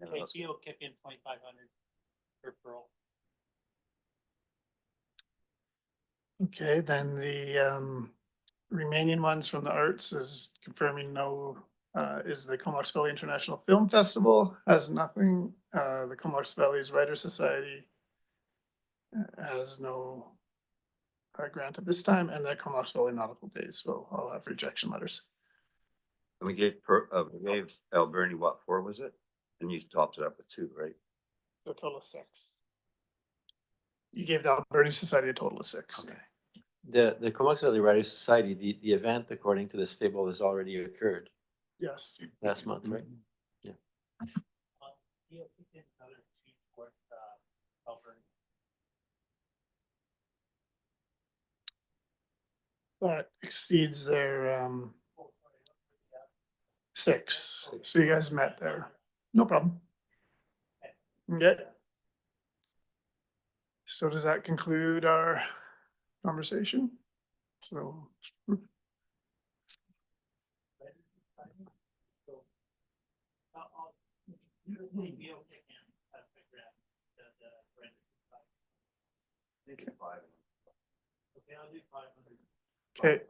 Okay, so you'll kick in 2,500 per pearl. Okay, then the remaining ones from the arts is confirming no, is the Comox Valley International Film Festival has nothing. The Comox Valley's Writer Society has no grant at this time, and the Comox Valley Nautical Days will all have rejection letters. And we gave Alberni what, 4 was it? And you topped it up with 2, right? So a total of 6. You gave the Alberni Society a total of 6. Okay. The Comox Valley Writers Society, the event, according to this table, has already occurred Yes. last month, right? Yeah. That exceeds their 6. So you guys met there. No problem. Okay. So does that conclude our conversation? So. Okay,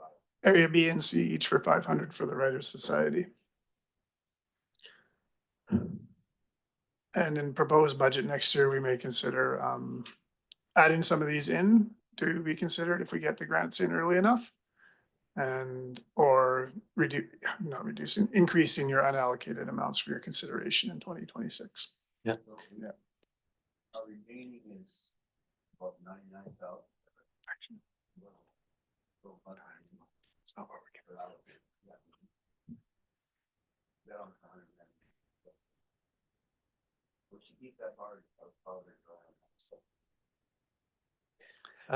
area B and C each for 500 for the Writers Society. And in proposed budget next year, we may consider adding some of these in to be considered if we get the grants in early enough. And or increasing your unallocated amounts for your consideration in 2026. Yeah. Yeah. Our remaining is about 99,000. It's not what we're getting out of it.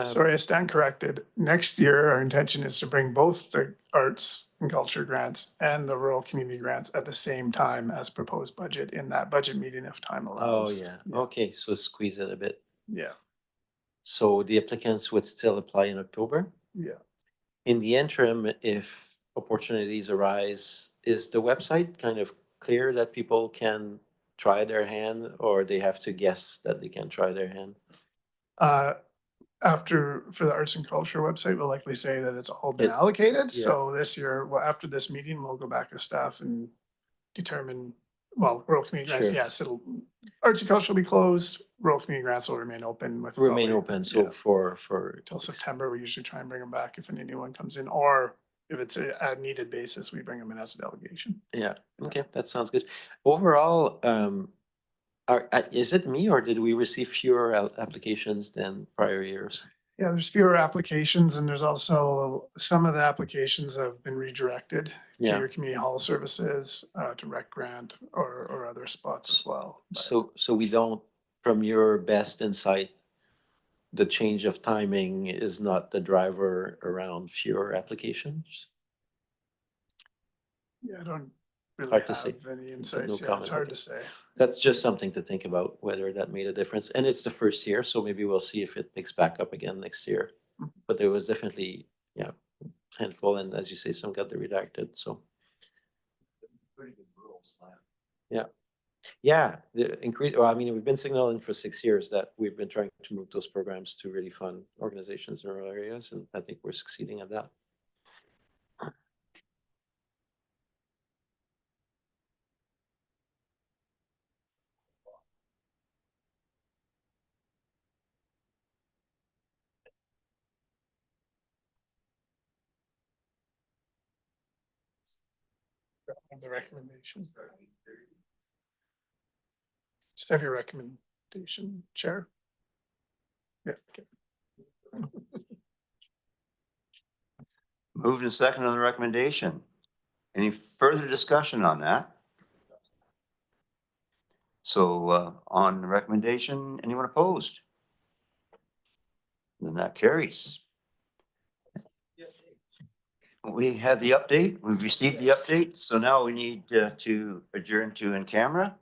Sorry, I stand corrected. Next year, our intention is to bring both the arts and culture grants and the rural community grants at the same time as proposed budget in that budget meeting if time Oh, allows. yeah. Okay, so squeeze it a bit. Yeah, So the applicants would still apply in October? yeah. In the interim, if opportunities arise, is the website kind of clear that people can try their hand, or they have to guess that they can try their hand? For the arts and culture website, we'll likely say that it's all been It- allocated. yeah. So this year, well, after this meeting, we'll go back to staff and determine, well, rural community grants, Sure. yes, arts and culture will be closed, rural community grants will remain open with. Remain probably, open, so yeah, for. till September, we usually try and bring them back if any new one comes in, or if it's a needed basis, we bring them in as a delegation. Yeah, okay, that sounds good. Overall, is it me or did we receive fewer applications than prior years? Yeah, there's fewer applications and there's also some of the applications have been redirected to Yeah. your community hall services, to rec grant or other spots as well. But So we don't, from your best insight, the change of timing is not the driver around fewer applications? yeah, I don't really Hard to say. have any insights. No Yeah, it's comment, hard okay. to say. That's just something to think about, whether that made a difference. And it's the first year, so maybe we'll see if it picks back up again next year. But there was definitely, yeah, handful, and as you say, some got the redacted, so. Yeah. Yeah, the increase, well, I mean, we've been signaling for 6 years that we've been trying to move those programs to really fund organizations in rural areas, and I think we're succeeding at that. The recommendation. Just have your recommendation, Chair. Yeah, okay. Moved and second on the recommendation. Any further discussion on that? So on the recommendation, anyone opposed? Then that carries. We had the update, we've received the update, so now we need to adjourn to in camera.